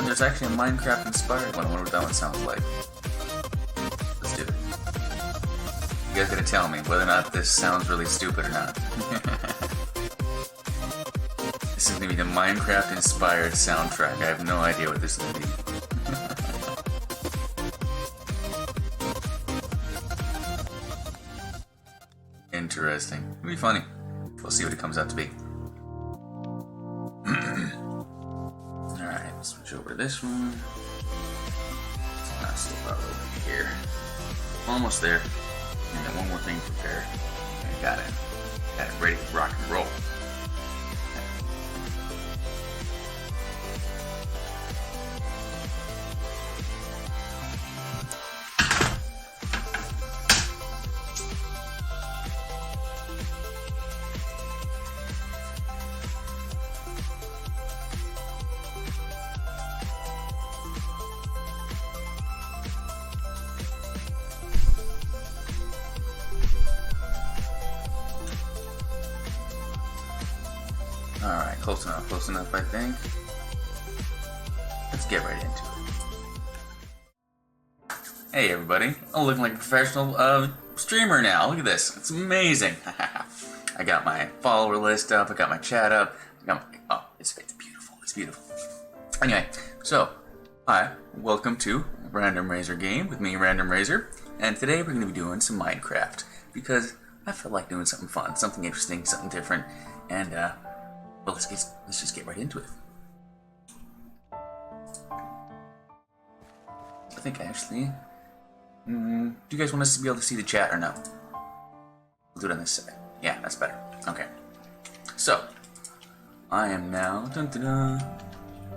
there's actually a Minecraft inspired one. I wonder what that one sounds like. Let's do it. You guys gotta tell me whether or not this sounds really stupid or not. This is gonna be the Minecraft inspired soundtrack. I have no idea what this is gonna be. Interesting. It'll be funny. We'll see what it comes out to be. Alright, switch over to this one. Let's slip out over here. Almost there. And then one more thing to prepare. Okay, got it. Got it ready to rock and roll. Alright, close enough, I think. Let's get right into it. Hey everybody, I'm looking like a professional streamer now. Look at this, it's amazing. I got my follower list up, I got my chat up, oh, it's beautiful, it's beautiful. Anyway, so, hi, welcome to RandomRazor Game with me, RandomRazor, and today we're going to be doing some Minecraft, because I feel like doing something fun, something interesting, something different, and well, let's just get right into it. I think actually, do you guys want us to be able to see the chat or no? We'll do it on this side. Yeah, that's better. Okay. So, I am now. Dun, dun, dun.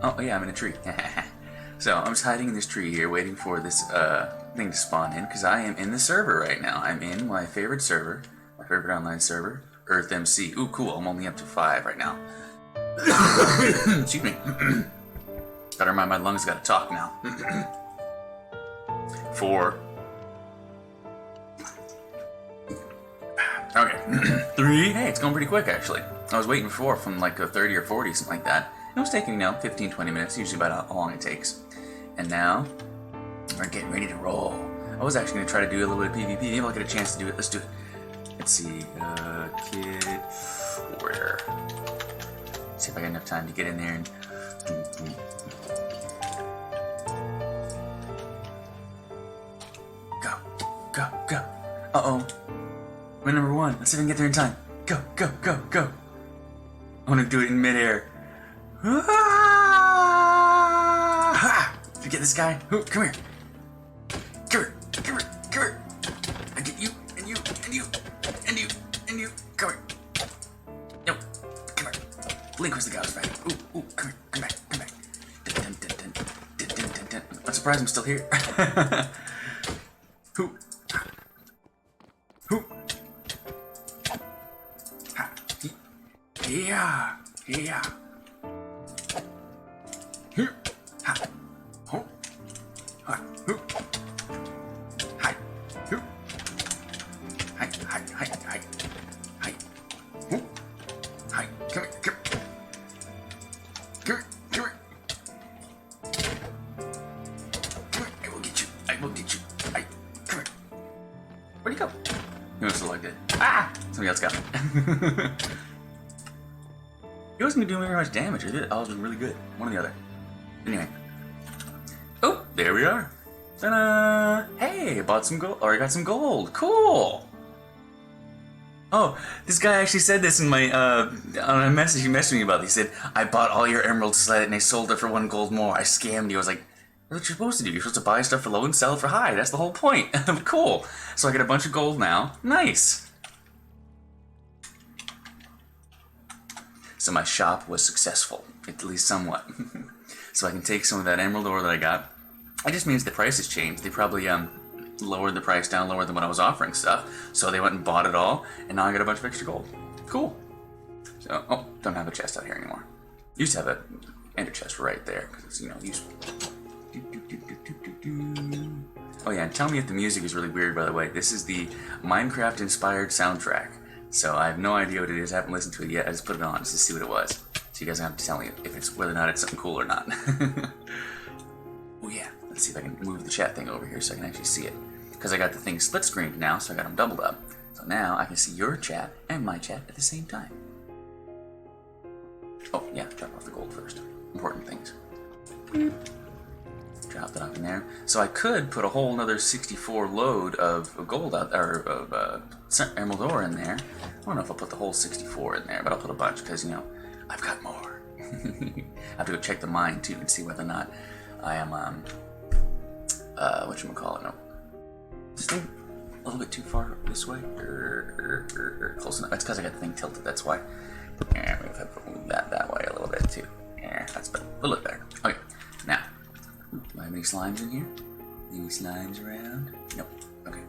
Oh yeah, I'm in a tree. So I'm just hiding in this tree here, waiting for this thing to spawn in, because I am in the server right now. I'm in my favorite server, my favorite online server, EarthMC. Ooh, cool. I'm only up to 5 right now. Excuse me. Gotta remind my lungs gotta talk now. 4. Okay. 3. Hey, it's going pretty quick actually. I was waiting for from like a 30 or 40, something like that. It was taking, 15-20 minutes, usually about how long it takes. And now we're getting ready to roll. I was actually gonna try to do a little bit of PvP. Maybe I'll get a chance to do it. Let's do it. Let's see, kid, where? See if I got enough time to get in there and. Go, go, go. Uh-oh. We're number 1. Let's see if I can get there in time. Go, go, go, go. I want to do it in midair. Ah! Did you get this guy? Come here. Come here, come here, come here. I get you, and you, and you. And you, come here. No, come here. Blink was the guy was back. Ooh, come here, come back, come back. Dun, dun, dun, dun, dun, dun, dun, dun. I'm surprised I'm still here. Who? Who? Ha. Yeah, yeah. Here. Ha. Ho. Ha. Who? Hi. Who? Hi, hi, hi, hi. Hi. Who? Hi. Come here, come here. Come here, come here. Come here, I will get you. I will get you. Come here. Where'd he go? He must have logged in. Ah! Somebody else got me. He wasn't doing very much damage, or did it? I was really good. One or the other. Anyway. Oh, there we are. Ta-da! Hey, I bought some gold, or I got some gold. Cool! Oh, this guy actually said this in my, on a message he messaged me about. He said, I bought all your emeralds and I sold it for 1 gold more. I scammed you. I was like, that's what you're supposed to do. You're supposed to buy stuff for low and sell it for high. That's the whole point. Cool. So I get a bunch of gold now. Nice. So my shop was successful, at least somewhat. So I can take some of that emerald ore that I got. It just means the price has changed. They probably lowered the price down lower than what I was offering stuff. So they went and bought it all, and now I got a bunch of extra gold. Cool. So, oh, don't have a chest out here anymore. Used to have a ender chest right there, because it's, useful. Oh yeah, and tell me if the music is really weird, by the way. This is the Minecraft-inspired soundtrack. So I have no idea what it is. I haven't listened to it yet. I just put it on just to see what it was. So you guys have to tell me if it's whether or not it's something cool or not. Oh yeah, let's see if I can move the chat thing over here so I can actually see it. Because I got the thing split screened now, so I got them doubled up. So now I can see your chat and my chat at the same time. Oh yeah, drop off the gold first. Important things. Beep. Drop that up in there. So I could put a whole another 64 load of gold out, or of emerald ore in there. I don't know if I'll put the whole 64 in there, but I'll put a bunch because, you know, I've got more. I have to go check the mine too and see whether or not I am whatchamacallit, no. Is this thing a little bit too far this way? Close enough. That's because I got the thing tilted, that's why. Yeah, maybe if I move that way a little bit too. Yeah, that's better. A little bit better. Okay, now. Do I have any slimes in here? Any slimes around? Nope. Okay.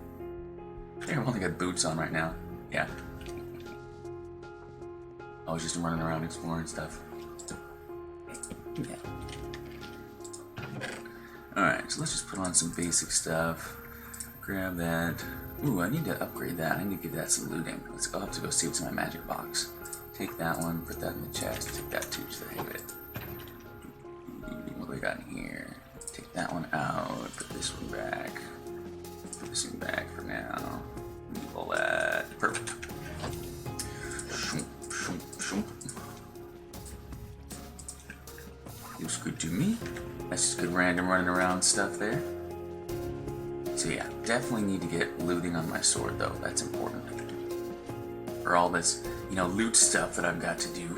I think I've only got boots on right now. Yeah. I was just running around exploring stuff. Yeah. Alright, so let's just put on some basic stuff. Grab that. Ooh, I need to upgrade that. I need to give that some looting. I'll have to go see what's in my magic box. Take that one, put that in the chest. Take that too, just the heck of it. What do we got in here? Take that one out, put this one back, put this one back for now, all that, perfect. Shoom, shoom, shoom. Looks good to me. That's just good random running around stuff there. So yeah, definitely need to get looting on my sword though, that's important. For all this, you know, loot stuff that I've got to do.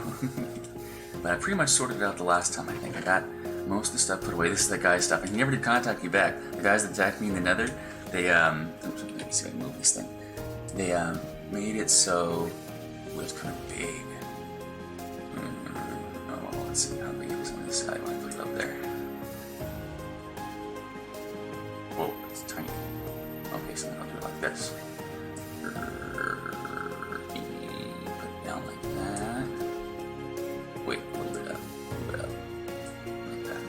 But I pretty much sorted it out the last time, I think. I got most of the stuff put away. This is that guy's stuff, and he never did contact you back. The guys that attacked me in the nether, they, oops, let me see if I can move this thing. They, made it so it was kind of big. Oh, well, let's see how big it is on this side when I put it up there. Whoa, it's tiny. Okay, so then I'll do it like this. Put it down like that. Wait, a little bit up, a little bit up. Like that.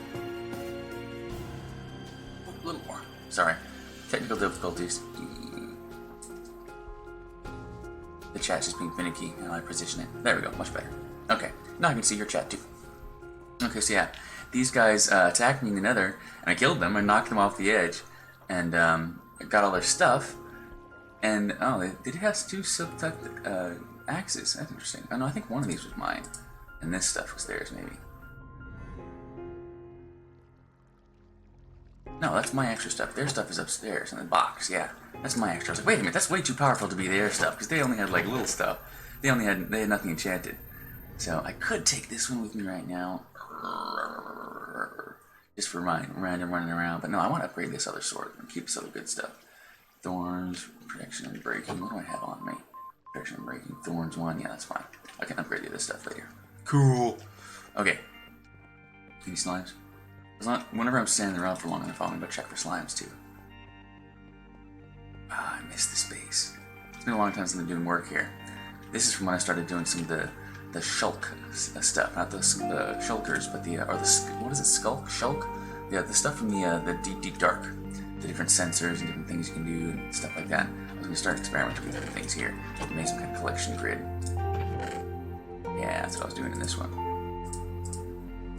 A little more. Sorry. Technical difficulties. The chat's just being finicky, and I position it. There we go, much better. Okay, now I can see your chat too. Okay, so yeah, these guys attacked me in the nether, and I killed them and knocked them off the edge, and got all their stuff. And oh, they did have two silk-type axes. That's interesting. Oh no, I think one of these was mine, and this stuff was theirs, maybe. No, that's my extra stuff. Their stuff is upstairs in the box. Yeah, that's my extra. I was like, wait a minute, that's way too powerful to be their stuff because they only had like little stuff. They had nothing enchanted. So I could take this one with me right now, just for my random running around. But no, I want to upgrade this other sword and keep this other good stuff. Thorns, protection and breaking. What do I have on me? Protection and breaking. Thorns 1. Yeah, that's fine. I can upgrade the other stuff later. Cool. Okay. Any slimes? Whenever I'm standing around for long enough, I'm gonna check for slimes too. Ah, I missed the space. It's been a long time since I've been doing work here. This is from when I started doing some of the shulk stuff, not the shulkers, but what is it? Shulk? Yeah, the stuff from the deep dark. The different sensors and different things you can do and stuff like that. I was gonna start experimenting with different things here. Make some kind of collection grid. Yeah, that's what I was doing in this one.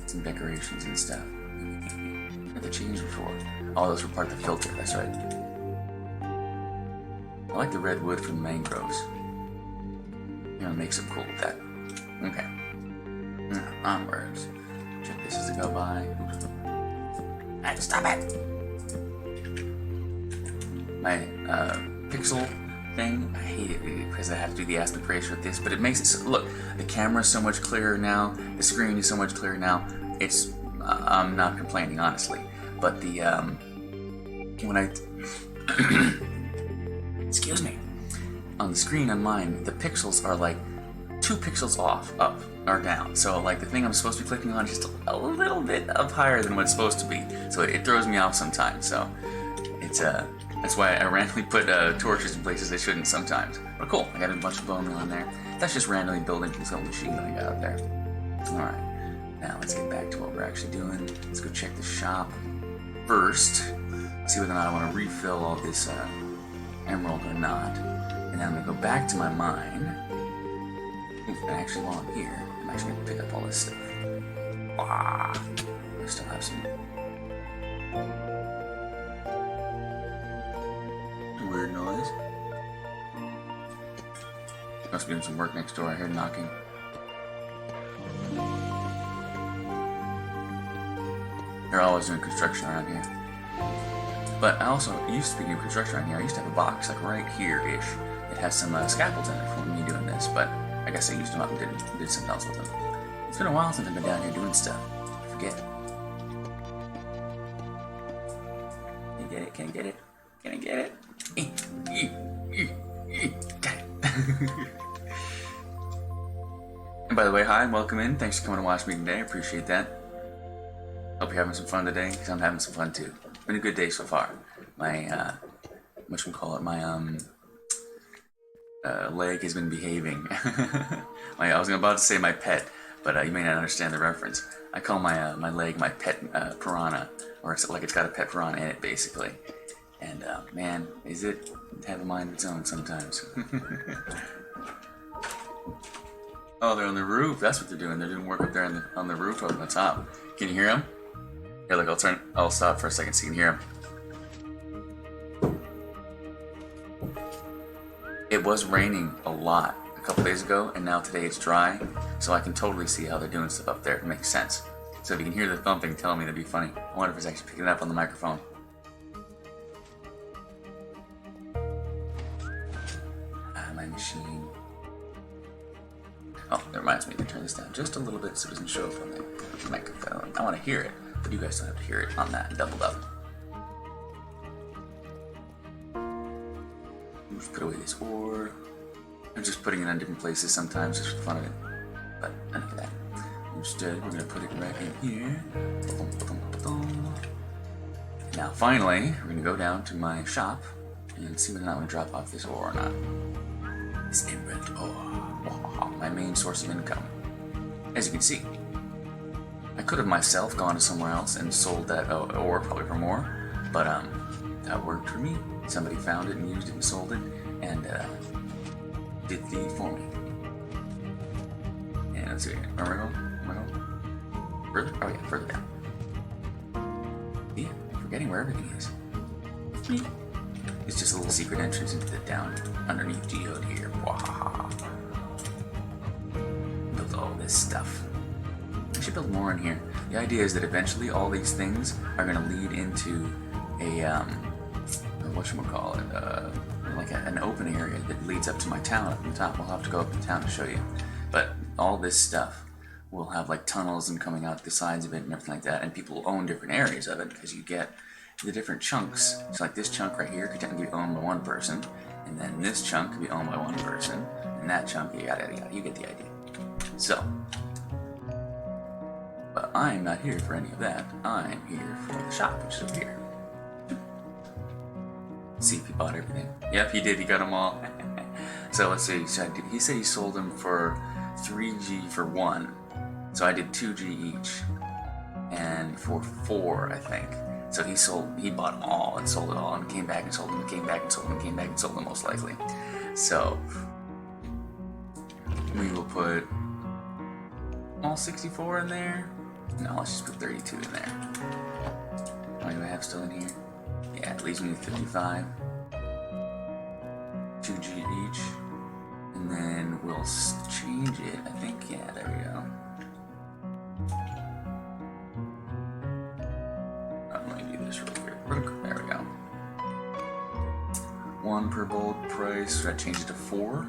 Some decorations and stuff. What did they change before? Oh, those were part of the filter, that's right. I like the red wood from the mangroves. I'm gonna make some cool with that. Okay. Onwards. Check this as I go by. Oops. Hey, stop it! My pixel thing, I hate it because I have to do the aspect ratio with this, but it makes it so, look, the camera's so much clearer now, the screen is so much clearer now. It's I'm not complaining, honestly, but the when I excuse me, on the screen on mine, the pixels are like 2 pixels off, up or down. So like the thing I'm supposed to be clicking on is just a little bit up higher than what it's supposed to be. So it throws me off sometimes. So it's that's why I randomly put torches in places they shouldn't sometimes. But cool, I got a bunch of bone on there. That's just randomly building this little machine that I got out there. Alright, now let's get back to what we're actually doing. Let's go check the shop first. See whether or not I want to refill all this emerald or not. And then I'm going to go back to my mine. Ooh, And actually, while I'm here, I'm actually going to pick up all this stuff. Ah, I still have some weird noise. Must be doing some work next door. I heard knocking. They're always doing construction around here. But I also, speaking of construction around here, I used to have a box like right here-ish. It has some scaffolds in it for me doing this, but I guess I used them up and did something else with them. It's been a while since I've been down here doing stuff. I forget. Can I get it? Can I get it? Can I get it? Got it. And by the way, hi and welcome in. Thanks for coming to watch me today. I appreciate that. Hope you're having some fun today, because I'm having some fun too. It's been a good day so far. My, whatchamacallit, my, leg has been behaving. I was about to say my pet, but you may not understand the reference. I call my my leg my pet piranha, or it's like it's got a pet piranha in it, basically. And man, is it have a mind of its own sometimes. Oh, they're on the roof. That's what they're doing. They're doing work up there on the roof over the top. Can you hear them? Here, look. I'll stop for a second so you can hear them. It was raining a lot a couple days ago, and now today it's dry, so I can totally see how they're doing stuff up there. It makes sense. So if you can hear the thumping, tell me, that'd be funny. I wonder if it's actually picking it up on the microphone. My machine. Oh, that reminds me to turn this down just a little bit so it doesn't show up on the microphone. I want to hear it, but you guys don't have to hear it on that doubled up. Just put away this ore. I'm just putting it in different places sometimes just for the fun of it. But enough of that. Instead, we're going to put it right in here. Now, finally, we're going to go down to my shop and see whether or not we drop off this ore or not. This emerald ore. My main source of income. As you can see, I could have myself gone to somewhere else and sold that ore probably for more, but that worked for me. Somebody found it and used it and sold it, and did the deed for me. And let's see, where am I going? Further? Oh yeah, further down. Yeah, I'm forgetting where everything is. It's just a little secret entrance into the down underneath geode here. Wahaha. Build all this stuff. I should build more in here. The idea is that eventually all these things are going to lead into a whatchamacallit, like an open area that leads up to my town up on the top. We'll have to go up to town to show you. But all this stuff will have like tunnels and coming out the sides of it and everything like that, and people will own different areas of it because you get the different chunks. So like this chunk right here could technically be owned by one person, and then this chunk could be owned by one person, and that chunk, yada yada yada. You get the idea. So, but I'm not here for any of that. I'm here for the shop, which is over here. See if he bought everything. Yep, he did. He got them all. So let's see. So he said he sold them for 3G for one. So I did 2G each, and for 4, I think. So he bought them all and sold it all, and came back and sold them, and came back and sold them, and came back and sold them, most likely. So we will put all 64 in there. No, let's just put 32 in there. How many do I have still in here? Yeah, it leaves me with 55. 2G each. And then we'll change it. I think, yeah, there we go. Let me do this real quick. There we go. 1 per bulk price. Should I change it to 4?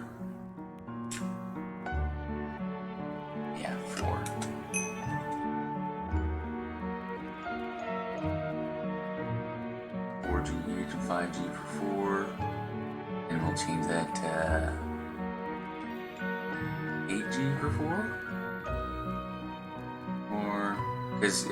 Yeah, 4. 4G each and 5G for 4. And we'll change that to 8G for 4. Or, because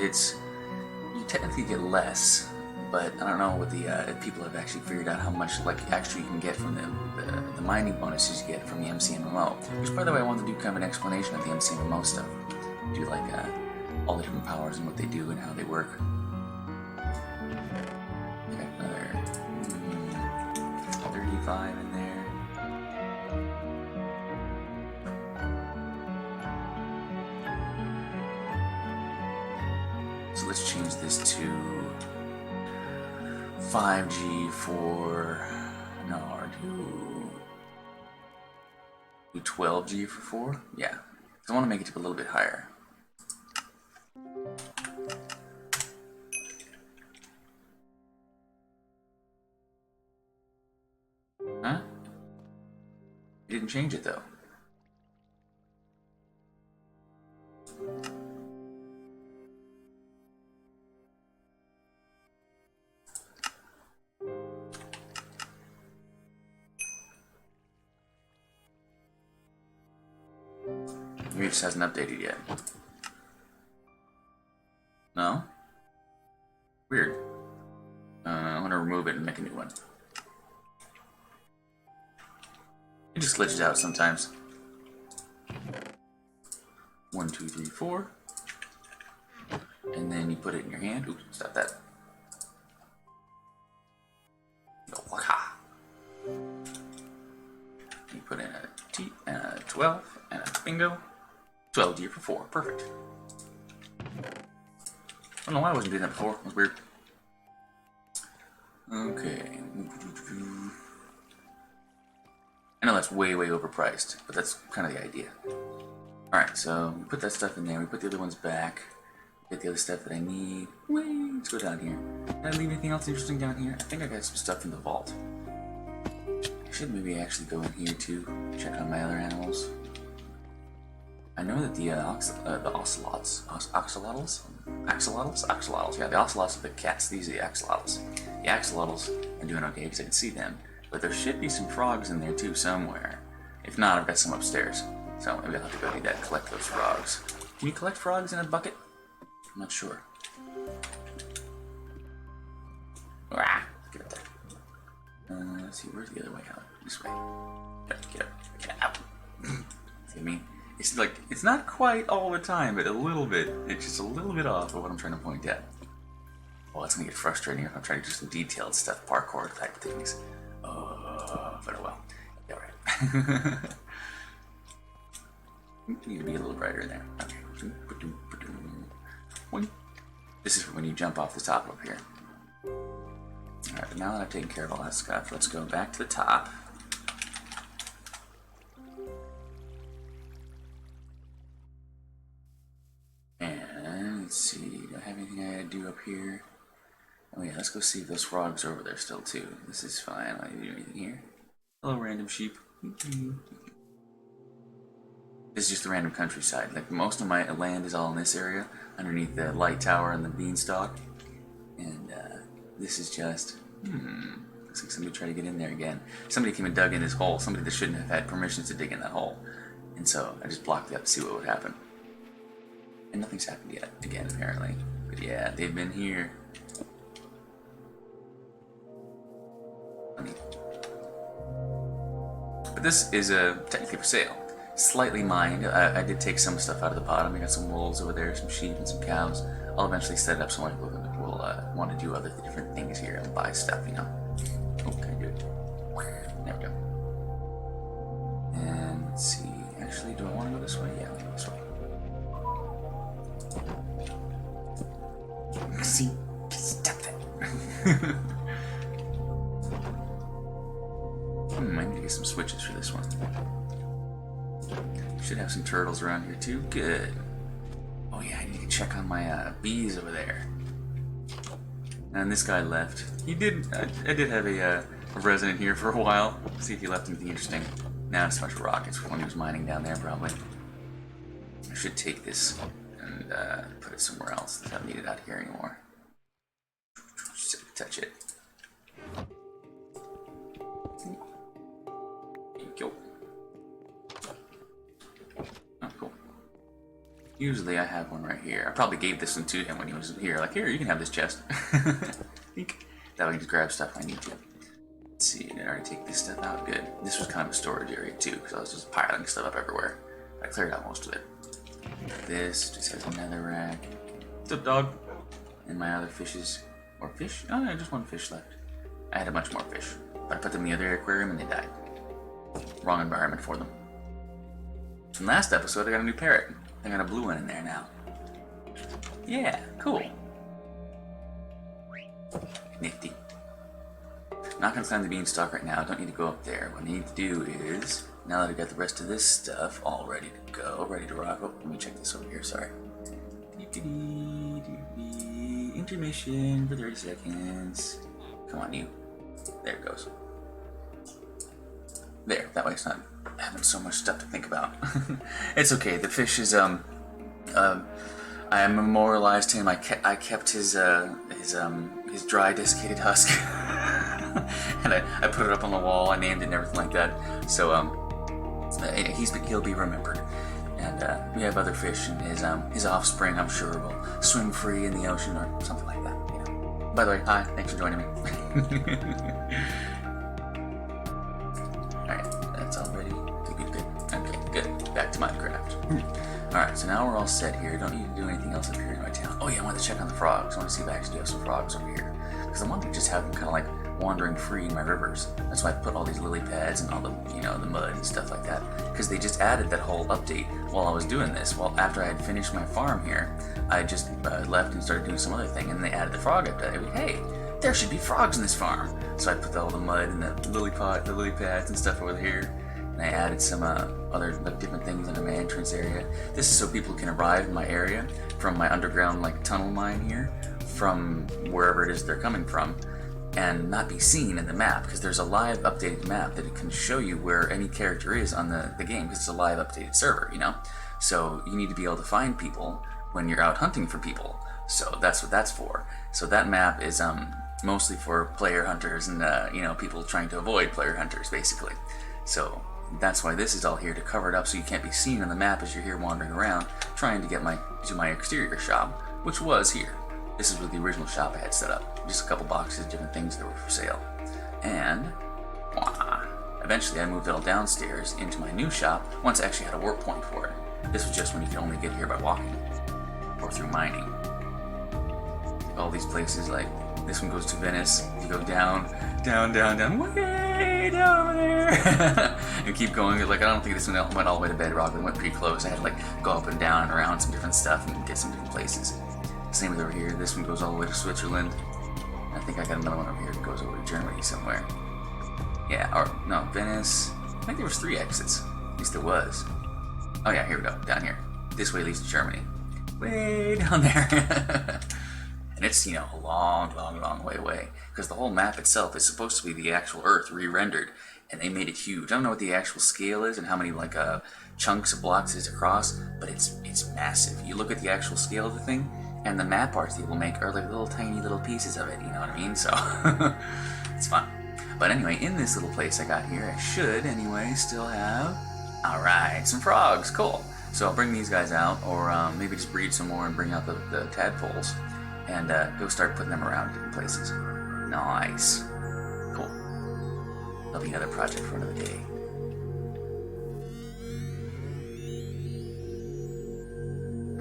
you technically get less, but I don't know what if people have actually figured out how much like extra you can get from the mining bonuses you get from the MCMMO. Which, by the way, I wanted to do kind of an explanation of the MCMMO stuff. Do like all the different powers and what they do and how they work. Okay, another 35 in there. So let's change this to 5G for... No, or do 12G for 4? Yeah. I want to make it a little bit higher. Huh? You didn't change it though. Maybe it just hasn't updated yet. No? Weird. I want to remove it and make a new one. It just glitches out sometimes. 1, 2, 3, 4. And then you put it in your hand. Oops, stop that. You put in a T and a 12 and a bingo. 12G for 4. Perfect. I don't know why I wasn't doing that before. It was weird. Okay. I know that's way overpriced, but that's kind of the idea. Alright, so we put that stuff in there. We put the other ones back. Get the other stuff that I need. Wait, let's go down here. Did I leave anything else interesting down here? I think I got some stuff in the vault. I should maybe actually go in here too. Check on my other animals. I know that the ocelots, yeah, the ocelots are the cats. These are the axolotls. The axolotls are doing okay because I can see them, but there should be some frogs in there too somewhere. If not, I've got some upstairs, so maybe I'll have to go do that. Collect those frogs. Can you collect frogs in a bucket? I'm not sure. Ah, get up there. Let's see, where's the other way out? This way. Get out. See what I mean? It's like, it's not quite all the time, but a little bit. It's just a little bit off of what I'm trying to point at. Well, it's gonna get frustrating if I'm trying to do some detailed stuff, parkour type things. But oh well. Alright. Need to be a little brighter in there. Okay. This is when you jump off the top up here. Alright, but now that I've taken care of all that stuff, let's go back to the top. Let's see, do I have anything I gotta do up here? Oh yeah, let's go see if those frogs are over there still too. This is fine. I didn't do anything here. Hello, random sheep. This is just the random countryside. Like, most of my land is all in this area, underneath the light tower and the beanstalk. And this is just, looks like somebody tried to get in there again. Somebody came and dug in this hole. Somebody that shouldn't have had permissions to dig in that hole. And so I just blocked it up to see what would happen. And nothing's happened yet, again, apparently. But yeah, they've been here. Funny. But this is technically for sale. Slightly mined. I did take some stuff out of the bottom. I got some wolves over there, some sheep, and some cows. I'll eventually set it up so many people will want to do other different things here and buy stuff, you know. Oh, can I do it? There we go. And let's see. Actually, do I want to go this way? Yeah, I'll go this way. See? Stop that. I need to get some switches for this one. Should have some turtles around here too. Good. Oh yeah, I need to check on my bees over there. And this guy left. He did. I did have a resident here for a while. See if he left anything interesting. Now it's a bunch of rockets when he was mining down there, probably. I should take this and put it somewhere else. I don't need it out here anymore. Just touch it. Thank you. Oh, cool. Usually I have one right here. I probably gave this one to him when he was here. Like, here, you can have this chest. That way I can just grab stuff I need to. Let's see, did I already take this stuff out? Good. This was kind of a storage area too, because I was just piling stuff up everywhere. I cleared out most of it. This just has another rack. What's up, dog? And my other fishes. Or fish? Oh, yeah, just one fish left. I had a bunch more fish. But I put them in the other aquarium and they died. Wrong environment for them. From last episode, I got a new parrot. I got a blue one in there now. Yeah, cool. Nifty. Not gonna climb the beanstalk right now. Don't need to go up there. What I need to do is, now that I got the rest of this stuff all ready to go, ready to rock. Oh, let me check this over here. Sorry. Intermission for 30 seconds. Come on, you. There it goes. There. That way it's not having so much stuff to think about. It's okay. The fish is I memorialized him. I kept his dry desiccated husk, and I put it up on the wall. I named it and everything like that. So he'll be remembered. And we have other fish, and his offspring, I'm sure, will swim free in the ocean or something like that. You know. By the way, hi. Thanks for joining me. All right, that's all ready. Good. Okay, good. Back to Minecraft. Alright, so now we're all set here. Don't need to do anything else up here in my town. Oh yeah, I wanted to check on the frogs. I want to see if I actually do have some frogs over here. Because I wanted to just have them kind of like wandering free in my rivers. That's why I put all these lily pads and all the, the mud and stuff like that. Because they just added that whole update while I was doing this. Well, after I had finished my farm here, I just left and started doing some other thing, and they added the frog update. Hey, there should be frogs in this farm. So I put all the mud and the lily pads and stuff over here. And I added some other different things into my entrance area. This is so people can arrive in my area from my underground tunnel mine here, from wherever it is they're coming from, and not be seen in the map, because there's a live updated map that it can show you where any character is on the game, because it's a live updated server, So you need to be able to find people when you're out hunting for people. So that's what that's for. So that map is mostly for player hunters and people trying to avoid player hunters, basically. So that's why this is all here, to cover it up so you can't be seen on the map as you're here wandering around trying to get to my exterior shop, which was here. This is with the original shop I had set up. Just a couple boxes of different things that were for sale. And eventually I moved it all downstairs into my new shop once I actually had a work point for it. This was just when you could only get here by walking or through mining. All these places, like this one goes to Venice. You go down, way down over there. And keep going. I don't think this one went all the way to Bedrock. It went pretty close. I had to go up and down and around some different stuff and get some different places. Same with over here. This one goes all the way to Switzerland. I think I got another one over here that goes over to Germany somewhere. Yeah, or no, Venice. I think there was 3 exits. At least there was. Oh yeah, here we go. Down here. This way leads to Germany. Way down there. And it's, a long way away. Because the whole map itself is supposed to be the actual Earth re-rendered. And they made it huge. I don't know what the actual scale is and how many, chunks of blocks it is across, but it's massive. You look at the actual scale of the thing, and the map arts they will make are like little tiny little pieces of it, you know what I mean? So, it's fun. But anyway, in this little place I got here, I should, anyway, still have, alright, some frogs. Cool. So I'll bring these guys out, or maybe just breed some more and bring out the tadpoles. And go start putting them around different places. Nice. Cool. That'll be another project for another day.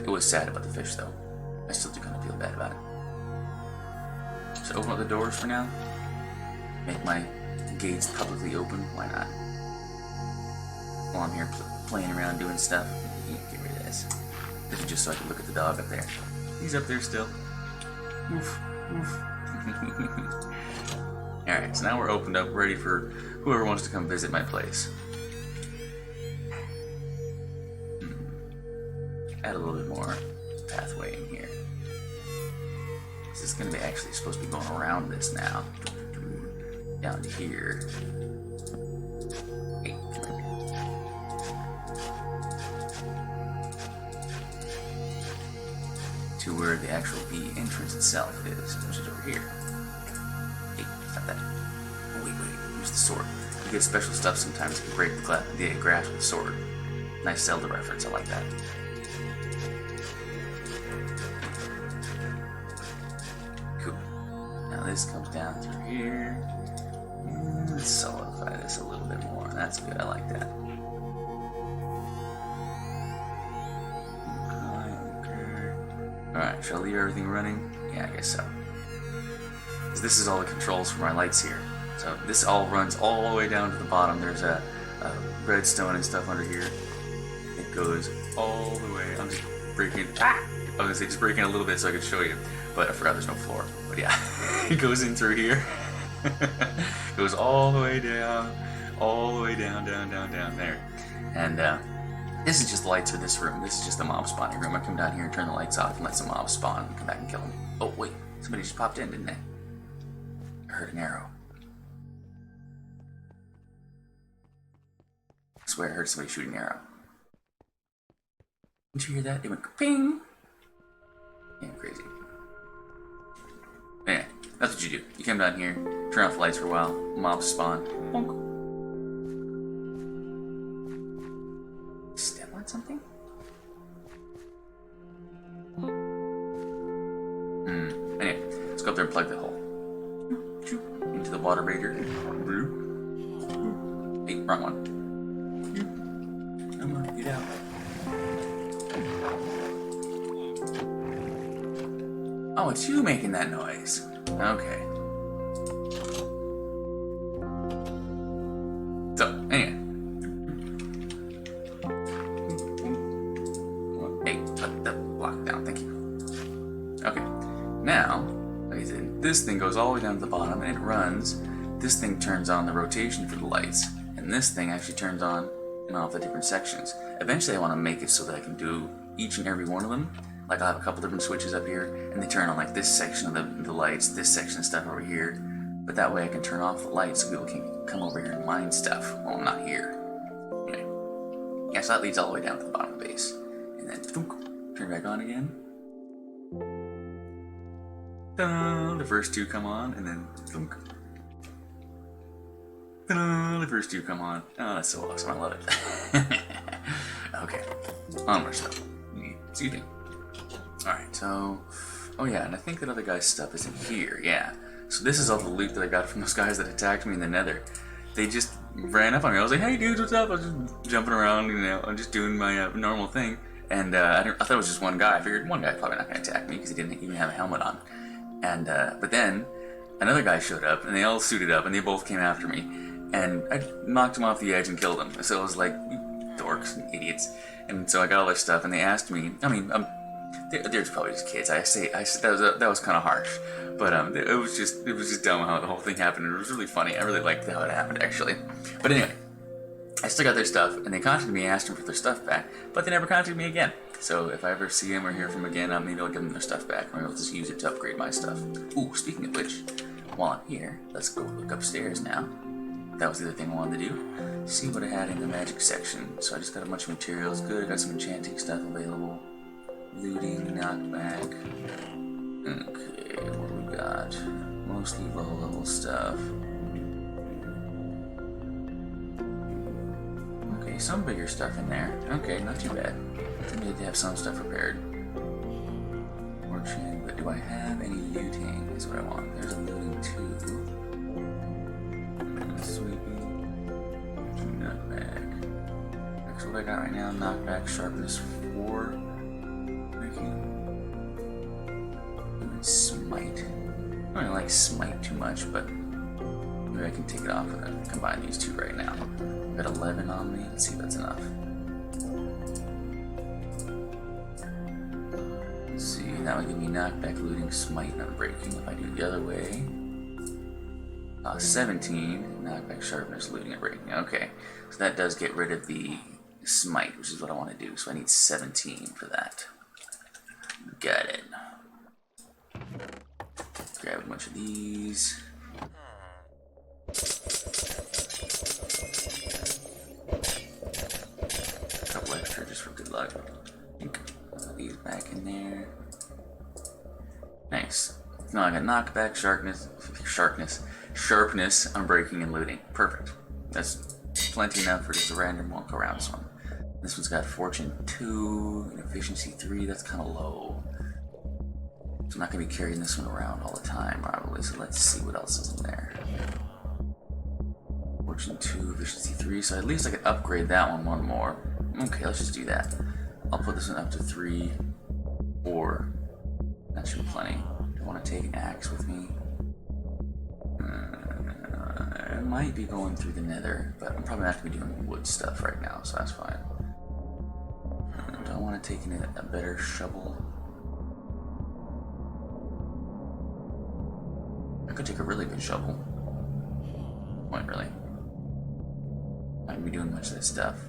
It was sad about the fish, though. I still do kind of feel bad about it. So open up the doors for now. Make my gates publicly open. Why not? While I'm here playing around doing stuff. Yeah, get rid of this. This is just so I can look at the dog up there. He's up there still. Oof, oof. Alright, so now we're opened up, ready for whoever wants to come visit my place. Add a little bit more pathway in here. This is going to be actually supposed to be going around this now. Down to here. Hey, come here. To where the actual entrance itself is, which is over here. Hey, stop that. Oh, wait, use the sword. You get special stuff sometimes. You can break the grass with a sword. Nice Zelda reference, I like that. Cool. Now this comes down through here. Let's solidify this a little bit more. That's good, I like that. Alright, shall I leave everything running? Yeah, I guess so. This is all the controls for my lights here. So this all runs all the way down to the bottom. There's a redstone and stuff under here. It goes all the way. I'm just breaking. I was gonna say just breaking a little bit so I could show you, but I forgot there's no floor. But yeah, it goes in through here. Goes all the way down, down there. And this is just the lights for this room. This is just the mob spawning room. I come down here and turn the lights off and let some mobs spawn and come back and kill them. Oh wait, somebody just popped in, didn't they? I heard an arrow. I swear I heard somebody shoot an arrow. Didn't you hear that? It went ping! Yeah, crazy. Anyway, that's what you do. You come down here, turn off the lights for a while, mobs spawn. Bonk. Step on something? Anyway, let's go up there and plug the hole. Into the water raider. Hey, wrong one. Come on, get out. Oh, it's you making that noise. Okay. So, anyway. Hey, put the block down, thank you. Okay. Now, like I said, this thing goes all the way down to the bottom and it runs. This thing turns on the rotation for the lights. And this thing actually turns on and off the different sections. Eventually I want to make it so that I can do each and every one of them. Like I'll have a couple different switches up here, and they turn on like this section of the lights, this section of stuff over here. But that way I can turn off the lights so people can come over here and mine stuff while I'm not here. Anyway. Yeah, so that leads all the way down to the bottom of the base. And then thunk, turn back on again. Ta-da, the first two come on, and then thunk. Ta-da, the first two come on. Oh, that's so awesome, I love it. Okay, onward stuff. Excuse me. Alright, so... Oh yeah, and I think that other guy's stuff is in here, yeah. So this is all the loot that I got from those guys that attacked me in the nether. They just ran up on me. I was like, hey dudes, what's up? I was just jumping around, you know, I'm just doing my normal thing. And I thought it was just one guy. I figured one guy's probably not going to attack me because he didn't even have a helmet on. And but then another guy showed up, and they all suited up, and they both came after me. And I knocked him off the edge and killed him. So I was like, dorks and idiots. And so I got all their stuff, and they asked me, I mean, they're probably just kids. I say that was kind of harsh, but it was just dumb how the whole thing happened. It was really funny. I really liked how it happened actually. But anyway, I still got their stuff, and they contacted me, asked them for their stuff back, but they never contacted me again. So if I ever see them or hear from them again, maybe I'll give them their stuff back, or maybe I'll just use it to upgrade my stuff. Ooh, speaking of which, while I'm here, let's go look upstairs now. That was the other thing I wanted to do. See what I had in the magic section. So I just got a bunch of materials. Good, I got some enchanting stuff available. Looting, knockback. Okay, what do we got? Mostly low-level stuff. Okay, some bigger stuff in there. Okay, not too bad. I need to have some stuff prepared. Fortune, but do I have any looting? Is what I want. There's a looting 2. Sweeping. Knockback. That's what I got right now. Knockback, sharpness 4. Smite. I don't like smite too much, but maybe I can take it off and combine these two right now. I've got 11 on me. Let's see if that's enough. Let's see, that would give me knockback, looting, smite, and unbreaking. If I do it the other way, 17, knockback, sharpness, looting, and breaking. Okay, so that does get rid of the smite, which is what I want to do. So I need 17 for that. Got it. Grab a bunch of these. A couple extra just for good luck. Put these back in there. Nice. Now I got knockback, sharpness, unbreaking, and looting. Perfect. That's plenty enough for just a random walk around one. This one's got fortune 2 and efficiency 3. That's kind of low. So I'm not going to be carrying this one around all the time, probably, so let's see what else is in there. Fortune 2, efficiency 3, so at least I can upgrade that one more. Okay, let's just do that. I'll put this one up to 3, 4. That should be plenty. Do I want to take an axe with me? I might be going through the nether, but I'm probably not going to be doing wood stuff right now, so that's fine. Do I want to take a better shovel? could take a really good shovel. Won't really. Not gonna be doing much of this stuff.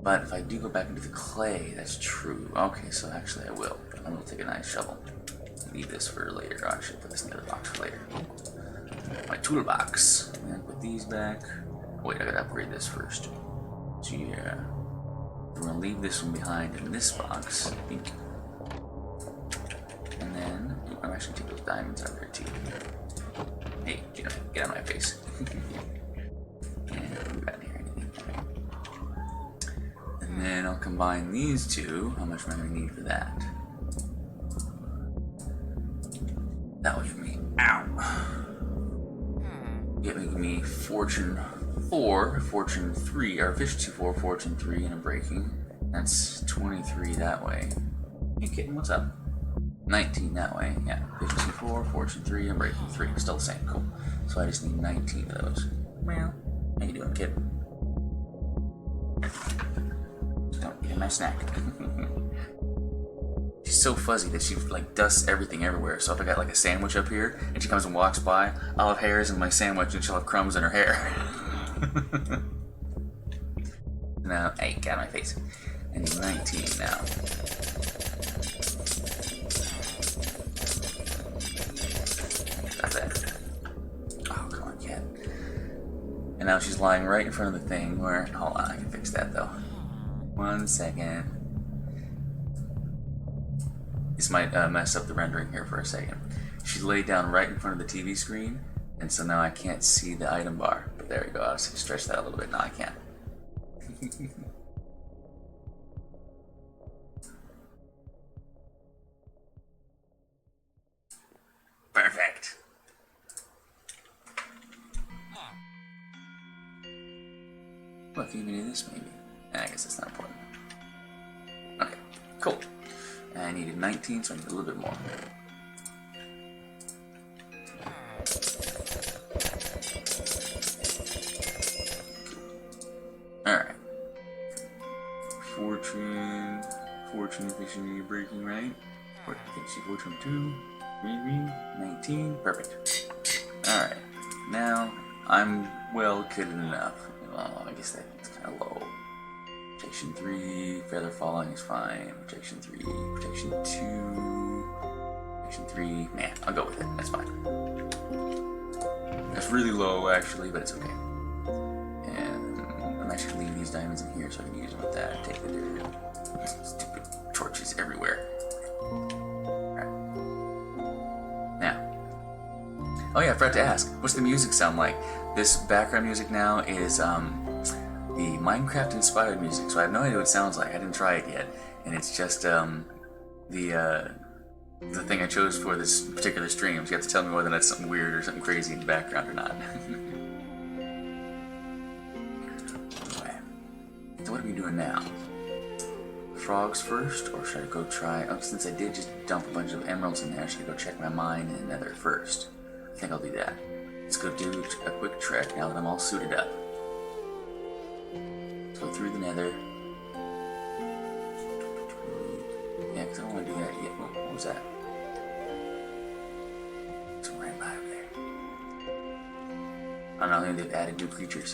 But if I do go back into the clay, that's true. Okay, so actually I will. I'm gonna take a nice shovel. Leave this for later. Oh, I should put this in the other box for later. My toolbox. And put these back. Wait, I gotta upgrade this first. So yeah. We're gonna leave this one behind in this box, I think. And then I'm actually gonna take those diamonds out of there too. Hey, get out of my face. And what we got here? And then I'll combine these two. How much am I gonna need for that? That would give me, give me fortune 4, fortune 3, or efficiency 4, fortune 3, and a breaking. That's 23 that way. You kidding? What's up? 19 that way. Yeah, efficiency 4, fortune 3, and breaking 3. Still the same. Cool. So I just need 19 of those. Well, how you doing, kid? Don't get my snack. She's so fuzzy that she like dusts everything everywhere. So if I got like a sandwich up here and she comes and walks by, I'll have hairs in my sandwich and she'll have crumbs in her hair. Now, hey, get out of my face. I need 19 now. That's it. Oh, come on, cat. And now she's lying right in front of the thing where... Hold on, I can fix that though. 1 second. This might mess up the rendering here for a second. She laid down right in front of the TV screen, and so now I can't see the item bar. But there we go, I'll stretch that a little bit. Now I can. Perfect. What if you even do this, maybe? I guess that's not important. Okay, cool. I needed 19, so I need a little bit more. Alright. Fortune efficiency breaking, right? Efficiency fortune 2, 19, perfect. Alright, now I'm well kitted enough. Well, I guess that's kind of low. Protection 3, feather falling is fine. Protection 3, protection 2, protection 3. Man, I'll go with it. That's fine. That's really low, actually, but it's okay. And I'm actually going to leave these diamonds in here so I can use them with that. Take the dirt. Stupid torches everywhere. Alright. Now. Oh yeah, I forgot to ask. What's the music sound like? This background music now is, the Minecraft-inspired music, so I have no idea what it sounds like. I didn't try it yet, and it's just the thing I chose for this particular stream. So you have to tell me whether that's something weird or something crazy in the background or not. Okay. So what are we doing now? Frogs first, or should I go try? Oh, since I did just dump a bunch of emeralds in there, should I go check my mine in the nether first? I think I'll do that. Let's go do a quick trek now that I'm all suited up. Go through the nether. Yeah, because I don't want to do that yet. What was that? Something right by over there. I don't know, maybe they've added new creatures.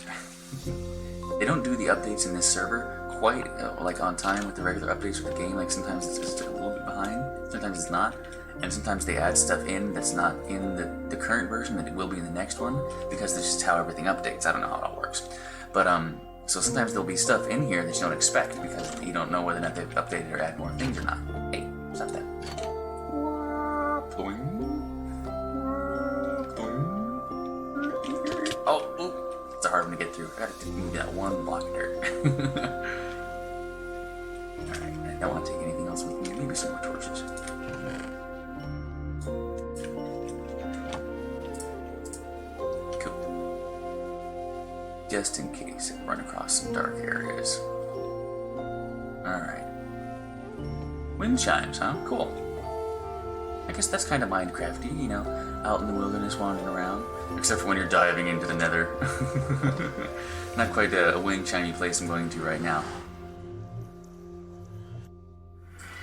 They don't do the updates in this server quite like on time with the regular updates for the game. Like sometimes it's just a little bit behind, sometimes it's not. And sometimes they add stuff in that's not in the current version that it will be in the next one, because that's just how everything updates. I don't know how it all works. But so sometimes there'll be stuff in here that you don't expect because you don't know whether or not they've updated or added more things or not. Hey, stop that. Oh, it's a hard one to get through. I gotta move that one block of dirt. Alright, I don't want to take anything else with me. Maybe some more torches. Just in case I run across some dark areas. Alright. Wind chimes, huh? Cool. I guess that's kind of Minecrafty, you know, out in the wilderness wandering around. Except for when you're diving into the nether. Not quite a wind chimey place I'm going to right now.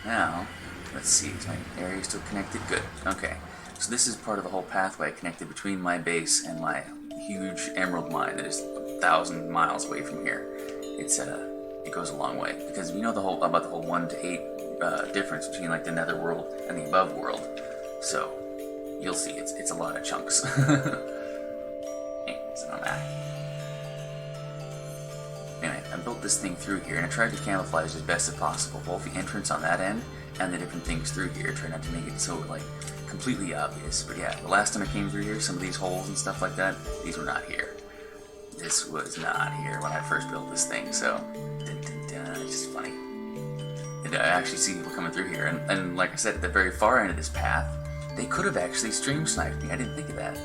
Now, let's see, is my area still connected? Good. Okay. So this is part of the whole pathway connected between my base and my huge emerald mine that is 1,000 miles away from here. It goes a long way, because you know about the whole 1 to 8 difference between like the nether world and the above world. So you'll see it's a lot of chunks. So on that. Anyway, I built this thing through here, and I tried to camouflage as best as possible both the entrance on that end and the different things through here. Try not to make it so like completely obvious. But yeah, the last time I came through here, some of these holes and stuff like that, these were not here. This was not here when I first built this thing, so it's just funny. And I actually see people coming through here, and like I said, at the very far end of this path, they could have actually stream sniped me. I didn't think of that.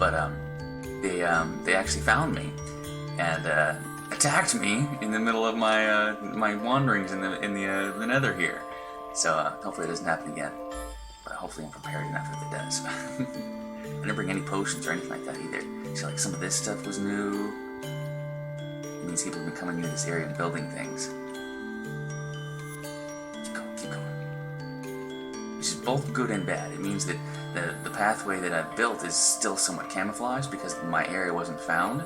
But they actually found me and attacked me in the middle of my my wanderings in the nether here. So hopefully it doesn't happen again. But hopefully I'm prepared enough if it does. I didn't bring any potions or anything like that either. So like some of this stuff was new. It means people have been coming into this area and building things. Keep going. Which is both good and bad. It means that the pathway that I've built is still somewhat camouflaged because my area wasn't found,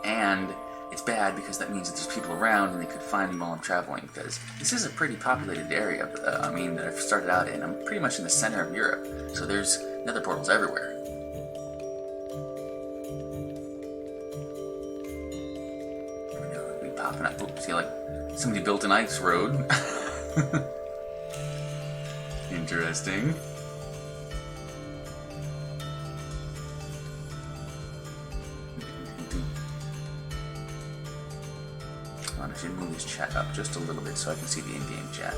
and it's bad because that means that there's people around and they could find me while I'm traveling, because this is a pretty populated area, that I've started out in. I'm pretty much in the center of Europe, so there's nether portals everywhere. Popping up. Oops, see, like somebody built an ice road. Interesting. I should move this chat up just a little bit so I can see the in-game chat.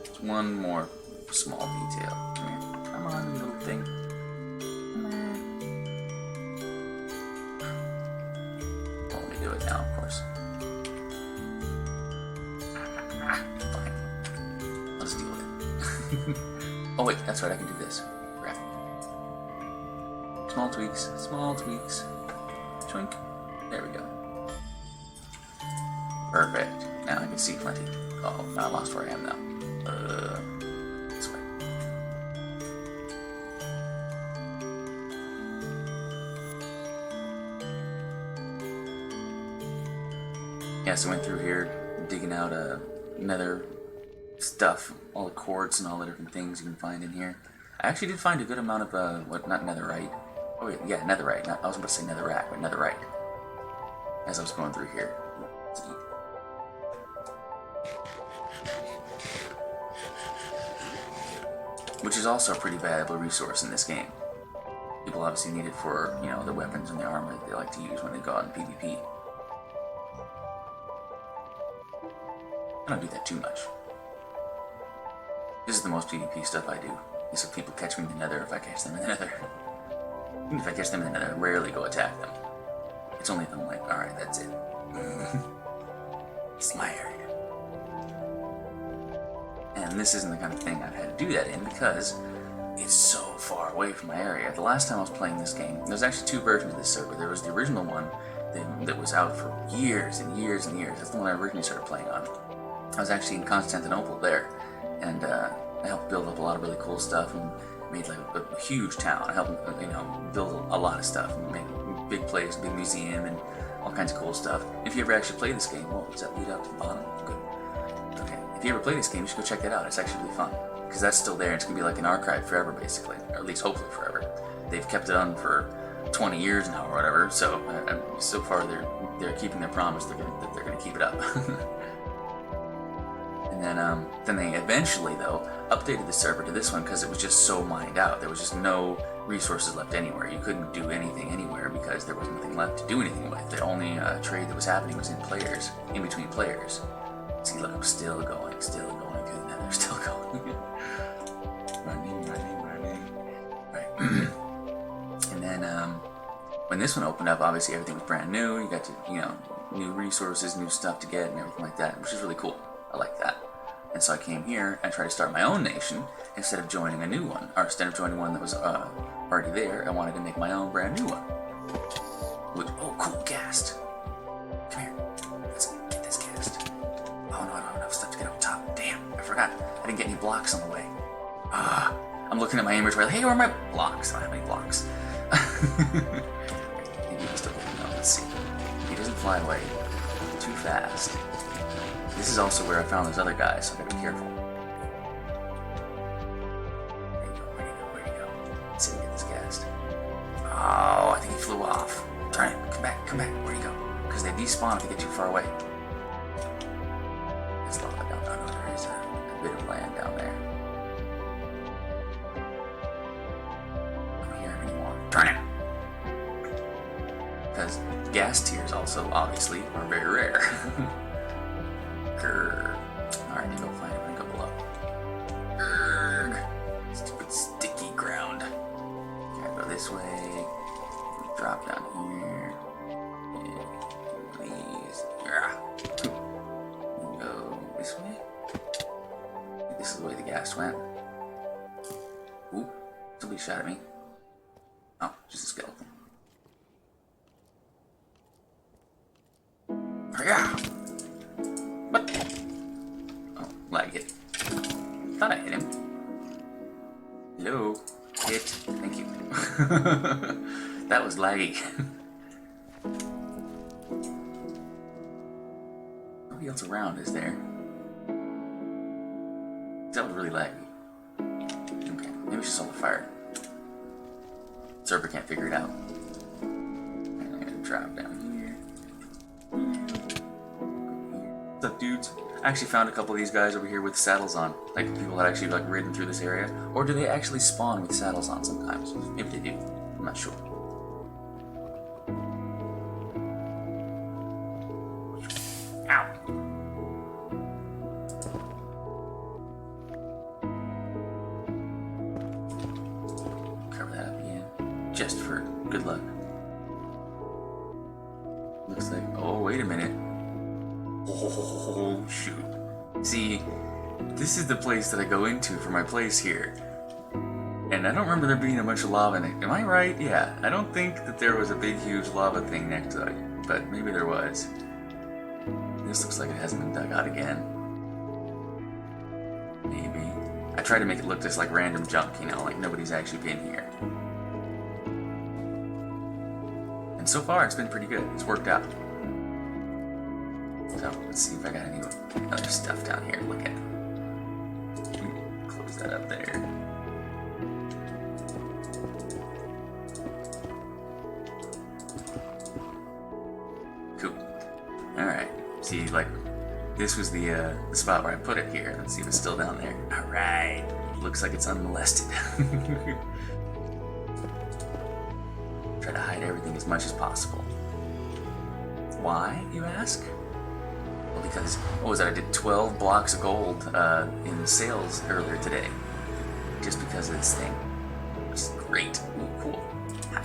Just one more small detail. Come here. Come on, little thing. Come on. Let me do it now, of course. Fine. I'll just deal with it. Oh wait, that's right, I can do this. Grab it. Small tweaks, small tweaks. Choink. There we go. Perfect. Now I can see plenty. Oh, now I lost where I am now. This way. Yeah, so I went through here, digging out nether stuff, all the quartz and all the different things you can find in here. I actually did find a good amount of, not netherite. Oh wait, yeah, netherite. I was about to say netherrack, but netherite. As I was going through here. Which is also a pretty valuable resource in this game. People obviously need it for, you know, the weapons and the armor that they like to use when they go out in PvP. I don't do that too much. This is the most PvP stuff I do. Is if people catch me in the nether, if I catch them in the nether. Even if I catch them in the nether, I rarely go attack them. It's only if I'm like, alright, that's it. It's my area. And this isn't the kind of thing I've had to do that in because it's so far away from my area. The last time I was playing this game, there's actually two versions of this server. There was the original one that was out for years and years and years. That's the one I originally started playing on. I was actually in Constantinople there, and I helped build up a lot of really cool stuff and made like a huge town. I helped, you know, build a lot of stuff and make a big place, a big museum, and all kinds of cool stuff. If you ever actually play this game, whoa, does that lead up to the bottom? Good. Okay. If you ever play this game, you should go check that out. It's actually really fun. Because that's still there. It's going to be like an archive forever, basically. Or at least hopefully forever. They've kept it on for 20 years now or whatever. So, so far they're keeping their promise that they're going to keep it up. And then they eventually, though, updated the server to this one because it was just so mined out. There was just no resources left anywhere. You couldn't do anything anywhere because there was nothing left to do anything with. The only trade that was happening was in between players. See, look, I'm still going through the nether, still going. running. Right. And then, when this one opened up, obviously everything was brand new. You got to, you know, new resources, new stuff to get, and everything like that, which is really cool. I like that. And so I came here and tried to start my own nation instead of joining a new one, or instead of joining one that was already there. I wanted to make my own brand new one. Which, oh, cool, ghast. Come here. Let's get this ghast. Oh no, I don't have enough stuff to get up top. Damn, I forgot. I didn't get any blocks on the way. I'm looking at my inventory like, hey, where are my blocks? I don't have any blocks. Maybe he's still getting up. Let's see. He doesn't fly away too fast. This is also where I found those other guys, so I gotta be careful. Where'd he go? Let's see if we get this gassed. Oh, I think he flew off. Darn it, come back, where'd he go? Because they despawn if they get too far away. There's lava down there. No, there is a bit of land down there. I don't hear him anymore. Darn it! Because gas tiers also, obviously, are very rare. Grrr. Alright, go find him and go below. Grrr. Stupid sticky ground. Gotta go this way. Drop down here. Please. Go this way. This is the way the gas went. Ooh, somebody shot at me. Oh, just a skeleton. Yeah. What? Oh, lag hit. Thought I hit him. Hello. Hit. Thank you. That was laggy. Nobody else around, is there? That was really laggy. Okay, maybe it's just all the fire. Server can't figure it out. And I'm gonna drop down here. What's up, dudes? I actually found a couple of these guys over here with saddles on. Like, people that actually, like, ridden through this area. Or do they actually spawn with saddles on sometimes? Maybe they do. I'm not sure. Ow! Cover that up again. Just for good luck. Looks like... Oh, wait a minute. Oh, shoot. See, this is the place that I go into for my place here. And I don't remember there being a bunch of lava in it. Am I right? Yeah. I don't think that there was a big, huge lava thing next to it. But maybe there was. This looks like it hasn't been dug out again. Maybe. I try to make it look just like random junk, you know, like nobody's actually been here. And so far, it's been pretty good. It's worked out. So, let's see if I got any other stuff down here to look at. Close that up there. Cool. Alright. See, like, this was the spot where I put it here. Let's see if it's still down there. Alright. Looks like it's unmolested. Try to hide everything as much as possible. Why, you ask? Well, because, what was that? I did 12 blocks of gold in sales earlier today. Just because of this thing. Which is great. Ooh, cool. Hi.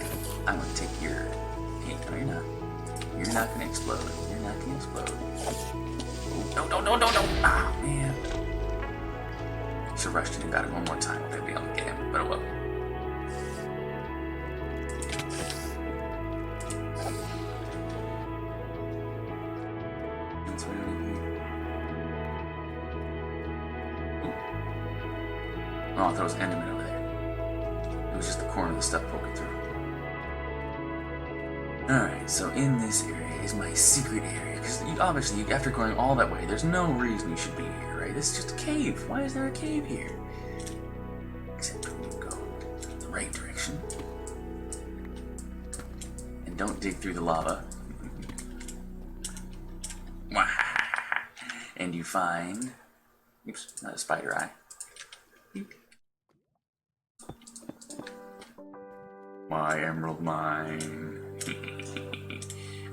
I'm gonna take your... Hey, no, you're not. You're not gonna explode. You're not gonna explode. Oh, no. Ah, man. Should have rushed in and got it one more time. I'll be able to get him, but it will. Oh, I thought it was Enderman over there. It was just the corner of the stuff poking through. Alright, so in this area is my secret area. Because obviously, after going all that way, there's no reason you should be here, right? This is just a cave. Why is there a cave here? Except when you go the right direction. And don't dig through the lava. And you find... Oops, not a spider eye. My emerald mine.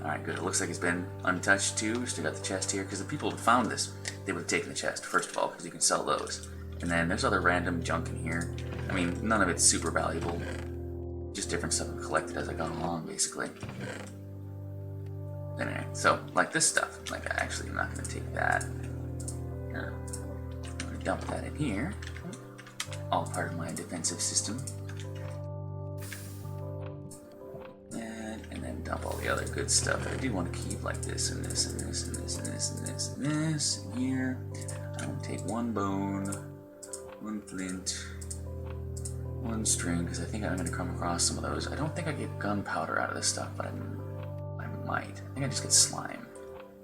Alright, good. It looks like it's been untouched too. We still got the chest here, because the people who found this, they would have taken the chest, first of all, because you can sell those. And then there's other random junk in here. I mean, none of it's super valuable. Just different stuff I've collected as I gone along, basically. Anyway, so, like this stuff. Like, I actually am not going to take that. I'm going to dump that in here. All part of my defensive system. And then dump all the other good stuff that I do want to keep, like this and this and this and this and this and this and this and here. I'm going to take one bone, one flint, One string, because I think I'm going to come across some of those. I don't think I get gunpowder out of this stuff, but I might. I think I just get slime.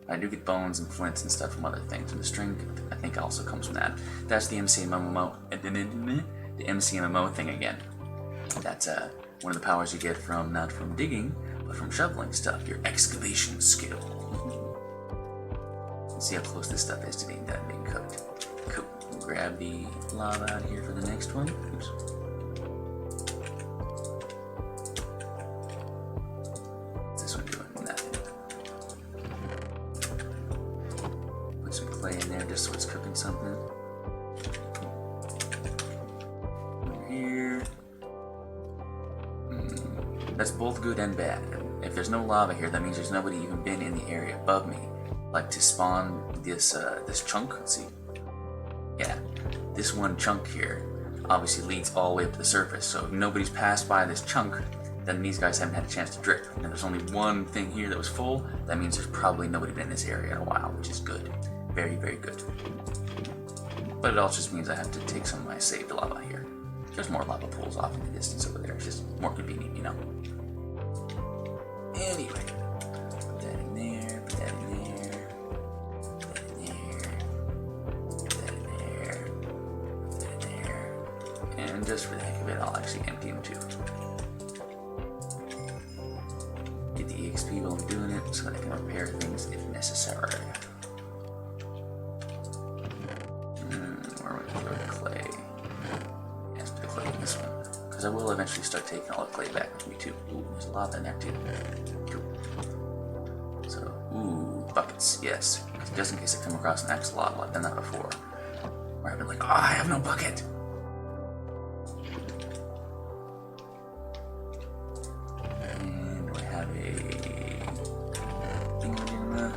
I do get bones and flints and stuff from other things, and the string, I think, also comes from that. That's the MCMMO, the MCMMO thing again. That's one of the powers you get from, not from digging, but from shoveling stuff, your excavation skill. Let's see how close this stuff is to being done, being cooked. Cool. We'll grab the lava out here for the next one. Oops. What's this one doing? Nothing. Put some clay in there just so it's cooking something. Over here. That's both good and bad. If there's no lava here, that means there's nobody even been in the area above me. Like to spawn this this chunk. Let's see. Yeah, this one chunk here obviously leads all the way up to the surface. So if nobody's passed by this chunk, then these guys haven't had a chance to drip. And there's only one thing here that was full. That means there's probably nobody been in this area in a while, which is good. Very, very good. But it also just means I have to take some of my saved lava here. There's more lava pools off in the distance over there. It's just more convenient, you know. Anyway, put that in there, put that in there, put that in there, put that in there, put that in there, and just for the heck of it, I'll actually empty them too. Get the EXP while I'm doing it so that I can repair things if necessary. Where would I throw the clay? Yes, put the clay in this one. Because I will eventually start taking all the clay back with me too. Ooh, there's a lot in there too. So, ooh, buckets, yes. Just in case I come across an actual lava, I've done that before. Where I've been like, oh, I have no bucket! And do I have a thing in the...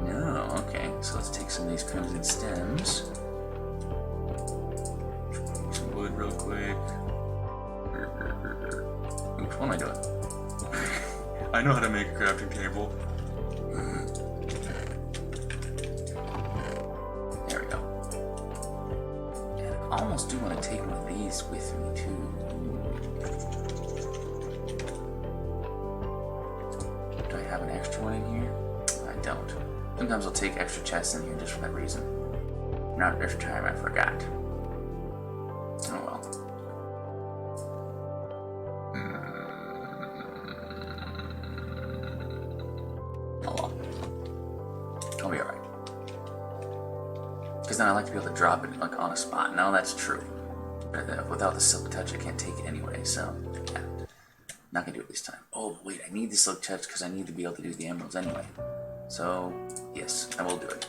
No, okay. So let's take some of these crimson stems. Some wood real quick. Oops, what am I doing? I know how to make a crafting table. There we go. And I almost do want to take one of these with me too. Do I have an extra one in here? I don't. Sometimes I'll take extra chests in here just for that reason. Not every time I forgot. Oh well. I'll be alright. Because then I like to be able to drop it like on a spot. Now that's true. But without the silk touch, I can't take it anyway. So, yeah. Not gonna do it this time. Oh, wait, I need the silk touch because I need to be able to do the emeralds anyway. So, yes, I will do it.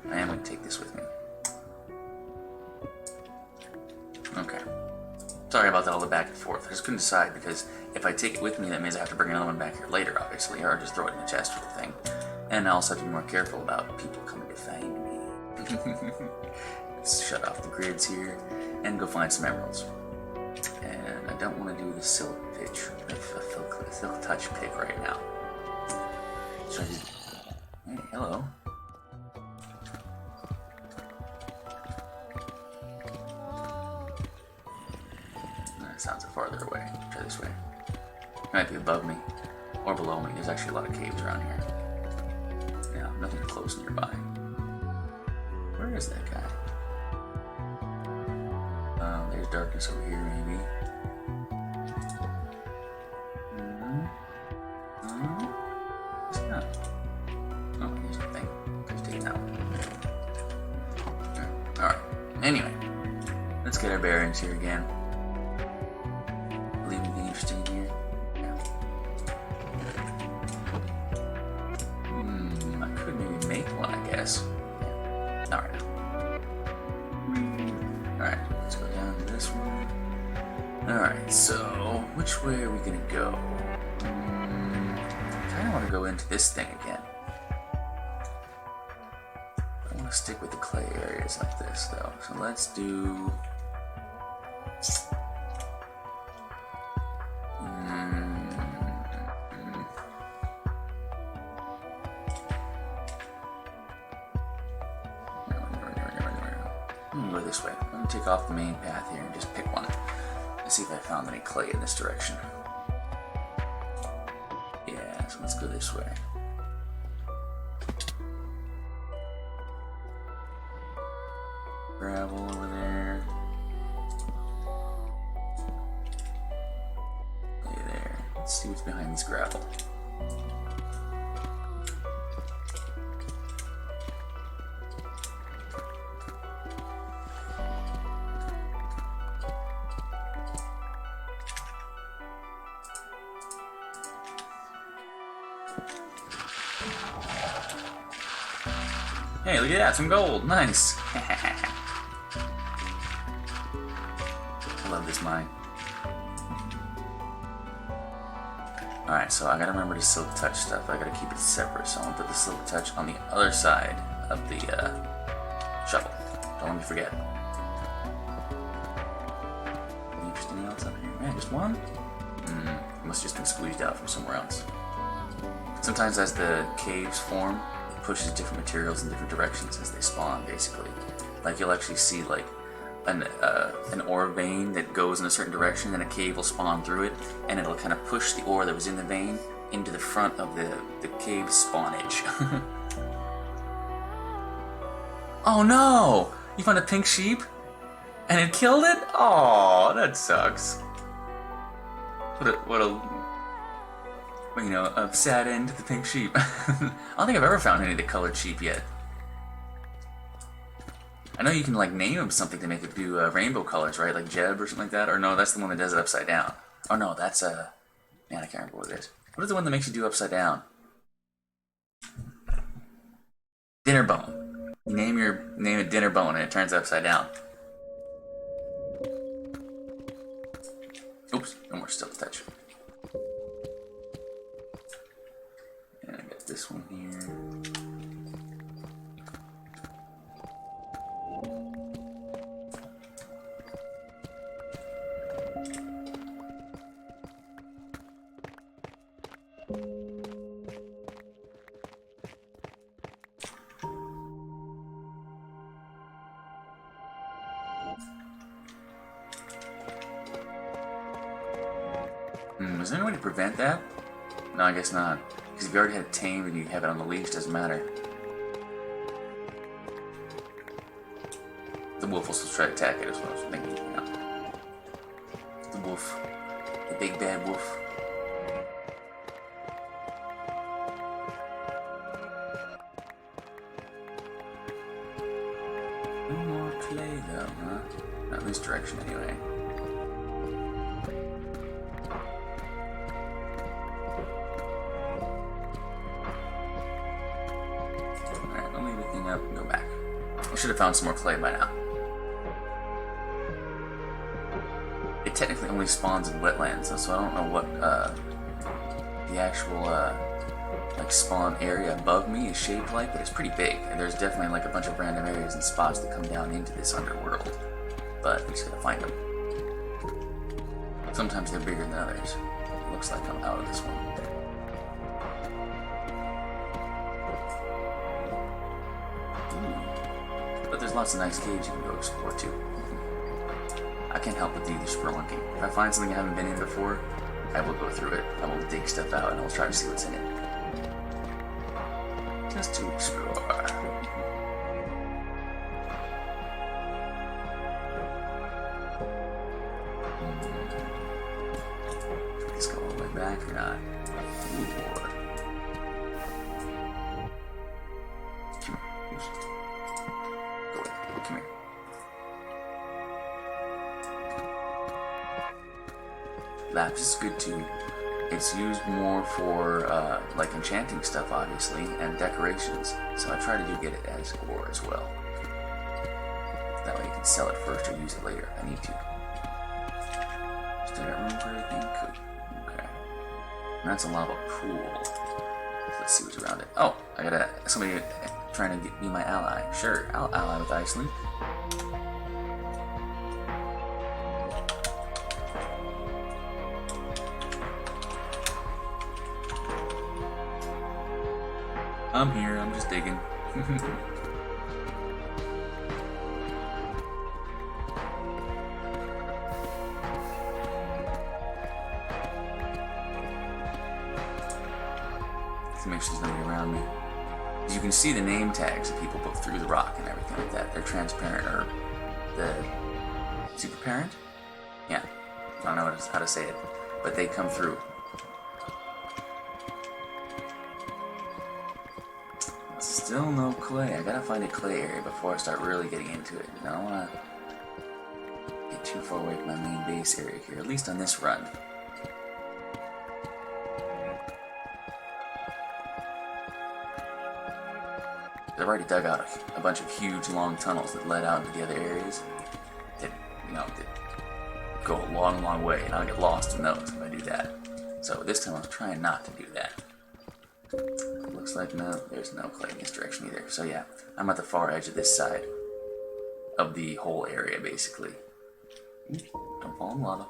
I am going to take this with me. Okay. Sorry about all the back and forth. I just couldn't decide because if I take it with me, that means I have to bring another one back here later, obviously, or just throw it in the chest for the thing. And I also have to be more careful about people coming to find me. Let's shut off the grids here and go find some emeralds. And I don't want to do the silk pitch, silk touch pick right now. So I just... Hey, hello. That sounds farther away. Try this way. It might be above me or below me. There's actually a lot of caves around here. Yeah, nothing close nearby. Where is that guy? There's darkness over here, maybe. It's not. Oh, there's nothing. Just take it out. Alright. Anyway, let's get our bearings here again. Believe anything interesting in here? Yeah. I could maybe make one, I guess. Yeah. Alright. Alright, let's go down to this one. Alright, so which way are we gonna go? I kinda wanna go into this thing again. I wanna stick with the clay areas like this though. So let's do I'm gonna go this way. I'm gonna take off the main path here and just pick one. Let's see if I found any clay in this direction. Yeah, so let's go this way. Gravel over there. Okay, there. Let's see what's behind this gravel. Hey, look at that, some gold. Nice. I love this mine. Alright, so I gotta remember the silk touch stuff. I gotta keep it separate. So I'm gonna put the silk touch on the other side of the shovel. Don't let me forget. Anything else up here? Man, just one? It must have just been squeezed out from somewhere else. Sometimes as the caves form, pushes different materials in different directions as they spawn, basically. Like you'll actually see like an ore vein that goes in a certain direction, and a cave will spawn through it, and it'll kind of push the ore that was in the vein into the front of the cave spawnage. Oh no! You found a pink sheep? And it killed it? Oh, that sucks. What a you know, a sad end to the pink sheep. I don't think I've ever found any of the colored sheep yet. I know you can like name them something to make it do rainbow colors, right? Like Jeb or something like that. Or no, that's the one that does it upside down. Oh no, that's man, I can't remember what it is. What is the one that makes you do upside down? Dinner bone. You name it dinner bone and it turns upside down. Oops, no more still touch. And I got this one here. Is there any way to prevent that? No, I guess not. Because if you already had it tamed and you have it on the leash, doesn't matter. The wolf will still try to attack it as well, so thinking, you know. The wolf. The big bad wolf. No more clay though, huh? Not in this direction anyway. Up and go back. I should have found some more clay by now. It technically only spawns in wetlands, so I don't know what the actual like spawn area above me is shaped like, but it's pretty big, and there's definitely like a bunch of random areas and spots that come down into this underworld. But we just gotta find them. Sometimes they're bigger than others. It looks like I'm out of this one. But there's lots of nice caves you can go explore too. I can't help but do the spelunking. If I find something I haven't been in before, I will go through it. I will dig stuff out and I will try to see what's in it. Just to explore. Let's go all the way back or not. Ooh, boy. Come here. Lapis is good too. It's used more for like enchanting stuff, obviously, and decorations. So I try to get it as ore as well. That way you can sell it first or use it later if I need to. Still got room for everything? Cool. Okay. And that's a lava pool. Let's see what's around it. Oh, I got somebody trying to be my ally. Sure, I'll ally with Iceland. I'm here, I'm just digging. make sure there's nobody around me. As you can see the name tags that people put through the rock and everything like that. They're transparent, or the super parent? Yeah, I don't know how to say it, but they come through. Still no clay. I gotta find a clay area before I start really getting into it. I don't wanna get too far away from my main base area here, at least on this run. I've already dug out a bunch of huge, long tunnels that led out into the other areas that, that go a long, long way, and I'll get lost in those if I do that. So this time I was trying not to do that. Looks like no, there's no clay in this direction either. So yeah, I'm at the far edge of this side of the whole area, basically. Don't fall in lava.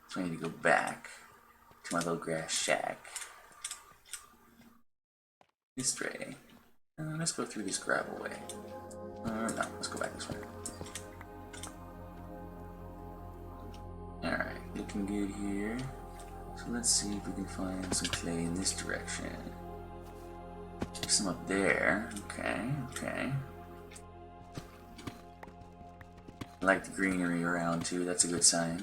So I need to go back to my little grass shack. This way. Let's go through this gravel way. No, let's go back this way. Alright, looking good here. So let's see if we can find some clay in this direction. Some up there. Okay. I like the greenery around too, that's a good sign.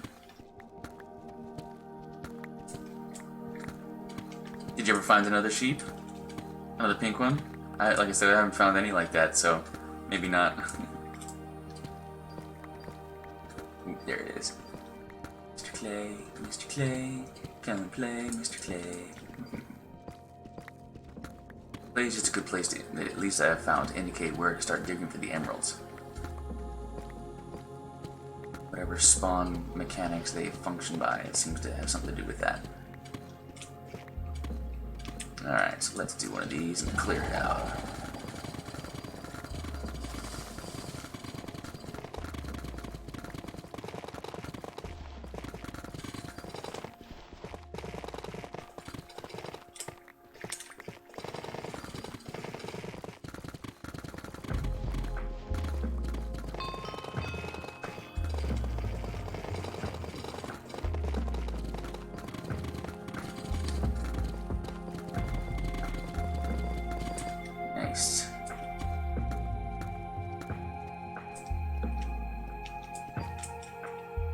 Did you ever find another sheep? Another pink one? Like I said, I haven't found any like that, so maybe not. Ooh, there it is. Mr. Clay, come and play, Mr. Clay. Clay is just a good place to, at least I have found, to indicate where to start digging for the emeralds. Whatever spawn mechanics they function by, it seems to have something to do with that. Alright, so let's do one of these and clear it out. Nice.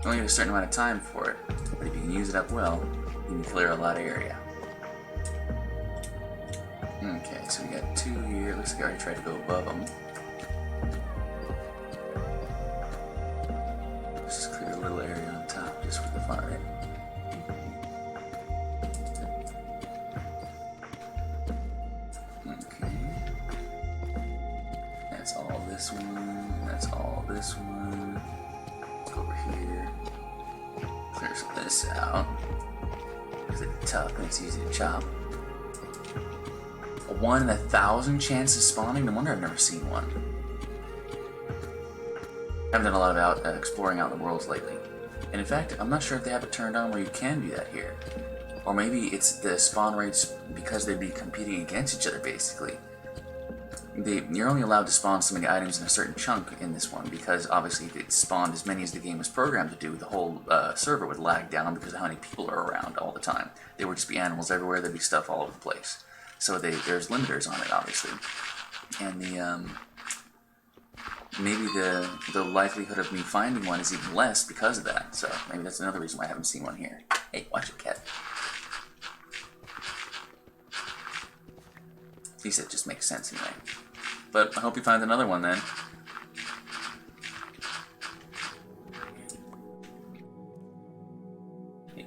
You only have a certain amount of time for it, but if you can use it up well, you can clear a lot of area. Okay, so we got two here. Looks like I already tried to go above them. Let's just clear a little area on top just for the fun of it. That's all this one. That's all this one. Let's go over here. Clear some of this out. Because it's tough and it's easy to chop. A 1 in 1,000 chance of spawning? No wonder I've never seen one. I haven't done a lot of exploring out in the worlds lately. And in fact, I'm not sure if they have it turned on where you can do that here. Or maybe it's the spawn rates because they'd be competing against each other, basically. You're only allowed to spawn so many items in a certain chunk in this one, because obviously if it spawned as many as the game was programmed to do, the whole server would lag down because of how many people are around all the time. There would just be animals everywhere, there'd be stuff all over the place. So there's limiters on it, obviously. And maybe the likelihood of me finding one is even less because of that. So maybe that's another reason why I haven't seen one here. Hey, watch it, cat. At least it just makes sense anyway. But I hope you find another one then. Okay,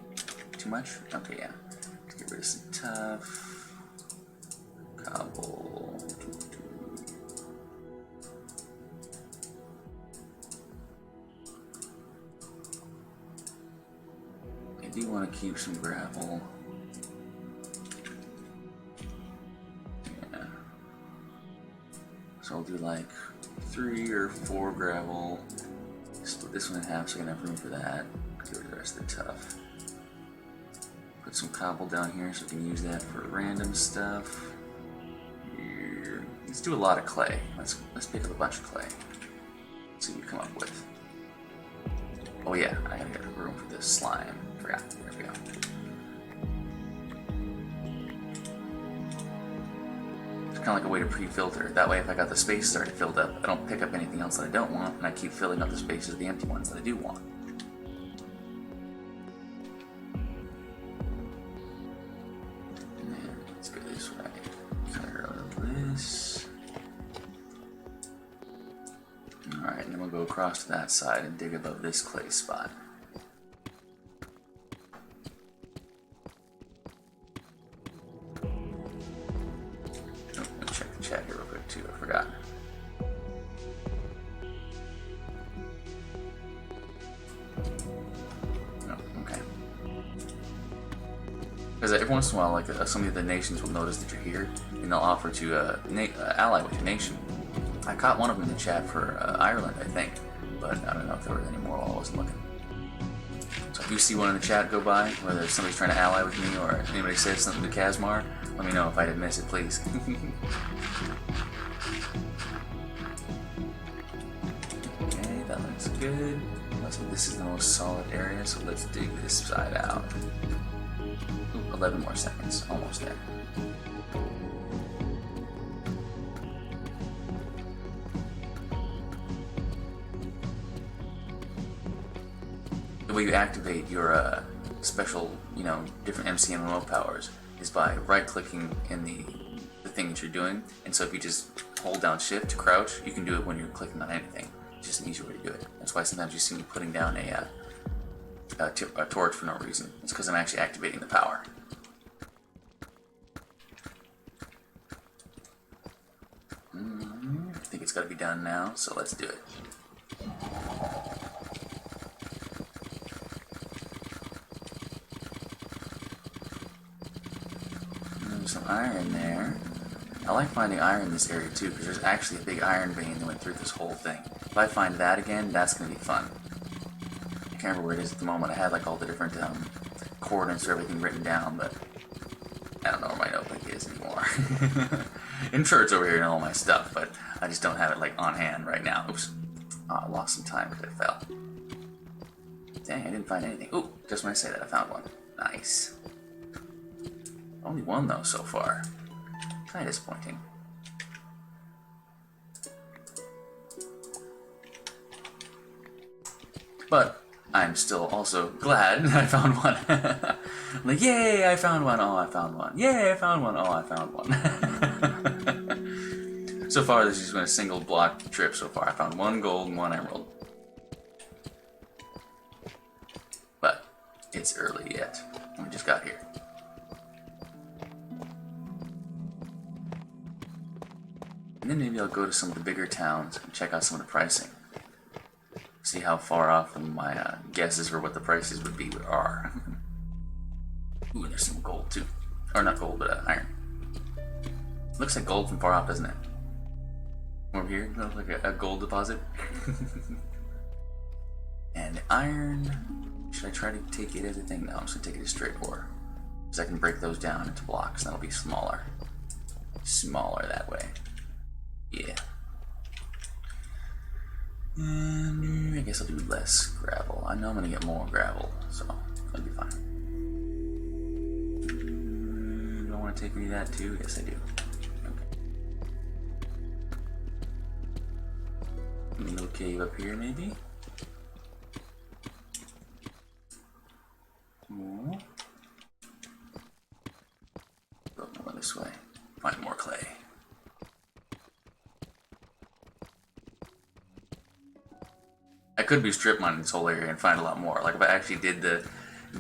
too much? Okay, yeah. Let's get rid of some tough. Cobble. I do want to keep some gravel. So I'll do like 3 or 4 gravel. Split this one in half so I can have room for that. Get rid of the rest of the tough. Put some cobble down here so we can use that for random stuff. Here. Let's do a lot of clay. Let's pick up a bunch of clay. See what we come up with. Oh yeah, I gotta get room for this slime. Forgot. There we go. kind of like a way to pre-filter. That way if I got the spaces already filled up, I don't pick up anything else that I don't want, and I keep filling up the spaces of the empty ones that I do want. And then let's go this way. Clear out of this. Alright, and then we'll go across to that side and dig above this clay spot. Check here real quick too, I forgot. Oh, okay. Because every once in a while, like some of the nations will notice that you're here, and they'll offer to ally with your nation. I caught one of them in the chat for Ireland, I think, but I don't know if there were any more while I wasn't looking. So if you see one in the chat go by, whether somebody's trying to ally with me or anybody says something to Kazmar, let me know if I did miss it, please. Okay, that looks good. This is the most solid area, so let's dig this side out. Ooh, 11 more seconds, almost there. The way you activate your special, different MCMMO powers is by right-clicking in the thing that you're doing. And so if you just hold down Shift to crouch, you can do it when you're clicking on anything. It's just an easier way to do it. That's why sometimes you see me putting down a torch for no reason. It's because I'm actually activating the power. I think it's got to be done now, so let's do it. Some iron there. I like finding iron in this area too, because there's actually a big iron vein that went through this whole thing. If I find that again, that's going to be fun. I can't remember where it is at the moment. I had like all the different coordinates or everything written down, but I don't know where my notebook is anymore. I'm sure it's over here in all my stuff, but I just don't have it like on hand right now. Oops. Oh, I lost some time because I fell. Dang, I didn't find anything. Ooh, just when I say that, I found one. Nice. Only one though so far. Kind of disappointing. But I'm still also glad I found one. Like, yay, I found one. Oh, I found one. Yay, I found one. Oh, I found one. So far, this has been a single block trip so far. I found one gold and one emerald. But it's early yet. We just got here. And then maybe I'll go to some of the bigger towns and check out some of the pricing. See how far off from my guesses for what the prices would be are. Ooh, and there's some gold too. Or not gold, but iron. Looks like gold from far off, doesn't it? Over here, looks like a gold deposit. And iron. Should I try to take it as a thing? No, I'm just going to take it as straight ore. Because I can break those down into blocks, and that'll be smaller. Smaller that way. Yeah. And I guess I'll do less gravel. I know I'm going to get more gravel, so it'll be fine. Do I want to take any of that too? Yes, I do. Okay. A little cave up here, maybe? Ooh. Go more this way. Find more clay. I could be strip mining this whole area and find a lot more. Like if I actually did the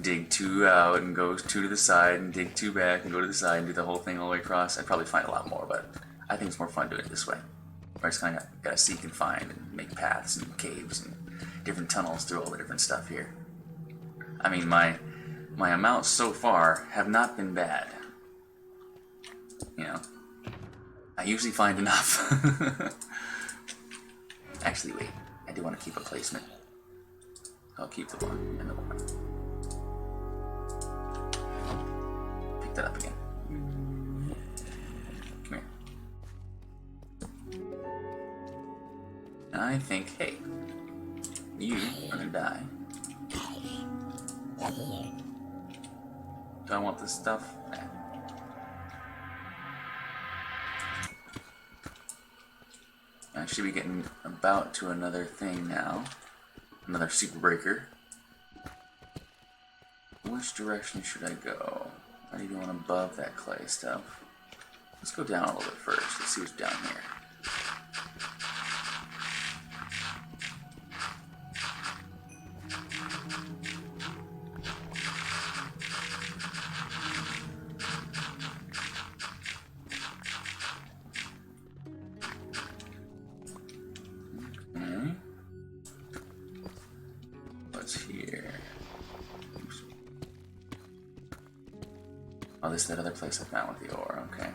dig 2 out and go 2 to the side and dig 2 back and go to the side and do the whole thing all the way across, I'd probably find a lot more, but I think it's more fun doing it this way. Where I just kind of gotta seek and find and make paths and caves and different tunnels through all the different stuff here. I mean, my amounts so far have not been bad. You know, I usually find enough. Actually, wait. I do want to keep a placement. I'll keep the one and the one. Pick that up again. Come here. I think, hey, you are gonna die. Do I want this stuff? Nah. I should be getting about to another thing now. Another super breaker. Which direction should I go? Are you going above that clay stuff? Let's go down a little bit first. Let's see what's down here. Okay. What's here? Oops. Oh, this is that other place I found with the ore. Okay.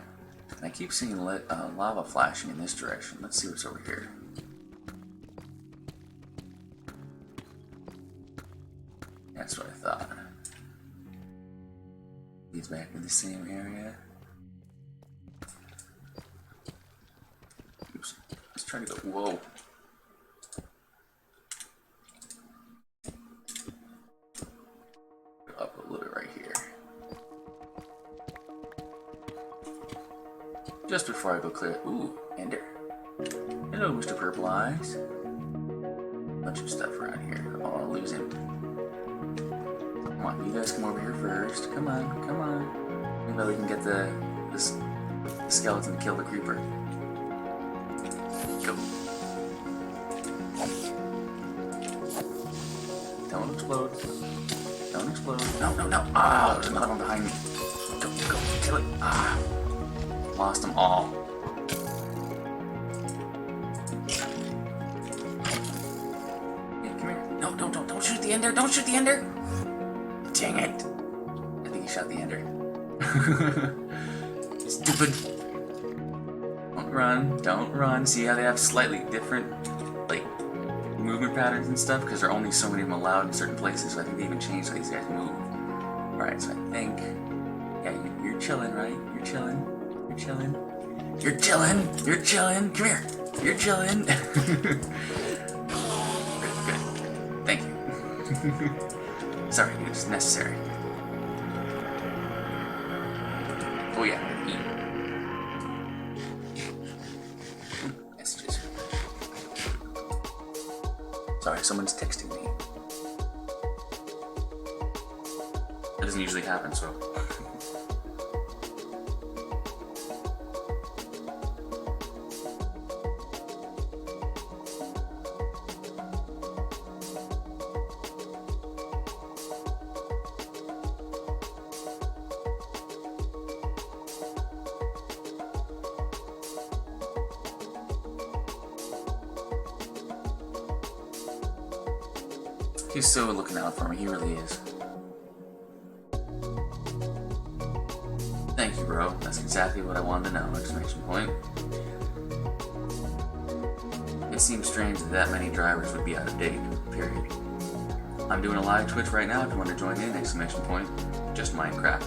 And I keep seeing lava flashing in this direction. Let's see what's over here. That's what I thought. Leads back to the same area. Oops. Let's try to go. Whoa. Go up a little bit right here. Just before I go clear. Ooh, Ender. Hello, Mr. Purple Eyes. Bunch of stuff around here. Oh, I'll lose him. Come on, you guys come over here first. Come on, come on. Maybe we can get the skeleton to kill the creeper. Go. Don't explode. Don't explode. No, no, no. Ah, there's another one behind me. Go, go, kill it. Ah. Lost them all. Hey, come here. No, don't shoot the ender. Don't shoot the ender. Dang it. I think he shot the ender. Stupid. Don't run. Don't run. See how they have slightly different, like, movement patterns and stuff? Because there are only so many of them allowed in certain places, so I think they even changed how these guys move. Alright, so I think... Yeah, you're chilling, right? You're chilling. You're chilling. You're chilling. You're chilling. Come here. You're chilling. Good, good. Thank you. Sorry, it was necessary. Oh yeah, eat. Messages. Sorry, someone's texting me. That doesn't usually happen, so... He's so looking out for me, he really is. Thank you, bro. That's exactly what I wanted to know, exclamation point. It seems strange that many drivers would be out of date, period. I'm doing a live Twitch right now if you want to join in, exclamation point. Just Minecraft.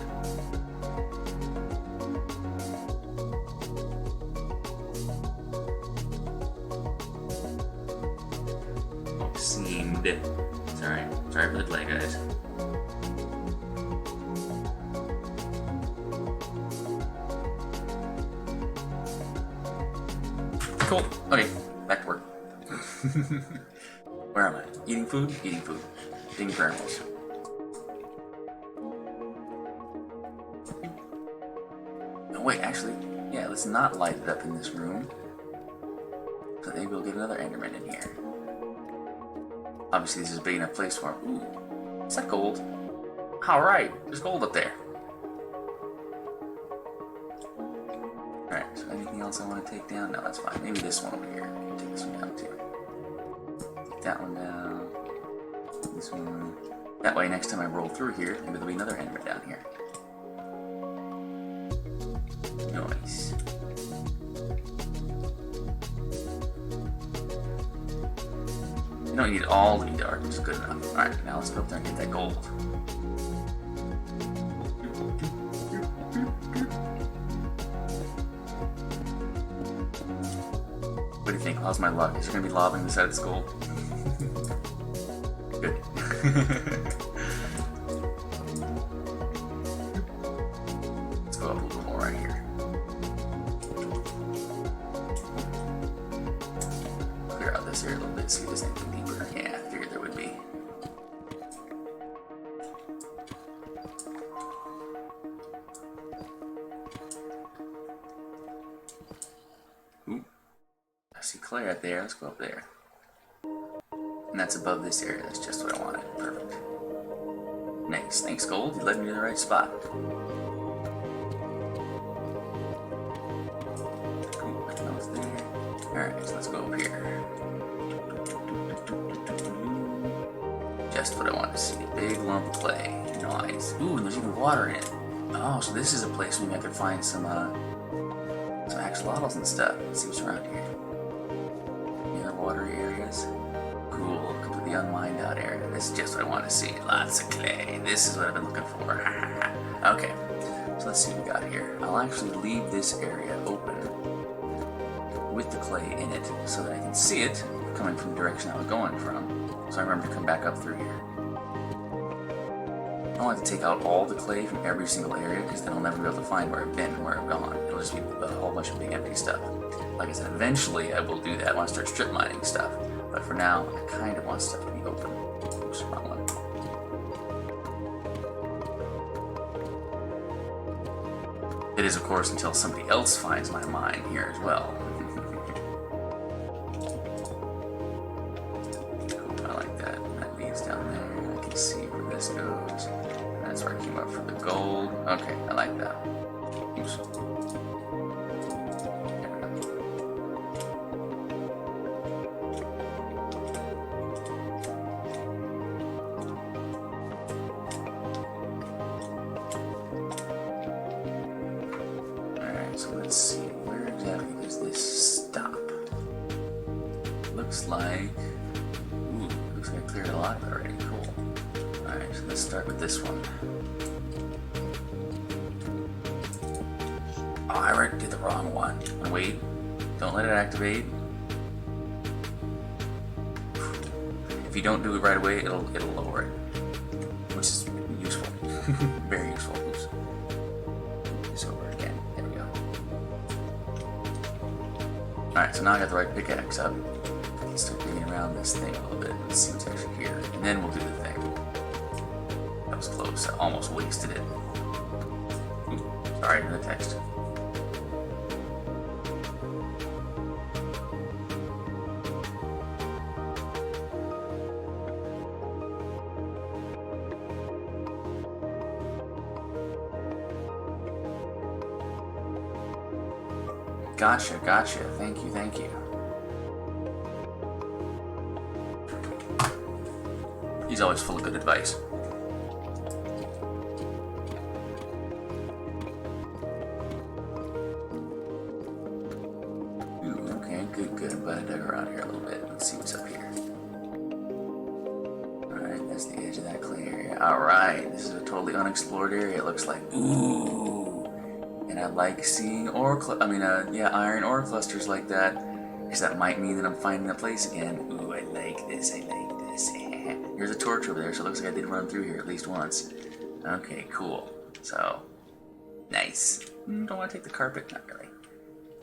Oh, seemed. Sorry for the delay, guys. Cool. Okay, back to work. Where am I? Eating food? Eating food. Digging for animals. No, wait, actually, yeah, let's not light it up in this room. So maybe we'll get another Enderman in here. Obviously, this is a big enough place for him. Ooh, is that gold? Alright, there's gold up there. Alright, so anything else I want to take down? No, that's fine. Maybe this one over here. I can take this one down too. Take that one down. This one. That way, next time I roll through here, maybe there'll be another enderman down here. Nice. You don't need it all to be dark, it's good enough. Alright, now let's go up there and get that gold. What do you think? How's my luck? Is there going to be lava in the side of this gold? Good. Let's go up a little more right here. this area a little bit, see if there's anything deeper. Yeah, I figured there would be. Ooh. I see clay right there. Let's go up there. And that's above this area. That's just what I wanted. Perfect. Nice. Thanks, Gold. You led me to the right spot. Cool. That was there. Alright, so let's go up here. Just what I want to see. Big lump of clay. Nice. Ooh, and there's even water in it. Oh, so this is a place maybe I could find some axolotls and stuff. Let's see what's around here. Any other watery areas? Cool, completely unmined out area. This is just what I want to see. Lots of clay. This is what I've been looking for. Okay, so let's see what we got here. I'll actually leave this area open with the clay in it so that I can see it coming from the direction I was going from. So I remember to come back up through here. I don't like to take out all the clay from every single area because then I'll never be able to find where I've been and where I've gone. It'll just be a whole bunch of big empty stuff. Like I said, eventually I will do that when I start strip mining stuff. But for now, I kind of want stuff to be open. Oops, wrong one. It is, of course, until somebody else finds my mine here as well. Cool, I like that. That leads down there. I can see where this goes. That's where I came up for the gold. Okay, I like that. Oops. So let's see, where exactly does this stop? Looks like... Ooh, looks like I cleared a lot of it already. Cool. Alright, so let's start with this one. Oh, I already did the wrong one. Wait, don't let it activate. If you don't do it right away, it'll lower it. Which is useful. Very useful. Oops. This over again. There we go. Alright, so now I got the right pickaxe up. Let's start digging around this thing a little bit. Let's see what's actually here. And then we'll do the thing. That was close. I almost wasted it. Ooh, sorry for the text. Gotcha, gotcha. Thank you, thank you. He's always full of good advice. Ooh, okay, good, good. I'm glad I dug around here a little bit. Let's see what's up here. Alright, that's the edge of that clay area. Alright, this is a totally unexplored area, it looks like. Ooh! And I like seeing iron ore clusters like that, because that might mean that I'm finding a place again. Ooh, I like this, I like this. Here's a torch over there, so it looks like I did run through here at least once. Okay, cool. So, nice. Don't want to take the carpet? Not really.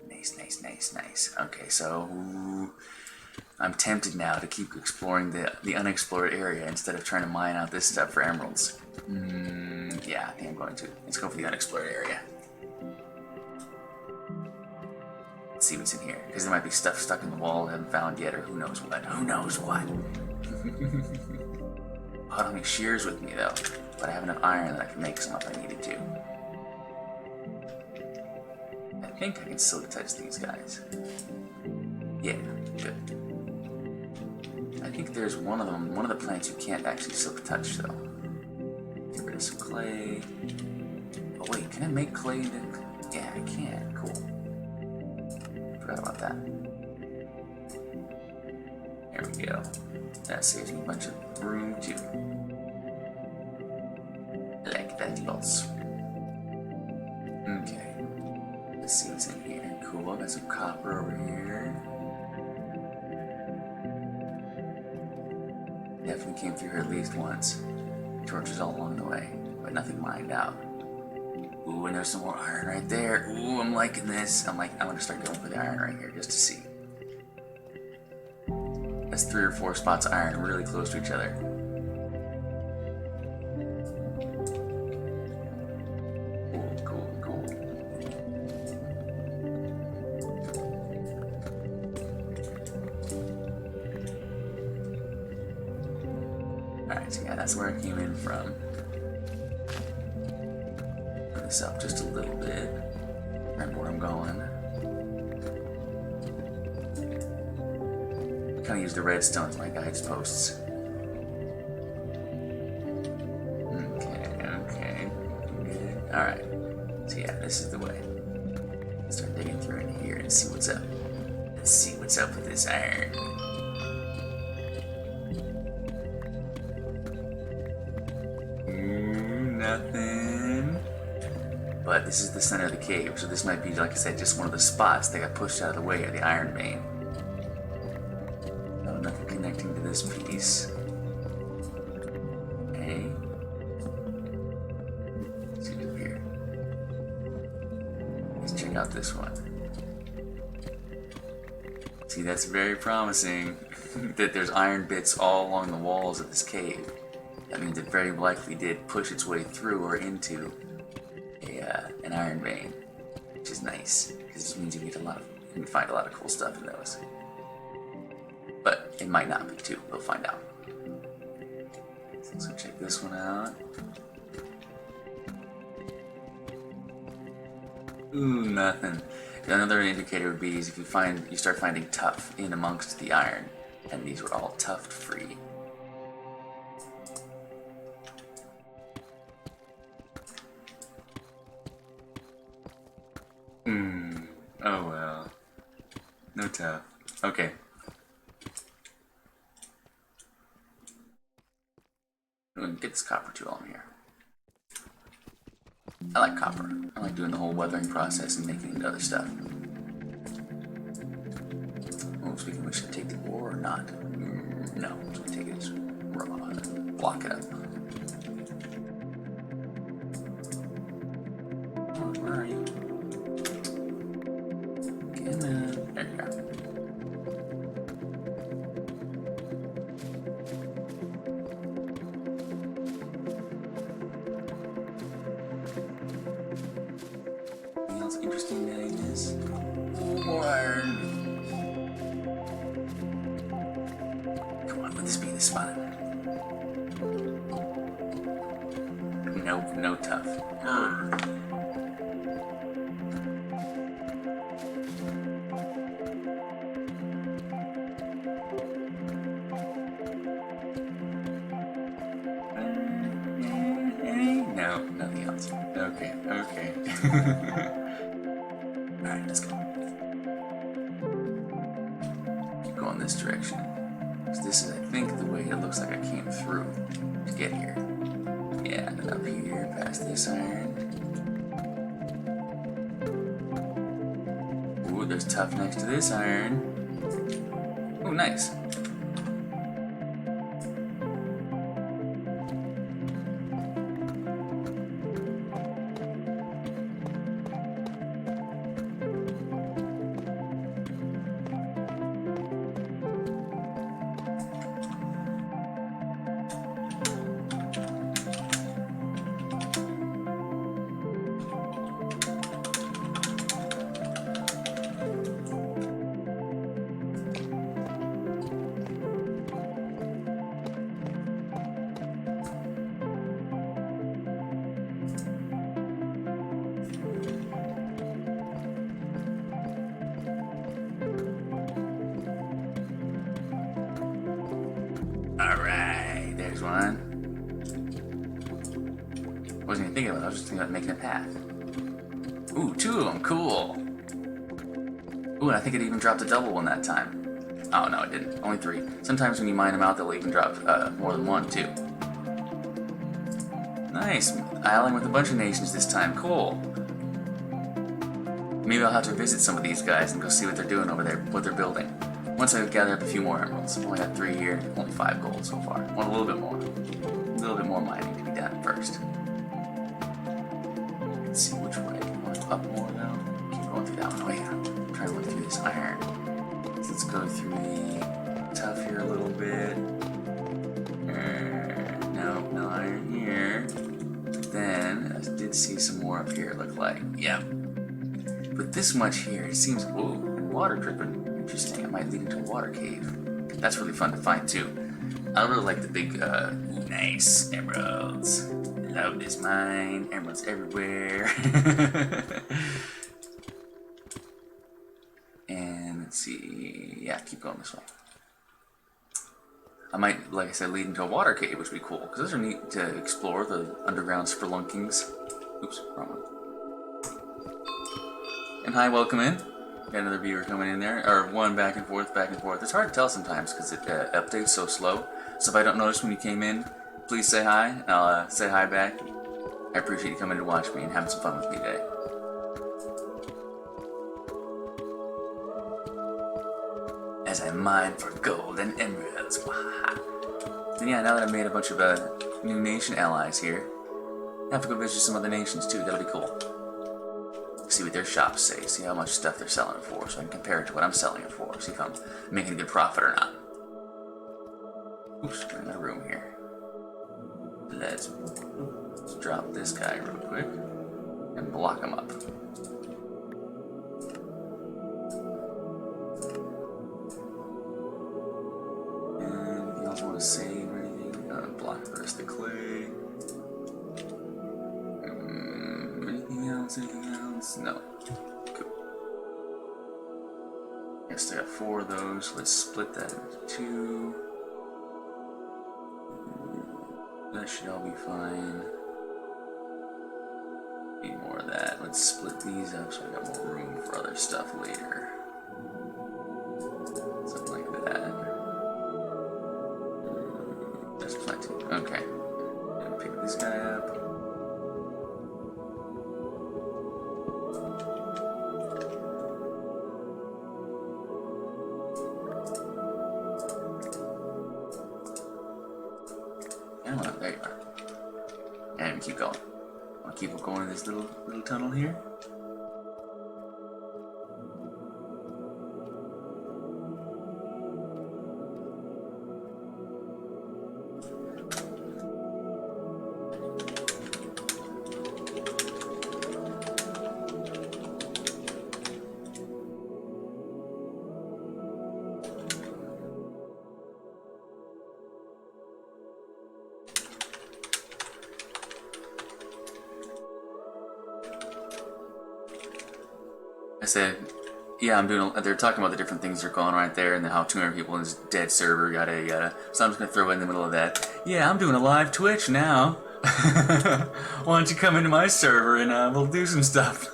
Nice, nice, nice, nice. Okay, so I'm tempted now to keep exploring the unexplored area instead of trying to mine out this stuff for emeralds. Yeah, I think I'm going to. Let's go for the unexplored area. Let's see what's in here, because there might be stuff stuck in the wall I haven't found yet, or who knows what. Who knows what? I don't make shears with me though, but I have enough iron that I can make some if I needed to. I think I can silk touch these guys. Yeah, good. I think there's one of the plants you can't actually silk touch though. Get rid of some clay. Oh wait, can I make clay? Yeah, I can. Cool. Forgot about that. There we go. That saves me a bunch of room too. I like that lots. Okay. Let's see what's in here. Cool. Got some copper over here. Definitely came through here at least once. Torches all along the way, but nothing mined out. Ooh, and there's some more iron right there. Ooh, I'm liking this. I'm gonna start going for the iron right here just to see. That's 3 or 4 spots of iron really close to each other. Cool. Alright, so yeah, that's where I came in from. Put this up just a little bit. Remember where I'm going. Kind of use the redstone as my guides posts. Okay. Alright. So yeah, this is the way. Let's start digging through in here and see what's up. Let's see what's up with this iron. Nothing. But this is the center of the cave, so this might be, like I said, just one of the spots that got pushed out of the way of the iron vein. Oh, nothing connecting to this piece. Okay. Let's see up here. Let's check out this one. See, that's very promising that there's iron bits all along the walls of this cave. That means it very likely did push its way through or into an iron vein, which is nice because this means you can find a lot of cool stuff in those. But it might not be too. We'll find out. So let's go check this one out. Ooh, nothing. Another indicator would be is if you start finding tuff in amongst the iron, and these were all tuft free. Oh well. No tough. Okay. I'm gonna get this copper tool on here. I like copper. I like doing the whole weathering process and making it into other stuff. Oh, speaking of which, should I take the ore or not? No, I'm just gonna take it as raw and block it up. Oh, where are you? There you go. Anything else interesting that in this? Oh, more iron. Come on, let this be the spot. Nope, no tough. No, nothing else. Okay. Alright, let's go. Keep going this direction. Because this is, I think, the way it looks like I came through to get here. Yeah, and then up here, past this iron. Ooh, there's tuff next to this iron. Ooh, nice. Alright, there's one. Wasn't even thinking about it, I was just thinking about making a path. Ooh, 2 of them, cool. Ooh, and I think it even dropped a double one that time. Oh, no, it didn't. Only 3. Sometimes when you mine them out, they'll even drop more than 1, too. Nice. Island with a bunch of nations this time. Cool. Maybe I'll have to visit some of these guys and go see what they're doing over there, what they're building. Once I gather up a few more emeralds. I've only got 3 here, only 5 gold so far. Want a little bit more. A little bit more mining to be done first. Let's see which way. Up more though. Keep going through that one. Oh yeah. I'm trying to look through this iron. Let's go through the tough here a little bit. Nope, no iron here. Then I did see some more up here, it looked like. Yeah. But this much here, it seems. Whoa, water dripping. Interesting. It might lead into a water cave. That's really fun to find too. I really like the big, nice emeralds. Love this mine. Emeralds everywhere. And let's see. Yeah, keep going this way. I might, like I said, lead into a water cave, which would be cool, because those are neat to explore, the underground spelunkings. Oops, wrong one. And hi, welcome in. Got another viewer coming in there, or one back and forth, back and forth. It's hard to tell sometimes, because it updates so slow. So if I don't notice when you came in, please say hi, and I'll say hi back. I appreciate you coming to watch me and having some fun with me today. As I mine for gold and emeralds. And yeah, now that I've made a bunch of new nation allies here, I have to go visit some other nations too. That'll be cool. See what their shops say, see how much stuff they're selling it for, so I can compare it to what I'm selling it for, see if I'm making a good profit or not. Oops, we're in a room here. Let's drop this guy real quick and block him up. Anything else I want to save or anything? Block the rest of the clay. Anything else? Anything else? No. Cool. Guess I got 4 of those. Let's split that into 2. That should all be fine. Need more of that. Let's split these up so I got more room for other stuff later. Something like that. There's plenty. Okay. Gonna pick this guy up. There you are. And we keep going. I'll keep going in this little tunnel here. I said, yeah, I'm doing. They're talking about the different things that are going on right there, and how 200 people in this dead server, yada yada. So I'm just gonna throw it in the middle of that. Yeah, I'm doing a live Twitch now. Why don't you come into my server and we'll do some stuff.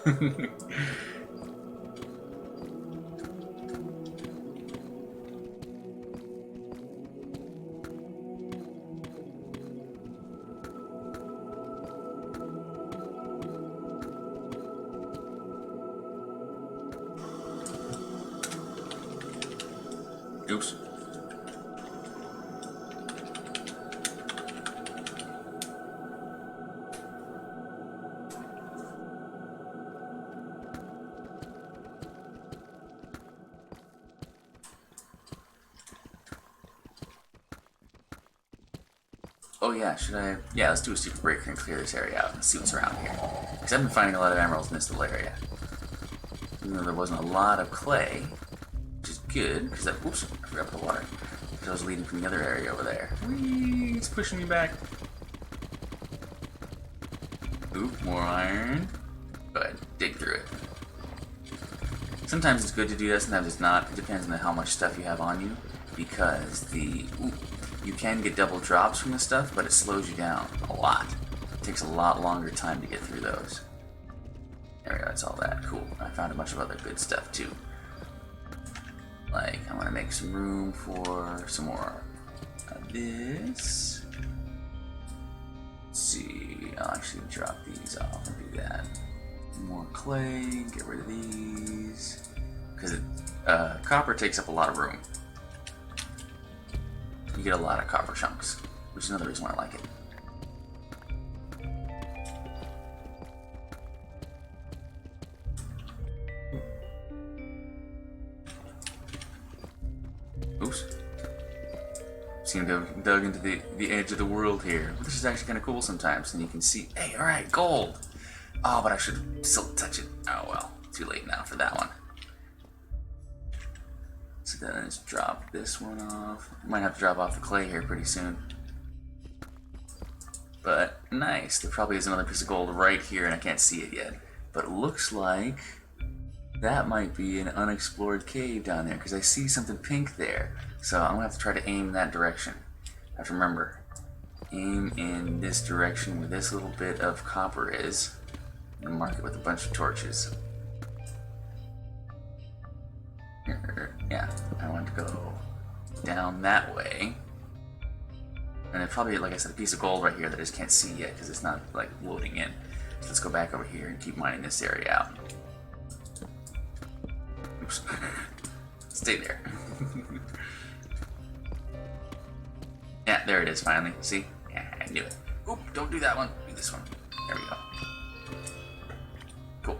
Oops. Oh yeah, should I? Yeah, let's do a super breaker and clear this area out and see what's around here. Because I've been finding a lot of emeralds in this little area. Even though there wasn't a lot of clay, which is good, because that, oops, I forgot the water. Because I was leading from the other area over there. Whee, it's pushing me back. Oop, more iron. Go ahead, dig through it. Sometimes it's good to do that, sometimes it's not. It depends on how much stuff you have on you. Because you can get double drops from this stuff, but it slows you down a lot. It takes a lot longer time to get through those. There we go, that's all that. Cool. I found a bunch of other good stuff too. Like, I want to make some room for some more of this. Let's see, I'll actually drop these off and do that. More clay, get rid of these. Because copper takes up a lot of room. You get a lot of copper chunks, which is another reason why I like it. Oops. Seem to have dug into the edge of the world here. But this is actually kind of cool sometimes, and you can see, hey, alright, gold! Oh, but I should still touch it. Oh well, too late now for that one. So then let's drop this one off. Might have to drop off the clay here pretty soon. But nice, there probably is another piece of gold right here, and I can't see it yet. But it looks like that might be an unexplored cave down there, because I see something pink there. So I'm going to have to try to aim that direction. I have to remember, aim in this direction where this little bit of copper is, and mark it with a bunch of torches. Yeah, I want to go down that way. And then probably, like I said, a piece of gold right here that I just can't see yet because it's not like loading in. So let's go back over here and keep mining this area out. Oops. Stay there. Yeah, there it is finally. See? Yeah, I knew it. Oop, don't do that one. Do this one. There we go. Cool.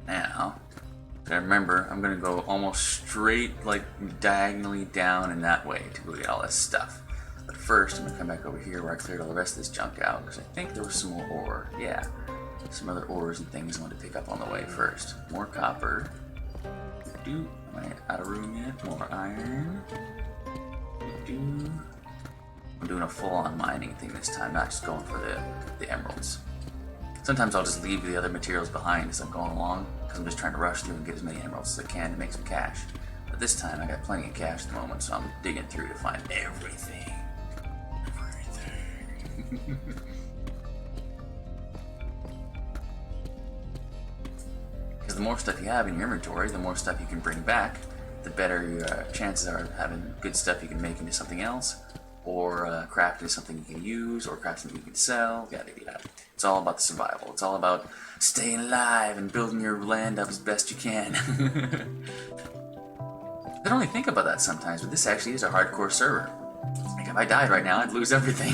Now, remember, I'm going to go almost straight, like, diagonally down in that way to go get all this stuff. But first, I'm going to come back over here where I cleared all the rest of this junk out, because I think there was some more ore. Yeah, some other ores and things I want to pick up on the way first. More copper. Am I out of room yet? More iron. I'm doing a full-on mining thing this time, not just going for the emeralds. Sometimes I'll just leave the other materials behind as I'm going along, because I'm just trying to rush through and get as many emeralds as I can to make some cash. But this time I got plenty of cash at the moment, so I'm digging through to find everything. Everything. Because the more stuff you have in your inventory, the more stuff you can bring back, the better your chances are of having good stuff you can make into something else, or craft into something you can use, or craft something you can sell, yada yada. It's all about the survival. It's all about staying alive and building your land up as best you can. I don't really think about that sometimes, but this actually is a hardcore server. Like, if I died right now, I'd lose everything.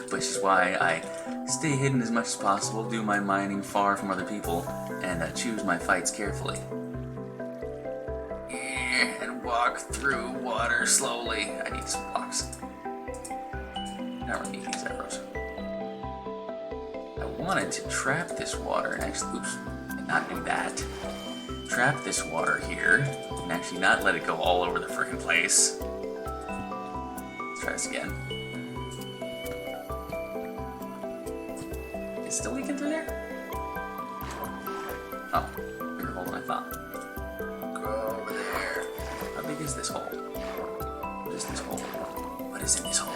Which is why I stay hidden as much as possible, do my mining far from other people, and choose my fights carefully. And walk through water slowly. I need some blocks. I don't need these arrows. I wanted to trap this water and actually, oops, and not do that. Trap this water here and actually not let it go all over the frickin' place. Let's try this again. It's still leaking through there? Oh, bigger hole than I thought. Go over there. How big is this hole? What is this hole? What is in this hole?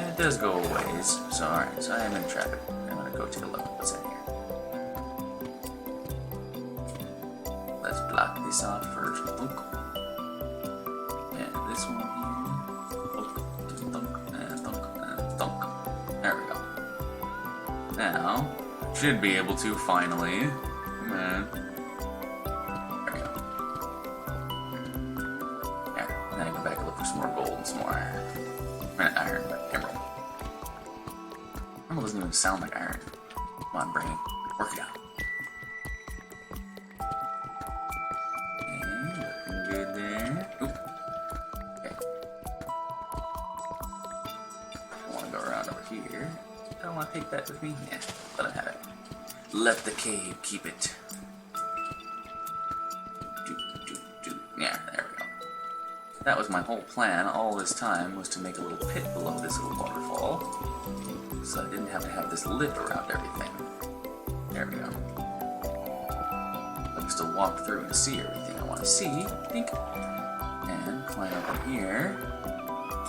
It does go a ways, so alright, so I am gonna trap it. I'm gonna go take a look at what's in here. Let's block this off first. Thunk. And this one here. Thunk, thunk, and thunk, and thunk. There we go. Now, should be able to finally. There we go. There. And then I go back and look for some more gold and some more iron. Not iron, but emerald. Emerald doesn't even sound like iron. Come on, brain. Work it out. Okay, looking good there. Oop. Okay. I want to go around over here. I don't want to take that with me. Yeah, let it have it. Let the cave keep it. Yeah, there we go. That was my whole plan all this time, was to make a little pit below this little waterfall, so I didn't have to have this lip around everything. There we go. I can still walk through and see everything I want to see, I think, and climb up in here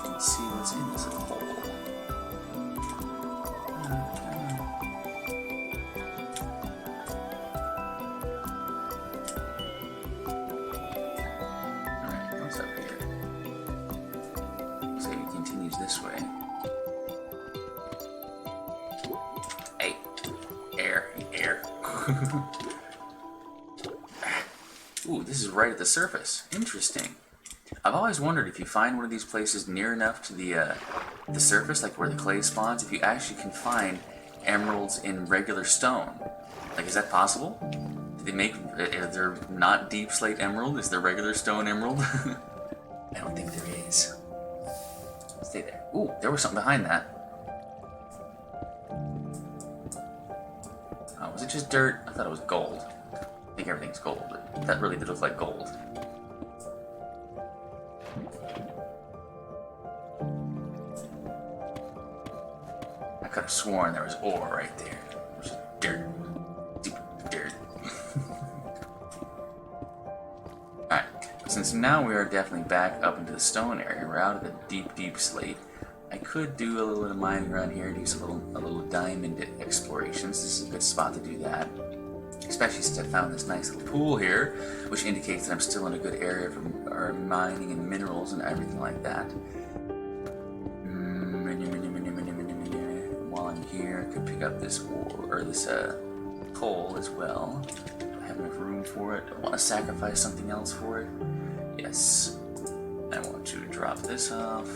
and see what's in this little hole. This way. Hey, air. Ooh, this is right at the surface. Interesting. I've always wondered if you find one of these places near enough to the surface, like where the clay spawns, if you actually can find emeralds in regular stone. Like, is that possible? Do they make? Is there not deep slate emerald? Is there regular stone emerald? I don't think there is. Stay there. Ooh, there was something behind that. Oh, was it just dirt? I thought it was gold. I think everything's gold, but that really did look like gold. I could have sworn there was ore right there. It was just dirt. Deep dirt. Alright, since now we are definitely back up into the stone area, we're out of the deep, deep slate. I could do a little bit of mining around here, do a little diamond explorations. This is a good spot to do that. Especially since I found this nice little pool here, which indicates that I'm still in a good area for mining and minerals and everything like that. While I'm here, I could pick up this ore, or this coal as well. Do I have enough room for it? Do I want to sacrifice something else for it? Yes. I want to drop this off.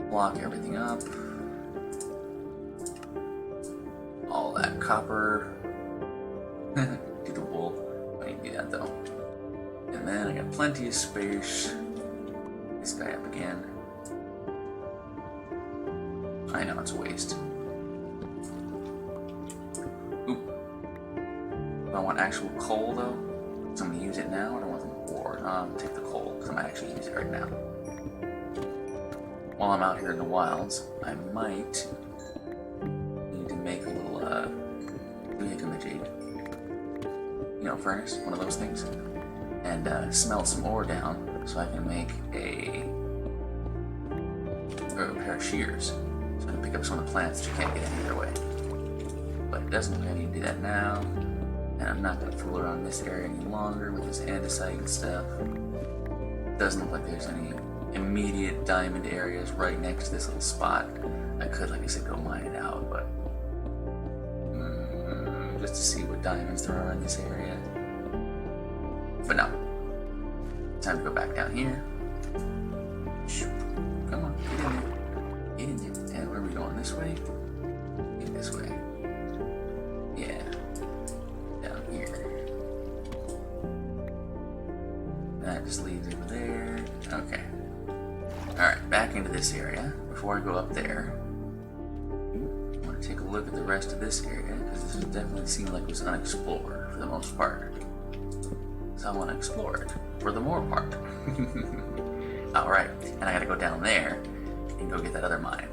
Block everything up. All that copper. Do the wool. I need to do that though. And then I got plenty of space. This guy up again. I know it's a waste. Oop. Do I want actual coal though? So I'm gonna use it now, or do I want the ore? No, I'm gonna take the coal because I might actually use it right now. While I'm out here in the wilds, I might need to make a little you know, furnace, one of those things, and smelt some ore down so I can make a pair of shears. So I can pick up some of the plants that you can't get any other way. But it doesn't look like I need to do that now, and I'm not going to fool around this area any longer with this andesite and stuff. It doesn't look like there's any immediate diamond areas right next to this little spot. I could, like I said, go mine it out, but just to see what diamonds there are in this area. But no. Time to go back down here. Come on, get in there. Get in there. And where are we going? This way? Get this way. Yeah. Down here. That just leads over there. Okay. Alright, back into this area. Before I go up there, I want to take a look at the rest of this area, because this definitely seemed like it was unexplored for the most part. So I want to explore it for the more part. Alright, and I gotta go down there and go get that other mine.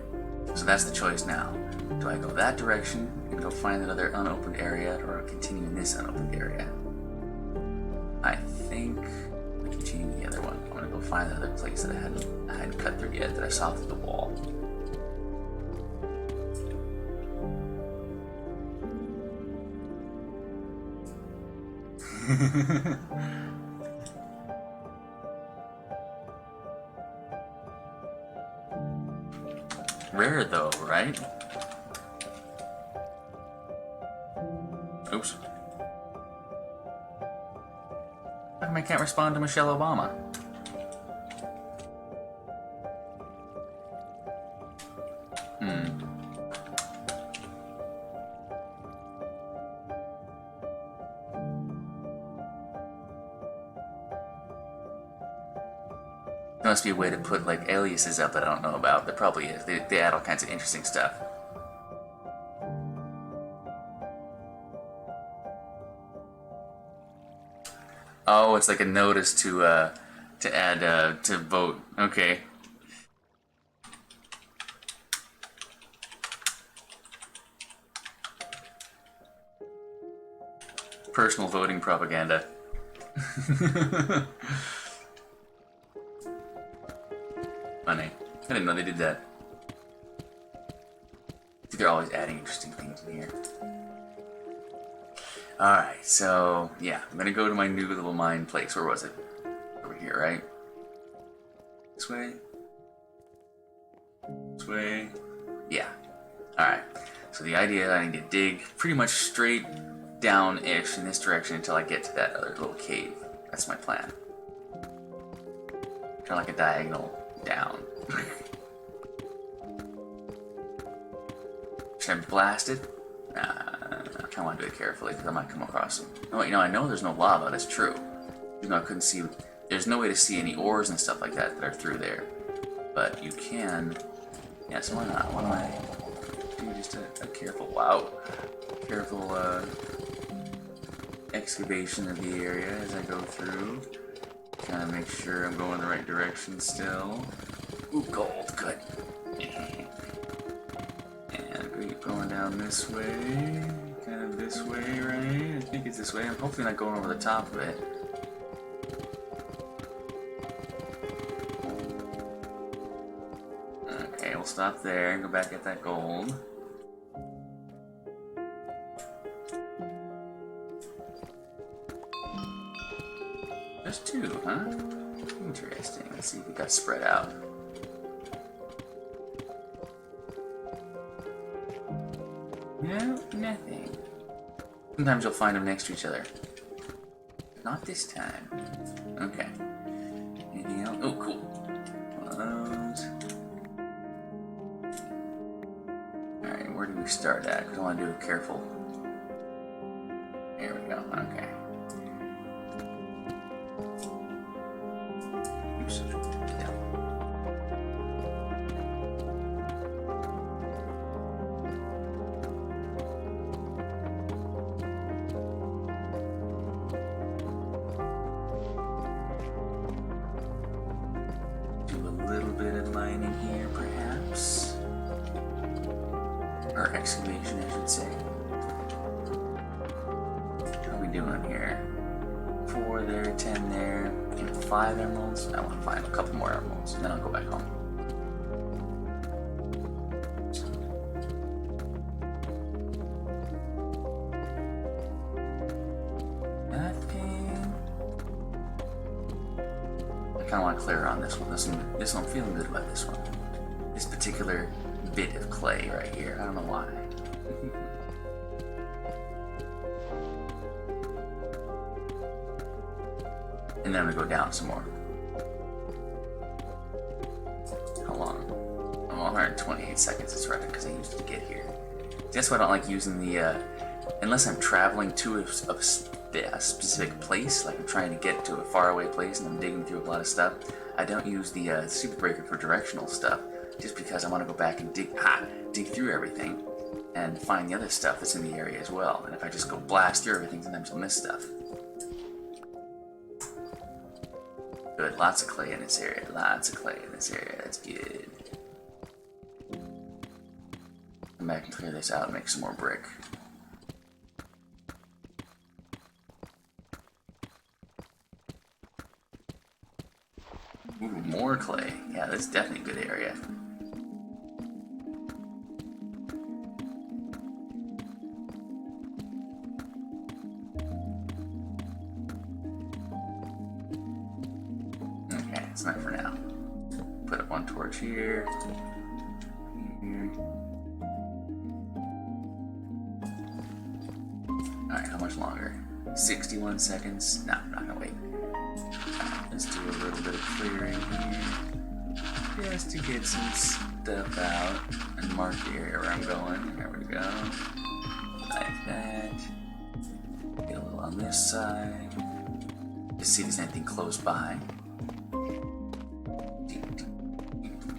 So that's the choice now. Do I go that direction and go find that other unopened area, or continue in this unopened area? I think I continue the other one. I'm gonna go find the other place that I hadn't cut through yet, that I saw through the wall. Rare though, right? Oops. How come I can't respond to Michelle Obama? There must be a way to put like aliases up that I don't know about. There probably is. They add all kinds of interesting stuff. Oh, it's like a notice to add to vote. Okay. Personal voting propaganda. Funny. I didn't know they did that. I think they're always adding interesting things in here. Alright, so yeah, I'm gonna go to my new little mine place. Where was it? Over here, right? This way? This way? Yeah. Alright. So the idea is I need to dig pretty much straight down-ish in this direction until I get to that other little cave. That's my plan. Kind of like a diagonal down. Should I blast it? I kind of want to do it carefully because I might come across them. Oh, you know, I know there's no lava. That's true. Even though I couldn't see, there's no way to see any ores and stuff like that that are through there. But you can. Yeah, so why not? Why don't I do just a careful, careful excavation of the area as I go through. Kind of make sure I'm going the right direction still. Ooh, gold, good. And keep going down this way, kind of this way, right? I think it's this way. I'm hopefully not going over the top of it. Okay, we'll stop there and go back at that gold. There's two, huh? Interesting. Let's see if we got spread out. No, nothing. Sometimes you'll find them next to each other. Not this time. Okay. Anything else? Oh, cool. One of those. Alright, where do we start at? Because I want to do it careful. There we go. Okay. Oops. Down. Here, perhaps, or excavation, I should say. How are we doing here? 4 there, 10 there, even 5 emeralds. I want to find a couple more emeralds, and then I'll go back home. Nothing. I kind of want to clear on this one. This one, I'm feeling good about this one. This particular bit of clay right here. I don't know why. And then I'm gonna go down some more. How long? Oh, 128 seconds is right because I used it to get here. That's why I don't like using the, unless I'm traveling to a specific place, like I'm trying to get to a faraway place and I'm digging through a lot of stuff. I don't use the super breaker for directional stuff, just because I want to go back and dig through everything and find the other stuff that's in the area as well. And if I just go blast through everything, sometimes I'll miss stuff. Good, lots of clay in this area. Lots of clay in this area. That's good. Come back and clear this out and make some more brick. Ooh, more clay. Yeah, that's definitely a good area. Okay, it's not for now. Put up one torch here. Here. Alright, how much longer? 61 seconds? No, I'm not gonna wait. Let's do a little bit of clearing here, just to get some stuff out and mark the area where I'm going. There we go. Like that. Get a little on this side. Just see if there's anything close by.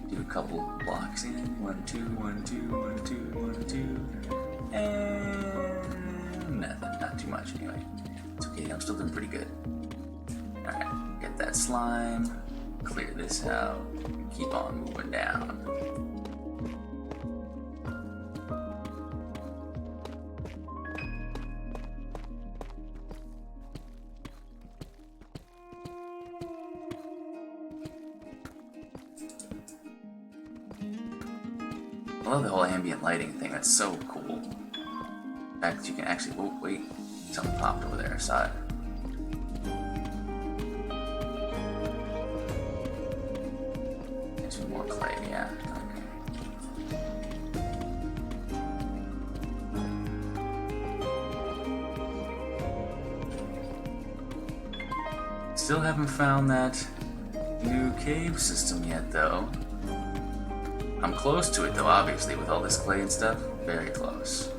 Do a couple blocks in. 1, 2, 1, 2, 1, 2, 1, 2, and nothing. Not too much anyway. It's okay. I'm still doing pretty good. Alright, get that slime, clear this out, and keep on moving down. I love the whole ambient lighting thing, that's so cool. The fact that you can actually, oh wait, something popped over there, I saw it. More clay, yeah. Okay. Still haven't found that new cave system yet, though. I'm close to it, though, obviously, with all this clay and stuff. Very close.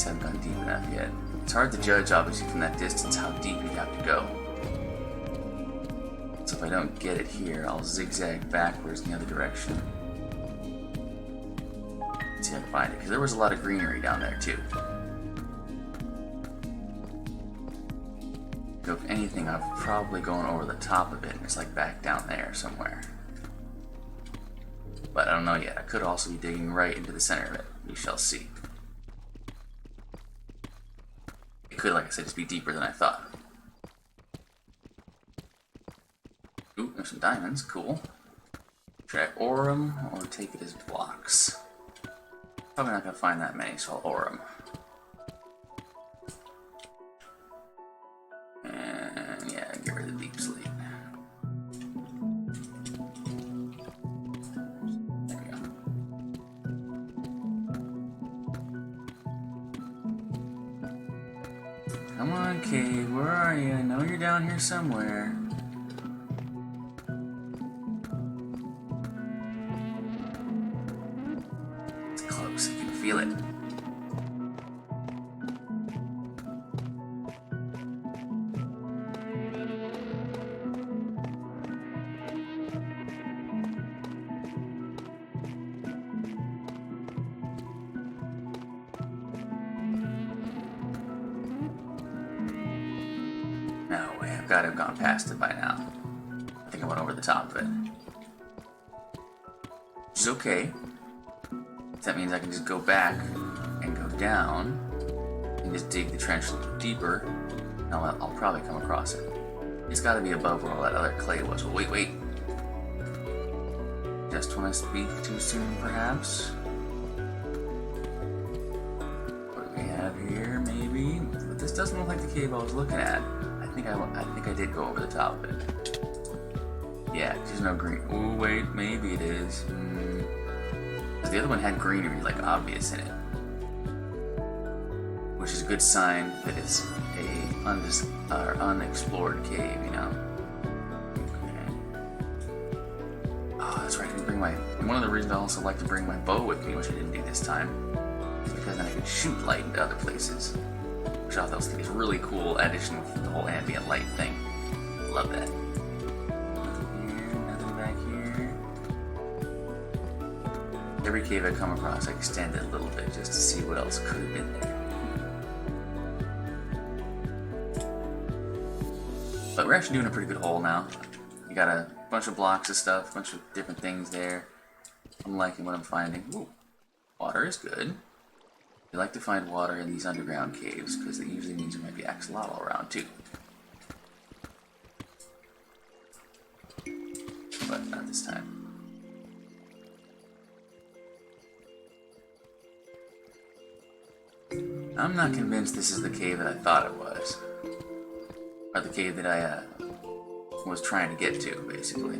caves haven't gone deep enough yet. It's hard to judge, obviously, from that distance how deep you have to go. So if I don't get it here, I'll zigzag backwards in the other direction. Let's see if I can find it, because there was a lot of greenery down there, too. So if anything, I've probably gone over the top of it, and it's like back down there somewhere. But I don't know yet. I could also be digging right into the center of it. We shall see. It could, like I said, just be deeper than I thought. Ooh, there's some diamonds. Cool. Should I ore them or take it as blocks? Probably not going to find that many, so I'll ore them. And yeah, get rid of the deep sleep. There we go. Come on, cave, where are you? I know you're down here somewhere. It's close, I can feel it. No way, I've got to have gone past it by now. I think I went over the top of it. Which is okay. That means I can just go back and go down and just dig the trench a little deeper. And I'll probably come across it. It's got to be above where all that other clay was. Well, wait. Just when I speak too soon, perhaps. What do we have here? Maybe. But this doesn't look like the cave I was looking at. I think I did go over the top of it. Yeah, there's no green. Oh wait, maybe it is. Because the other one had greenery, like obvious in it, which is a good sign that it's a unexplored cave, you know. Okay. Oh, that's right. I didn't bring my. And one of the reasons I also like to bring my bow with me, which I didn't do this time, is because then I can shoot light into other places. Which I thought was a really cool addition with the whole ambient light thing. Love that. Nothing here, nothing back here. Every cave I come across, I extend it a little bit just to see what else could have been there. But we're actually doing a pretty good hole now. You got a bunch of blocks of stuff, a bunch of different things there. I'm liking what I'm finding. Ooh, water is good. You like to find water in these underground caves, because it usually means there might be axolotl around too. But not this time. I'm not convinced this is the cave that I thought it was. Or the cave that I was trying to get to, basically.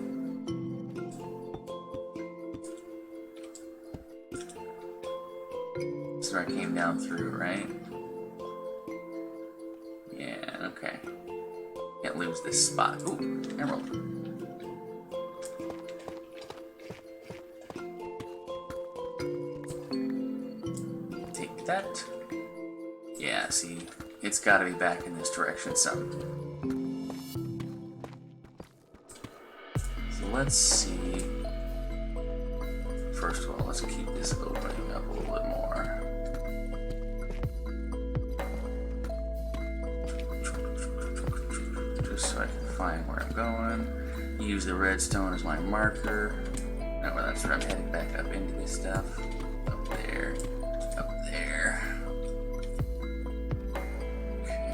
That's where I came down through, right? Yeah, okay. Can't lose this spot. Ooh, emerald. Take that. Yeah, see, it's gotta be back in this direction some. So let's see. First of all, let's keep this opening up a little bit more. Just so I can find where I'm going. Use the redstone as my marker. No, that's where I'm heading back up into this stuff. Up there. Up there. Okay.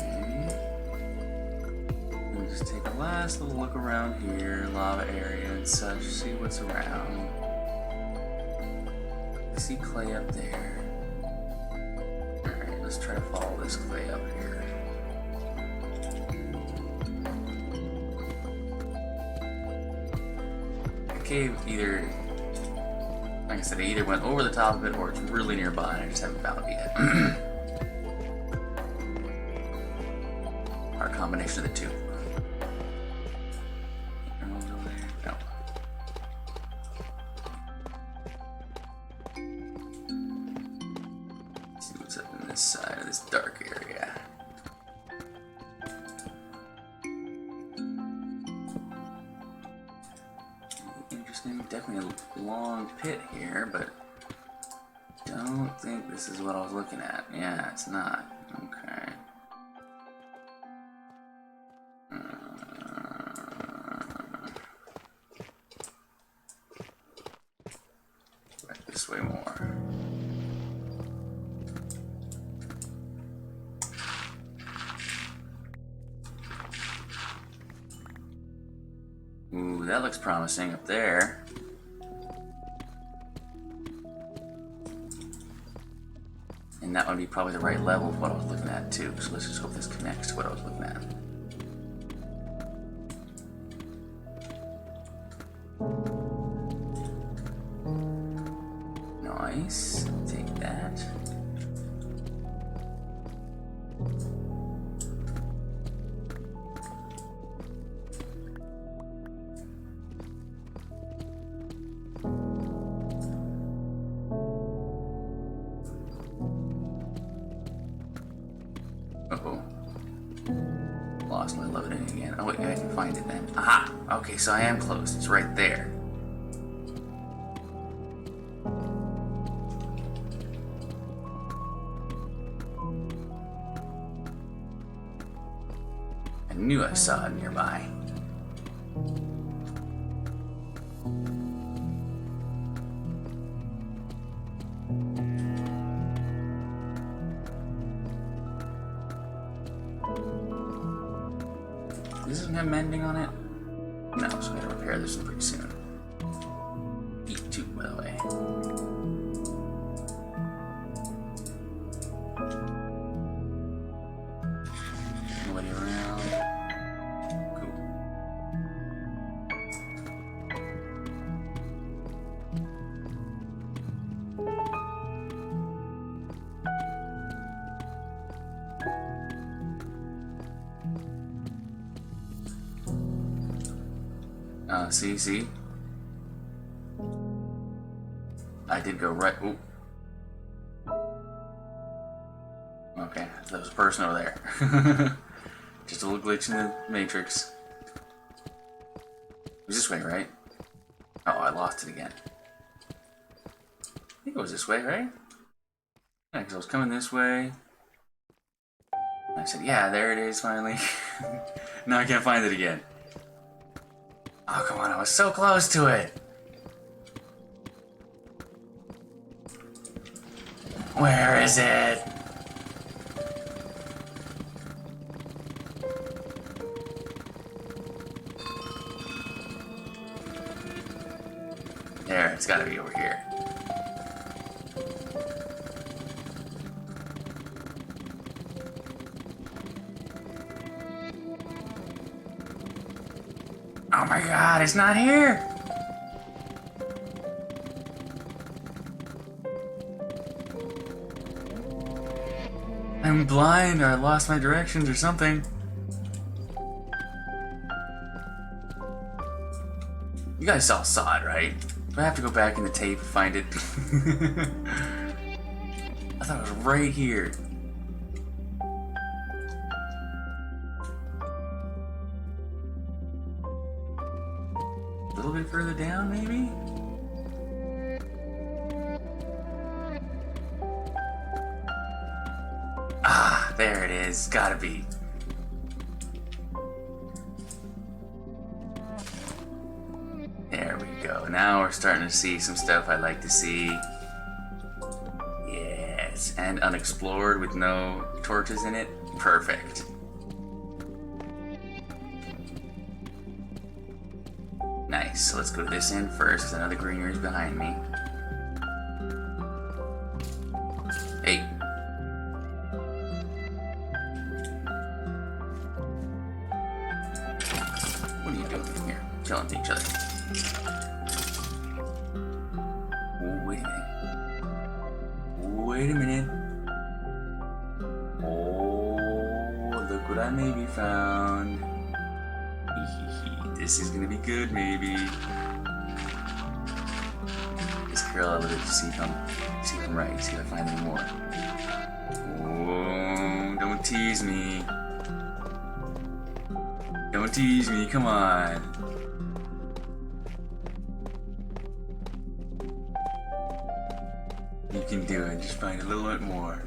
Let me just take a last little look around here. Lava area and such. See what's around. I see clay up there. Alright, let's try to follow this clay up here. The cave either, like I said, I either went over the top of it or it's really nearby and I just haven't found it yet. Or a combination of the two. No. See what's up in this side of area. Interesting, definitely a long pit here, but don't think this is what I was looking at. Yeah, it's not. Okay. Right this way more. Ooh, that looks promising up there. And that would be probably the right level of what I was looking at too. So let's just hope this connects to what I was looking at. Nice. Take that. Uh-oh. Lost my loading again. Oh wait, I can find it then. Aha! Okay, so I am close. It's right there. I knew I saw it nearby. Does this have mending on it? No, so I gotta repair this one pretty soon. Eat too, by the way. Nobody around. Cool. See? I did go right. Ooh. Okay, there was a person over there. Just a little glitch in the matrix. It was this way, right? Oh, I lost it again. I think it was this way, right? Yeah, because I was coming this way. And I said, yeah, there it is, finally. Now I can't find it again. Oh, come on, I was so close to it! Where is it? There, it's gotta be over here. Oh my god, it's not here! I'm blind, or I lost my directions or something. You guys all saw it, right? Do I have to go back in the tape and find it? I thought it was right here. A little bit further down, maybe? Ah, there it is. Gotta be. There we go. Now we're starting to see some stuff I like to see. Yes, and unexplored with no torches in it. Perfect. Nice. So let's go to this end first, because another greenery is behind me. Hey. What are you doing here? Chilling to each other. Oh, wait a minute. Wait a minute. Oh, look what I maybe found. This is gonna be good, maybe. Just curl a little bit to see if I'm right. See if I find any more. Oh, tease me. Don't tease me, come on. You can do it, just find a little bit more.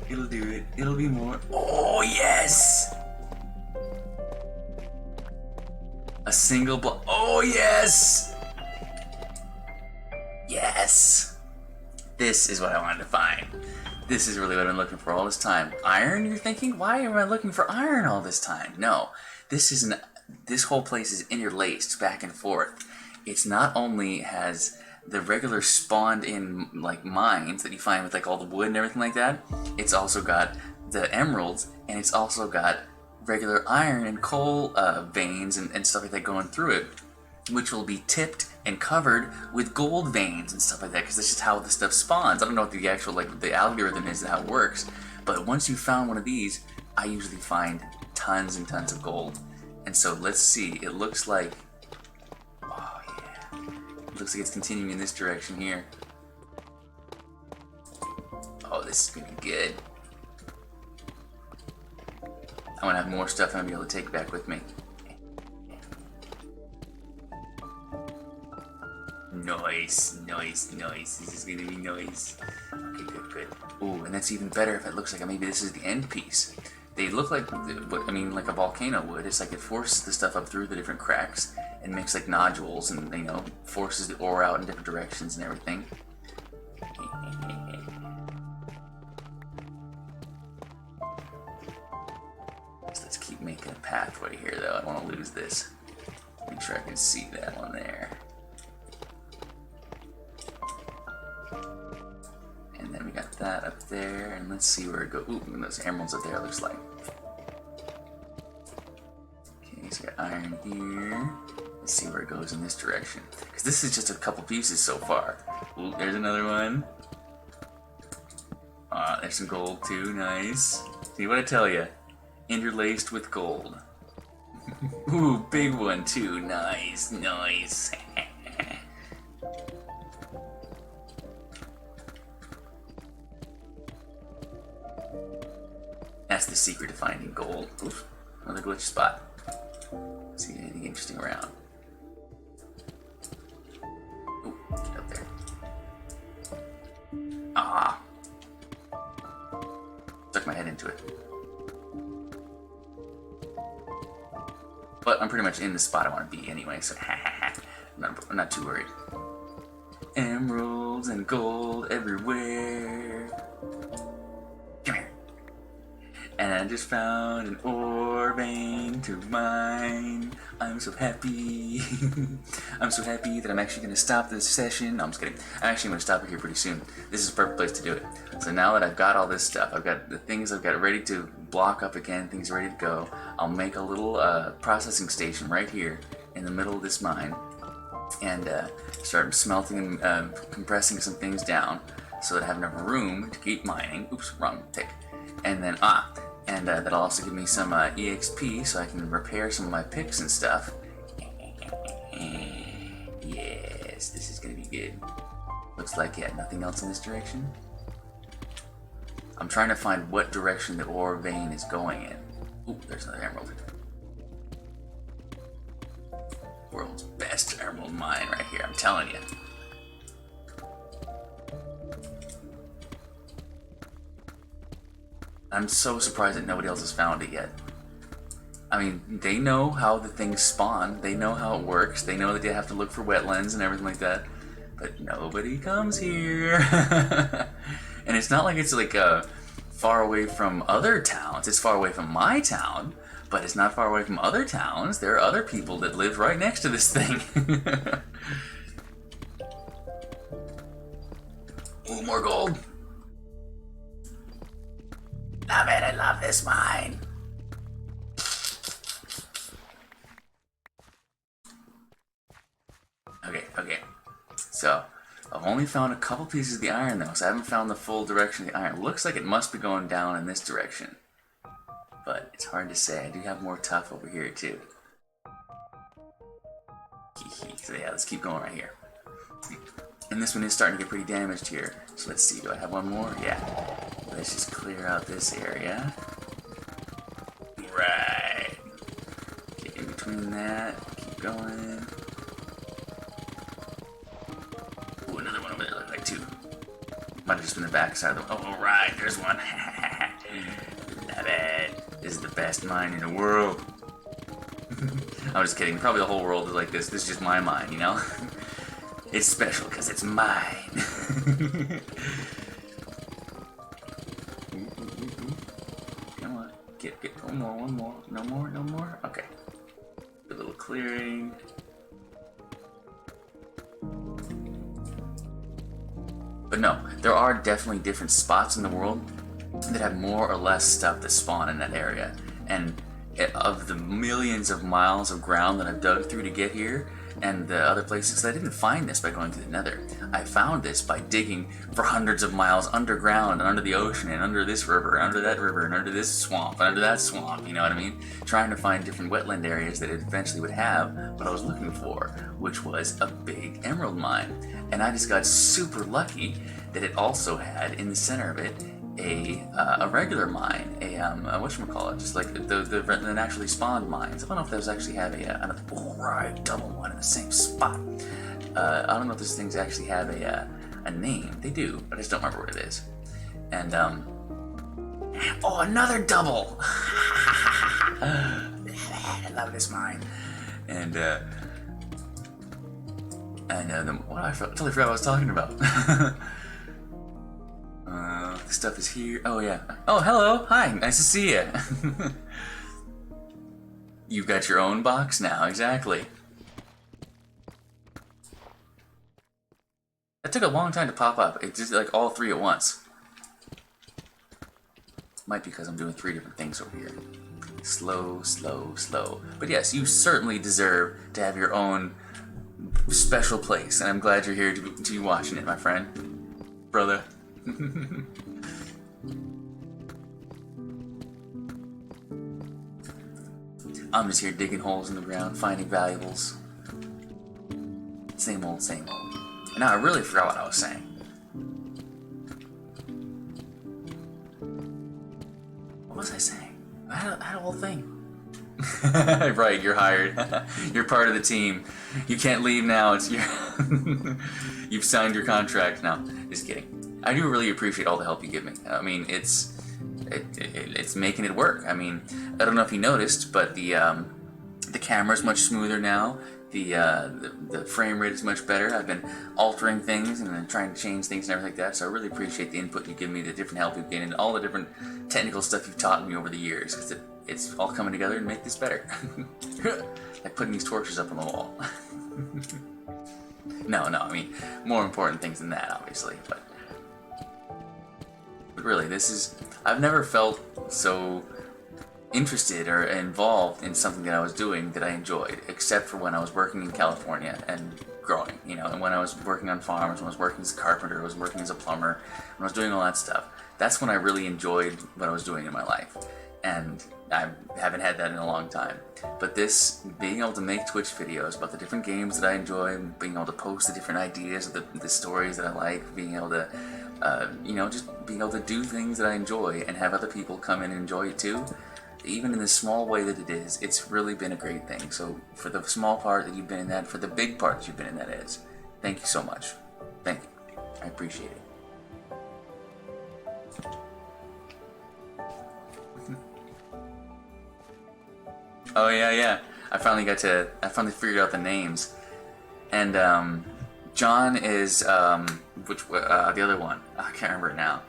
It'll do it, it'll be more. Oh, yes! A single block. Oh, yes! Yes! This is what I wanted to find. This is really what I've been looking for all this time. Iron, you're thinking? Why am I looking for iron all this time? No, this whole place is interlaced back and forth. It's not only has the regular spawned in like mines that you find with like all the wood and everything like that, it's also got the emeralds, and it's also got regular iron and coal veins and stuff like that going through it, which will be tipped and covered with gold veins and stuff like that, because this is how the stuff spawns. I don't know what the actual, like, the algorithm is and how it works, but once you've found one of these, I usually find tons and tons of gold. And so let's see, it looks like, oh yeah, it looks like it's continuing in this direction here. Oh, this is gonna be good. I want to have more stuff I'm gonna be able to take back with me. Nice, nice, nice. This is gonna be nice. Okay, good, good. Ooh, and that's even better if it looks like maybe this is the end piece. They look like, I mean, like a volcano would. It's like it forces the stuff up through the different cracks and makes like nodules, and you know, forces the ore out in different directions and everything. So let's keep making a pathway here, though. I don't want to lose this. Make sure I can see that one there. And then we got that up there, and let's see where it goes. Ooh, and those emeralds up there, it looks like. Okay, so we got iron here. Let's see where it goes in this direction. Because this is just a couple pieces so far. Ooh, there's another one. There's some gold too, nice. See what I tell you? Interlaced with gold. Ooh, big one too, nice, nice. That's the secret to finding gold. Oof, another glitch spot. See anything interesting around. Ooh, get up there. Ah! Stuck my head into it. But I'm pretty much in the spot I want to be anyway, so I'm not too worried. Emeralds and gold everywhere. Come here. And I just found an ore vein to mine. I'm so happy. I'm so happy that I'm actually going to stop this session. No, I'm just kidding. I'm actually going to stop it here pretty soon. This is a perfect place to do it. So now that I've got all this stuff, I've got the things I've got ready to block up again, things ready to go, I'll make a little processing station right here in the middle of this mine and start smelting and compressing some things down so that I have enough room to keep mining. Oops, wrong tick. And then, that'll also give me some EXP so I can repair some of my picks and stuff. Yes, this is gonna be good. Looks like, yeah, nothing else in this direction. I'm trying to find what direction the ore vein is going in. Ooh, there's another emerald. World's best emerald mine right here, I'm telling you. I'm so surprised that nobody else has found it yet. I mean, they know how the things spawn, they know how it works, they know that you have to look for wetlands and everything like that, but nobody comes here. And it's not like it's like far away from other towns, it's far away from my town, but it's not far away from other towns. There are other people that live right next to this thing. Ooh, more gold. Love it, I love this mine. Okay. So, I've only found a couple pieces of the iron though, so I haven't found the full direction of the iron. Looks like it must be going down in this direction. But it's hard to say. I do have more tuff over here too. So yeah, let's keep going right here. And this one is starting to get pretty damaged here. So let's see, do I have one more? Yeah. Let's just clear out this area. that. Keep going. Ooh, another one over there. Look like two. Might have just been the back side of the... Oh, right. There's one. Love it. This is the best mine in the world. I'm just kidding. Probably the whole world is like this. This is just my mine, you know? It's special because it's mine. Come on. Get. One more. No more. Okay. A little clearing. But no, there are definitely different spots in the world that have more or less stuff that spawn in that area. And of the millions of miles of ground that I've dug through to get here, and the other places, because I didn't find this by going to the nether. I found this by digging for hundreds of miles underground and under the ocean and under this river and under that river and under this swamp and under that swamp, you know what I mean? Trying to find different wetland areas that it eventually would have what I was looking for, which was a big emerald mine. And I just got super lucky that it also had in the center of it a regular mine, whatchamacallit, just like the naturally spawned mines. I don't know if those actually have a double one in the same spot. I don't know if those things actually have a name. They do, but I just don't remember what it is. And oh, another double! I love this mine. And I totally forgot what I was talking about. This stuff is here. Oh, yeah. Oh, hello. Hi. Nice to see you. You've got your own box now. Exactly. That took a long time to pop up. It just like all three at once. Might be because I'm doing 3 different things over here. Slow. But yes, you certainly deserve to have your own special place. And I'm glad you're here to be watching it, my friend. Brother. I'm just here digging holes in the ground, finding valuables. Same old. And now I really forgot what I was saying. What was I saying? I had a whole thing. Right, you're hired. You're part of the team. You can't leave now. It's your You've signed your contract now. Just kidding. I do really appreciate all the help you give me. I mean, it's making it work. I mean, I don't know if you noticed, but the camera's much smoother now. The frame rate is much better. I've been altering things and then trying to change things and everything like that. So I really appreciate the input you give me, the different help you've given, and all the different technical stuff you've taught me over the years. Because it's all coming together to make this better. Like putting these torches up on the wall. No, I mean, more important things than that, obviously. But really, I've never felt so interested or involved in something that I was doing that I enjoyed, except for when I was working in California and growing, you know, and when I was working on farms, when I was working as a carpenter, I was working as a plumber, when I was doing all that stuff. That's when I really enjoyed what I was doing in my life, and I haven't had that in a long time. But this, being able to make Twitch videos about the different games that I enjoy, being able to post the different ideas, the stories that I like, being able to you know, just being able to do things that I enjoy and have other people come in and enjoy it too, even in the small way that it is, it's really been a great thing. So for the small part that you've been in that, for the big part that you've been in that is, thank you so much. Thank you. I appreciate it. Oh yeah. I finally figured out the names. And John is the other one. I can't remember it now.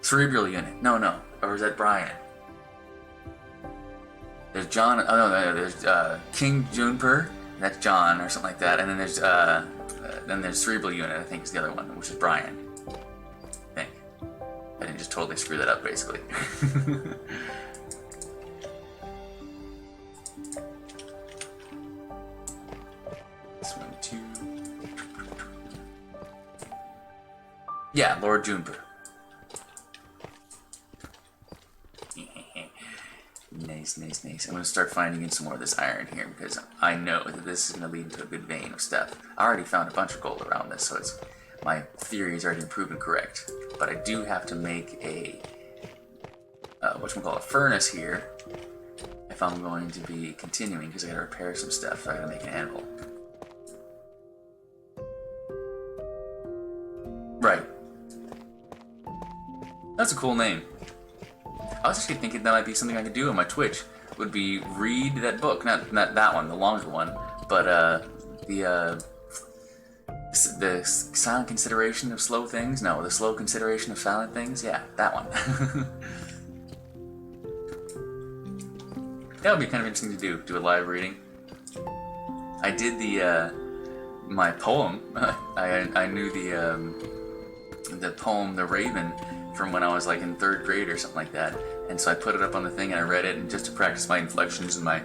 Cerebral Unit. No. Or is that Brian? There's John. Oh no. There's King Juniper. That's John or something like that. And then there's Cerebral Unit. I think is the other one, which is Brian. I think. I didn't just totally screw that up, basically. This one too. Yeah, Lord Juniper. Nice. I'm going to start finding in some more of this iron here because I know that this is going to lead into a good vein of stuff. I already found a bunch of gold around this, so my theory is already proven correct. But I do have to make a furnace here. I if I'm going to be continuing, because I gotta repair some stuff, so I gotta make an anvil. Right. That's a cool name. I was actually thinking that might be something I could do on my Twitch. Would be read that book, not that one, the longer one, but the silent consideration of slow things. No, the slow consideration of silent things. Yeah, that one. That would be kind of interesting to do a live reading. I did the my poem. I knew the poem The Raven from when I was like in 3rd grade or something like that, and so I put it up on the thing and I read it, and just to practice my inflections and my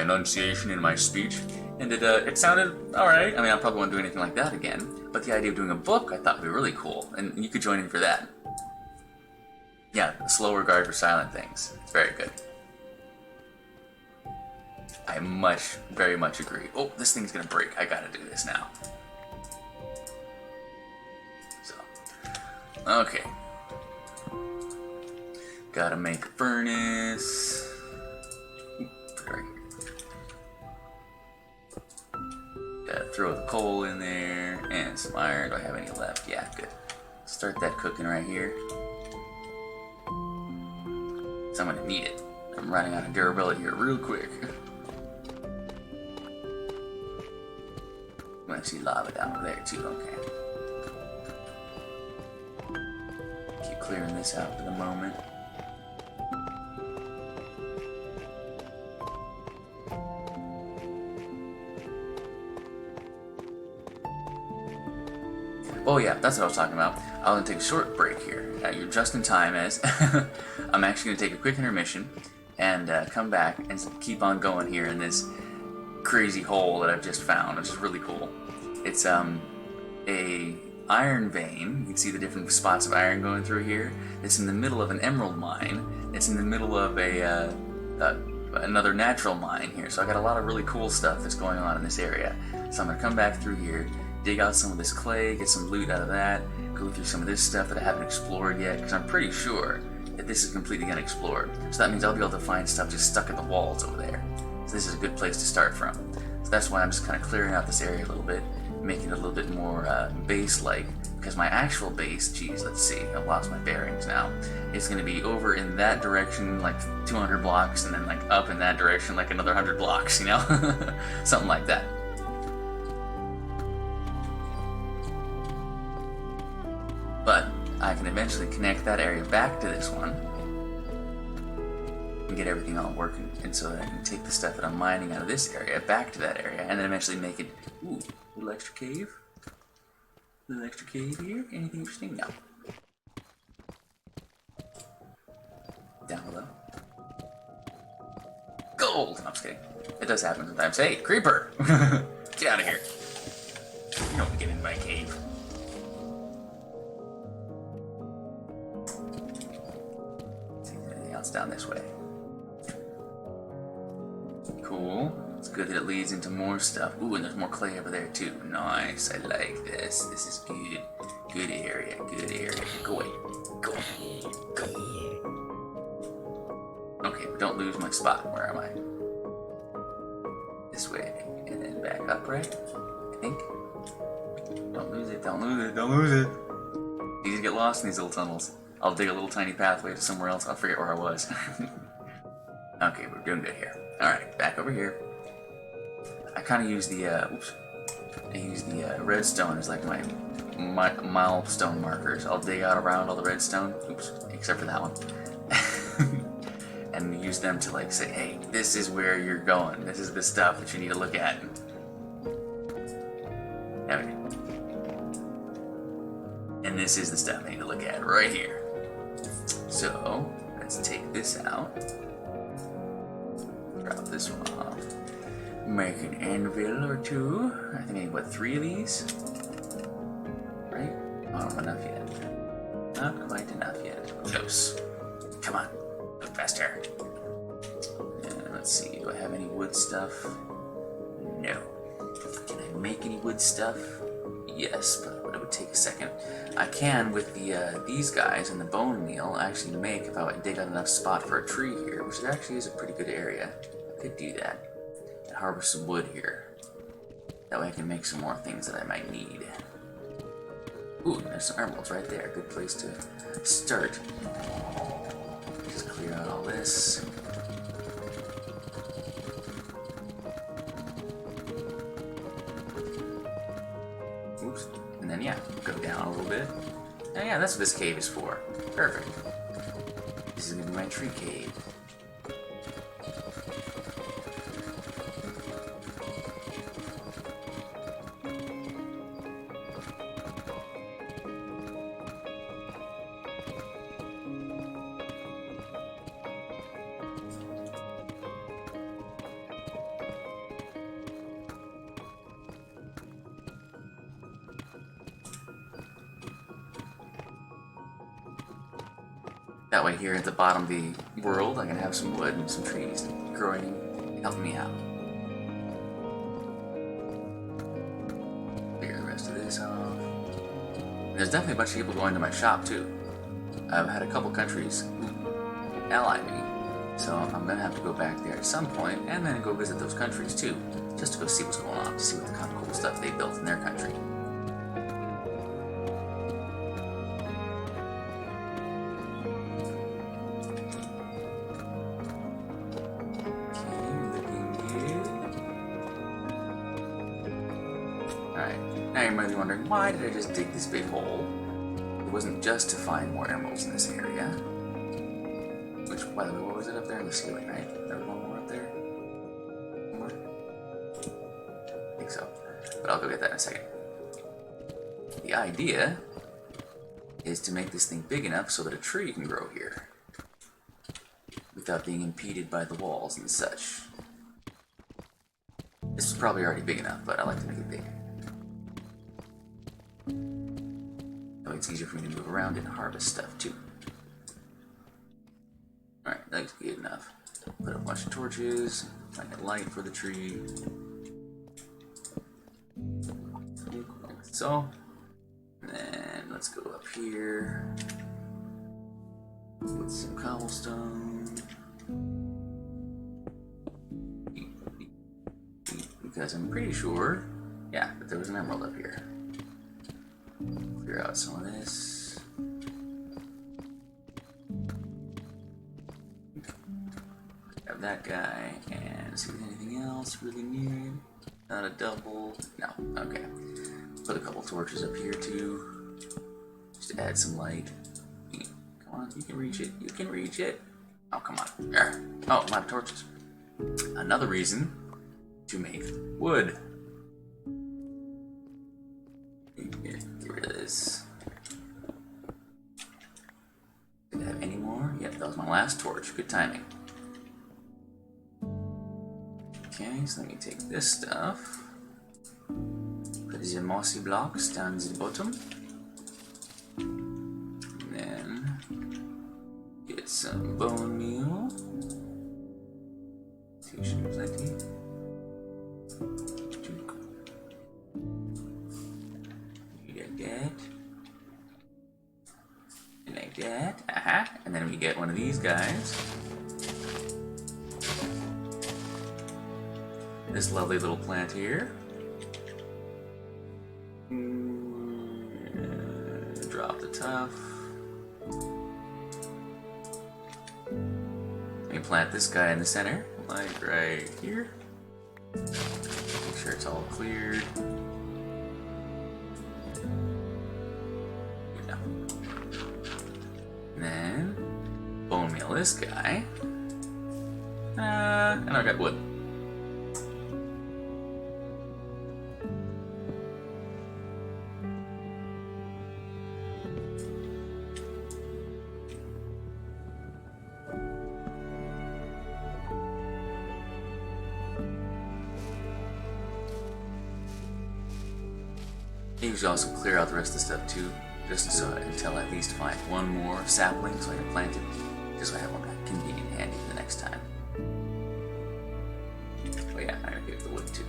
enunciation in my speech, and it sounded alright. I mean, I probably won't do anything like that again, but the idea of doing a book I thought would be really cool, and you could join in for that. Yeah, the slow regard for silent things. It's very good. I very much agree. Oh, this thing's gonna break. I gotta do this now. So, okay. Gotta make a furnace. Put it right here. Gotta throw the coal in there and some iron. Do I have any left? Yeah, good. Start that cooking right here. So I'm gonna need it. I'm running out of durability here real quick. I see lava down over there too, okay. Keep clearing this out for the moment. Oh yeah, that's what I was talking about. I'll gonna take a short break here. You're just in time, as I'm actually gonna take a quick intermission and come back and keep on going here in this crazy hole that I've just found, which is really cool. It's a iron vein. You can see the different spots of iron going through here. It's in the middle of an emerald mine. It's in the middle of another natural mine here. So I got a lot of really cool stuff that's going on in this area. So I'm gonna come back through here, dig out some of this clay, get some loot out of that, go through some of this stuff that I haven't explored yet, because I'm pretty sure that this is completely unexplored. So that means I'll be able to find stuff just stuck in the walls over there. So this is a good place to start from. So that's why I'm just kind of clearing out this area a little bit, making it a little bit more base-like, because my actual base, geez, let's see, I've lost my bearings now. It's going to be over in that direction, like 200 blocks, and then like up in that direction, like another 100 blocks, you know? Something like that. But I can eventually connect that area back to this one and get everything all working, and so that I can take the stuff that I'm mining out of this area back to that area, and then eventually make it, ooh, a little extra cave. A little extra cave here. Anything interesting? No. Down below. Gold! No, I'm just kidding. It does happen sometimes. Hey, creeper! Get out of here. You don't get in my cave. See if there's anything else down this way. Cool. It's good that it leads into more stuff. Ooh, and there's more clay over there too. Nice. I like this. This is good. Good area. Good area. Go away. Go away. Go. Okay, but don't lose my spot. Where am I? This way. And then back up, right? I think. Don't lose it. Don't lose it. Don't lose it. You get lost in these little tunnels. I'll dig a little tiny pathway to somewhere else. I'll forget where I was. Okay, we're doing good here. Alright, back over here. I kind of use the, I use the redstone as like my milestone markers. I'll dig out around all the redstone, oops, except for that one, and use them to like say, hey, this is where you're going. This is the stuff that you need to look at. Okay. And this is the stuff I need to look at right here. So, let's take this out. Drop this one off. Make an anvil or two. I think I need, what, 3 of these? Right? Oh, enough yet. Not quite enough yet. Close. Come on. Look faster. And let's see. Do I have any wood stuff? No. Can I make any wood stuff? Yes, but what do would take a second. I can, with the these guys and the bone meal, actually make, if I dig out enough spot for a tree here, which actually is a pretty good area, I could do that. And harvest some wood here. That way I can make some more things that I might need. Ooh, there's some emeralds right there. Good place to start. Just clear out all this. Oops. And then, yeah, go down a little bit. Oh, yeah, that's what this cave is for. Perfect. This is going to be my tree cave. That way here at the bottom of the world, I can have some wood and some trees growing, helping me out. Clear the rest of this off. And there's definitely a bunch of people going to my shop too. I've had a couple countries ally me, so I'm going to have to go back there at some point and then go visit those countries too, just to go see what's going on, to see what the kind of cool stuff they built in their country. Now you might be wondering, why did I just dig this big hole? It wasn't just to find more emeralds in this area. Which, by the way, what was it up there in the ceiling, right? There was one more up there? Somewhere? I think so. But I'll go get that in a second. The idea is to make this thing big enough so that a tree can grow here without being impeded by the walls and such. This is probably already big enough, but I like to make it big. That way it's easier for me to move around and harvest stuff too. Alright, that's good enough. Put up a bunch of torches, find a light for the tree. Like so. And then let's go up here with some cobblestone. Because I'm pretty sure, yeah, that there was an emerald up here. Clear out some of this. Grab that guy and see if there's anything else really near it. Not a double. No, okay. Put a couple torches up here too. Just to add some light. Come on, you can reach it. You can reach it. Oh, come on. There. Oh, my torches. Another reason to make wood. Here, get rid of this. Did I have any more? Yep, that was my last torch. Good timing. Okay, so let me take this stuff. Put the mossy blocks down the bottom. And then get some bone meal. Two should be plenty. Like that. And then we get one of these guys. This lovely little plant here. Drop the tuff. Let me plant this guy in the center, like right here. Make sure it's all cleared. And then bone meal this guy. And I got wood. I usually also clear out the rest of the stuff too, just so until I at least find one more sapling so I can plant it, just so I have one convenient handy for the next time. Oh yeah, I'm gonna get the wood too.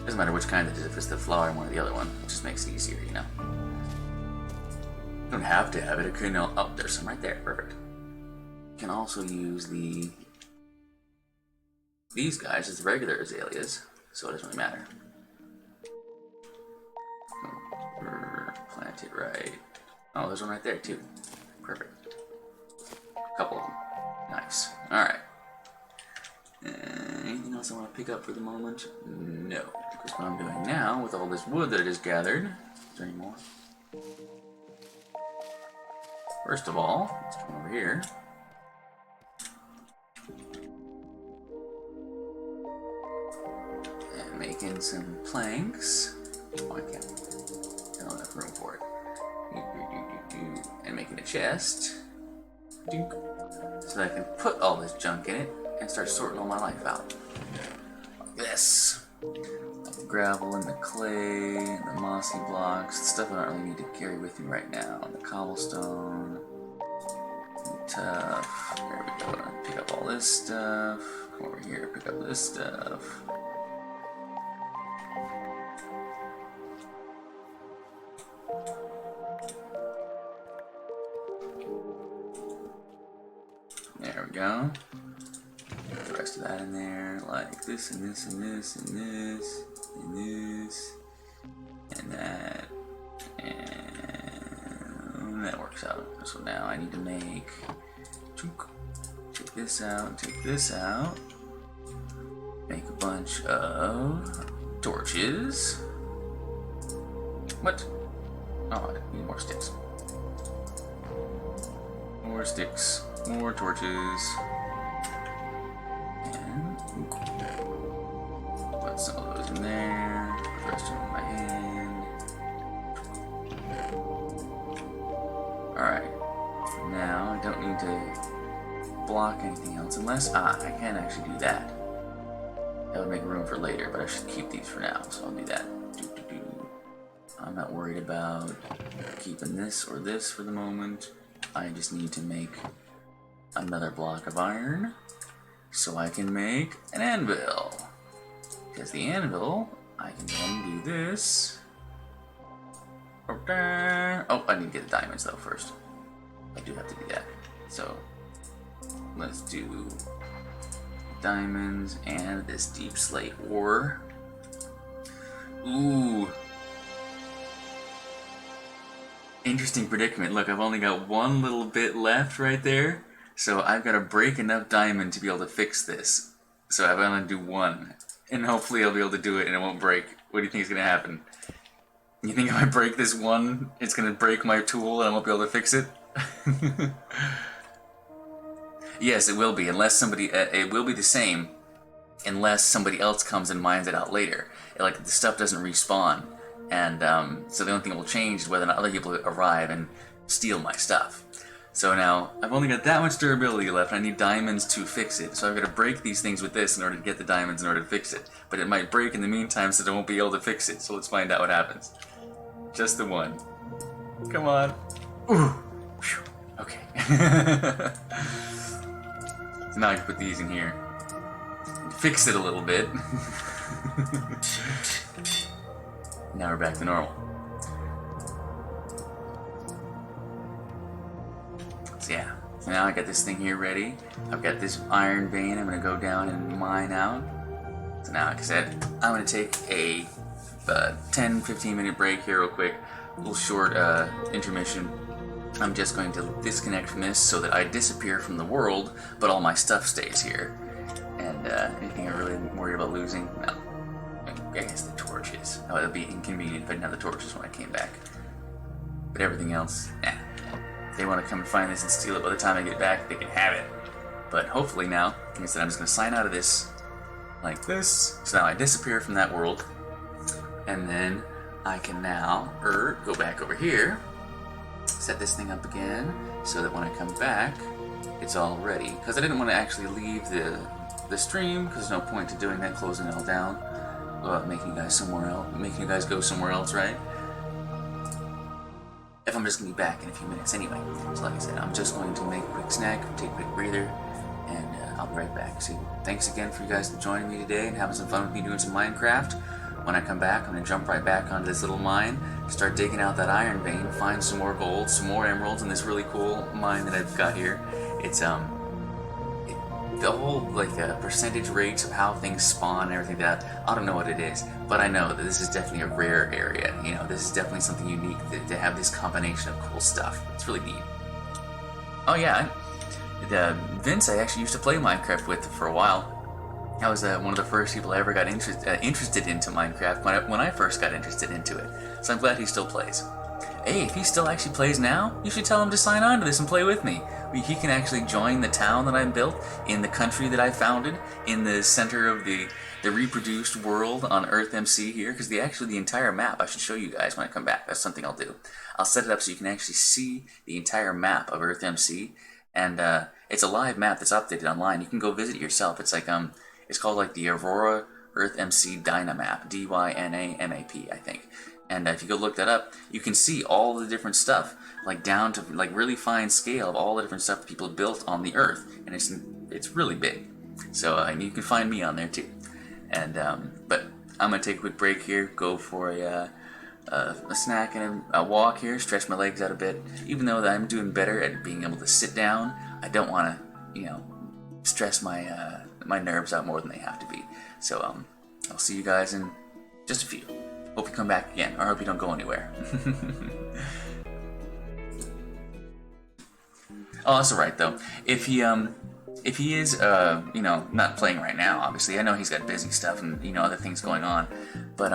Doesn't matter which kind it is, if it's the flower one or the other one. It just makes it easier, you know. You don't have to have it. It could know. Oh, there's some right there. Perfect. You can also use these guys as regular azaleas, so it doesn't really matter. Plant it right. Oh, there's one right there too. Perfect. A couple of them. Nice. Alright. Anything else I want to pick up for the moment? No. Because what I'm doing now, with all this wood that I just gathered... Is there any more? First of all, let's come over here. And making some planks. Oh, I can't. I don't have enough room for it. And making a chest. So that I can put all this junk in it and start sorting all my life out. Like this. Like the gravel and the clay and the mossy blocks, the stuff I don't really need to carry with me right now. The cobblestone, the tough. There we go. Pick up all this stuff. Come over here, pick up this stuff. There we go. Put the rest of that in there, like this and this and this and this and this and that, and that works out. So now I need to make, take this out, make a bunch of torches. What? Oh, I need more sticks. More sticks. More torches. And put some of those in there. Put the rest of them in my hand. Alright. Now I don't need to block anything else unless I can actually do that. That would make room for later, but I should keep these for now, so I'll do that. I'm not worried about keeping this or this for the moment. I just need to make another block of iron so I can make an anvil. Because the anvil, I can then do this. Oh, I need to get the diamonds though first. I do have to do that. So let's do diamonds and this deep slate ore. Ooh. Interesting predicament. Look, I've only got one little bit left right there. So I've got to break enough diamond to be able to fix this. So I'm going to do one. And hopefully I'll be able to do it and it won't break. What do you think is going to happen? You think if I break this one, it's going to break my tool and I won't be able to fix it? Yes, it will be. Unless somebody... it will be the same unless somebody else comes and mines it out later. Like, the stuff doesn't respawn. And so the only thing that will change is whether or not other people arrive and steal my stuff. So now, I've only got that much durability left, and I need diamonds to fix it. So I've got to break these things with this in order to get the diamonds in order to fix it. But it might break in the meantime, so I won't be able to fix it. So let's find out what happens. Just the one. Come on. Ooh. Whew. Okay. So now I can put these in here. And fix it a little bit. Now we're back to normal. So yeah, so now I got this thing here ready. I've got this iron vein I'm going to go down and mine out. So now, like I said, I'm going to take a 10-15 minute break here real quick. A little short intermission. I'm just going to disconnect from this so that I disappear from the world, but all my stuff stays here. And anything I really worried about losing? No. I guess the torches. Oh, it would be inconvenient if I didn't have the torches when I came back. But everything else, eh. If they want to come and find this and steal it by the time I get back, they can have it. But hopefully now, like I said, I'm just going to sign out of this like this. So now I disappear from that world. And then I can now go back over here, set this thing up again, so that when I come back, it's all ready. Because I didn't want to actually leave the stream, because there's no point to doing that, closing it all down. Making you guys somewhere else, making you guys go somewhere else, right? If I'm just gonna be back in a few minutes anyway. So like I said, I'm just going to make a quick snack, take a quick breather, and I'll be right back. So thanks again for you guys joining me today and having some fun with me doing some Minecraft. when I come back, I'm going to jump right back onto this little mine, start digging out that iron vein, find some more gold, some more emeralds in this really cool mine that I've got here. It's the whole percentage rates of how things spawn and everything that I don't know what it is, but I know that this is definitely a rare area. You know, this is definitely something unique to have this combination of cool stuff. It's really neat. Oh yeah, Vince I actually used to play Minecraft with for a while. I was one of the first people I ever got interested into Minecraft when I first got interested into it. So I'm glad he still plays. Hey, if he still actually plays now, you should tell him to sign on to this and play with me. He can actually join the town that I built, in the country that I founded, in the center of the reproduced world on EarthMC here, because the entire map I should show you guys when I come back. That's something I'll do. I'll set it up so you can actually see the entire map of EarthMC, and it's a live map that's updated online. You can go visit it yourself. It's like it's called like the Aurora EarthMC Dynamap, DYNAMAP, I think. And if you go look that up, you can see all the different stuff, like down to like really fine scale of all the different stuff that people built on the Earth, and it's really big. So you can find me on there too. And but I'm gonna take a quick break here, go for a snack and a walk here, stretch my legs out a bit. Even though I'm doing better at being able to sit down, I don't want to, stress my my nerves out more than they have to be. So I'll see you guys in just a few. Hope you come back again, or I hope you don't go anywhere. Oh, that's alright though. If he is, not playing right now, obviously. I know he's got busy stuff and, other things going on. But,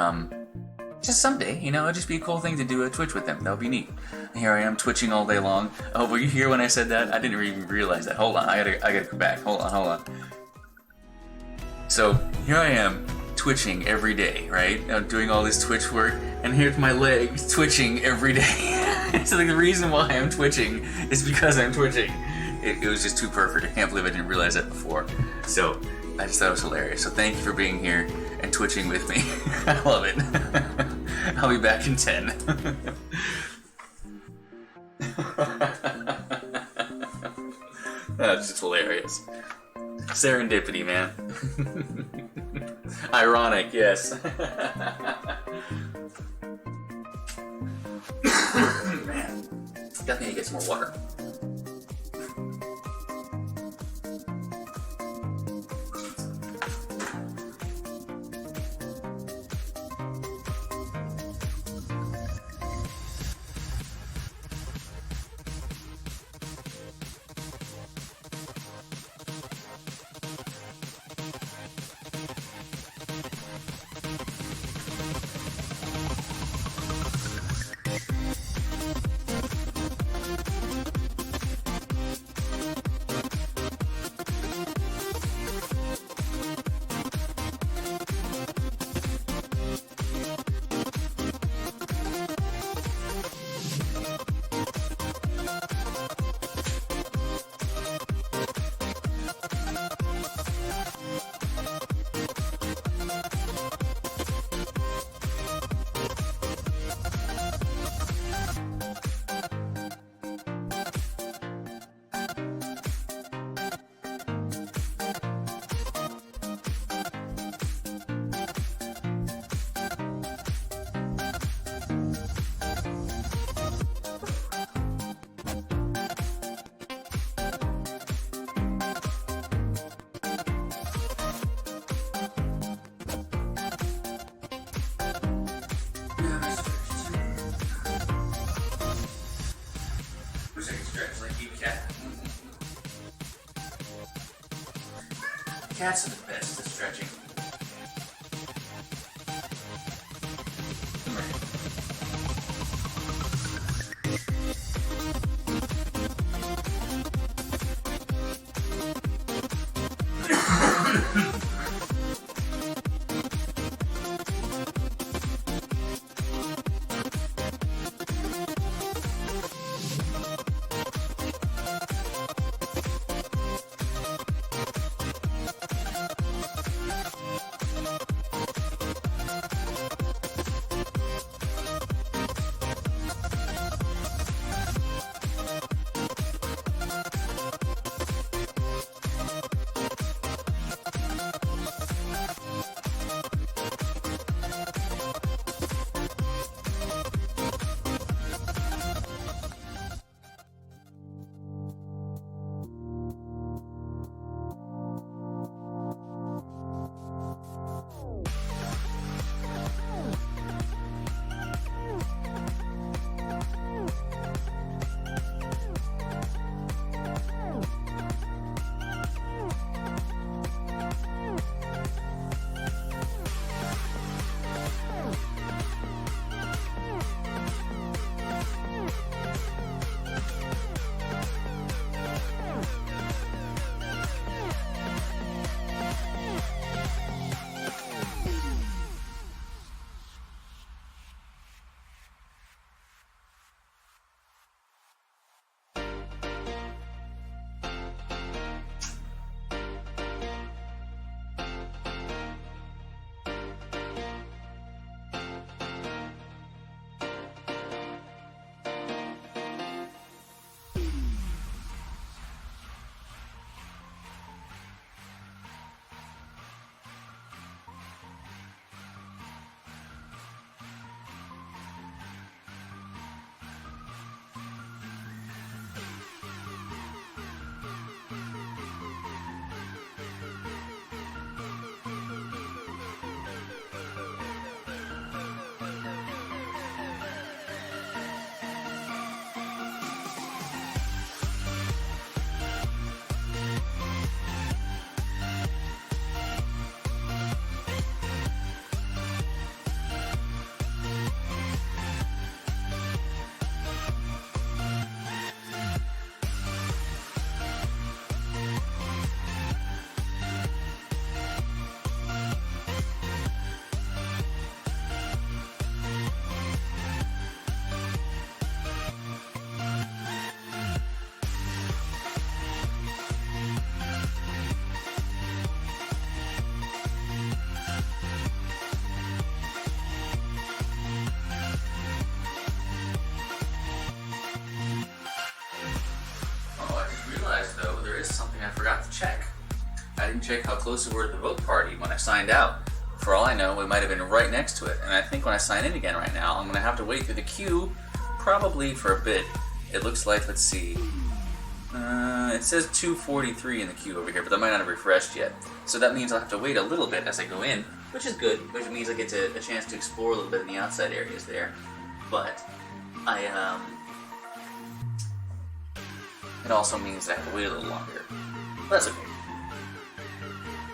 just someday, it'd just be a cool thing to do a Twitch with him. That would be neat. Here I am, twitching all day long. Oh, were you here when I said that? I didn't even realize that. Hold on, I gotta go back. Hold on. So, here I am, twitching every day, right? I'm doing all this Twitch work, and here's my legs twitching every day. So the reason why I'm twitching is because I'm twitching. It was just too perfect. I can't believe I didn't realize that before. So I just thought it was hilarious. So thank you for being here and twitching with me. I love it. I'll be back in 10. That's just hilarious. Serendipity, man. Ironic, yes. Man, definitely need to get some more water. Cats are the best at stretching. check how close we were to the vote party when I signed out. For all I know, we might have been right next to it, and I think when I sign in again right now, I'm going to have to wait through the queue, probably for a bit. It looks like, let's see, it says 243 in the queue over here, but that might not have refreshed yet. So that means I'll have to wait a little bit as I go in, which is good, which means I get a chance to explore a little bit in the outside areas there. But it also means I have to wait a little longer. But that's okay.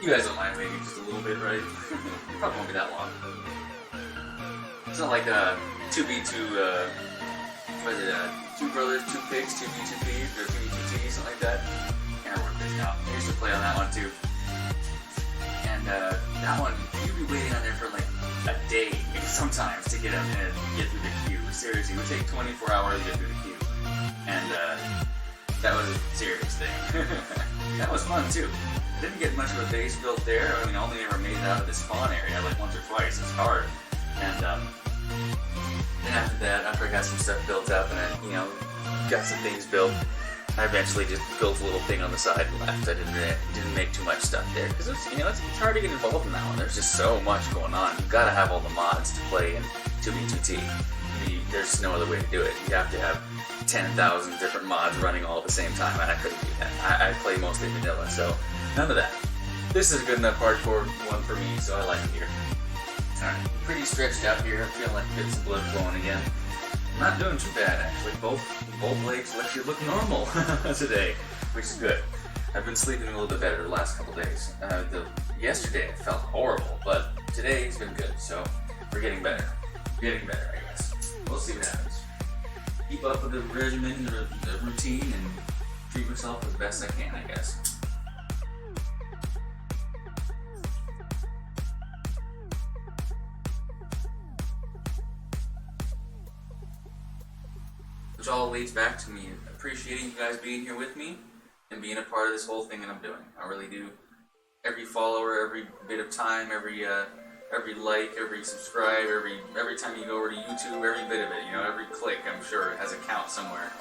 You guys don't mind waiting just a little bit, right? It probably won't be that long. It's not like 2v2, what is it, Two Brothers, Two Pigs, 2v2 Thieves, or 2v2T, something like that. I can't remember what it is now. I used to play on that one too. And that one, you'd be waiting on there for like a day sometimes to get up and get through the queue. Seriously, it would take 24 hours to get through the queue. And that was a serious thing. That was fun too. Didn't get much of a base built there. I mean, I only ever made it out of the spawn area like once or twice. It's hard. And then after that, after I got some stuff built up and I, you know, got some things built, I eventually just built a little thing on the side and left. I didn't make too much stuff there because it's, you know, it's hard to get involved in that one. There's just so much going on. You've got to have all the mods to play in 2v2T. There's no other way to do it. You have to have 10,000 different mods running all at the same time, and I couldn't do that. I play mostly vanilla, so none of that. This is a good enough hardcore one for me, so I like it here. Alright, pretty stretched out here. I'm feeling like getting some blood flowing again. I'm not doing too bad, actually. Both legs actually look normal today, which is good. I've been sleeping a little bit better the last couple days. Yesterday it felt horrible, but today's been good, so we're getting better. Getting better, I guess. We'll see what happens. Keep up with the regimen, the routine, and treat myself as best I can, I guess. Which all leads back to me appreciating you guys being here with me and being a part of this whole thing that I'm doing. I really do. Every follower, every bit of time, every like, every subscribe, every time you go over to YouTube, every bit of it, you know, every click, I'm sure, has a count somewhere,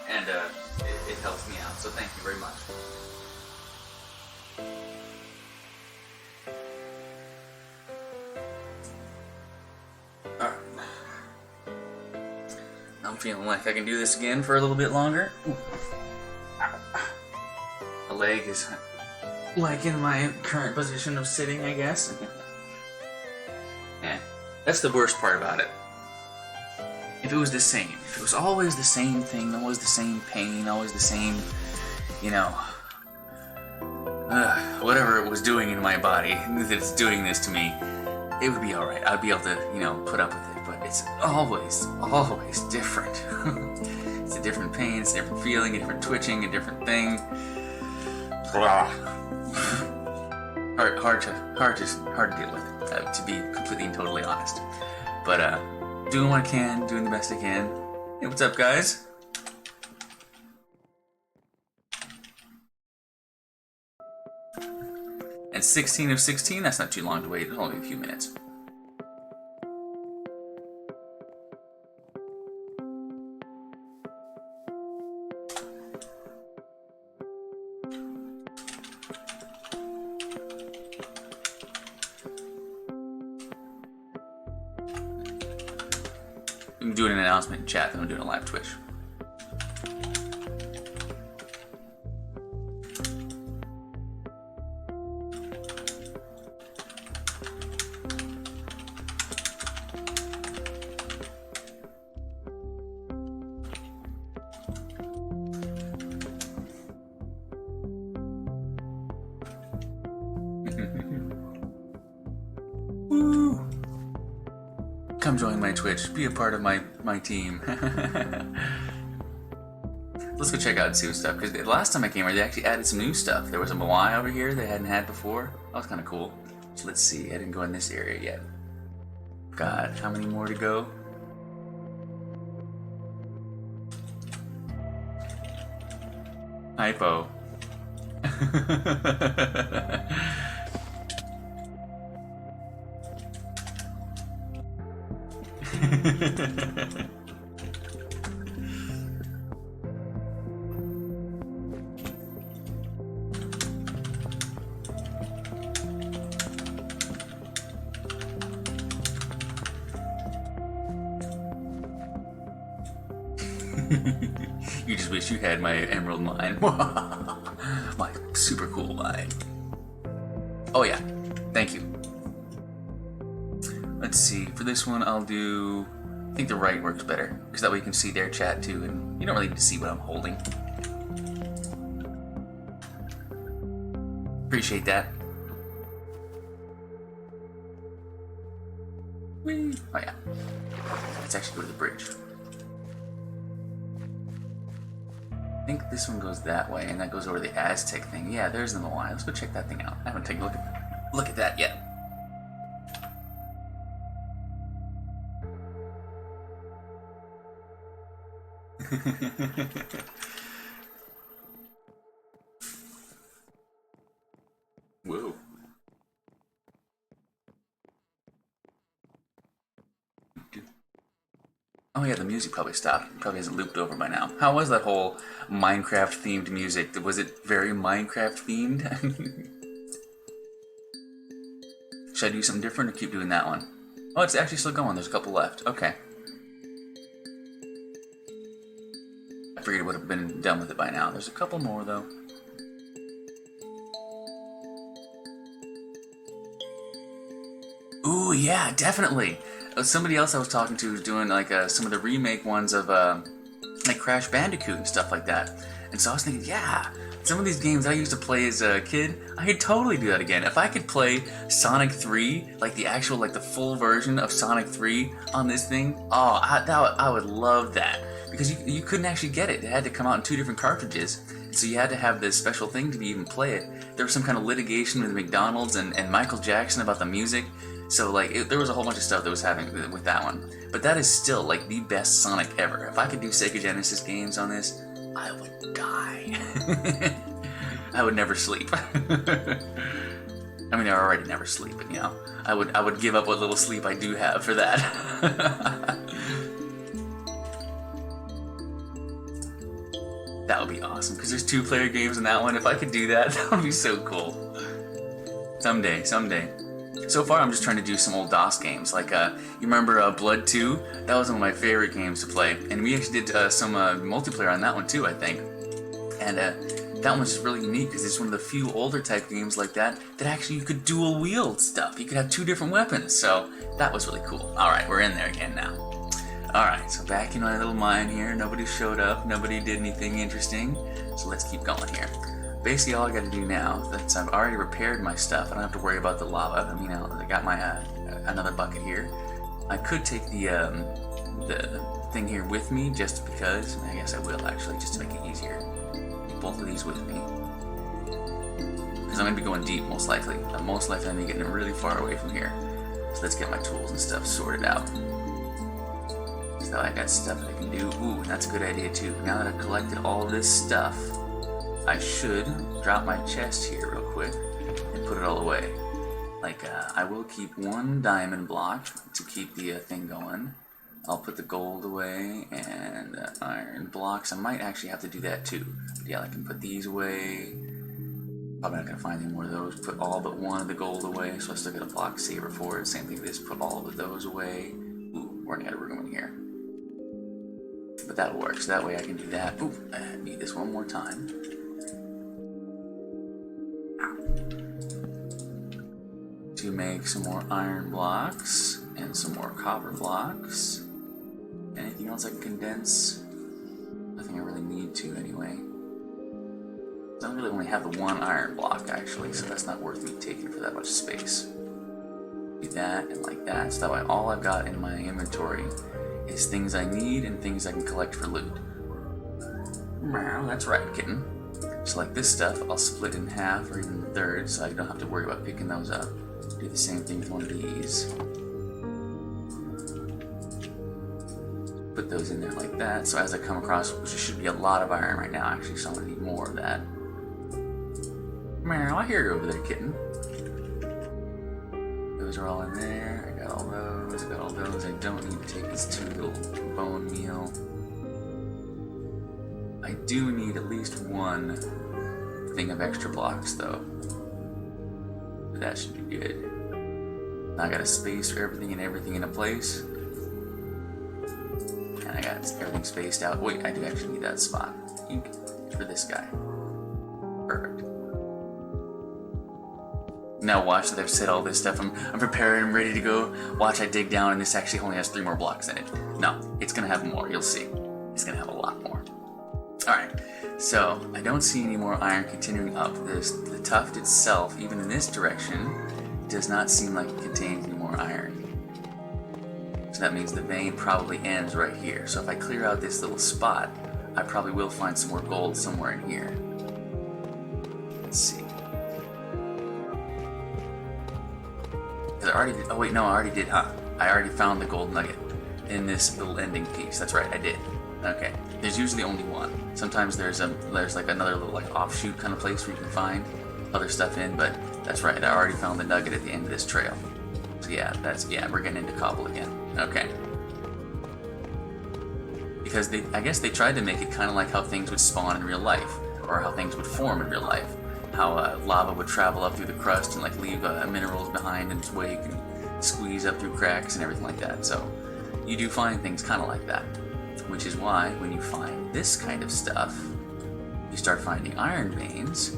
and it helps me out. So thank you very much. Alright. I'm feeling like I can do this again for a little bit longer. The leg is like in my current position of sitting, I guess. Yeah, that's the worst part about it. If it was the same, if it was always the same thing, always the same pain, always the same, you know, whatever it was doing in my body that it's doing this to me, it would be alright. I'd be able to, you know, put up with it. But it's always different. It's a different pain, it's a different feeling, a different twitching, a different thing. Hard to deal with, to be completely and totally honest. But doing what I can, doing the best I can. Hey, what's up, guys? And 16 of 16, that's not too long to wait. It's only a few minutes. I'm doing an announcement in chat that I'm doing a live Twitch. Woo! Come join my Twitch. Be a part of my team. Let's go check out and see what stuff. Because the last time I came here, they actually added some new stuff. There was a Moai over here they hadn't had before. That was kind of cool. So let's see. I didn't go in this area yet. God, how many more to go? Hypo. You just wish you had my emerald mine. My super cool mine. Oh yeah, thank you. Let's see, for this one I'll do... I think the right works better, because that way you can see their chat too, and you don't really need to see what I'm holding. Appreciate that. Whee! Oh yeah. Let's actually go to the bridge. I think this one goes that way, and that goes over the Aztec thing. Yeah, there's the Moai. Let's go check that thing out. I haven't taken a look at that yet. Whoa. Oh yeah, the music probably stopped. Probably hasn't looped over by now. How was that whole Minecraft-themed music? Was it very Minecraft-themed? Should I do something different or keep doing that one? Oh, it's actually still going. There's a couple left. Okay. I figured it would have been done with it by now. There's a couple more, though. Ooh, yeah, definitely. Somebody else I was talking to was doing like some of the remake ones of like Crash Bandicoot and stuff like that. And so I was thinking, yeah, some of these games I used to play as a kid, I could totally do that again. If I could play Sonic 3, like the actual, like the full version of Sonic 3 on this thing, oh, I would love that. Because you couldn't actually get it. It had to come out in 2 different cartridges. So you had to have this special thing to even play it. There was some kind of litigation with McDonald's and Michael Jackson about the music. So like there was a whole bunch of stuff that was happening with that one. But that is still like the best Sonic ever. If I could do Sega Genesis games on this, I would die. I would never sleep. I mean, I already never sleep, but you know, I would give up what little sleep I do have for that. That would be awesome, because there's 2-player games in that one. If I could do that, that would be so cool. Someday. So far, I'm just trying to do some old DOS games. Like, you remember Blood 2? That was one of my favorite games to play. And we actually did some multiplayer on that one too, I think. And that one was just really unique, because it's one of the few older type games like that actually you could dual wield stuff. You could have 2 different weapons. So that was really cool. Alright, we're in there again now. Alright, so back in my little mine here. Nobody showed up. Nobody did anything interesting. So let's keep going here. Basically, all I got to do now, since I've already repaired my stuff, I don't have to worry about the lava. I mean, I got my another bucket here. I could take the thing here with me, just because. I guess I will, actually, just to make it easier. Take both of these with me. Because I'm going to be going deep, most likely. Most likely, I'm going to be getting really far away from here. So let's get my tools and stuff sorted out. So I got stuff that I can do. Ooh, that's a good idea, too. Now that I've collected all of this stuff, I should drop my chest here real quick and put it all away. Like, I will keep 1 diamond block to keep the thing going. I'll put the gold away and iron blocks. I might actually have to do that too. But yeah, I can put these away. Probably not going to find any more of those. Put all but 1 of the gold away, so I still get a block saver for it. Same thing with this, put all of those away. Ooh, we're running out of room in here. But that'll work, so that way I can do that. Ooh, I need this one more time. To make some more iron blocks and some more copper blocks. Anything else I can condense? Nothing I really need to anyway. I don't really only have the 1 iron block actually, so that's not worth me taking for that much space. Do that and like that, so that way all I've got in my inventory is things I need and things I can collect for loot. That's right, kitten. So like this stuff, I'll split in half or even thirds, so I don't have to worry about picking those up. Do the same thing with one of these. Put those in there like that, so as I come across, which should be a lot of iron right now actually, so I'm going to need more of that. Meow, I hear you over there, kitten. Those are all in there, I got all those, I don't need to take this 2 little bone meal. I do need at least 1 thing of extra blocks though. That should be good. Now I got a space for everything and everything in a place. And I got everything spaced out. Wait, I do actually need that spot. Ink for this guy. Perfect. Now watch that I've said all this stuff. I'm prepared, I'm ready to go. Watch I dig down and this actually only has 3 more blocks in it. No, it's gonna have more, you'll see. It's gonna have a lot more. Alright, so I don't see any more iron continuing up. The tuft itself, even in this direction, does not seem like it contains any more iron. So that means the vein probably ends right here. So if I clear out this little spot, I probably will find some more gold somewhere in here. Let's see. I already did. Oh wait, no, I already did, huh? I already found the gold nugget in this little ending piece. That's right, I did. Okay. There's usually only one. Sometimes there's like another little like offshoot kind of place where you can find other stuff in, but that's right. I already found the nugget at the end of this trail. So yeah, we're getting into cobble again. Okay. Because I guess they tried to make it kind of like how things would spawn in real life, or how things would form in real life. How lava would travel up through the crust and like leave minerals behind in its wake and squeeze up through cracks and everything like that. So you do find things kind of like that, which is why when you find this kind of stuff, you start finding iron veins.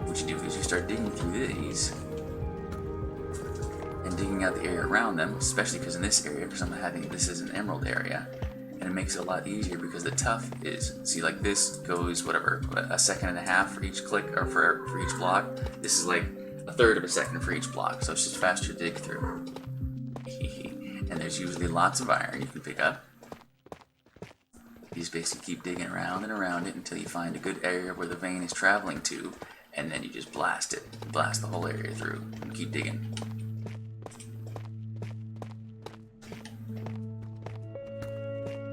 What you do is you start digging through these and digging out the area around them, especially because in this area, because I'm having this is an emerald area, and it makes it a lot easier because the tuff is, see, like this goes whatever, a second and a half for each click, or for each block. This is like a third of a second for each block, so it's just faster to dig through. And there's usually lots of iron you can pick up. You just basically keep digging around and around it until you find a good area where the vein is traveling to, and then you just blast it, blast the whole area through, and keep digging.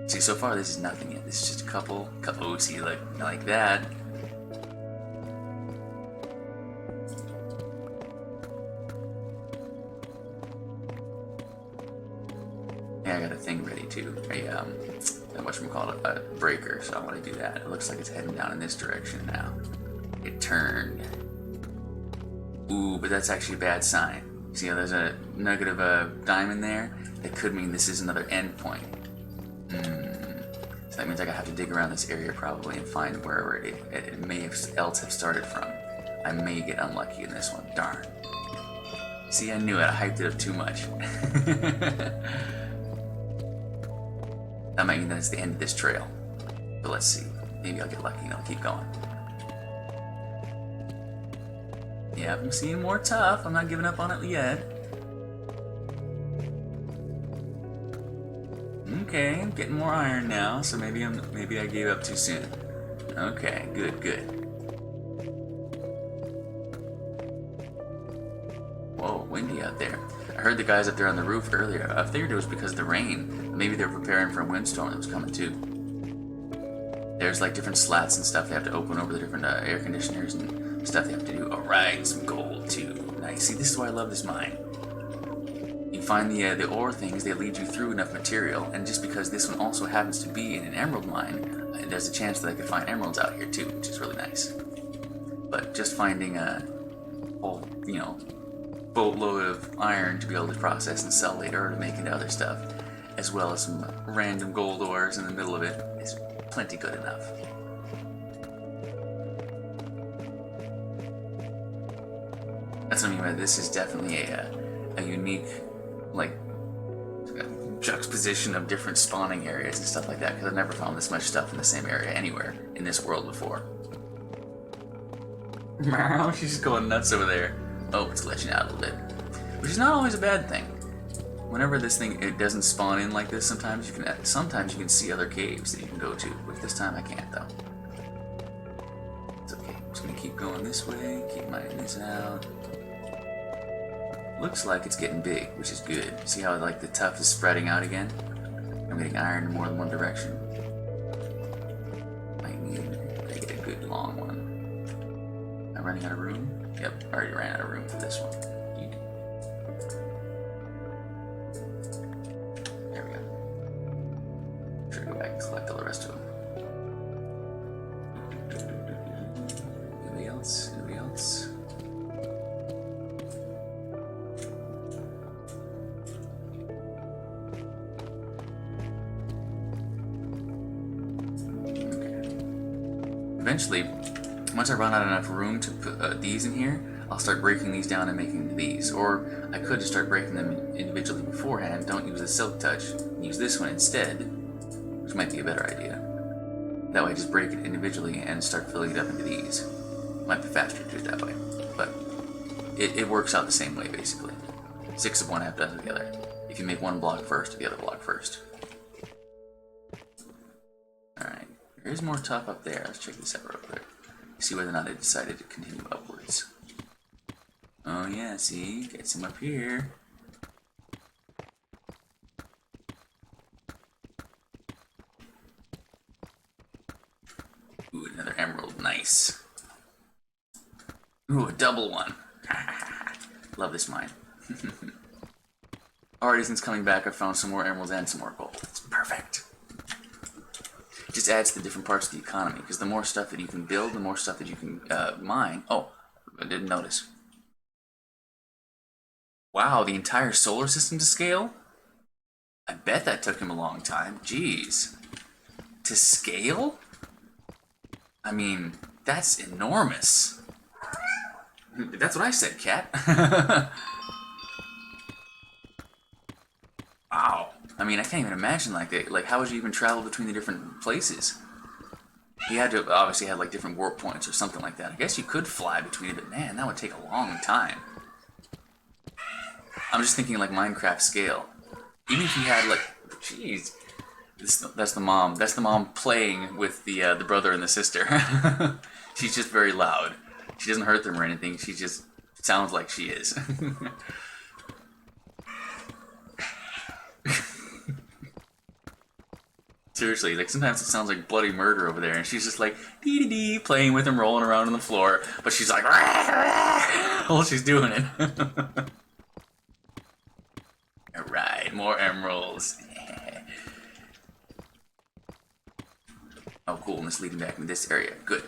See, so far this is nothing yet. This is just a couple, oh, see, like that. Yeah, I got a thing ready too. Whatchamacallit, a breaker, so I want to do that. It looks like it's heading down in this direction now. It turned. Ooh, but that's actually a bad sign. See how there's a nugget of a diamond there? That could mean this is another end point. So that means I have to dig around this area probably and find wherever it may have else have started from. I may get unlucky in this one. Darn. See, I knew it. I hyped it up too much. That might mean that it's the end of this trail. But let's see. Maybe I'll get lucky and I'll keep going. Yeah, I'm seeing more tough. I'm not giving up on it yet. Okay, I'm getting more iron now, so maybe I gave up too soon. Okay, good. Whoa, windy out there. I heard the guys up there on the roof earlier. I figured it was because of the rain. Maybe they're preparing for a windstorm that was coming too. There's like different slats and stuff they have to open over the different air conditioners and stuff they have to do. Alright, some gold too. Nice. See, this is why I love this mine. You find the ore things, they lead you through enough material, and just because this one also happens to be in an emerald mine, there's a chance that I could find emeralds out here too, which is really nice. But just finding a whole, boatload of iron to be able to process and sell later or to make into other stuff, as well as some random gold ores in the middle of it, is plenty good enough. That's what I mean by this is definitely a unique, like, juxtaposition of different spawning areas and stuff like that, because I've never found this much stuff in the same area anywhere in this world before. She's just going nuts over there. Oh, it's glitching out a little bit, which is not always a bad thing. Whenever this thing it doesn't spawn in like this, sometimes you can see other caves that you can go to, which this time I can't though. It's okay. I'm just gonna keep going this way, keep mining this out. Looks like it's getting big, which is good. See how like the tuff is spreading out again? I'm getting iron in more than one direction. I need to get a good long one. Am I running out of room? Yep, I already ran out of room for this one. There we go. Try to go back and collect all the rest of them. Anybody else? Anybody else? eventually, once I run out enough room to put these in here, I'll start breaking these down and making these. Or I could just start breaking them individually beforehand, don't use the silk touch, use this one instead, which might be a better idea. That way I just break it individually and start filling it up into these. Might be faster to do it that way, but it works out the same way basically. 6 of one, half dozen of the other. If you make one block first, do the other block first. Alright, there is more top up there. Let's check this out real quick. See whether or not it decided to continue upwards. Oh yeah, see? Get some up here. Ooh, another emerald. Nice. Ooh, a double one. Love this mine. Already since coming back, I've found some more emeralds and some more gold. It's perfect. It just adds to the different parts of the economy, because the more stuff that you can build, the more stuff that you can mine. Oh, I didn't notice. Wow, the entire solar system to scale? I bet that took him a long time. Jeez. To scale? I mean, that's enormous. That's what I said, cat. Wow. I mean, I can't even imagine like that. Like, how would you even travel between the different places? He had to obviously have like different warp points or something like that. I guess you could fly between it, but man, that would take a long time. I'm just thinking like Minecraft scale. Even if you had like, jeez, that's the mom. That's the mom playing with the brother and the sister. She's just very loud. She doesn't hurt them or anything. She just sounds like she is. Seriously, like sometimes it sounds like bloody murder over there, and she's just like dee dee dee playing with him, rolling around on the floor, but she's like while she's doing it. Alright, more emeralds. Oh cool, and it's leading back into this area. Good.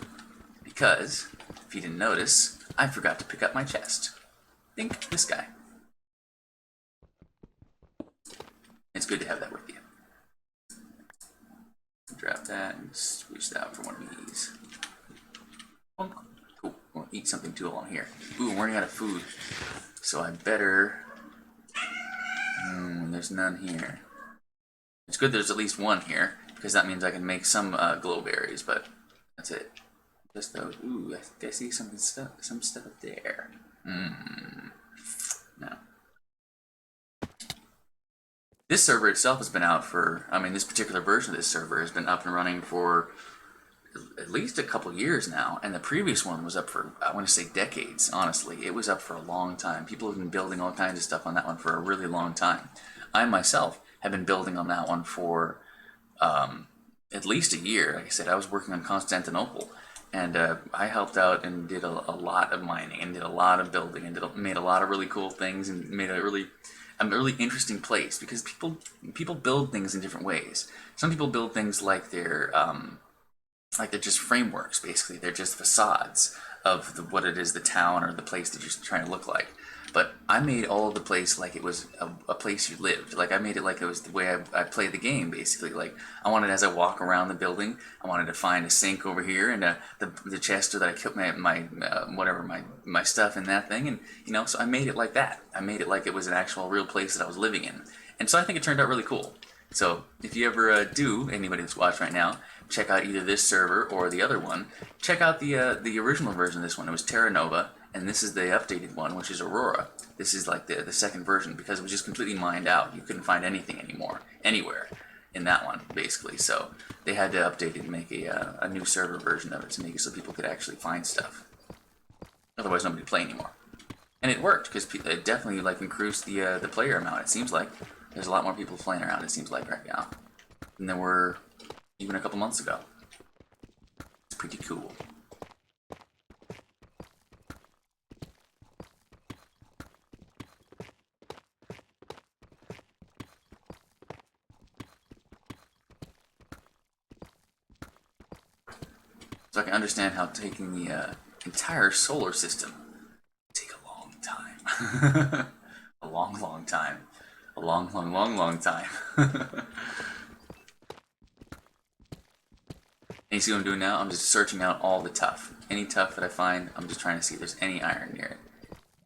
Because, if you didn't notice, I forgot to pick up my chest. Think this guy. It's good to have that with you. Drop that and switch that out for one of these. Oh, cool. We'll eat something too along here. Ooh, I'm running out of food. So I better... there's none here. It's good there's at least one here, because that means I can make some glow berries, but that's it. Just those. Ooh, I think I see some stuff up there. No. This server itself has been out for, I mean, this particular version of this server has been up and running for at least a couple years now, and the previous one was up for, I want to say decades, honestly. It was up for a long time. People have been building all kinds of stuff on that one for a really long time. I myself have been building on that one for at least a year. Like I said, I was working on Constantinople, and I helped out and did a lot of mining and did a lot of building and made a lot of really cool things and made a really interesting place, because people build things in different ways. Some people build things like they're just frameworks, basically. They're just facades of what it is, the town or the place that you're trying to look like. But I made all of the place like it was a place you lived. Like I made it like it was the way I play the game, basically. Like I wanted, as I walk around the building, I wanted to find a sink over here and the chest that I kept my stuff in that thing, and so I made it like that. I made it like it was an actual real place that I was living in, and so I think it turned out really cool. So if you ever anybody that's watching right now, check out either this server or the other one. Check out the original version of this one. It was Terra Nova. And this is the updated one, which is Aurora. This is like the second version, because it was just completely mined out. You couldn't find anything anymore, anywhere, in that one, basically. So they had to update it and make a new server version of it to make it so people could actually find stuff. Otherwise, nobody would play anymore. And it worked, because it definitely like increased the player amount. It seems like there's a lot more people playing around, it seems like, right now, than there were even a couple months ago. It's pretty cool. So I can understand how taking the entire solar system would take a long time. A long, long time. A long, long, long, long time. And You see what I'm doing now? I'm just searching out all the tuff. Any tuff that I find, I'm just trying to see if there's any iron near it.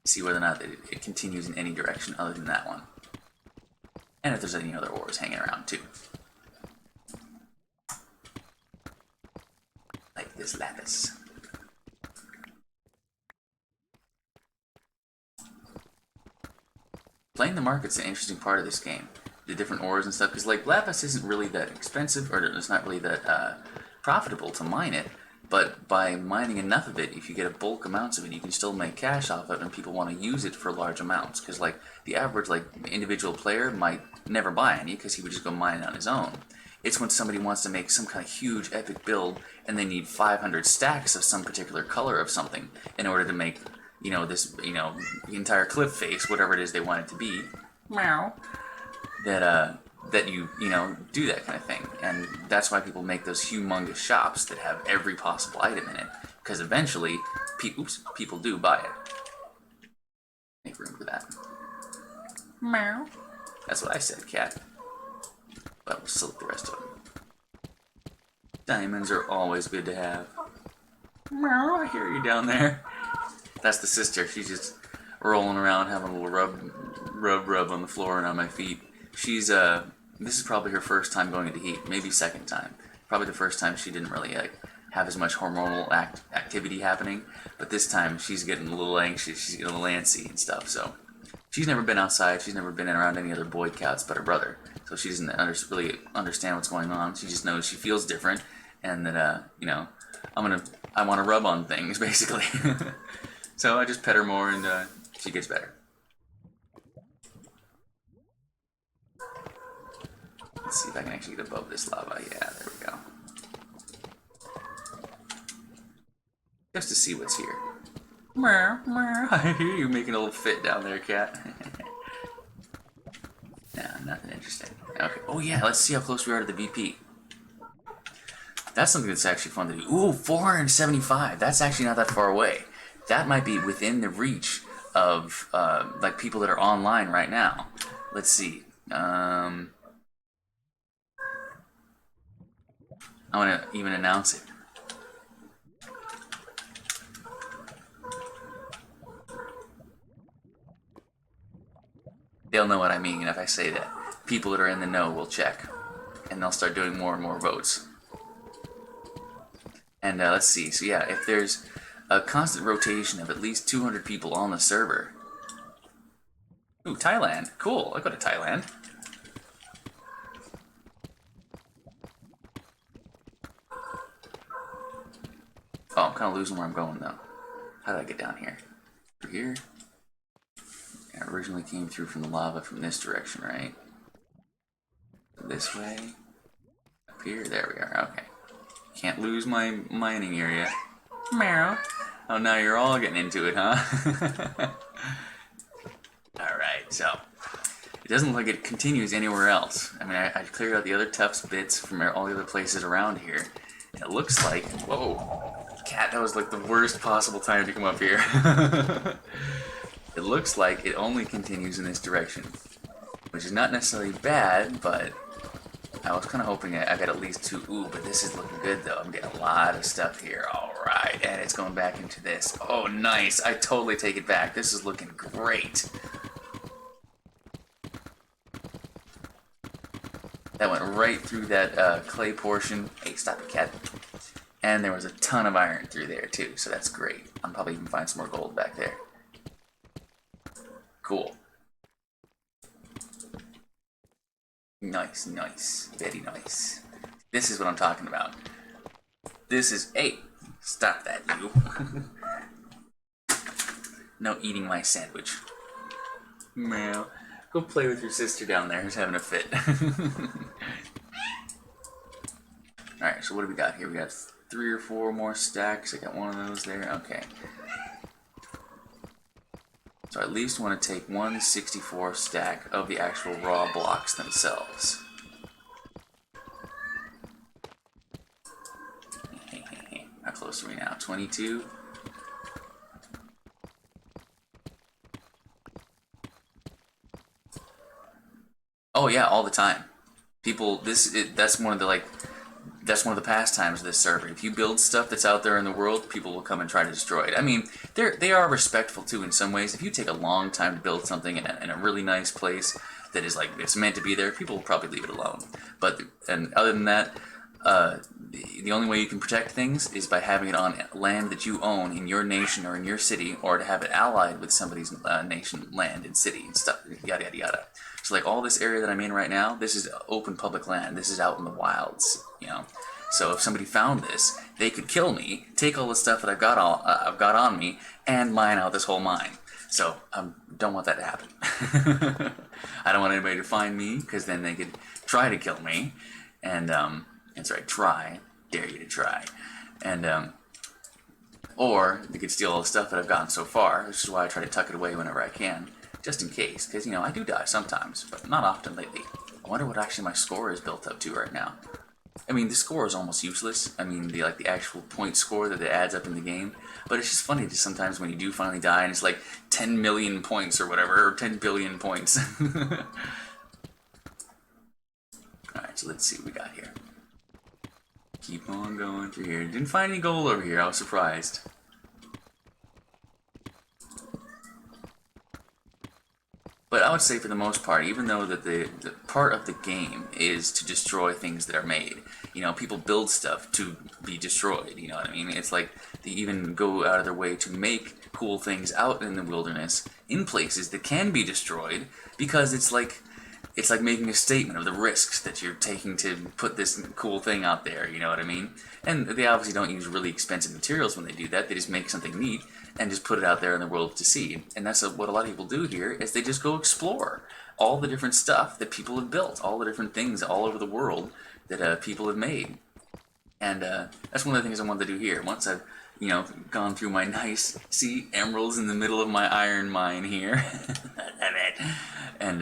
See whether or not it continues in any direction other than that one. And if there's any other ores hanging around too. Like this lapis. Playing the market's an interesting part of this game. The different ores and stuff, because like lapis isn't really that expensive, or it's not really that profitable to mine it. But by mining enough of it, if you get a bulk amounts of it, you can still make cash off of it, and people want to use it for large amounts. Because like the average like individual player might never buy any, because he would just go mine it on his own. It's when somebody wants to make some kind of huge epic build, and they need 500 stacks of some particular color of something in order to make, you know, this, you know, the entire cliff face, whatever it is they want it to be. Meow. That you know, do that kind of thing. And that's why people make those humongous shops that have every possible item in it. Because eventually, people do buy it. Make room for that. Meow. That's what I said, cat. But we'll select the rest of them. Diamonds are always good to have. Meow, I hear you down there. That's the sister. She's just rolling around, having a little rub on the floor and on my feet. She's this is probably her first time going into heat, maybe second time. Probably the first time she didn't really have as much hormonal activity happening, but this time she's getting a little anxious, she's getting a little antsy and stuff. So she's never been outside, she's never been around any other boy cats but her brother. So she doesn't really understand what's going on. She just knows she feels different, and that you know, I want to rub on things basically. So I just pet her more, and she gets better. Let's see if I can actually get above this lava. Yeah, there we go. Just to see what's here. I hear you making a little fit down there, cat. Nah, nothing interesting. Okay. Oh yeah, let's see how close we are to the VP. That's something that's actually fun to do. Ooh, 475. That's actually not that far away. That might be within the reach of like people that are online right now. Let's see. I want to even announce it. They'll know what I mean if I say that. People that are in the know will check, and they'll start doing more and more votes. And let's see. So yeah, if there's a constant rotation of at least 200 people on the server. Ooh, Thailand. Cool. I'll go to Thailand. Oh, I'm kind of losing where I'm going, though. How did I get down here? Through here? I originally came through from the lava from this direction, right? This way? Up here? There we are. Okay. Can't lose my mining area. Meow. Oh, now you're all getting into it, huh? Alright, so. It doesn't look like it continues anywhere else. I mean, I cleared out the other Tufts bits from all the other places around here. It looks like... Whoa! Cat, that was like the worst possible time to come up here. It looks like it only continues in this direction, which is not necessarily bad, but I was kind of hoping I got at least 2. Ooh, but this is looking good though. I'm getting a lot of stuff here. Alright, and it's going back into this. Oh, nice. I totally take it back. This is looking great. That went right through that clay portion. Hey, stop it, cat. And there was a ton of iron through there, too, so that's great. I'll probably even find some more gold back there. Cool. Nice, nice. Very nice. This is what I'm talking about. This is... Hey! Stop that, you. No eating my sandwich. Meow. Go play with your sister down there who's having a fit. Alright, so what do we got here? We got 3 or 4 more stacks. I got one of those there. Okay. So I at least want to take 164 stack of the actual raw blocks themselves. How close are we now? 22? Oh yeah, all the time. People, that's one of the like that's one of the pastimes of this server. If you build stuff that's out there in the world, people will come and try to destroy it. I mean, they are respectful too in some ways. If you take a long time to build something in a really nice place that is like it's meant to be there, people will probably leave it alone. And other than that, the only way you can protect things is by having it on land that you own in your nation or in your city, or to have it allied with somebody's nation, land, and city and stuff, yada yada yada. So like all this area that I'm in right now, this is open public land. This is out in the wilds, you know. So if somebody found this, they could kill me, take all the stuff that I've got on me, and mine out this whole mine. So don't want that to happen. I don't want anybody to find me, because then they could try to kill me, and that's right, try, dare you to try, and or they could steal all the stuff that I've gotten so far. This is why I try to tuck it away whenever I can, just in case, because, you know, I do die sometimes, but not often lately. I wonder what actually my score is built up to right now. I mean, the score is almost useless. I mean, the actual point score that it adds up in the game. But it's just funny just sometimes when you do finally die and it's like 10 million points or whatever, or 10 billion points. Alright, so let's see what we got here. Keep on going through here. Didn't find any gold over here. I was surprised. But I would say for the most part, even though that the part of the game is to destroy things that are made, you know, people build stuff to be destroyed, you know what I mean? It's like they even go out of their way to make cool things out in the wilderness in places that can be destroyed, because it's like making a statement of the risks that you're taking to put this cool thing out there, you know what I mean? And they obviously don't use really expensive materials when they do that. They just make something neat and just put it out there in the world to see. And that's what a lot of people do here, is they just go explore all the different stuff that people have built, all the different things all over the world that people have made. And that's one of the things I wanted to do here. Once I've, you know, gone through my nice, see, emeralds in the middle of my iron mine here. And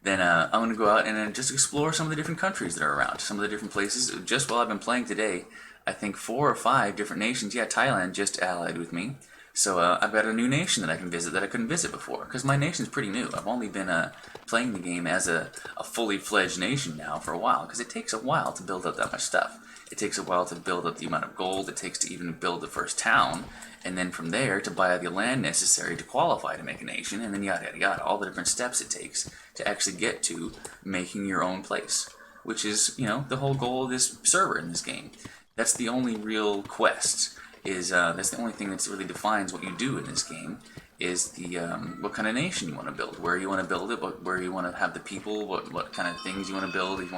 then I'm going to go out and just explore some of the different countries that are around, some of the different places. Just while I've been playing today, I think 4 or 5 different nations. Yeah, Thailand just allied with me. So I've got a new nation that I can visit that I couldn't visit before, because my nation's pretty new. I've only been playing the game as a fully fledged nation now for a while, because it takes a while to build up that much stuff. It takes a while to build up the amount of gold. It takes to even build the first town, and then from there to buy the land necessary to qualify to make a nation, and then yada yada yada, all the different steps it takes to actually get to making your own place, which is, you know, the whole goal of this server in this game. That's the only real quest. That's the only thing that really defines what you do in this game, is the what kind of nation you want to build, where you want to build it, where you want to have the people, what kind of things you want to build. If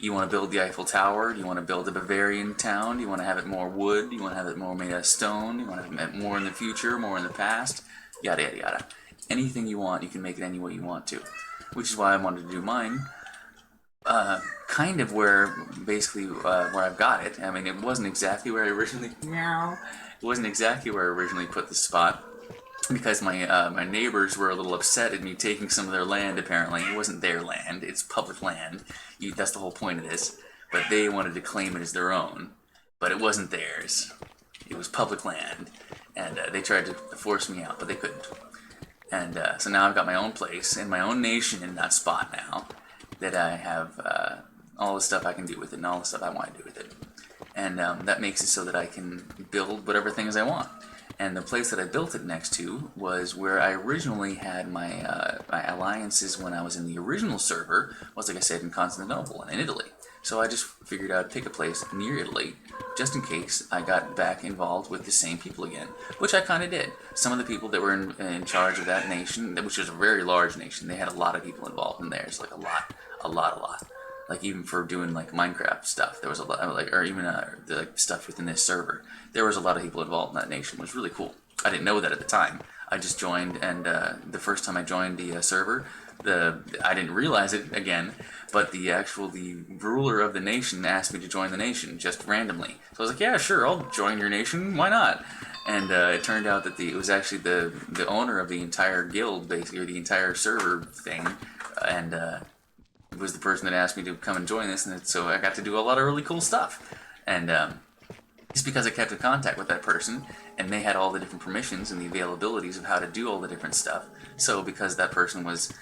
you want to build the Eiffel Tower, do you want to build a Bavarian town, do you want to have it more wood, do you want to have it more made out of stone, do you want to have it more in the future, more in the past, yada yada yada. Anything you want, you can make it any way you want to, which is why I wanted to do mine. Kind of where, basically, where I've got it. I mean, it wasn't exactly where I originally... It wasn't exactly where I originally put the spot, because my neighbors were a little upset at me taking some of their land, apparently. It wasn't their land, it's public land. That's the whole point of this. But they wanted to claim it as their own. But it wasn't theirs. It was public land. And they tried to force me out, but they couldn't. And so now I've got my own place, and my own nation in that spot now, that I have all the stuff I can do with it, and all the stuff I want to do with it. And that makes it so that I can build whatever things I want. And the place that I built it next to was where I originally had my alliances when I was in the original server, was, like I said, in Constantinople and in Italy. So I just figured I'd pick a place near Italy, just in case I got back involved with the same people again, which I kind of did. Some of the people that were in charge of that nation, which was a very large nation, they had a lot of people involved in theirs, like a lot. Like even for doing like Minecraft stuff, there was a lot, like, or even the stuff within this server, there was a lot of people involved in that nation. It was really cool. I didn't know that at the time. I just joined, and the first time I joined the server, I didn't realize it again, but the ruler of the nation asked me to join the nation just randomly. So I was like, yeah, sure, I'll join your nation. Why not? And it turned out that it was actually the owner of the entire guild, basically, or the entire server thing, and was the person that asked me to come and join this, and so I got to do a lot of really cool stuff. And it's because I kept in contact with that person, and they had all the different permissions and the availabilities of how to do all the different stuff. So because that person was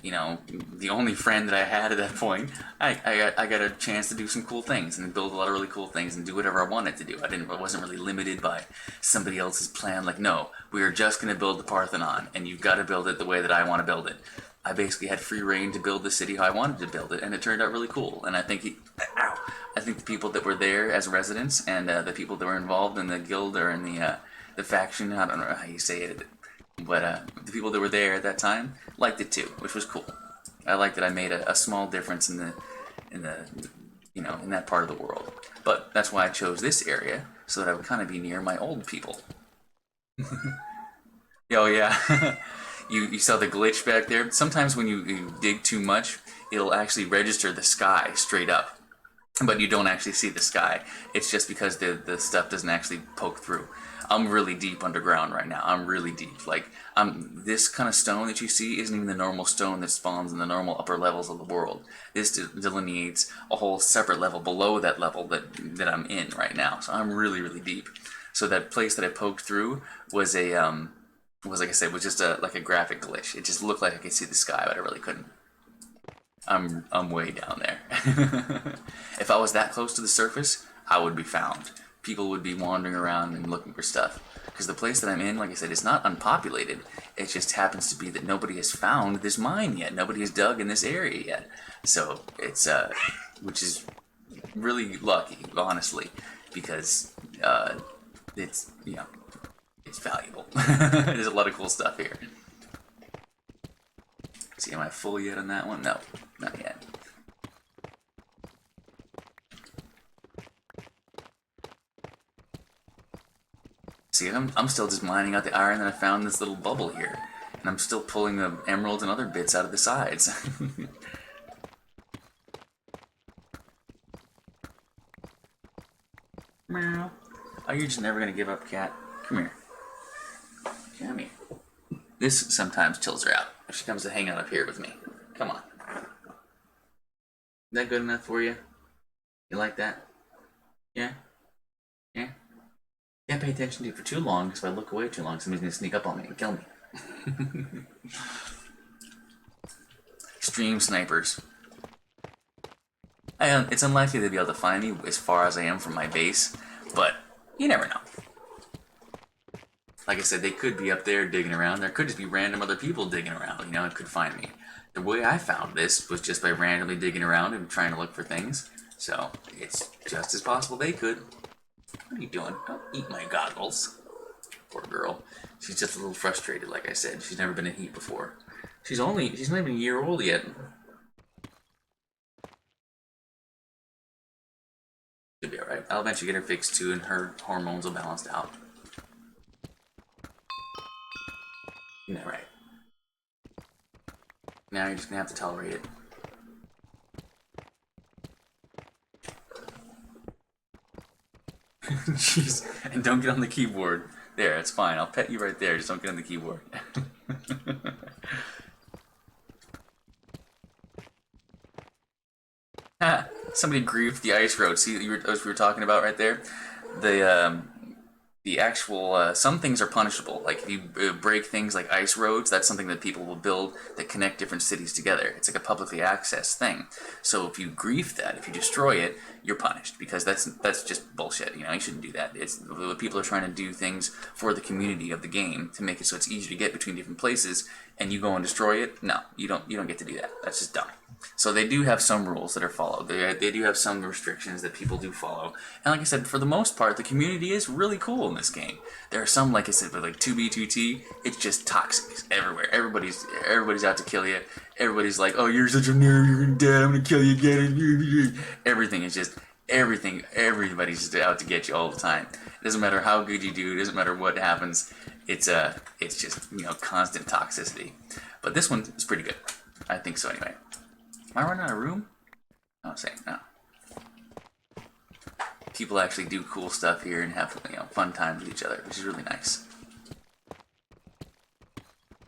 you know, the only friend that I had at that point, I got a chance to do some cool things and build a lot of really cool things and do whatever I wanted to do. I wasn't really limited by somebody else's plan. Like, no, we are just going to build the Parthenon, and you've got to build it the way that I want to build it. I basically had free reign to build the city how I wanted to build it, and it turned out really cool. And I think I think the people that were there as residents and the people that were involved in the guild or in the faction, I don't know how you say it, but the people that were there at that time liked it too, which was cool. I liked that I made a small difference in the you know, in that part of the world. But that's why I chose this area, so that I would kind of be near my old people. Oh yeah. You saw the glitch back there? Sometimes when you dig too much, it'll actually register the sky straight up. But you don't actually see the sky. It's just because the stuff doesn't actually poke through. I'm really deep underground right now. I'm really deep. Like, this kind of stone that you see isn't even the normal stone that spawns in the normal upper levels of the world. This delineates a whole separate level below that level that I'm in right now. So I'm really, really deep. So that place that I poked through was like I said, was just like a graphic glitch. It just looked like I could see the sky, but I really couldn't. I'm way down there. If I was that close to the surface, I would be found. People would be wandering around and looking for stuff. Because the place that I'm in, like I said, it's not unpopulated. It just happens to be that nobody has found this mine yet. Nobody has dug in this area yet. So it's which is really lucky, honestly, because it's, you know, it's valuable. There's a lot of cool stuff here. See, am I full yet on that one? No, not yet. See, I'm still just mining out the iron, and I found this little bubble here. And I'm still pulling the emeralds and other bits out of the sides. Meow. Oh, you're just never gonna give up, cat. Come here. Come here. This sometimes chills her out if she comes to hang out up here with me. Come on. Is that good enough for you? You like that? Yeah? Yeah? Can't pay attention to you for too long, because if I look away too long, somebody's gonna sneak up on me and kill me. Extreme snipers. It's unlikely they'll be able to find me as far as I am from my base, but you never know. Like I said, they could be up there digging around. There could just be random other people digging around, you know, and could find me. The way I found this was just by randomly digging around and trying to look for things. So, it's just as possible they could. What are you doing? Don't eat my goggles. Poor girl. She's just a little frustrated, like I said. She's never been in heat before. She's not even a year old yet. She'll be alright. I'll eventually get her fixed too, and her hormones will balance out. Yeah, right. Now you're just gonna have to tolerate it. Jeez, and don't get on the keyboard. There, it's fine. I'll pet you right there. Just don't get on the keyboard. Ah, somebody griefed the ice road. See, as we were talking about right there, the actual some things are punishable. Like if you break things like ice roads, that's something that people will build that connect different cities together. It's like a publicly accessed thing. So if you grief that, if you destroy it, you're punished, because that's just bullshit. You know, you shouldn't do that. It's people are trying to do things for the community of the game to make it so it's easier to get between different places, and you go and destroy it. No, you don't get to do that. That's just dumb. So they do have some rules that are followed. They do have some restrictions that people do follow. And like I said, for the most part, the community is really cool in this game. There are some, like I said, with like 2B2T, it's just toxic everywhere. Everybody's out to kill you. Everybody's like, oh, you're such a nerd, you're dead, I'm gonna kill you again. Everything is just, everybody's just out to get you all the time. It doesn't matter how good you do, it doesn't matter what happens. It's just, you know, constant toxicity. But this one is pretty good. I think so anyway. Am I running out of room? Oh, say no. People actually do cool stuff here and have, you know, fun times with each other, which is really nice.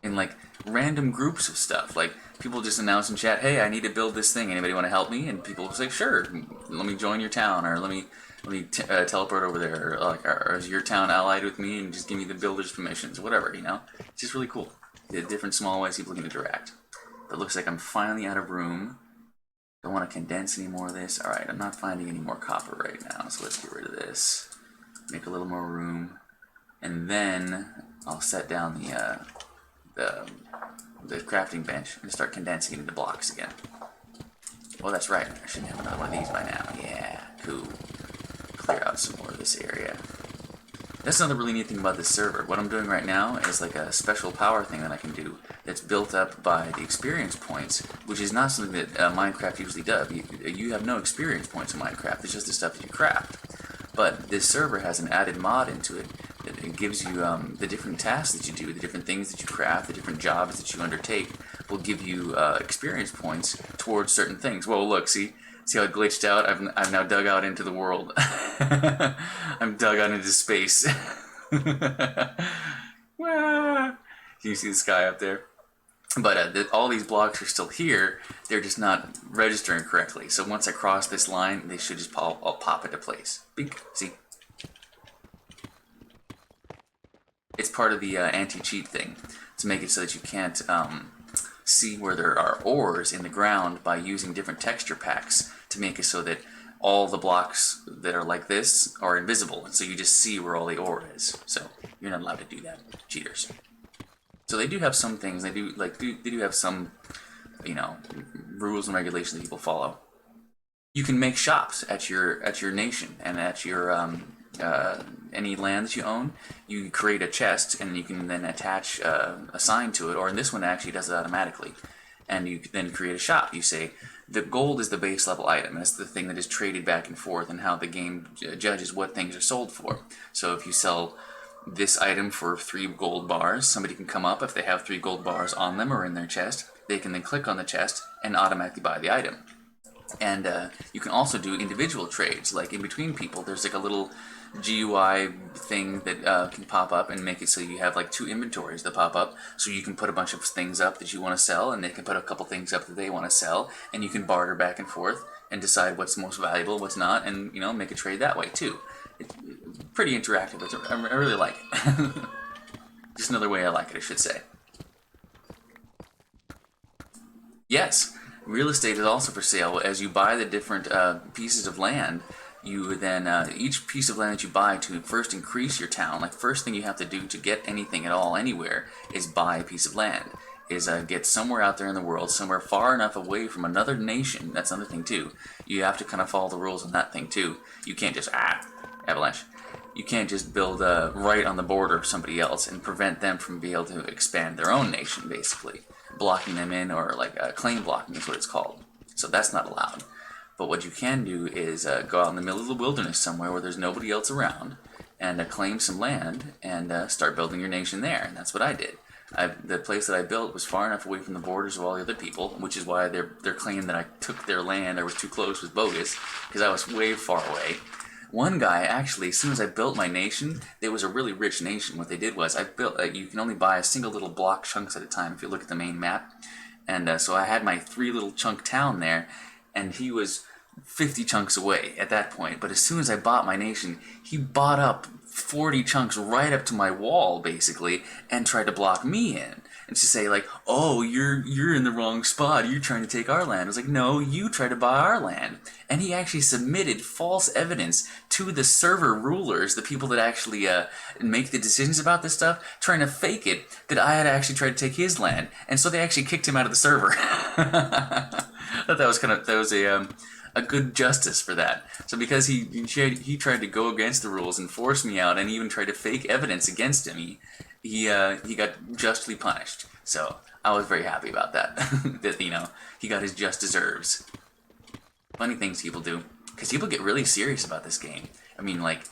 In like random groups of stuff, like people just announce in chat, "Hey, I need to build this thing. Anybody want to help me?" And people will say, "Sure, let me join your town," or "Let me teleport over there," or like, or "Is your town allied with me?" And just give me the builder's permissions, whatever, you know. It's just really cool. The different small ways people can interact. But it looks like I'm finally out of room. Don't want to condense any more of this. Alright, I'm not finding any more copper right now, so let's get rid of this. Make a little more room. And then I'll set down the crafting bench and start condensing it into blocks again. Oh, that's right. I should have another one of these by now. Yeah, cool. Clear out some more of this area. That's another really neat thing about this server. What I'm doing right now is like a special power thing that I can do that's built up by the experience points, which is not something that Minecraft usually does. You have no experience points in Minecraft. It's just the stuff that you craft. But this server has an added mod into it that it gives you the different tasks that you do, the different things that you craft, the different jobs that you undertake will give you experience points towards certain things. Whoa, look, see how it glitched out? I've now dug out into the world. I'm dug out into space. Can you see the sky up there? But all these blocks are still here. They're just not registering correctly. So once I cross this line, they should just pop into place. Bink. See? It's part of the anti-cheat thing to make it so that you can't see where there are ores in the ground by using different texture packs to make it so that all the blocks that are like this are invisible, and so you just see where all the ore is. So you're not allowed to do that, cheaters. So they do have some things. They do have some, you know, rules and regulations that people follow. You can make shops at your nation and at your any land that you own. You create a chest and you can then attach a sign to it, or in this one it actually does it automatically. And you then create a shop. You say the gold is the base level item. That's the thing that is traded back and forth, and how the game judges what things are sold for. So if you sell this item for 3 gold bars, somebody can come up if they have 3 gold bars on them or in their chest. They can then click on the chest and automatically buy the item. And you can also do individual trades, like in between people. There's like a little GUI thing that can pop up and make it so you have like 2 inventories that pop up, so you can put a bunch of things up that you want to sell, and they can put a couple things up that they want to sell, and you can barter back and forth and decide what's most valuable, what's not, and you know, make a trade that way too. It's pretty interactive. I really like it. Just another way I like it, I should say. Yes, real estate is also for sale. As you buy the different pieces of land, you then, each piece of land that you buy to first increase your town, like first thing you have to do to get anything at all anywhere is buy a piece of land. Is get somewhere out there in the world, somewhere far enough away from another nation. That's another thing too. You have to kind of follow the rules on that thing too. You can't just, avalanche. You can't just build right on the border of somebody else and prevent them from being able to expand their own nation, basically. Blocking them in, or like claim blocking is what it's called. So that's not allowed. But what you can do is go out in the middle of the wilderness somewhere where there's nobody else around and claim some land and start building your nation there. And that's what I did. The place that I built was far enough away from the borders of all the other people, which is why their claim that I took their land or was too close was bogus, because I was way far away. One guy, actually, as soon as I built my nation, it was a really rich nation. What they did was, I built, you can only buy a single little block chunks at a time if you look at the main map. And so I had my 3 little chunk town there, and he was 50 chunks away at that point. But as soon as I bought my nation, he bought up 40 chunks right up to my wall, basically, and tried to block me in. And to say, like, oh, you're in the wrong spot, you're trying to take our land. I was like, no, you tried to buy our land. And he actually submitted false evidence to the server rulers, the people that actually make the decisions about this stuff, trying to fake it that I had actually tried to take his land. And so they actually kicked him out of the server. I thought that was a good justice for that. So because he tried to go against the rules and force me out, and even tried to fake evidence against him, he got justly punished. So I was very happy about that. That, you know, he got his just deserves. Funny things people do, because people get really serious about this game. I mean, like,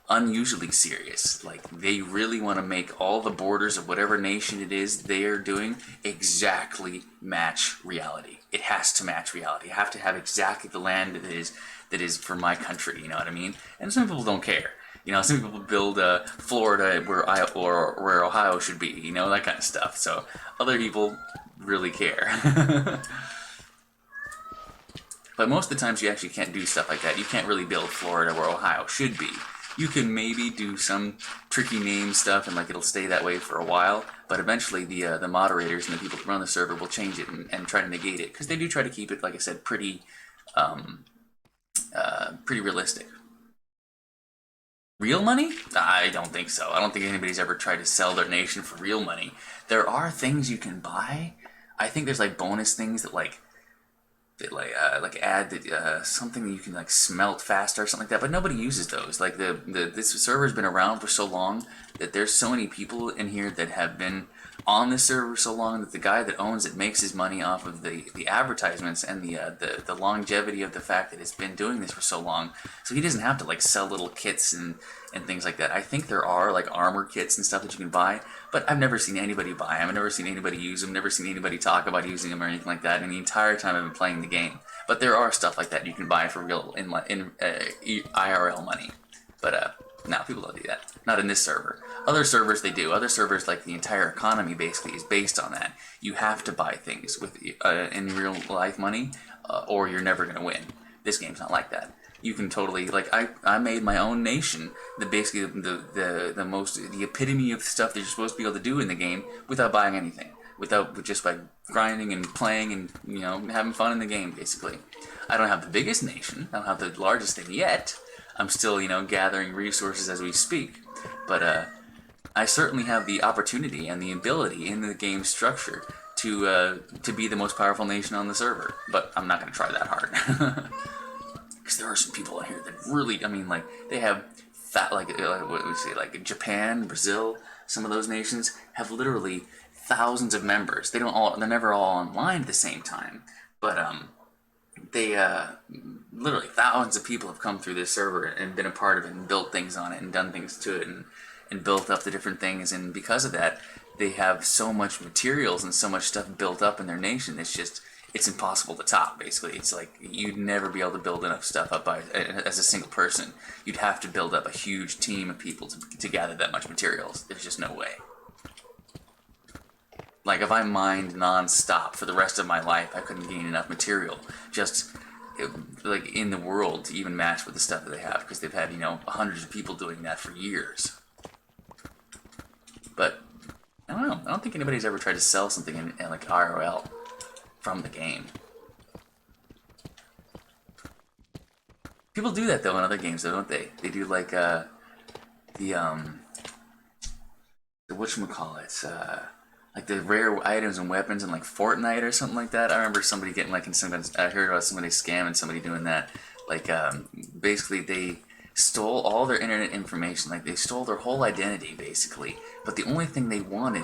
unusually serious. Like, they really want to make all the borders of whatever nation it is they are doing exactly match reality. It has to match reality. You have to have exactly the land that is for my country, you know what I mean? And some people don't care. You know, some people build Florida where Ohio should be, you know, that kind of stuff. So other people really care. But most of the times you actually can't do stuff like that. You can't really build Florida where Ohio should be. You can maybe do some tricky name stuff and like it'll stay that way for a while, but eventually the moderators and the people who run the server will change it and try to negate it, because they do try to keep it, like I said, pretty pretty realistic. Real money? I don't think so. I don't think anybody's ever tried to sell their nation for real money. There are things you can buy. I think there's like bonus things that like add something that you can like smelt faster or something like that, but nobody uses those. Like this server's been around for so long that there's so many people in here that have been on this server so long that the guy that owns it makes his money off of the advertisements and the longevity of the fact that it's been doing this for so long. So he doesn't have to like sell little kits and things like that. I think there are like armor kits and stuff that you can buy, but I've never seen anybody buy them. I've never seen anybody use them. Never seen anybody talk about using them or anything like that in the entire time I've been playing the game. But there are stuff like that you can buy for real in IRL money. But no, people don't do that. Not in this server. Other servers they do. Other servers, like the entire economy basically is based on that. You have to buy things with in real life money, or you're never going to win. This game's not like that. You can totally, like, I made my own nation, basically the epitome of stuff that you're supposed to be able to do in the game without buying anything. Just by grinding and playing and, you know, having fun in the game, basically. I don't have the biggest nation. I don't have the largest thing yet. I'm still, you know, gathering resources as we speak. But I certainly have the opportunity and the ability in the game structure to be the most powerful nation on the server. But I'm not going to try that hard. Because there are some people in here that really, I mean, like, they have what would we say, like Japan, Brazil, some of those nations have literally thousands of members. They're never all online at the same time, but they literally thousands of people have come through this server and been a part of it and built things on it and done things to it and built up the different things, and because of that, they have so much materials and so much stuff built up in their nation. It's impossible to top, basically. It's like you'd never be able to build enough stuff up as a single person. You'd have to build up a huge team of people to gather that much materials. There's just no way. Like, if I mined non-stop for the rest of my life, I couldn't gain enough material like in the world to even match with the stuff that they have, because they've had, you know, hundreds of people doing that for years. But I don't know. I don't think anybody's ever tried to sell something in like IRL from the game. People do that though in other games though, don't they? They do like the whatchamacallit, like the rare items and weapons in like Fortnite or something like that. I remember somebody getting like I heard about somebody scamming somebody doing that. Like basically they stole all their internet information, like they stole their whole identity basically, but the only thing they wanted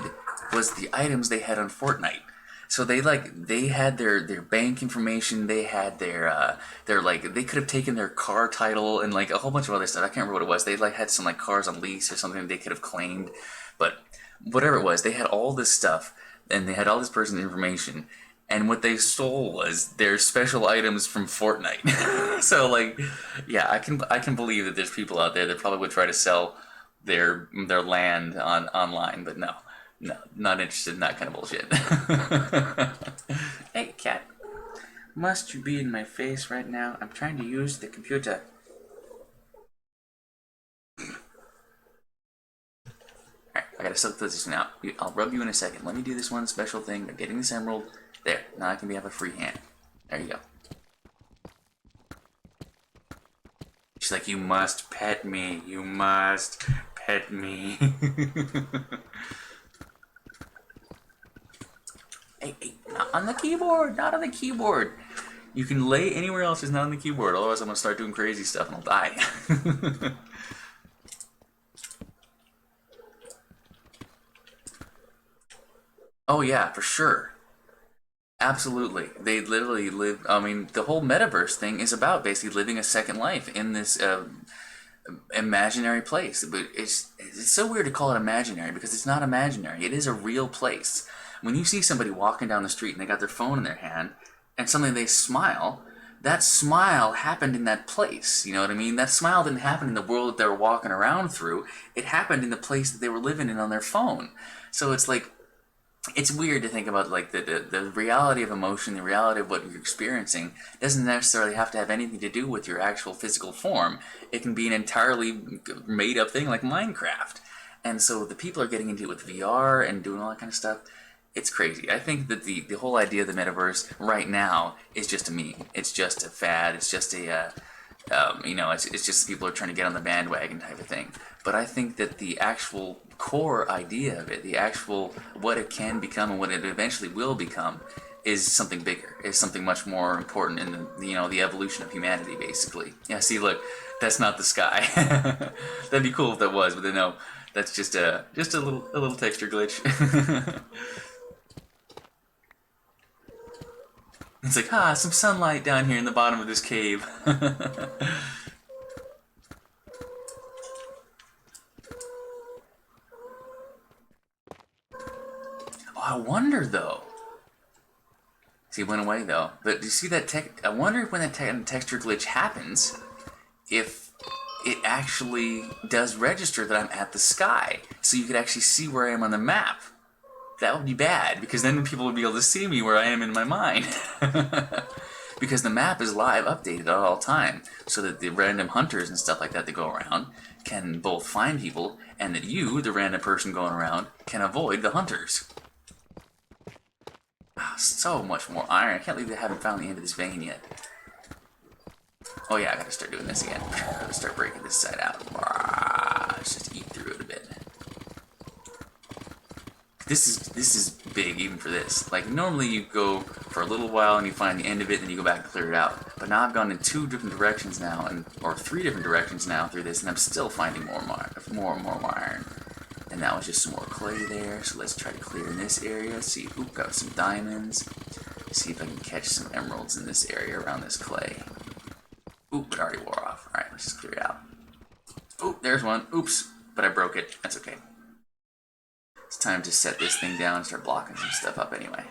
was the items they had on Fortnite. So they had their bank information, they had their like, they could have taken their car title and like a whole bunch of other stuff. I can't remember what it was. They like had some like cars on lease or something they could have claimed, but whatever it was, they had all this stuff and they had all this person's information, and what they stole was their special items from Fortnite. So like, yeah, I can believe that there's people out there that probably would try to sell their land online, but no, not interested in that kind of bullshit. Hey, cat. Must you be in my face right now? I'm trying to use the computer. Alright, I gotta sort this one out. I'll rub you in a second. Let me do this one special thing of getting this emerald. There, now I can have a free hand. There you go. She's like, you must pet me. You must pet me. Hey, not on the keyboard, not on the keyboard. You can lay anywhere else, just not on the keyboard. Otherwise, I'm gonna start doing crazy stuff and I'll die. Oh yeah, for sure. Absolutely. They literally live, I mean, the whole metaverse thing is about basically living a second life in this imaginary place. But it's so weird to call it imaginary, because it's not imaginary. It is a real place. When you see somebody walking down the street and they got their phone in their hand and suddenly they smile, that smile happened in that place. You know what I mean? That smile didn't happen in the world that they were walking around through. It happened in the place that they were living in on their phone. So it's like, it's weird to think about, like, the reality of emotion, the reality of what you're experiencing doesn't necessarily have to have anything to do with your actual physical form. It can be an entirely made up thing like Minecraft. And so the people are getting into it with VR and doing all that kind of stuff. It's crazy. I think that the whole idea of the metaverse right now is just a meme. It's just a fad. It's just a you know, it's just people are trying to get on the bandwagon type of thing. But I think that the actual core idea of it, the actual what it can become and what it eventually will become, is something bigger. Is something much more important in the, you know, the evolution of humanity, basically. Yeah. See, look, that's not the sky. That'd be cool if that was, but then no, that's just a little texture glitch. It's like, some sunlight down here in the bottom of this cave. Oh, I wonder though. See, it went away though. But do you see that I wonder if when that texture glitch happens, if it actually does register that I'm at the sky, so you could actually see where I am on the map. That would be bad, because then people would be able to see me where I am in my mind. Because the map is live updated at all time, so that the random hunters and stuff like that that go around can both find people, and that you, the random person going around, can avoid the hunters. So much more iron. I can't believe they haven't found the end of this vein yet. Oh yeah, I gotta start doing this again. I gotta start breaking this side out. Let's just eat through it a bit. This is big even for this. Like, normally you go for a little while and you find the end of it and then you go back and clear it out. But now I've gone in 2 different directions now, or 3 different directions now through this, and I'm still finding more and more iron. And that was just some more clay there, so let's try to clear in this area. See, oop, got some diamonds. See if I can catch some emeralds in this area around this clay. Oop, it already wore off. Alright, let's just clear it out. Oop, there's one. Oops, but I broke it. That's okay. It's time to set this thing down and start blocking some stuff up anyway.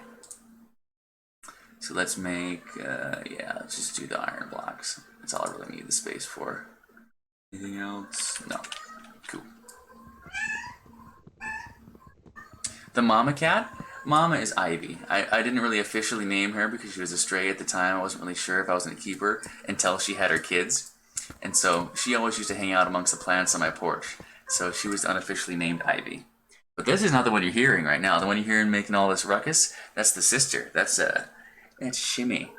So let's make, yeah, let's just do the iron blocks. That's all I really need the space for. Anything else? No. Cool. The mama cat? Mama is Ivy. I didn't really officially name her because she was a stray at the time. I wasn't really sure if I was going to keep her until she had her kids. And so she always used to hang out amongst the plants on my porch. So she was unofficially named Ivy. But this is not the one you're hearing right now. The one you're hearing making all this ruckus, that's the sister. That's Shimmy.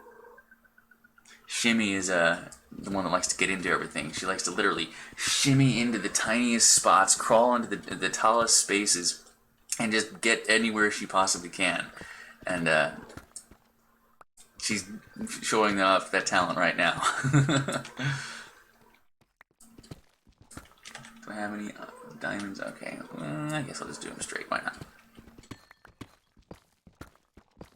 Shimmy is the one that likes to get into everything. She likes to literally shimmy into the tiniest spots, crawl into the tallest spaces, and just get anywhere she possibly can. And she's showing off that talent right now. Do I have any diamonds? Okay, I guess I'll just do them straight. Why not?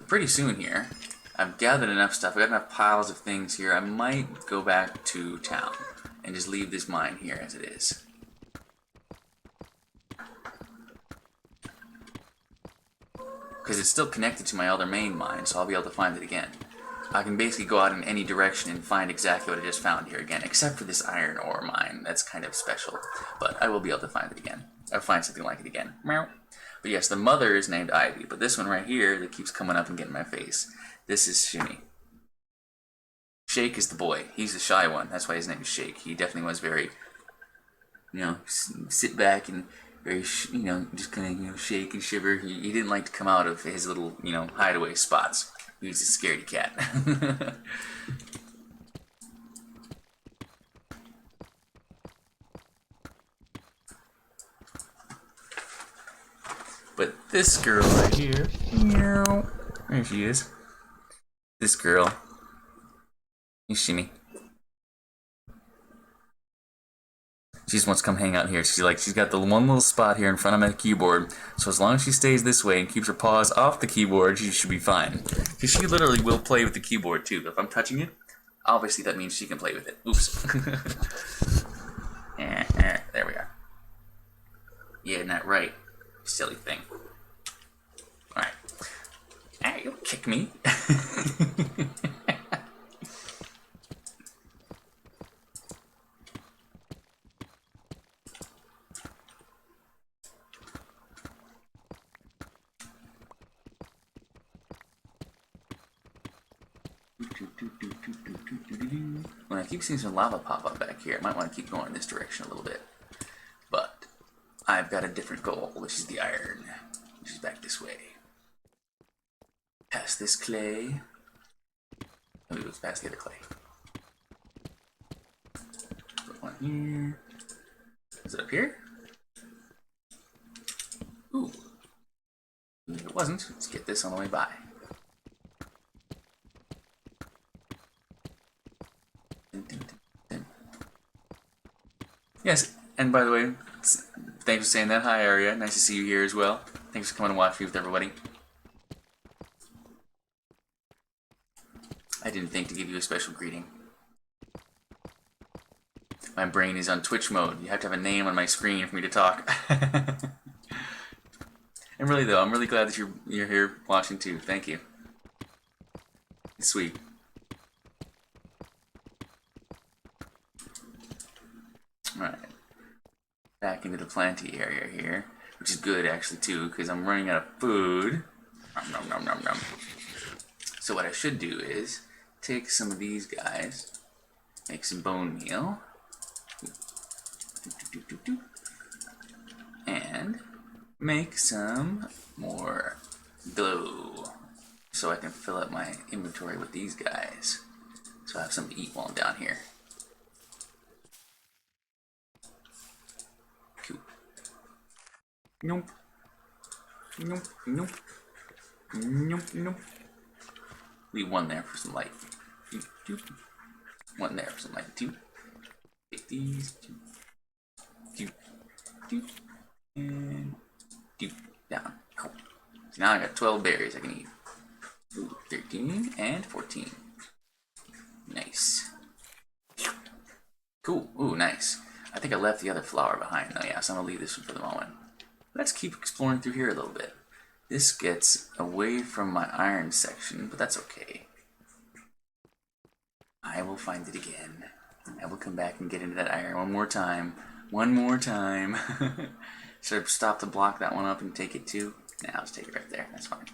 Pretty soon here, I've gathered enough stuff. I've got enough piles of things here. I might go back to town and just leave this mine here as it is. Because it's still connected to my other main mine, so I'll be able to find it again. I can basically go out in any direction and find exactly what I just found here again, except for this iron ore mine. That's kind of special, but I will be able to find it again. I'll find something like it again. Meow. But yes, the mother is named Ivy, but this one right here that keeps coming up and getting in my face, this is Shimmy. Shake is the boy. He's the shy one. That's why his name is Shake. He definitely was very, you know, sit back and very, you know, just kind of, you know, shake and shiver. He didn't like to come out of his little, you know, hideaway spots. He was a scaredy cat. But this girl right here, there she is. This girl, you Shimmy. She just wants to come hang out here. She's got the one little spot here in front of my keyboard. So as long as she stays this way and keeps her paws off the keyboard, she should be fine. Because she literally will play with the keyboard too. If I'm touching it, obviously that means she can play with it. Oops. There we are. Yeah, not right. Silly thing. Alright. Hey, you'll kick me. When I keep seeing some lava pop up back here, I might want to keep going in this direction a little bit. But I've got a different goal, which is the iron, which is back this way. Past this clay. Maybe it was past the other clay. Put one here. Is it up here? Ooh. If it wasn't, let's get this on the way by. Yes, and by the way, thanks for saying that. Hi, Aria. Nice to see you here as well. Thanks for coming and watching with everybody. I didn't think to give you a special greeting. My brain is on Twitch mode. You have to have a name on my screen for me to talk. And really though, I'm really glad that you're here watching too. Thank you. It's sweet. Alright. Back into the planty area here, which is good actually too, because I'm running out of food. Nom, nom, nom, nom. So what I should do is take some of these guys, make some bone meal, and make some more glue so I can fill up my inventory with these guys, so I have something to eat while I'm down here. Cool. Nope. Nope. Nope. Nope. Nope. Leave one there for some light. One there for some light. Two. Take these. Two. And down. Cool. So now I got 12 berries I can eat. Ooh, 13 and 14. Nice. Cool. Ooh, nice. I think I left the other flower behind though. Yeah, so I'm gonna leave this one for the moment. Let's keep exploring through here a little bit. This gets away from my iron section, but that's okay. I will find it again. I will come back and get into that iron one more time. One more time. Should I stop to block that one up and take it too? Nah, I'll just take it right there. That's fine.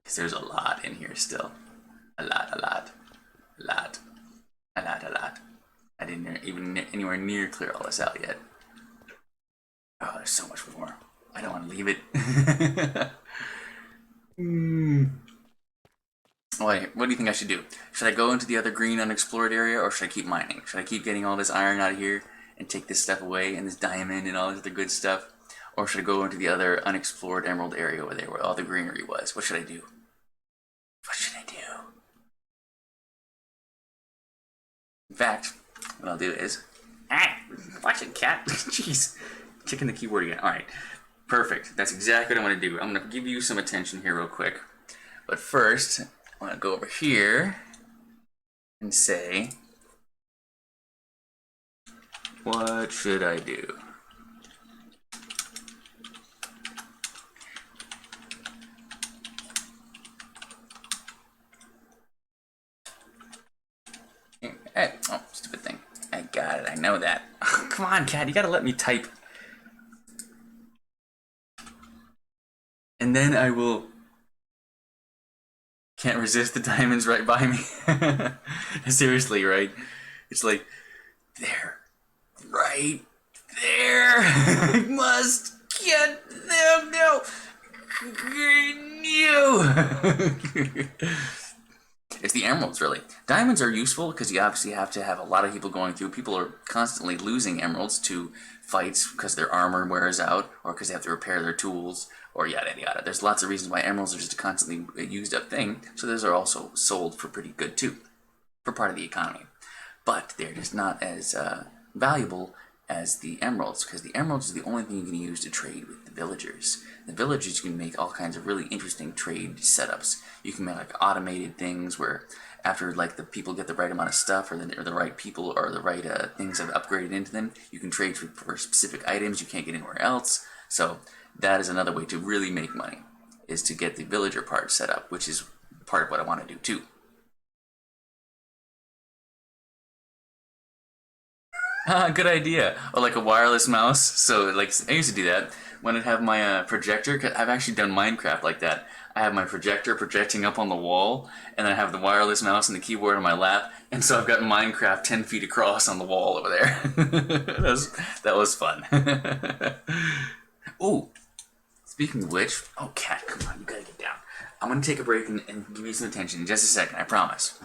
Because there's a lot in here still. A lot. I didn't even anywhere near clear all this out yet. Oh, there's so much more. I don't want to leave it. Wait, what do you think I should do? Should I go into the other green unexplored area, or should I keep mining? Should I keep getting all this iron out of here and take this stuff away, and this diamond and all this other good stuff? Or should I go into the other unexplored emerald area over there where all the greenery was? What should I do? What should I do? In fact, what I'll do is... watch it, cat. Jeez. Kicking the keyboard again. Alright. Perfect. That's exactly what I'm going to do. I'm going to give you some attention here real quick. But first, I want to go over here and say, what should I do? Hey, oh, stupid thing. I got it. I know that. Oh, come on, cat. You got to let me type. And then I will... Can't resist the diamonds right by me. Seriously, right? It's like, there. Right there. I must get them now. It's the emeralds, really. Diamonds are useful because you obviously have to have a lot of people going through. People are constantly losing emeralds to fights because their armor wears out, or because they have to repair their tools, or yada yada. There's lots of reasons why emeralds are just a constantly used up thing, so those are also sold for pretty good too, for part of the economy. But they're just not as valuable as the emeralds, because the emeralds is the only thing you can use to trade with the villagers. The villagers, you can make all kinds of really interesting trade setups. You can make like automated things where after like the people get the right amount of stuff, or the right people, or the right things have upgraded into them, you can trade for specific items you can't get anywhere else. So that is another way to really make money, is to get the villager part set up, which is part of what I want to do too. Good idea. Or like a wireless mouse. So like I used to do that when I'd have my projector. 'Cause I've actually done Minecraft like that. I have my projector projecting up on the wall, and then I have the wireless mouse and the keyboard on my lap, and so I've got Minecraft 10 feet across on the wall over there. that was fun. Ooh, speaking of which, oh cat, come on, you gotta get down. I'm gonna take a break and give you some attention in just a second. I promise.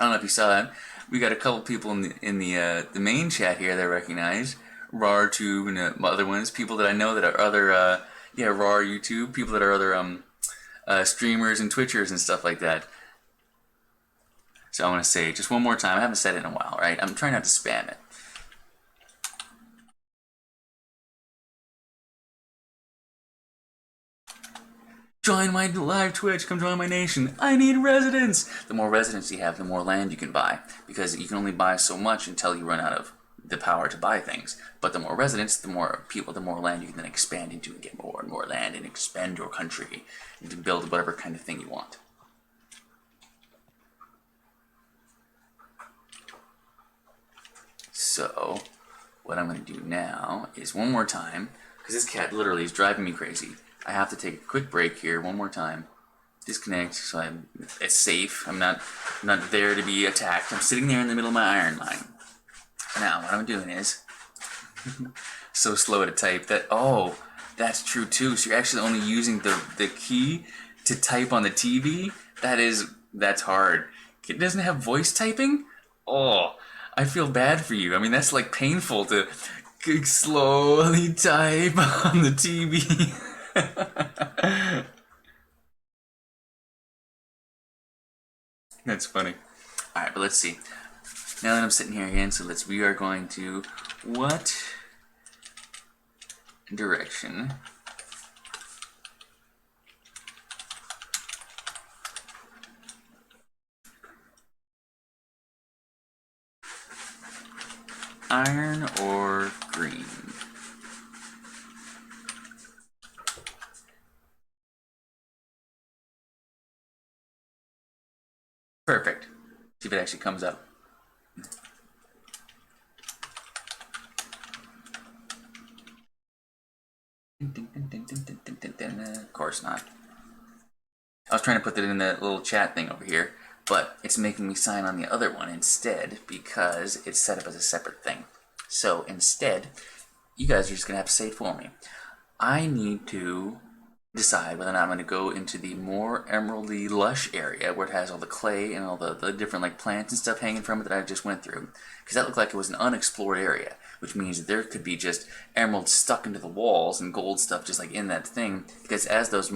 I don't know if you saw that. We got a couple people in the main chat here that I recognize, RarTube and other ones. People that I know that are other Rar YouTube. People that are other streamers and Twitchers and stuff like that. So I want to say just one more time. I haven't said it in a while, right? I'm trying not to spam it. Join my live Twitch, come join my nation. I need residents! The more residents you have, the more land you can buy. Because you can only buy so much until you run out of the power to buy things. But the more residents, the more people, the more land you can then expand into and get more and more land and expand your country and to build whatever kind of thing you want. So, what I'm going to do now is one more time, because this cat literally is driving me crazy. I have to take a quick break here one more time. Disconnect so it's safe. I'm not there to be attacked. I'm sitting there in the middle of my iron mine. Now what I'm doing is so slow to type that that's true too. So you're actually only using the key to type on the TV? That's hard. It doesn't have voice typing? Oh, I feel bad for you. I mean that's like painful to slowly type on the TV. That's funny. Alright, but let's see. Now that I'm sitting here again, so we are going to what direction iron or green? Perfect. See if it actually comes up. Of course not. I was trying to put that in the little chat thing over here, but it's making me sign on the other one instead because it's set up as a separate thing. So instead, you guys are just going to have to say it for me. I need to decide whether or not I'm going to go into the more emeraldy lush area where it has all the clay and all the different like plants and stuff hanging from it that I just went through, because that looked like it was an unexplored area, which means that there could be just emeralds stuck into the walls and gold stuff just like in that thing, because as those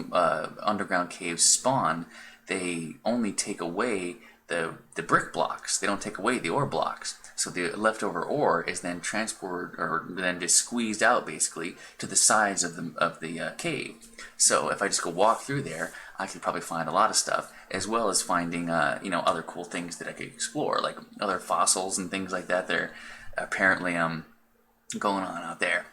underground caves spawn, they only take away the brick blocks. They don't take away the ore blocks. So the leftover ore is then transported, or then just squeezed out basically to the sides of the cave. So if I just go walk through there, I could probably find a lot of stuff, as well as finding other cool things that I could explore, like other fossils and things like that. They're apparently going on out there,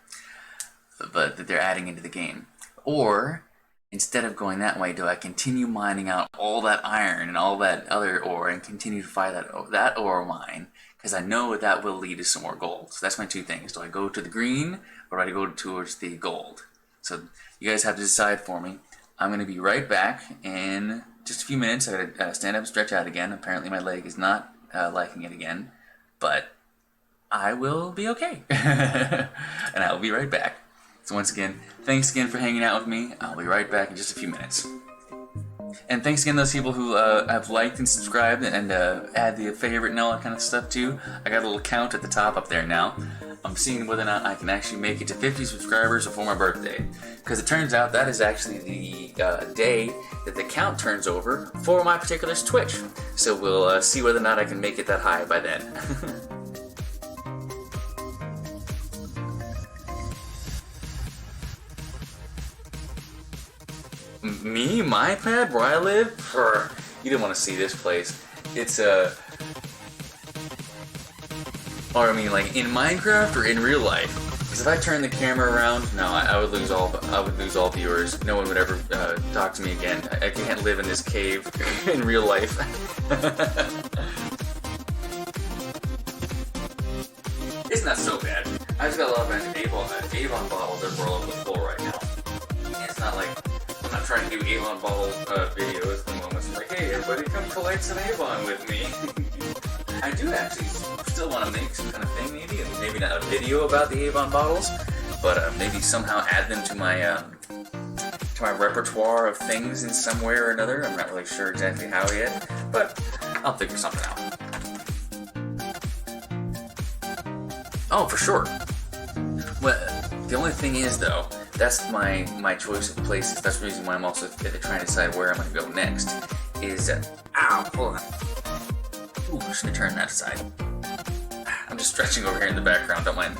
but that they're adding into the game. Or instead of going that way, do I continue mining out all that iron and all that other ore and continue to find that ore mine? Because I know that will lead to some more gold. So that's my two things. Do I go to the green or do I go towards the gold? So you guys have to decide for me. I'm going to be right back in just a few minutes. I got to stand up and stretch out again. Apparently my leg is not liking it again. But I will be okay. And I'll be right back. So once again, thanks again for hanging out with me. I'll be right back in just a few minutes. And thanks again to those people who have liked and subscribed and add the favorite and all that kind of stuff too. I got a little count at the top up there now. I'm seeing whether or not I can actually make it to 50 subscribers before my birthday. Because it turns out that is actually the day that the count turns over for my particular Twitch. So we'll see whether or not I can make it that high by then. Me? My pad? Where I live? You didn't want to see this place. It's or I mean like in Minecraft or in real life? Because if I turn the camera around, no, I would lose all viewers. No one would ever talk to me again. I can't live in this cave in real life. It's it's not so bad. I just got a lot of Avon bottles that are all over the floor right now. And it's not like I'm not trying to do Avon bottle videos at the moment. It's like, hey, everybody, come collect some Avon with me. I do actually still want to make some kind of thing, maybe not a video about the Avon bottles, but maybe somehow add them to my repertoire of things in some way or another. I'm not really sure exactly how yet, but I'll figure something out. Oh, for sure. Well, the only thing is, though, that's my choice of places. That's the reason why I'm also trying to decide where I'm going to go next. Is ow, hold on. Ooh, I should have turned that aside. I'm just stretching over here in the background. Don't mind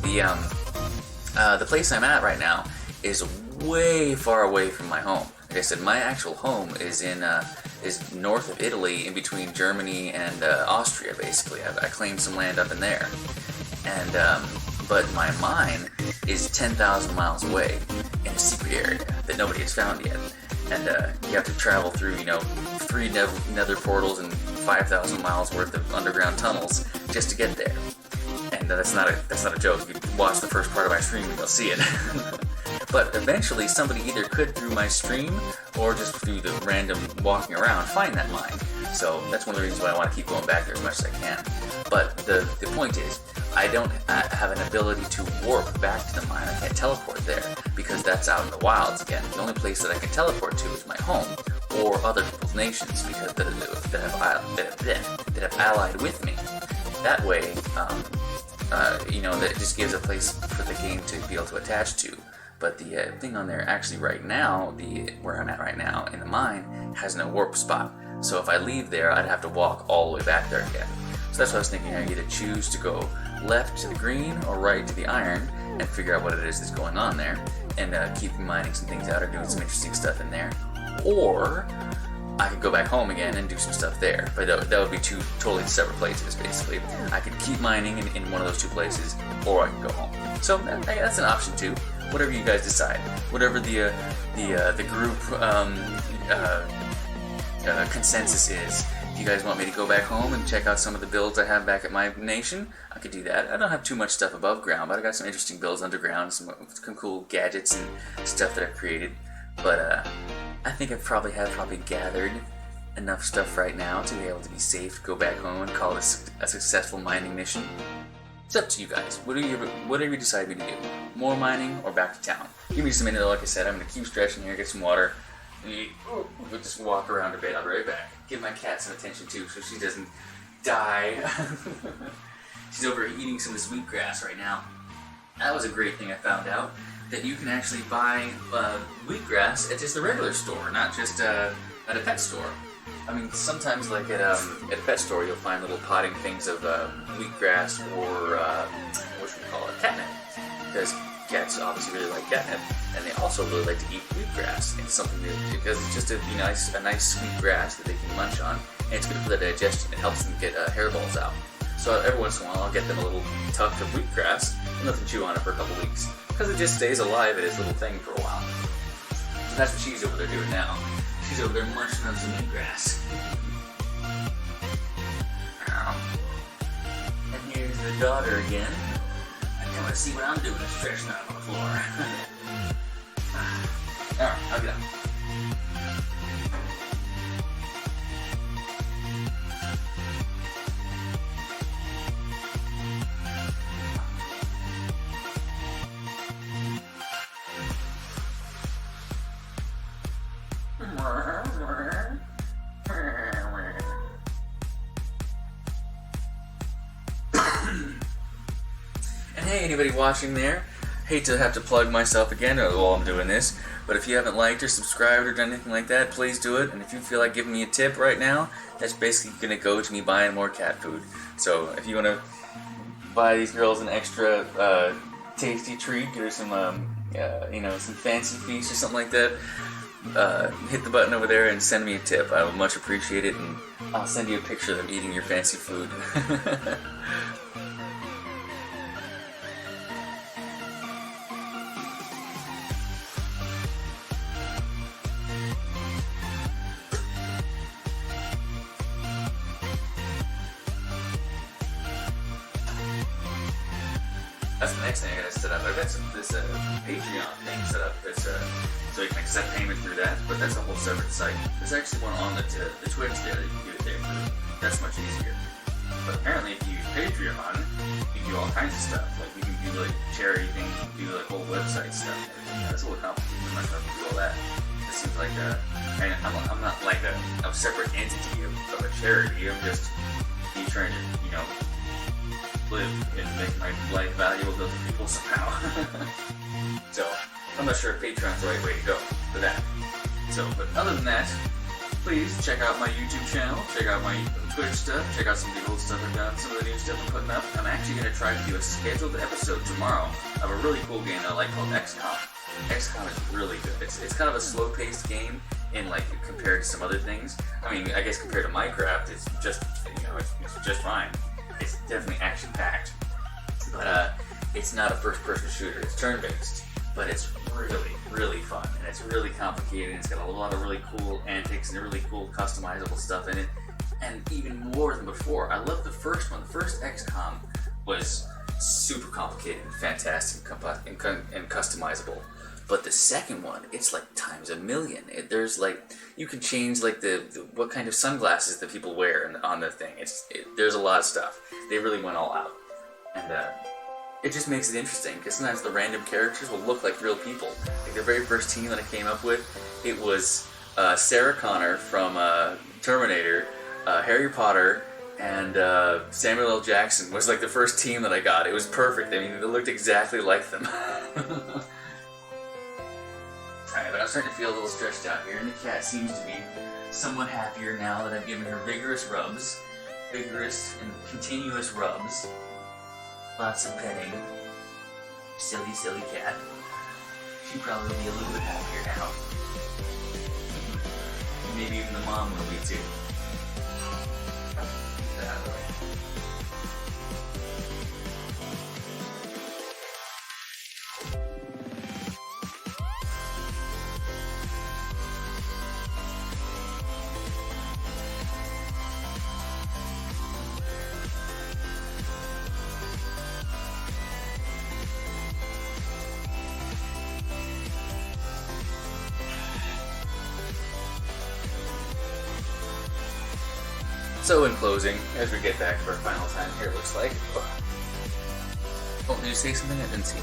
me. Ow. The place I'm at right now is way far away from my home. Like I said, my actual home is is north of Italy, in between Germany and Austria. Basically, I claimed some land up in there, and but my mine is 10,000 miles away in a secret area that nobody has found yet, and you have to travel through 3 nether portals and 5,000 miles worth of underground tunnels just to get there. And that's not a joke. If you watch the first part of my stream, you'll see it. But eventually, somebody either could, through my stream, or just through the random walking around, find that mine. So that's one of the reasons why I want to keep going back there as much as I can. But the point is, I don't have an ability to warp back to the mine. I can't teleport there, because that's out in the wilds again. The only place that I can teleport to is my home, or other people's nations, because that have allied with me. That way, that just gives a place for the game to be able to attach to. But the thing on there, actually right now, where I'm at right now, in the mine, has no warp spot. So if I leave there, I'd have to walk all the way back there again. So that's what I was thinking. I either choose to go left to the green or right to the iron and figure out what it is that's going on there, and keep mining some things out or doing some interesting stuff in there. Or I could go back home again and do some stuff there. But that would be 2 totally separate places, basically. I could keep mining in one of those 2 places, or I could go home. So that's an option too. Whatever you guys decide. Whatever the group consensus is. If you guys want me to go back home and check out some of the builds I have back at my nation, I could do that. I don't have too much stuff above ground, but I got some interesting builds underground, some cool gadgets and stuff that I've created. But I think I probably gathered enough stuff right now to be able to be safe to go back home and call this a successful mining mission. It's up to you guys. Whatever you decide me to do. More mining or back to town. Give me just a minute, like I said. I'm going to keep stretching here, get some water. We'll just walk around a bit. I'll be right back. Give my cat some attention too, so she doesn't die. She's over eating some of this wheatgrass right now. That was a great thing I found out, that you can actually buy wheatgrass at just the regular store, not just at a pet store. I mean, sometimes like at a pet store, you'll find little potting things of wheatgrass or what should we call it, catnip, because cats obviously really like catnip, and they also really like to eat wheatgrass. It's something because it's just a nice sweet grass that they can munch on, and it's good for their digestion. It helps them get hairballs out. So every once in a while, I'll get them a little tuft of wheatgrass and let them chew on it for a couple weeks, because it just stays alive in its little thing for a while. So that's what she's over there doing now. She's over there munching on some wheatgrass. And here's the daughter again. I want to see what I'm doing, stretching out on the floor. Alright, I'll get up. And hey, anybody watching there, hate to have to plug myself again while I'm doing this, but if you haven't liked or subscribed or done anything like that, please do it. And if you feel like giving me a tip right now, that's basically going to go to me buying more cat food. So if you want to buy these girls an extra tasty treat or some some fancy feast or something like that, hit the button over there and send me a tip. I would much appreciate it, and I'll send you a picture of them eating your fancy food. That's the next thing I gotta set up. I've got this Patreon thing set up. That's so you can accept payment through that, but that's a whole separate site. There's actually one on the Twitch there that you can do it there through. That's much easier. But apparently, if you use Patreon, you can do all kinds of stuff. Like you can do like charity things, you can do like whole website stuff. That's a little complicated. I'm not sure if I can do all that. It seems like and I'm not like a separate entity of a charity. I'm just me trying to, you know, live and make my life valuable to other people somehow. So I'm not sure if Patreon's the right way to go for that. So, but other than that, please check out my YouTube channel, check out my Twitch stuff, check out some of the old stuff I've done, some of the new stuff I'm putting up. I'm actually going to try to do a scheduled episode tomorrow of a really cool game that I like called XCOM. XCOM is really good. It's kind of a slow-paced game in like compared to some other things. I mean, I guess compared to Minecraft, it's just, you know, it's just fine. It's definitely action-packed, but it's not a first-person shooter. It's turn-based, but it's really, really fun, and it's really complicated, and it's got a lot of really cool antics and really cool customizable stuff in it, and even more than before. I love the first one. The first XCOM was super complicated and fantastic and customizable, but the second one, it's like times a million. There's like, you can change like the what kind of sunglasses that people wear on the thing. There's a lot of stuff. They really went all out, and it just makes it interesting, because sometimes the random characters will look like real people. Like the very first team that I came up with, it was Sarah Connor from Terminator, Harry Potter, and Samuel L. Jackson was like the first team that I got. It was perfect. I mean, they looked exactly like them. Alright, but I'm starting to feel a little stretched out here, and the cat seems to be somewhat happier now that I've given her vigorous rubs. Vigorous and continuous rubs. Lots of petting. Silly, silly cat. She'd probably be a little bit happier now. Maybe even the mom will be too. That way. So in closing, as we get back for our final time here, it looks like. Oh, did you say something I didn't see?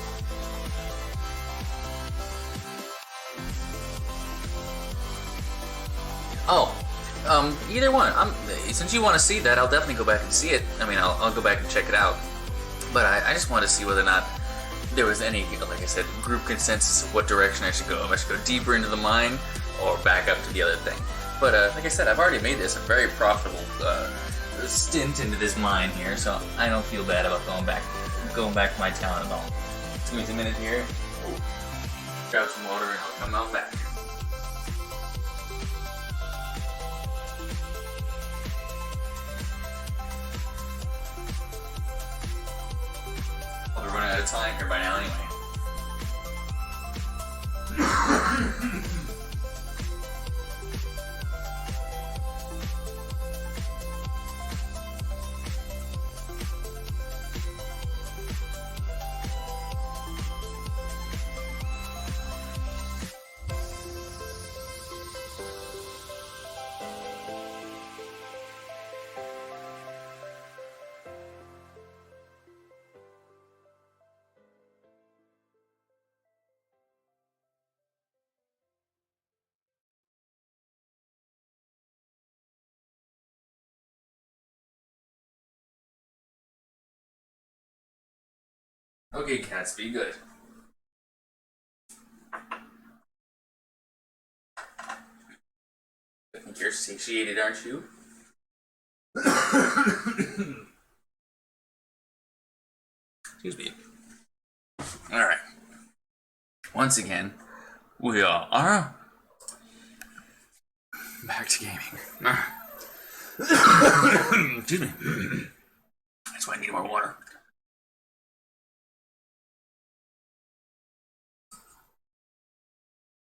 Oh, either one. Since you want to see that, I'll definitely go back and see it. I mean, I'll go back and check it out. But I just wanted to see whether or not there was any, like I said, group consensus of what direction I should go. If I should go deeper into the mine or back up to the other thing. But like I said, I've already made this a very profitable stint into this mine here, so I don't feel bad about going back to my town at all. Just give me a minute here. Ooh. Grab some water and I'll come out back. I'll be running out of time here by now anyway. Okay, cats, be good. I think you're satiated, aren't you? Excuse me. Alright. Once again, we are back to gaming. Excuse me. That's why I need more water.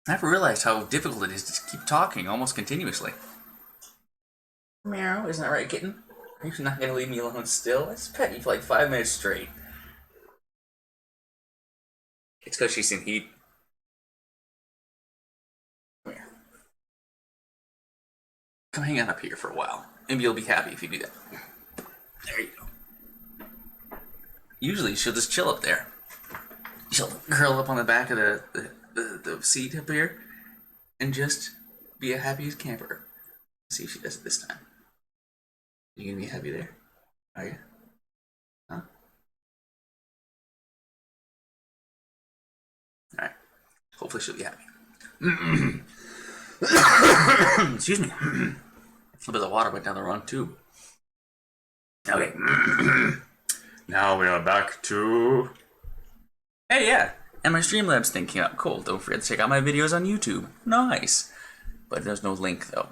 I never realized how difficult it is to keep talking almost continuously. Meow, isn't that right, kitten? Are you not going to leave me alone still? Let's pet you for like 5 minutes straight. It's because she's in heat. Come here. Come hang out up here for a while. Maybe you'll be happy if you do that. There you go. Usually she'll just chill up there. She'll curl up on the back of the seat up here and just be a happy camper. Let's see if she does it this time. You gonna be happy there? Are you? Huh? Alright. Hopefully she'll be happy. Excuse me. A little bit of the water went down the wrong tube. Okay. Now we are back to... Hey, yeah. And my Streamlabs thing came up. Cool. Don't forget to check out my videos on YouTube. Nice. But there's no link, though.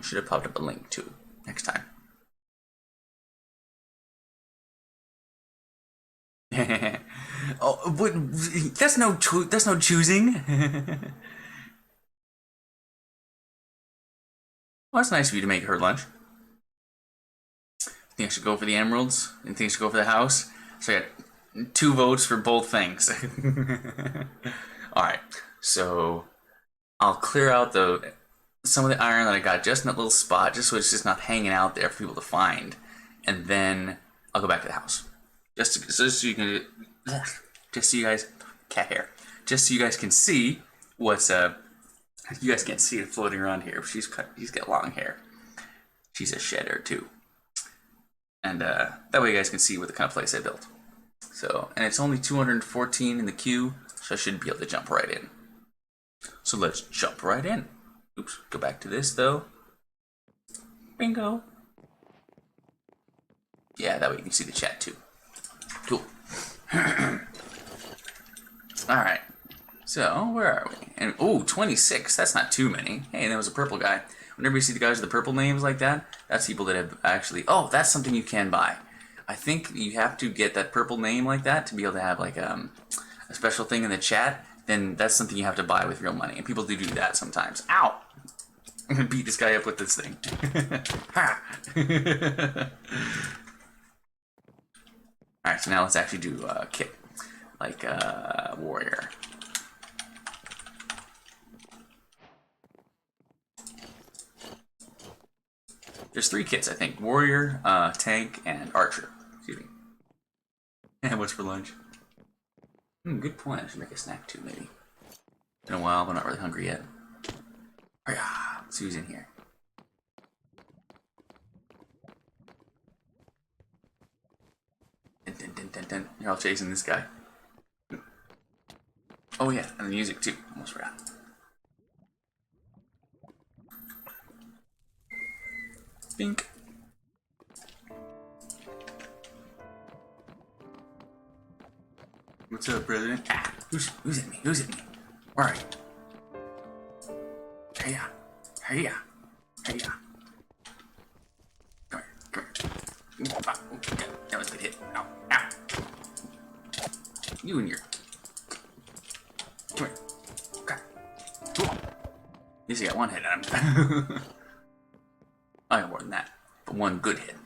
Should have popped up a link, too. Next time. Oh, but that's no choosing. Well, that's nice of you to make her lunch. Think I should go for the emeralds? And think I should go for the house? So I got 2 votes for both things. Alright, so I'll clear out some of the iron that I got just in that little spot, just so it's just not hanging out there for people to find. And then I'll go back to the house. Just so you can, just so you guys, cat hair, just so you guys can see what's you guys can't see it floating around here. She's got long hair. She's a shedder too, and that way you guys can see what the kind of place I built. So, and it's only 214 in the queue, so I should be able to jump right in. So let's jump right in. Oops, go back to this though. Bingo. Yeah, that way you can see the chat too. Cool. Alright. So, where are we? And oh, 26. That's not too many. Hey, there was a purple guy. Whenever you see the guys with the purple names like that, that's people that have actually... Oh, that's something you can buy. I think you have to get that purple name like that to be able to have like a special thing in the chat. Then that's something you have to buy with real money. And people do that sometimes. Ow! I'm gonna beat this guy up with this thing. Ha! Alright, so now let's actually do kit. Like warrior. There's 3 kits, I think. Warrior, tank, and archer. Excuse me. And what's for lunch? Good point. I should make a snack too, maybe. Been a while, but I'm not really hungry yet. Let's see who's in here. Dun, dun, dun, dun, dun. You're all chasing this guy. Oh yeah, and the music too. Almost forgot. Bink. What's up, President? Ah, who's at me? Who's at me? Where are you? Hey-ya. Hey-ya. Hey-ya. Come here. That was a good hit. Ow. Ow. You and your... Come here. Okay. Cool. At least you got 1 hit on him. I got more than that, but 1 good hit.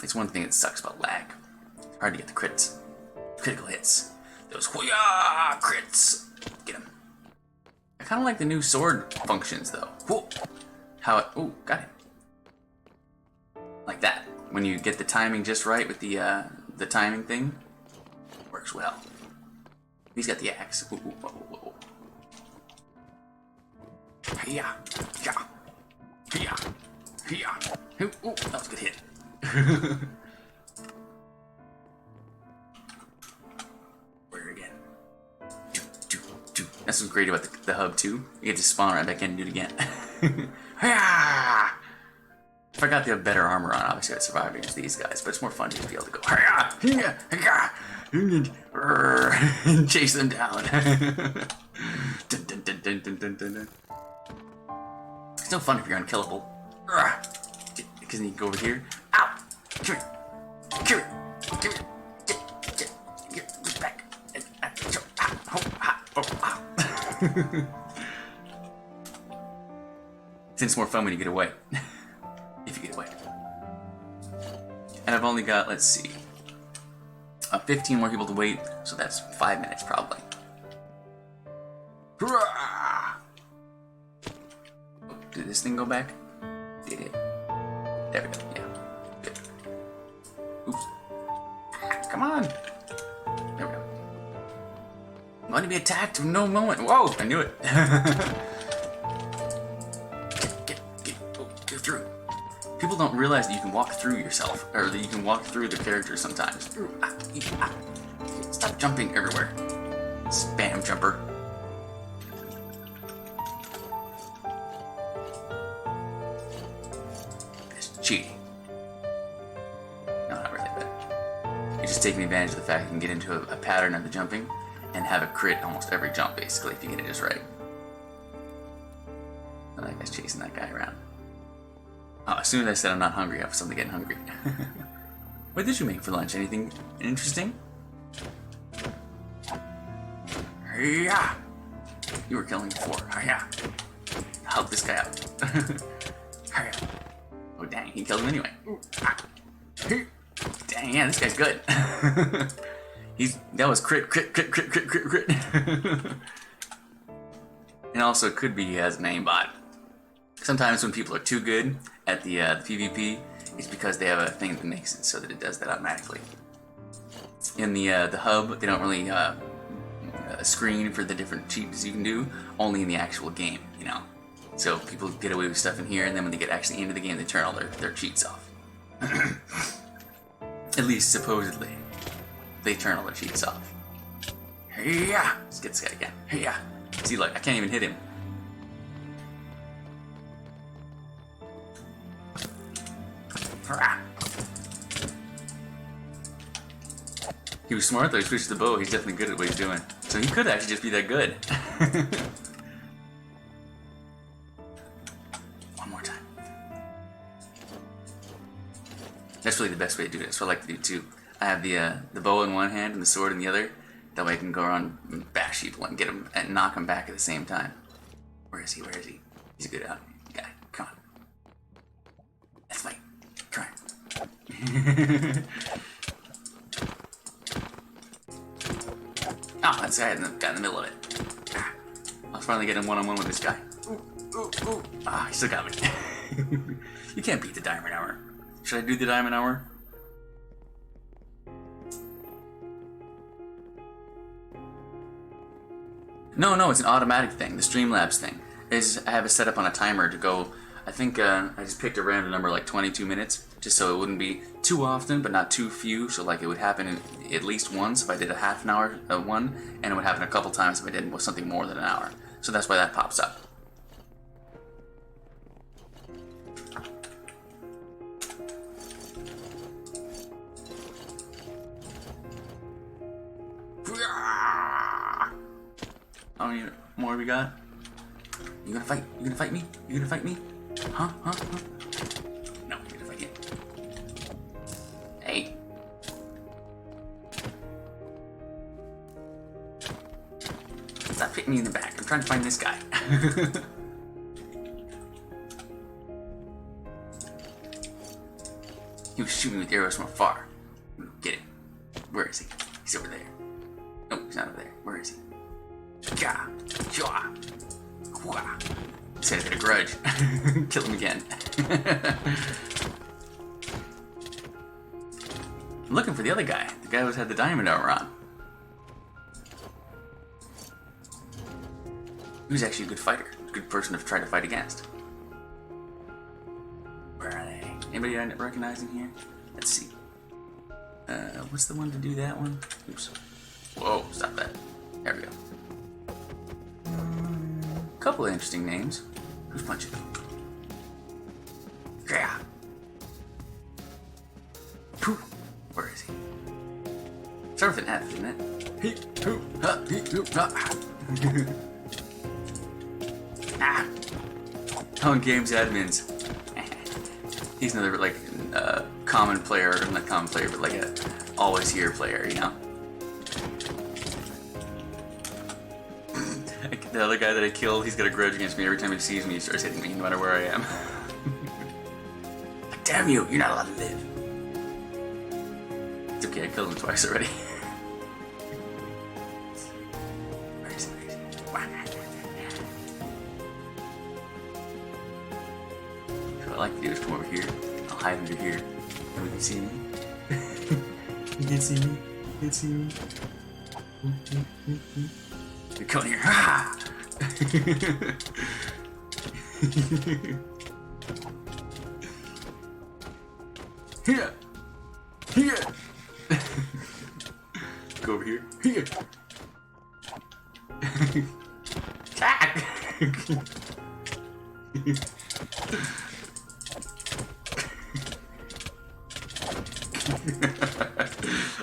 It's one thing that sucks about lag. It's hard to get the critical hits. Those hoo-yah crits. Get them. I kind of like the new sword functions though. Whoa. How it? Ooh, got it. Like that. When you get the timing just right with the timing thing, works well. He's got the axe. Ooh, whoa, whoa, whoa. Yeah, yeah, yeah, yeah. Ooh, that was a good hit. Where again? That's what's great about the hub too. You get to spawn right back in and do it again. If I got the better armor on, obviously I'd survive against these guys, but it's more fun to be able to go and chase them down. Dun, dun, dun, dun, dun, dun, dun. It's no fun if you're unkillable. Because then you can go over here. Ow! Come here! Come here! Come here! Get back! It's more fun when you get away. If you get away. And I've only got, let's see, 15 more people to wait, so that's 5 minutes probably. Oh, did this thing go back? Did it? There we go, yeah. Good. Oops. Come on! There we go. I'm going to be attacked in no moment. Whoa! I knew it. Get through. People don't realize that you can walk through yourself, or that you can walk through the character sometimes. Stop jumping everywhere. Spam jumper. It's cheating. No, not really, but you're just taking advantage of the fact you can get into a pattern of the jumping and have a crit almost every jump, basically, if you get it just right. And that guy's chasing that guy around. Oh, as soon as I said I'm not hungry, I was suddenly getting hungry. What did you make for lunch? Anything interesting? Yeah. You were killing before. Yeah. Help this guy out. Oh dang, he killed him anyway. Dang, yeah, this guy's good. That was crit. And also, it could be he has an aimbot. Sometimes when people are too good at the PvP, it's because they have a thing that makes it so that it does that automatically. In the hub, they don't really screen for the different cheats you can do, only in the actual game, you know. So people get away with stuff in here, and then when they get actually into the game, they turn all their cheats off. At least supposedly, they turn all their cheats off. Yeah, let's get this guy again. Yeah, see, look, I can't even hit him. He was smart though, he switched the bow, he's definitely good at what he's doing. So he could actually just be that good. One more time. That's really the best way to do it. That's what I like to do too. I have the bow in one hand and the sword in the other. That way I can go around and bash people and get them and knock them back at the same time. Where is he? Where is he? He's a good guy. Come on. Let's fight. Come on. Oh, that's the guy in the middle of it. I was finally getting one-on-one with this guy. Ooh. Ah, he still got me. You can't beat the diamond armor. Should I do the diamond armor? No, it's an automatic thing. The Streamlabs thing is I have it set up on a timer to go. I think I just picked a random number like 22 minutes, just so it wouldn't be too often, but not too few. So like it would happen at least once if I did a half an hour one, and it would happen a couple times if I did something more than an hour. So that's why that pops up. How many more we got? You gonna fight? You gonna fight me? You gonna fight me? Huh? No, you're gonna fight him. Hey. Stop hitting me in the back. I'm trying to find this guy. He was shooting with arrows from afar. Get him. Where is he? He's over there. No, he's not over there. Where is he? Gah! Shua! Wah! This guy's got a grudge. Kill him again. I'm looking for the other guy. The guy who had the diamond armor on. He was actually a good fighter. A good person to try to fight against. Where are they? Anybody I recognize in here? Let's see. What's the one to do that one? Oops. Whoa, stop that. There we go. Couple of interesting names. Who's punching? Yeah. Poof. Where is he? Start with an F, isn't it? He, hoo, ha, he, hoo, ha. Ah. Oh, games admins. He's another like common player, or not common player, but like a always here player, you know. The other guy that I killed, he's got a grudge against me. Every time he sees me, he starts hitting me, no matter where I am. Damn you! You're not allowed to live. It's okay, I killed him twice already. What I like to do is come over here. I'll hide under here. Nobody can see me. You can't see me. You can't see me. You're coming here. Ha! Here. Here. Go over here. Here. Attack!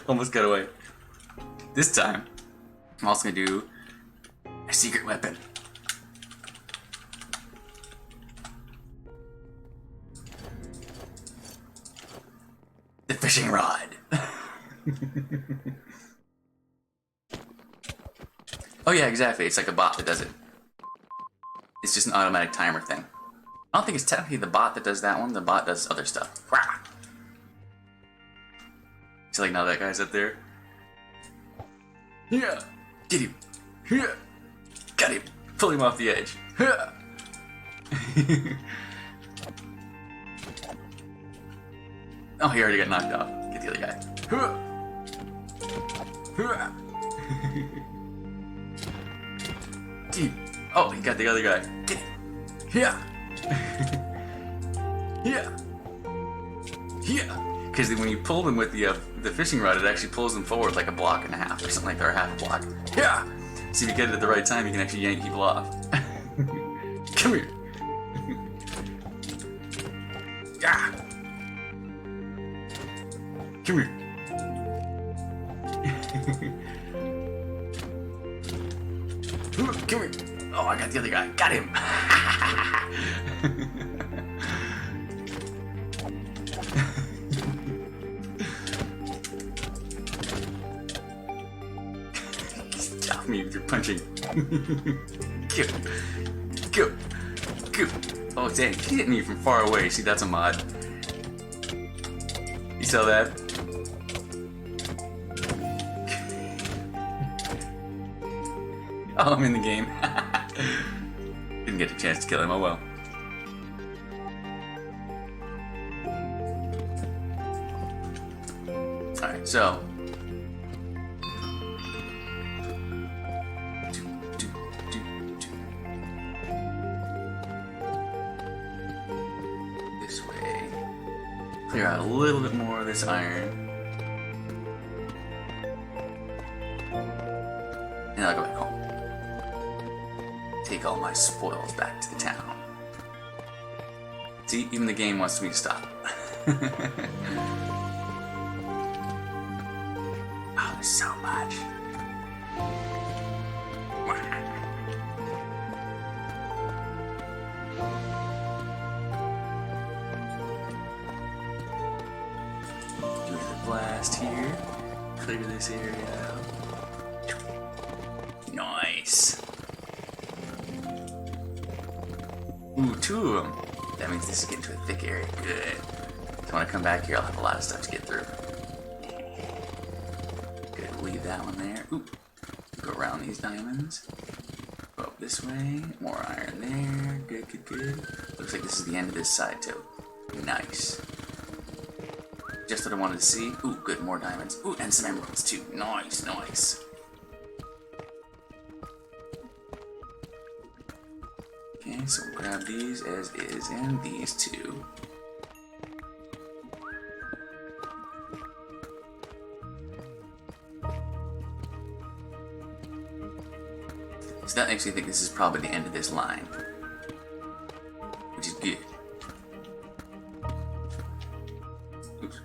Almost got away. This time, I'm also gonna do a secret weapon. The fishing rod. Oh yeah, exactly. It's like a bot that does it. It's just an automatic timer thing. I don't think it's technically the bot that does that one. The bot does other stuff. Rah! So like now that guy's up there. Yeah, get him. Yeah, got him. Pull him off the edge. Yeah. Oh, he already got knocked off. Get the other guy. Dude. Oh, he got the other guy. Get him. Yeah. Yeah. Yeah. Because when you pull them with the fishing rod, it actually pulls them forward like a block and a half or something like that, or half a block. Yeah. So if you get it at the right time, you can actually yank people off. Come here. Yeah. Come here. Come here. Oh, I got the other guy. Got him. Stop me with your punching. Go. Go. Go. Oh, dang. He hit me from far away. See, that's a mod. You saw that? Oh, I'm in the game. Didn't get a chance to kill him, oh well. Alright, so. This way. Clear out a little bit more of this iron. And I'll go back home. Take all my spoils back to the town. See, even the game wants me to stop. Oh, there's so much. Do the blast here. Clear this area out. Nice. Ooh, 2 of them. That means this is getting to a thick area. Good. So when I come back here, I'll have a lot of stuff to get through. Good, leave that one there. Ooh. Go around these diamonds. Go up this way. More iron there. Good, good, good. Looks like this is the end of this side, too. Nice. Just what I wanted to see. Ooh, good, more diamonds. Ooh, and some emeralds, too. Nice, nice. Okay, so we'll grab these as is, and these two. So that makes me think this is probably the end of this line, which is good. Oops.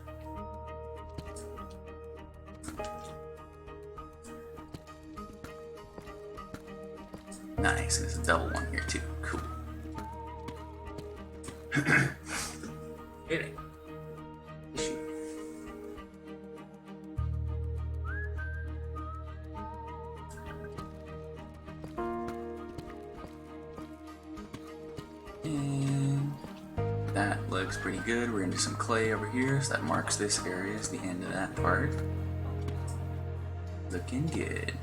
Nice, and there's a double one here too. Cool. Hit it. Issue. And That looks pretty good. We're into some clay over here, so that marks this area as the end of that part. Looking good.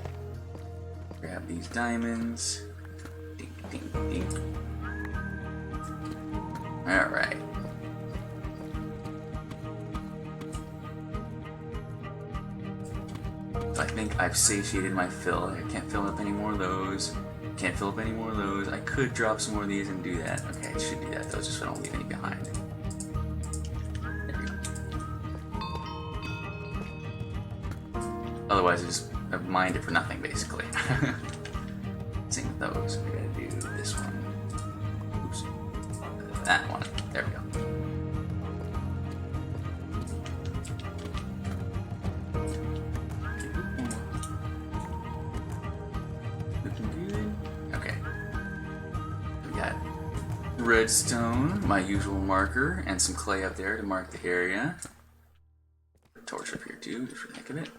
Grab these diamonds. Ding, ding, ding. Alright. I think I've satiated my fill. I can't fill up any more of those. Can't fill up any more of those. I could drop some more of these and do that. Okay, I should do that though, just so I don't leave any behind. There we go. Otherwise, I just have mined it for nothing, basically. Same with those. We gotta do this one. Oops. That one. There we go. Redstone, my usual marker, and some clay up there to mark the area. Torch up here too, just for the heck of it.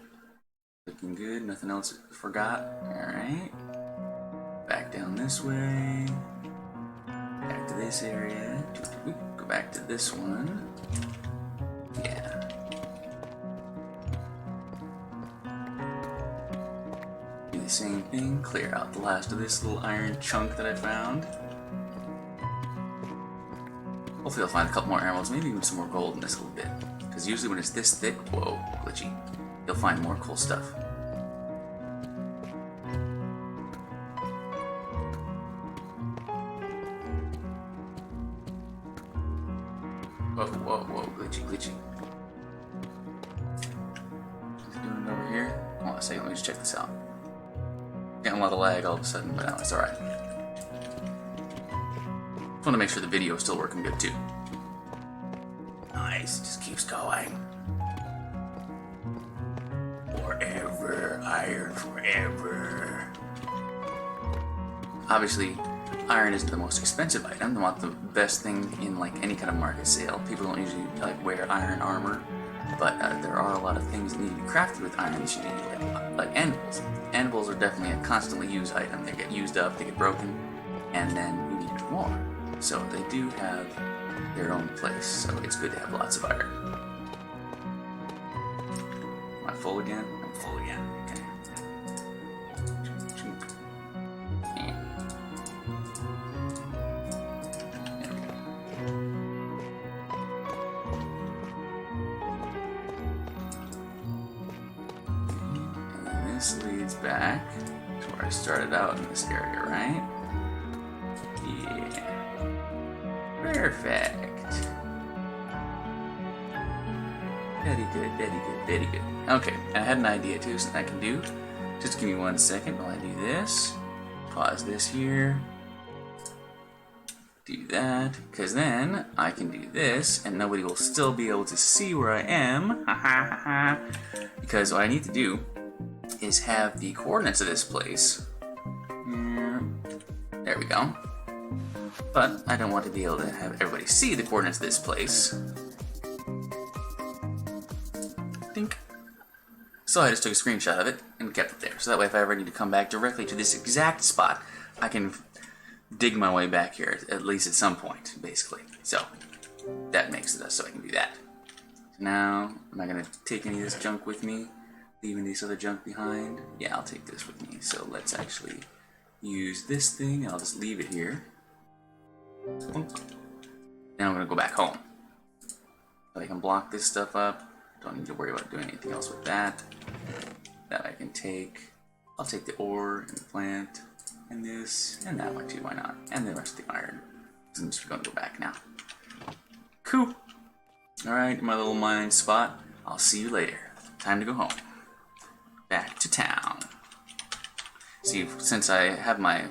Looking good, nothing else forgot. Alright. Back down this way. Back to this area. Go back to this one. Yeah. Do the same thing, clear out the last of this little iron chunk that I found. Hopefully I'll find a couple more emeralds, maybe even some more gold in this little bit. Because usually when it's this thick, whoa, glitchy, you'll find more cool stuff. Whoa, whoa, whoa, glitchy, glitchy. What's it doing over here? Hold on a second, let me just check this out. Getting a lot of lag all of a sudden, but no, it's alright. Just want to make sure the video is still working good too. Nice, just keeps going. Forever, iron forever. Obviously, iron isn't the most expensive item. Not the best thing in like any kind of market sale. People don't usually like wear iron armor, but there are a lot of things that need to be crafted with iron that you need, like anvils. Anvils are definitely a constantly used item. They get used up, they get broken, and then you need more. So they do have their own place, so it's good to have lots of iron. Am I full again? I'm full again. Okay. Yeah. There we go. And then this leads back to where I started out in this area, right? Yeah. Perfect. Very good, very good, very good. Okay, I had an idea too, something I can do. Just give me 1 second while I do this. Pause this here. Do that, because then I can do this, and nobody will still be able to see where I am. Ha ha ha ha. Because what I need to do is have the coordinates of this place. There we go. But I don't want to be able to have everybody see the coordinates of this place. Dink. So I just took a screenshot of it and kept it there. So that way if I ever need to come back directly to this exact spot, I can dig my way back here, at least at some point, basically. So that makes it so I can do that. So now, am I going to take any of this junk with me? Leaving this other junk behind? Yeah, I'll take this with me. So let's actually use this thing. I'll just leave it here. Then I'm going to go back home. So I can block this stuff up. Don't need to worry about doing anything else with that. That I can take. I'll take the ore and the plant and this and that one too, why not? And the rest of the iron. I'm just going to go back now. Cool. Alright, my little mining spot. I'll see you later. Time to go home. Back to town. See, since I have my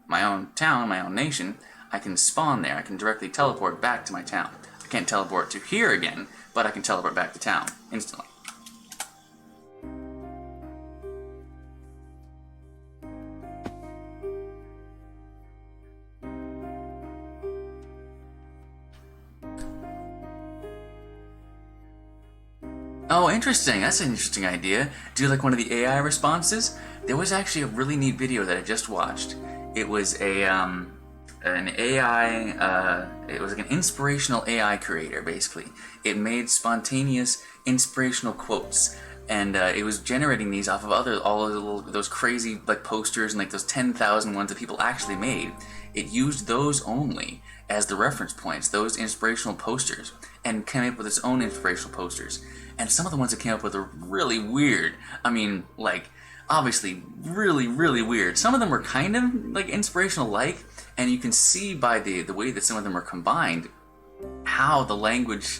my own town, my own nation, I can spawn there. I can directly teleport back to my town. I can't teleport to here again, but I can teleport back to town instantly. Oh, interesting. That's an interesting idea. Do like one of the AI responses? There was actually a really neat video that I just watched. It was a an AI, it was like an inspirational AI creator, basically. It made spontaneous, inspirational quotes, and it was generating these off of all of those crazy like posters and like those 10,000 ones that people actually made. It used those only as the reference points, those inspirational posters, and came up with its own inspirational posters. And some of the ones it came up with are really weird. I mean, like, obviously really, really weird. Some of them were kind of like inspirational-like, and you can see by the way that some of them are combined how the language,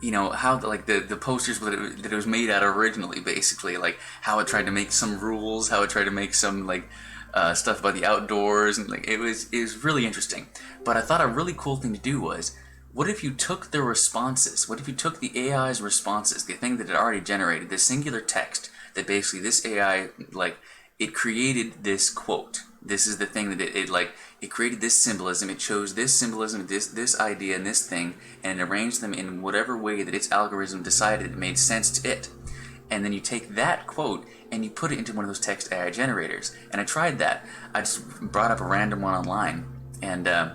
you know, how the posters that it was made out of originally, basically, like how it tried to make some rules, how it tried to make some like stuff about the outdoors, and like it was really interesting. But I thought a really cool thing to do was, what if you took the responses? What if you took the AI's responses, the thing that it already generated, this singular text that basically this AI, like, it created this quote. This is the thing that it created this symbolism. It chose this symbolism, this idea, and this thing, and it arranged them in whatever way that its algorithm decided it made sense to it. And then you take that quote and you put it into one of those text AI generators. And I tried that. I just brought up a random one online and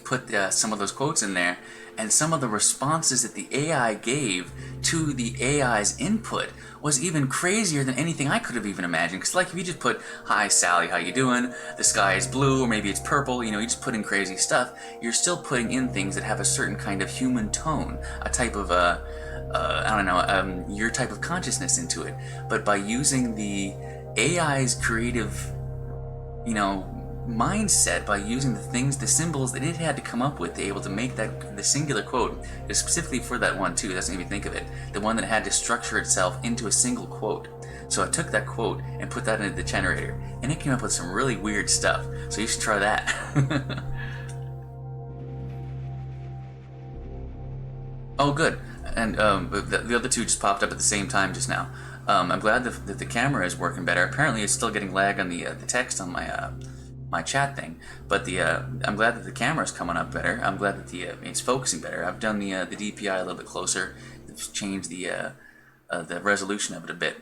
put some of those quotes in there, and some of the responses that the AI gave to the AI's input was even crazier than anything I could have even imagined. Because like if you just put, "Hi Sally, how you doing? The sky is blue," or maybe it's purple, you know, you just put in crazy stuff, you're still putting in things that have a certain kind of human tone, a type of I don't know, your type of consciousness into it. But by using the AI's creative, you know, mindset, by using the things, the symbols that it had to come up with to be able to make the singular quote, specifically for that one too, that's not even think of it, the one that had to structure itself into a single quote. So I took that quote and put that into the generator, and it came up with some really weird stuff. So you should try that. Oh, good. And the other two just popped up at the same time just now. I'm glad that the camera is working better. Apparently, it's still getting lag on the text on my chat thing, but I'm glad that the camera's coming up better. I'm glad that it's focusing better. I've done the DPI a little bit closer. I've changed the resolution of it a bit.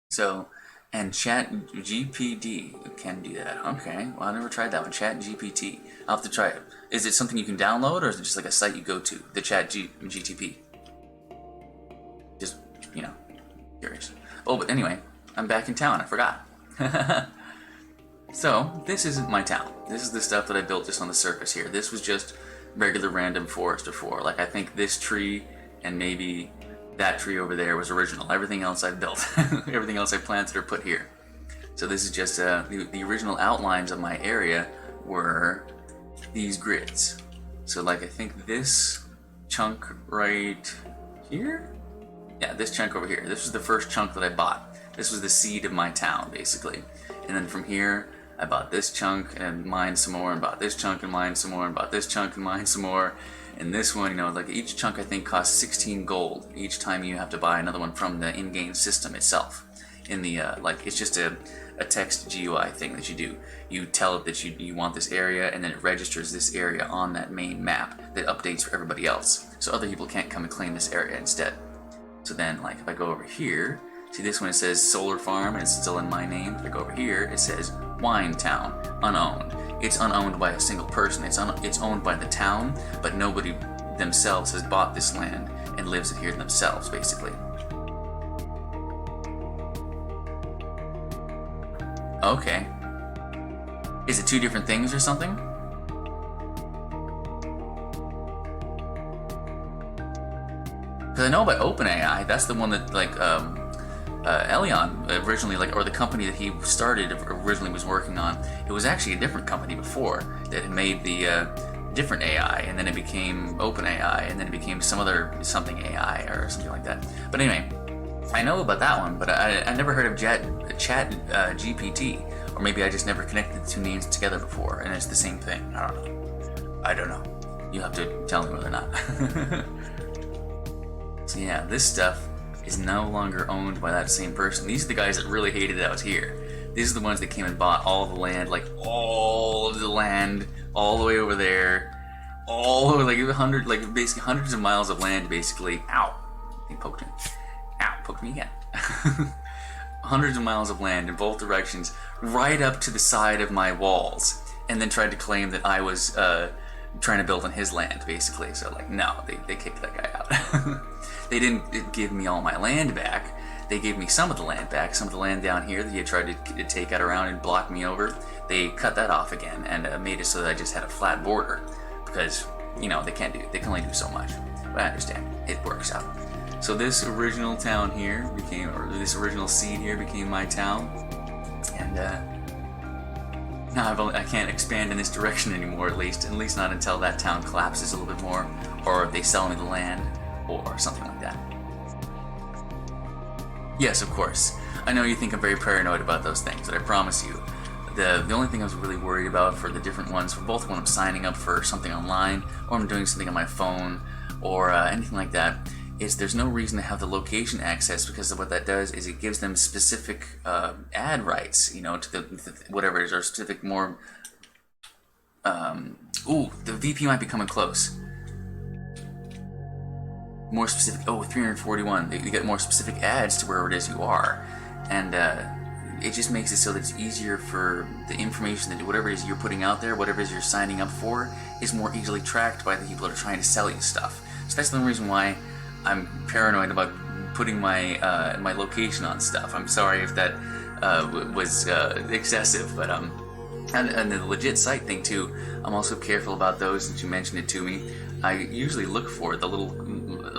So, and Chat GPD can do that. Okay, well, I never tried that one. Chat GPT. I'll have to try it. Is it something you can download, or is it just like a site you go to? The Chat GTP. Just, you know, curious. Oh, but anyway, I'm back in town. I forgot. So, this isn't my town. This is the stuff that I built just on the surface here. This was just regular random forest before. Like, I think this tree and maybe that tree over there was original. Everything else I've built. Everything else I planted or put here. So this is just the original outlines of my area were these grids. So like I think this chunk right here? Yeah, this chunk over here. This was the first chunk that I bought. This was the seed of my town, basically. And then from here, I bought this chunk and mined some more, and bought this chunk and mined some more, and bought this chunk and mined some more. And this one, you know, like each chunk I think costs 16 gold each time you have to buy another one from the in-game system itself. In the, like, it's just a text GUI thing that you do. You tell it that you want this area, and then it registers this area on that main map that updates for everybody else. So other people can't come and claim this area instead. So then, like, if I go over here, see this one, it says Solar Farm, and it's still in my name. If I go over here, it says Wine Town, unowned. It's unowned by a single person. It's owned by the town, but nobody themselves has bought this land and lives here themselves, basically. Okay. Is it two different things or something? Because I know about OpenAI, that's the one that, like, Elion originally, like, or the company that he started originally was working on. It was actually a different company before that had made the different AI, and then it became OpenAI, and then it became something AI or something like that. But anyway, I know about that one, but I never heard of Chat GPT, or maybe I just never connected the two names together before, and it's the same thing. I don't know. You'll have to tell me whether or not. So yeah, this stuff is no longer owned by that same person. These are the guys that really hated that I was here. These are the ones that came and bought all the land, like all of the land, all the way over there, all over, like basically hundreds of miles of land, basically. Ow! He poked me. Ow! Poked me again. Hundreds of miles of land in both directions, right up to the side of my walls. and then tried to claim that I was trying to build on his land, basically. So like, no, they kicked that guy out. They didn't give me all my land back. They gave me some of the land back. Some of the land down here that he had tried to take out around and block me over, they cut that off again and made it so that I just had a flat border, because you know they can only do so much. But I understand, it works out. So this original town here became, or this original seed here became my town, and now I can't expand in this direction anymore. At least not until that town collapses a little bit more, or they sell me the land, or something like that. Yes, of course. I know you think I'm very paranoid about those things, but I promise you, the only thing I was really worried about for the different ones, for both when I'm signing up for something online, or I'm doing something on my phone, or anything like that, is there's no reason to have the location access, because of what that does is it gives them specific ad rights, you know, to the whatever it is, or specific more. Ooh, the VP might be coming close. More specific. Oh, 341. They get more specific ads to wherever it is you are, and it just makes it so that it's easier for the information that whatever it is you're putting out there, whatever it is you're signing up for, is more easily tracked by the people that are trying to sell you stuff. So that's the only reason why I'm paranoid about putting my my location on stuff. I'm sorry if that was excessive, but and the legit site thing too. I'm also careful about those since you mentioned it to me. I usually look for the little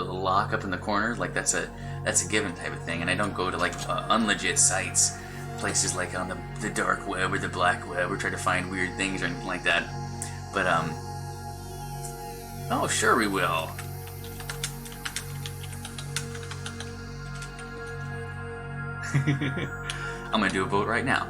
lock up in the corner, like that's a given type of thing, and I don't go to like unlegit sites, places like on the dark web or the black web, or try to find weird things or anything like that. But oh sure we will. I'm gonna do a vote right now.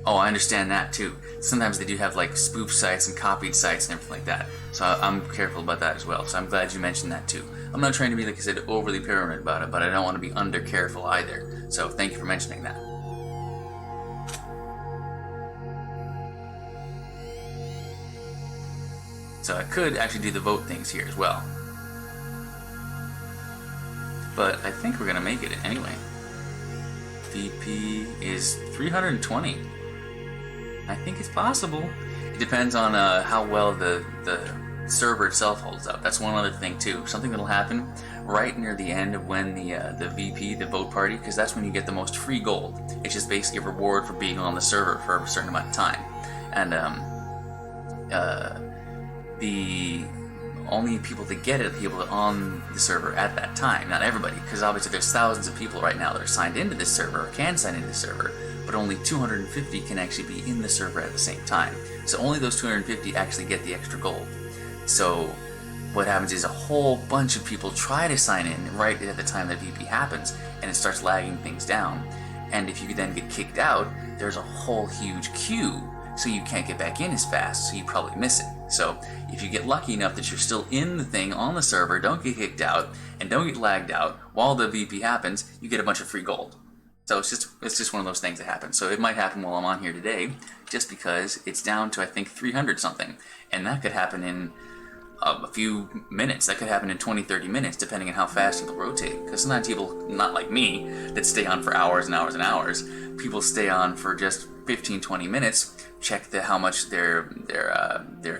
Oh, I understand that too. Sometimes they do have like spoof sites and copied sites and everything like that. So I'm careful about that as well. So I'm glad you mentioned that too. I'm not trying to be, like I said, overly paranoid about it, but I don't want to be under careful either. So thank you for mentioning that. So I could actually do the vote things here as well. But I think we're going to make it anyway. VP is 320. I think it's possible. It depends on how well the server itself holds up. That's one other thing too. Something that'll happen right near the end of when the VP, the vote party, because that's when you get the most free gold. It's just basically a reward for being on the server for a certain amount of time. And the only people that get it are people that are on the server at that time. Not everybody, because obviously there's thousands of people right now that are signed into this server, or can sign into the server, but only 250 can actually be in the server at the same time. So only those 250 actually get the extra gold. So what happens is a whole bunch of people try to sign in right at the time that VP happens, and it starts lagging things down. And if you then get kicked out, there's a whole huge queue, so you can't get back in as fast, so you probably miss it. So if you get lucky enough that you're still in the thing on the server, don't get kicked out, and don't get lagged out while the VP happens, you get a bunch of free gold. So it's just one of those things that happens. So it might happen while I'm on here today, just because it's down to I think 300 something, and that could happen in a few minutes. That could happen in 20-30 minutes, depending on how fast people rotate. Because sometimes people, not like me, that stay on for hours and hours and hours. People stay on for just 15-20 minutes, check how much their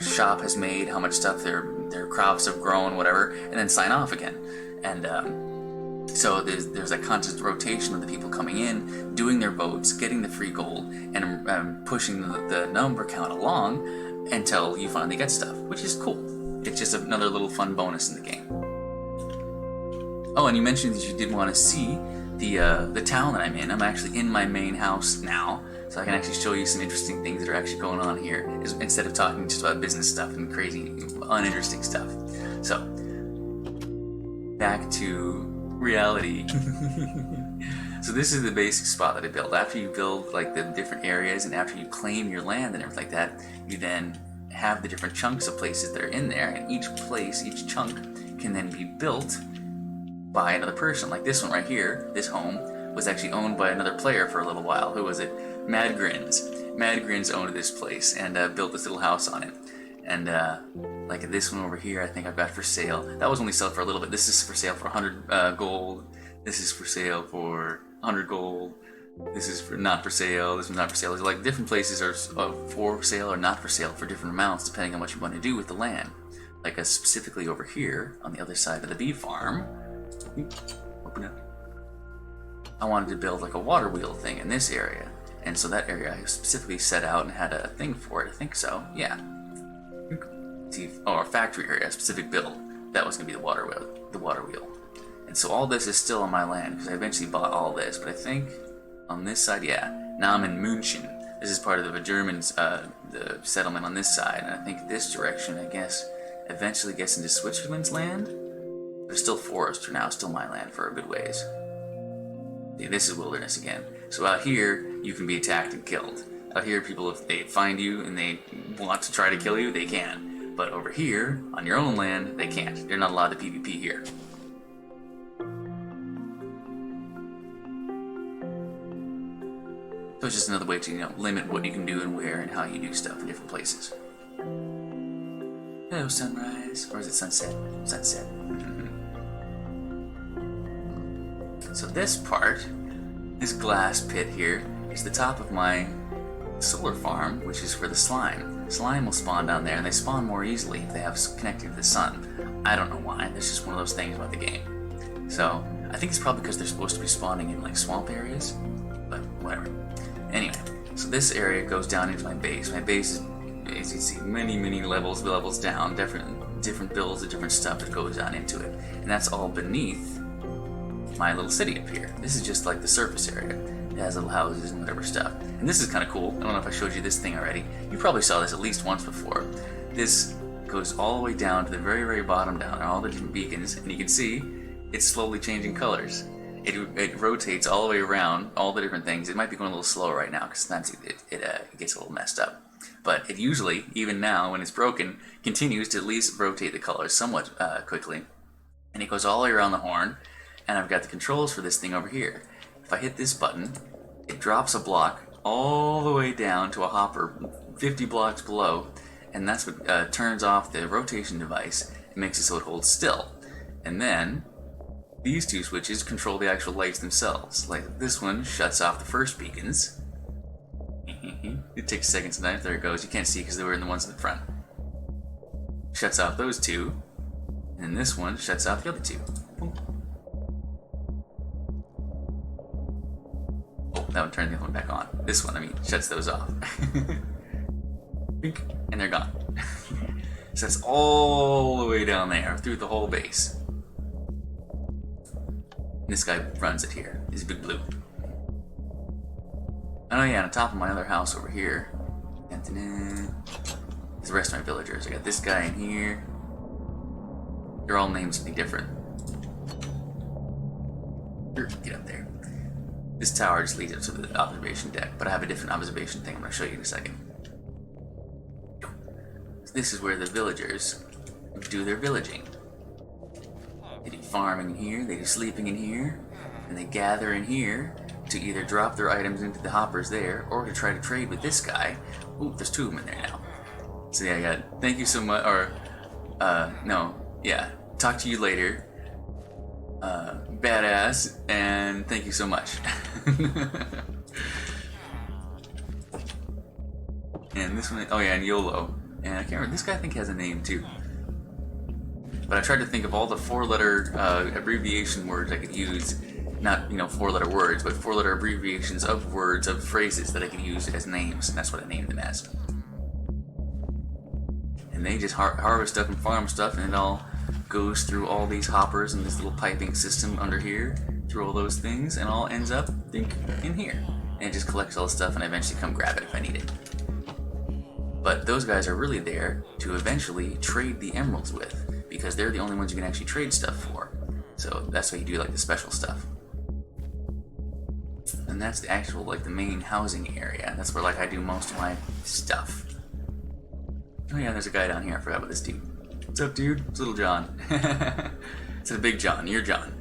shop has made, how much stuff their crops have grown, whatever, and then sign off again. And so there's a constant rotation of the people coming in, doing their votes, getting the free gold, and pushing the number count along until you finally get stuff, which is cool. It's just another little fun bonus in the game. Oh, and you mentioned that you did want to see the town that I'm in. I'm actually in my main house now, so I can actually show you some interesting things that are actually going on here, instead of talking just about business stuff and crazy, uninteresting stuff. So, back to reality. So this is the basic spot that I built. After you build like the different areas, and after you claim your land and everything like that, you then have the different chunks of places that are in there, and each place, each chunk, can then be built by another person. Like this one right here, this home, was actually owned by another player for a little while. Who was it? Mad Grins. Mad Grins owned this place and built this little house on it. And like this one over here, I think I've got for sale. That was only sold for a little bit. This is for sale for 100 gold. This is for sale for 100 gold. This is not for sale. This is not for sale. It's like different places are for sale or not for sale for different amounts depending on what you want to do with the land. Like specifically over here on the other side of the bee farm. Open up. I wanted to build like a water wheel thing in this area, and so that area I specifically set out and had a thing for it. I think so. Yeah. See, a factory area, a specific build. That was gonna be the water wheel. The water wheel. And so all this is still on my land because I eventually bought all this. But I think on this side, yeah. Now I'm in München. This is part of the Germans, the settlement on this side, and I think this direction, I guess, eventually gets into Switzerland's land. There's still forest for now, still my land for a good ways. See, this is wilderness again. So out here, you can be attacked and killed. Out here, people, if they find you and they want to try to kill you, they can. But over here, on your own land, they can't. They're not allowed to PvP here. So it's just another way to, limit what you can do and where and how you do stuff in different places. Hello, sunrise. Or is it sunset? Sunset. So this part, this glass pit here, is the top of my solar farm, which is for the slime. Slime will spawn down there, and they spawn more easily if they have connected to the sun. I don't know why. That's just one of those things about the game. So I think it's probably because they're supposed to be spawning in like swamp areas, but whatever. Anyway, so this area goes down into my base. My base is, as you see, many levels down, different builds of different stuff that goes down into it, and that's all beneath my little city up here. This is just like the surface area. It has little houses and whatever stuff. And this is kind of cool. I don't know if I showed you this thing already. You probably saw this at least once before. This goes all the way down to the very bottom down, all the different beacons, and you can see it's slowly changing colors. It rotates all the way around, all the different things. It might be going a little slow right now because sometimes it gets a little messed up. But it usually, even now when it's broken, continues to at least rotate the colors somewhat quickly. And it goes all the way around the horn, and I've got the controls for this thing over here. If I hit this button, it drops a block all the way down to a hopper 50 blocks below, and that's what turns off the rotation device and makes it so it holds still. And then these two switches control the actual lights themselves. Like this one shuts off the first beacons. It takes a second sometimes. There it goes. You can't see because they were in the ones in the front. Shuts off those two, and then this one shuts off the other two. Boom. Oh, that one turns the other one back on. This one, shuts those off. And they're gone. So that's all the way down there through the whole base. This guy runs it here. He's big blue. Oh yeah, on top of my other house over here is the rest of my villagers. I got this guy in here. They're all named something different. Get up there. This tower just leads up to the observation deck, but I have a different observation thing I'm going to show you in a second. So this is where the villagers do their villaging. They do farming in here, they do sleeping in here, and they gather in here to either drop their items into the hoppers there, or to try to trade with this guy. Ooh, there's two of them in there now. So yeah, I got thank you so much, or, no, yeah, talk to you later, badass, and thank you so much. And this one, oh yeah, and YOLO. And I can't remember, this guy I think has a name too. But I tried to think of all the four-letter abbreviation words I could use. Not, 4-letter words, but 4-letter abbreviations of words, of phrases that I could use as names, and that's what I named them as. And they just harvest stuff and farm stuff, and it all goes through all these hoppers and this little piping system under here, through all those things, and all ends up, in here. And it just collects all the stuff, and I eventually come grab it if I need it. But those guys are really there to eventually trade the emeralds with, because they're the only ones you can actually trade stuff for. So that's why you do, like, the special stuff. And that's the actual, like, the main housing area. That's where, like, I do most of my stuff. Oh yeah, there's a guy down here. I forgot about this dude. What's up, dude? It's Little John. It's a big John. You're John.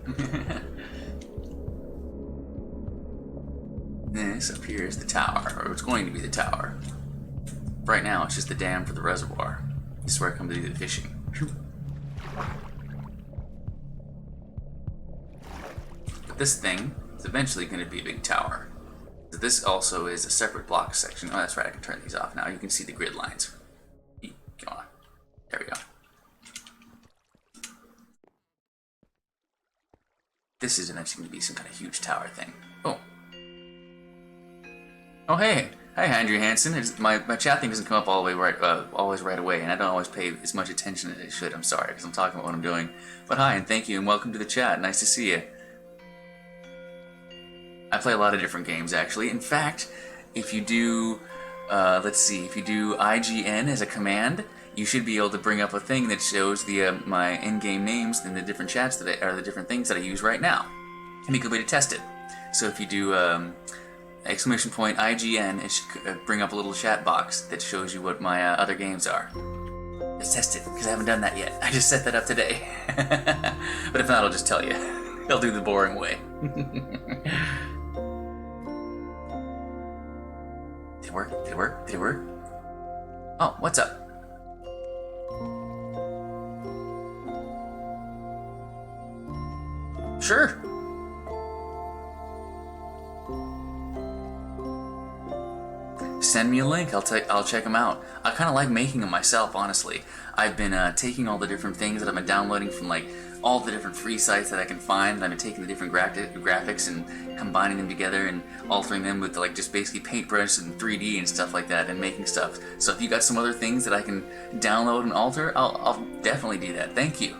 This up here is the tower, or it's going to be the tower. Right now, it's just the dam for the reservoir. This is where I come to do the fishing. But this thing, eventually going to be a big tower. So this also is a separate block section. Oh, that's right, I can turn these off now. You can see the grid lines. Come on. There we go. This is eventually going to be some kind of huge tower thing. Oh. Oh, hey. Hi, Andrew Hansen. My chat thing doesn't come up always right away, and I don't always pay as much attention as it should. I'm sorry, because I'm talking about what I'm doing. But hi, and thank you, and welcome to the chat. Nice to see you. I play a lot of different games, actually. In fact, if you do, let's see, if you do IGN as a command, you should be able to bring up a thing that shows the my in-game names in the different chats that are the different things that I use right now. Can be a good way to test it. So if you do exclamation point IGN, it should bring up a little chat box that shows you what my other games are. Let's test it, because I haven't done that yet. I just set that up today. But if not, I'll just tell you. I'll do the boring way. Did it work? Did it work? Did it work? Oh, what's up? Sure. Send me a link. I'll check them out. I kind of like making them myself, honestly. I've been taking all the different things that I've been downloading from like all the different free sites that I can find. I've been taking the different graphics and combining them together and altering them with like just basically paintbrush and 3D and stuff like that and making stuff. So if you got some other things that I can download and alter, I'll definitely do that. Thank you.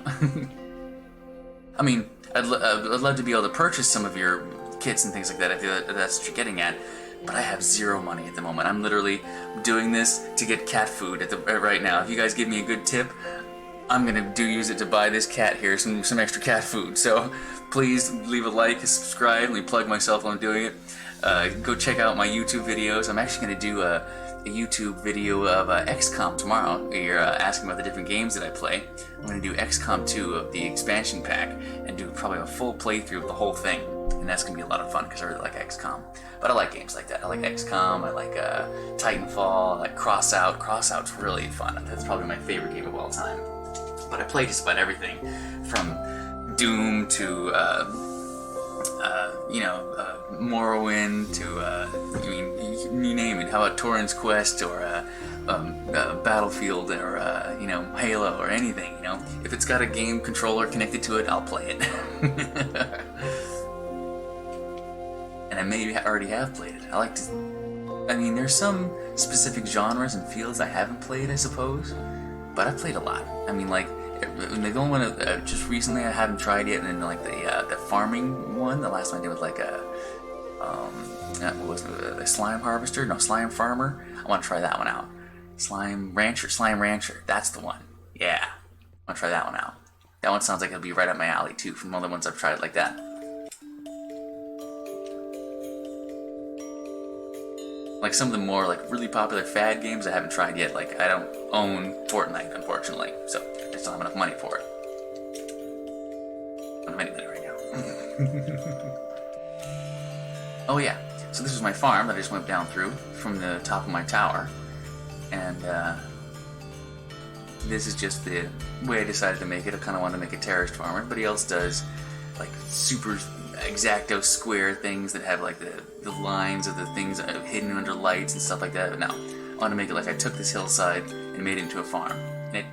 I mean, I'd love to be able to purchase some of your kits and things like that if that's what you're getting at. But I have zero money at the moment. I'm literally doing this to get cat food right now. If you guys give me a good tip, I'm gonna use it to buy this cat here some extra cat food. So please leave a like, subscribe. Let me plug myself while I'm doing it. Go check out my YouTube videos. I'm actually gonna do a YouTube video of XCOM tomorrow. You're asking about the different games that I play. I'm gonna do XCOM 2 of the expansion pack and do probably a full playthrough of the whole thing. And that's gonna be a lot of fun because I really like XCOM. But I like games like that. I like XCOM, I like Titanfall, I like Crossout. Crossout's really fun. That's probably my favorite game of all time. But I play just about everything from Doom to Morrowind to you name it. How about Torrent's Quest or Battlefield or Halo or anything? If it's got a game controller connected to it, I'll play it. And I maybe already have played it. I like to. I mean, there's some specific genres and fields I haven't played, I suppose, but I've played a lot. I mean, like the only one just recently I haven't tried yet, and then like the farming one. The last one I did was like what was it, a slime harvester? No, slime farmer. I want to try that one out. Slime rancher. That's the one. Yeah, I want to try that one out. That one sounds like it'll be right up my alley too. From other ones I've tried like that. Like some of the more like really popular fad games I haven't tried yet. Like I don't own Fortnite, unfortunately, so I just don't have enough money for it. I don't have any money right now. Oh yeah, so this is my farm that I just went down through from the top of my tower, and this is just the way I decided to make it. I kind of wanted to make a terraced farm. Everybody else does like super exacto square things that have like the lines of the things hidden under lights and stuff like that. But no, I want to make it like I took this hillside and made it into a farm. And it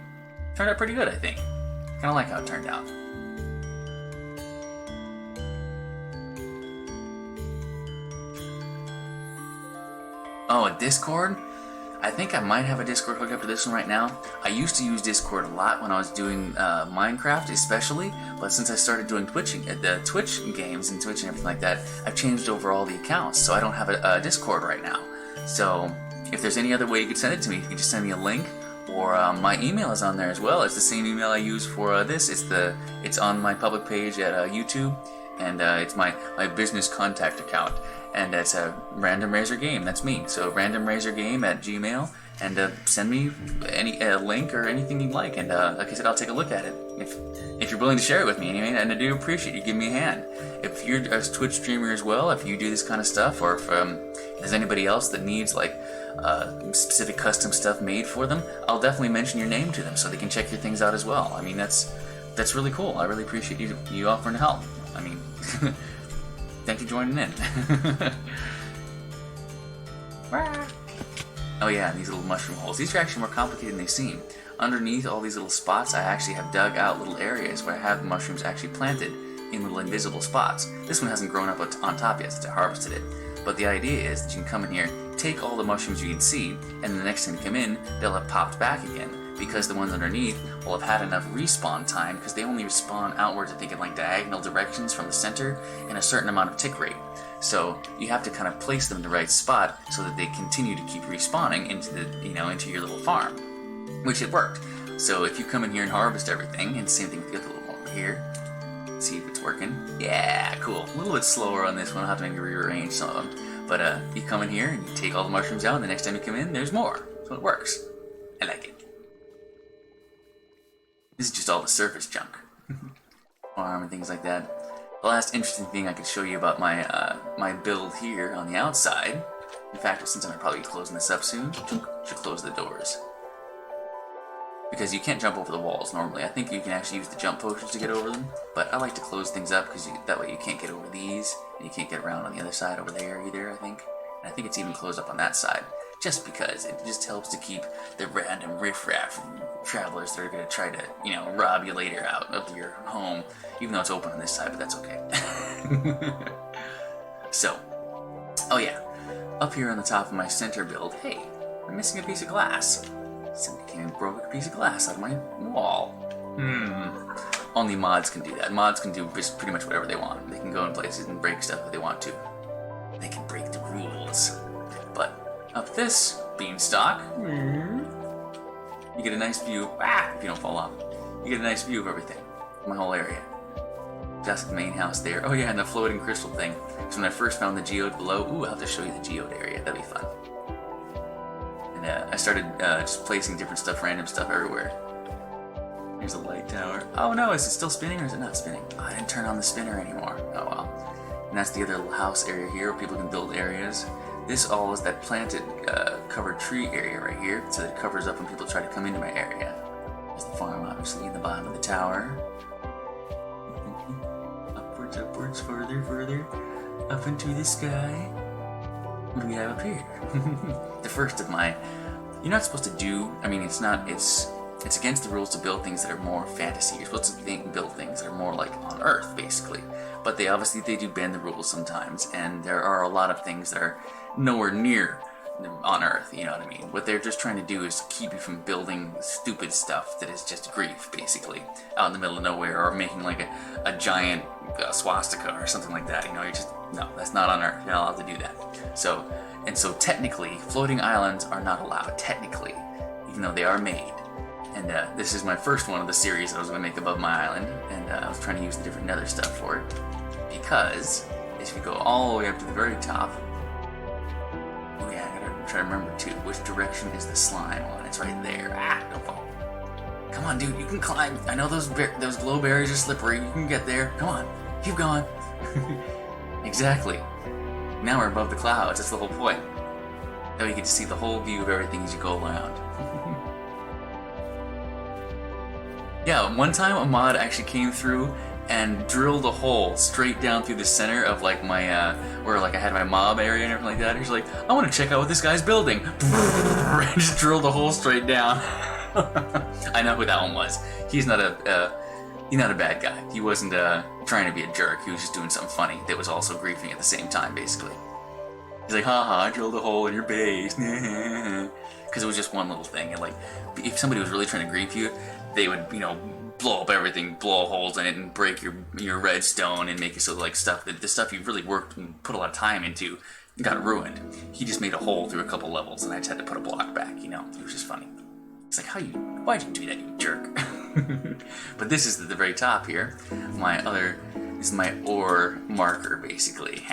turned out pretty good, I think. Kind of like how it turned out. Oh, a Discord? I think I might have a Discord hooked up to this one right now. I used to use Discord a lot when I was doing Minecraft especially, but since I started doing the Twitch games and Twitch and everything like that, I've changed over all the accounts, so I don't have a Discord right now. So if there's any other way you could send it to me, you can just send me a link, or my email is on there as well. It's the same email I use for this. It's on my public page at YouTube, and it's my business contact account. And that's a RandomRazor Game. That's me. So RandomRazor Game at Gmail, and send me any link or anything you'd like. And like I said, I'll take a look at it if you're willing to share it with me anyway. And I do appreciate you giving me a hand. If you're a Twitch streamer as well, if you do this kind of stuff, or if there's anybody else that needs like specific custom stuff made for them, I'll definitely mention your name to them so they can check your things out as well. I mean, that's really cool. I really appreciate you offering to help. I mean. Thanks for joining in. Oh yeah, and these little mushroom holes. These are actually more complicated than they seem. Underneath all these little spots, I actually have dug out little areas where I have the mushrooms actually planted in little invisible spots. This one hasn't grown up on top yet since I harvested it. But the idea is that you can come in here, take all the mushrooms you can see, and the next time you come in, they'll have popped back again. Because the ones underneath will have had enough respawn time, because they only respawn outwards, I think, in like diagonal directions from the center in a certain amount of tick rate. So you have to kind of place them in the right spot so that they continue to keep respawning into the, into your little farm. Which it worked. So if you come in here and harvest everything, and same thing with the other little one over here, see if it's working. Yeah, cool. A little bit slower on this one. I'll have to maybe rearrange some of them. But you come in here and you take all the mushrooms out, and the next time you come in, there's more. So it works. I like it. This is just all the surface junk. Farm and things like that. The last interesting thing I could show you about my my build here on the outside. In fact, since I'm probably closing this up soon, should close the doors. Because you can't jump over the walls normally. I think you can actually use the jump potions to get over them, but I like to close things up because that way you can't get over these, and you can't get around on the other side over there either, I think. And I think it's even closed up on that side, just because it just helps to keep the random riffraff travelers that are going to try to, rob you later out of your home, even though it's open on this side, but that's okay. So, oh yeah, up here on the top of my center build, hey, I'm missing a piece of glass. Somebody came and broke a piece of glass out of my wall. Only mods can do that. Mods can do pretty much whatever they want. They can go in places and break stuff if they want to. They can break the rules. But up this beanstalk, you get a nice view. If you don't fall off, you get a nice view of everything, my whole area. Just the main house there. Oh yeah, and the floating crystal thing. So when I first found the geode below, I'll have to show you the geode area. That'd be fun. I started just placing different stuff, random stuff everywhere. Here's a light tower. Oh no, is it still spinning or is it not spinning? Oh, I didn't turn on the spinner anymore. Oh well. And that's the other little house area here where people can build areas. This all is that planted, covered tree area right here, so that it covers up when people try to come into my area. There's the farm, obviously, in the bottom of the tower. Upwards, upwards, further, further, up into the sky. What do we have up here? The first of my... You're not supposed to do... I mean, it's against the rules to build things that are more fantasy. You're supposed to build things that are more like on Earth, basically. But they do bend the rules sometimes, and there are a lot of things that are nowhere near on Earth, you know what I mean? What they're just trying to do is keep you from building stupid stuff that is just grief, basically, out in the middle of nowhere, or making like a giant swastika or something like that, you're just... No, that's not on Earth. You're not allowed to do that. So technically, floating islands are not allowed, technically, even though they are made. And this is my first one of the series that I was going to make above my island, and I was trying to use the different nether stuff for it. Because, if you go all the way up to the very top... Oh yeah, I gotta try to remember too, which direction is the slime on? It's right there. Don't fall. Come on, dude, you can climb. I know those glow berries are slippery. You can get there. Come on, keep going. Exactly. Now we're above the clouds. That's the whole point. Now you get to see the whole view of everything as you go around. Yeah, one time a mod actually came through and drilled a hole straight down through the center of like my where like I had my mob area and everything like that. He's like, I want to check out what this guy's building. And just drilled a hole straight down. I know who that one was. He's not a bad guy. He wasn't trying to be a jerk. He was just doing something funny that was also griefing at the same time, basically. He's like, haha, I drilled a hole in your base. Because it was just one little thing. And like, if somebody was really trying to grief you, they would, blow up everything, blow holes in it, and break your redstone and make it so like the stuff you really worked and put a lot of time into got ruined. He just made a hole through a couple levels, and I just had to put a block back. It was just funny. It's like, why'd you do that, you jerk? But this is at the very top here. This is my ore marker, basically.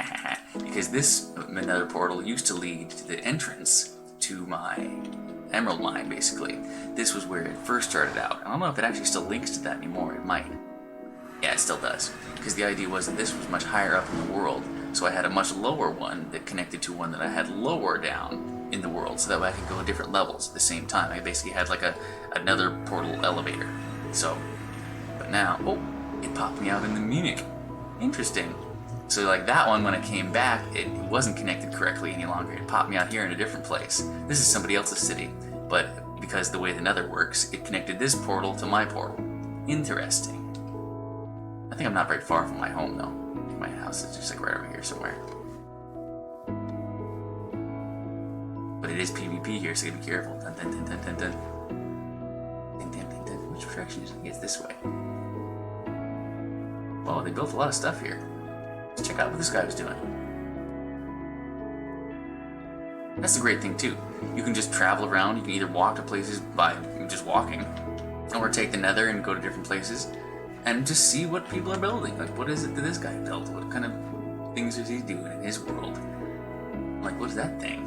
Because this nether portal used to lead to the entrance to my emerald mine, basically. This was where it first started out. I don't know if it actually still links to that anymore. It might. Yeah, it still does. Because the idea was that this was much higher up in the world, so I had a much lower one that connected to one that I had lower down in the world, so that way I could go different levels at the same time. I basically had like another portal elevator. So, but now, it popped me out in the Munich. Interesting. So like that one, when I came back, it wasn't connected correctly any longer. It popped me out here in a different place. This is somebody else's city, but because the way the Nether works, it connected this portal to my portal. Interesting. I think I'm not very far from my home though. My house is just like right over here somewhere. But it is PvP here, so you gotta be careful. Dun, dun, dun, dun, dun, dun. Dun, dun, dun, dun. Which direction is it? It's this way. Well, they built a lot of stuff here. Let's check out what this guy was doing. That's the great thing too. You can just travel around. You can either walk to places by just walking, or take the Nether and go to different places, and just see what people are building. Like, what is it that this guy built? What kind of things is he doing in his world? Like, what is that thing?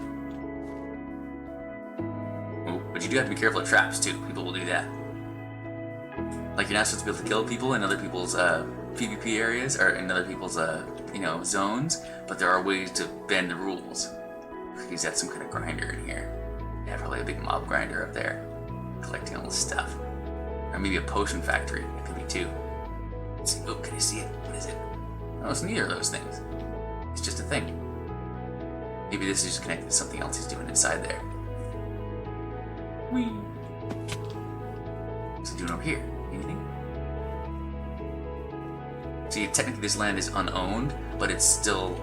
Oh, but you do have to be careful of traps too. People will do that. Like, you're not supposed to be able to kill people in other people's PvP areas or in other people's zones, but there are ways to bend the rules. He's got some kind of grinder in here. Yeah, probably a big mob grinder up there, collecting all this stuff. Or maybe a potion factory. It could be too. Let's see. Oh, can I see it? What is it? No, it's neither of those things. It's just a thing. Maybe this is just connected to something else he's doing inside there. Whee! What's he doing over here? Anything? See, technically this land is unowned, but it's still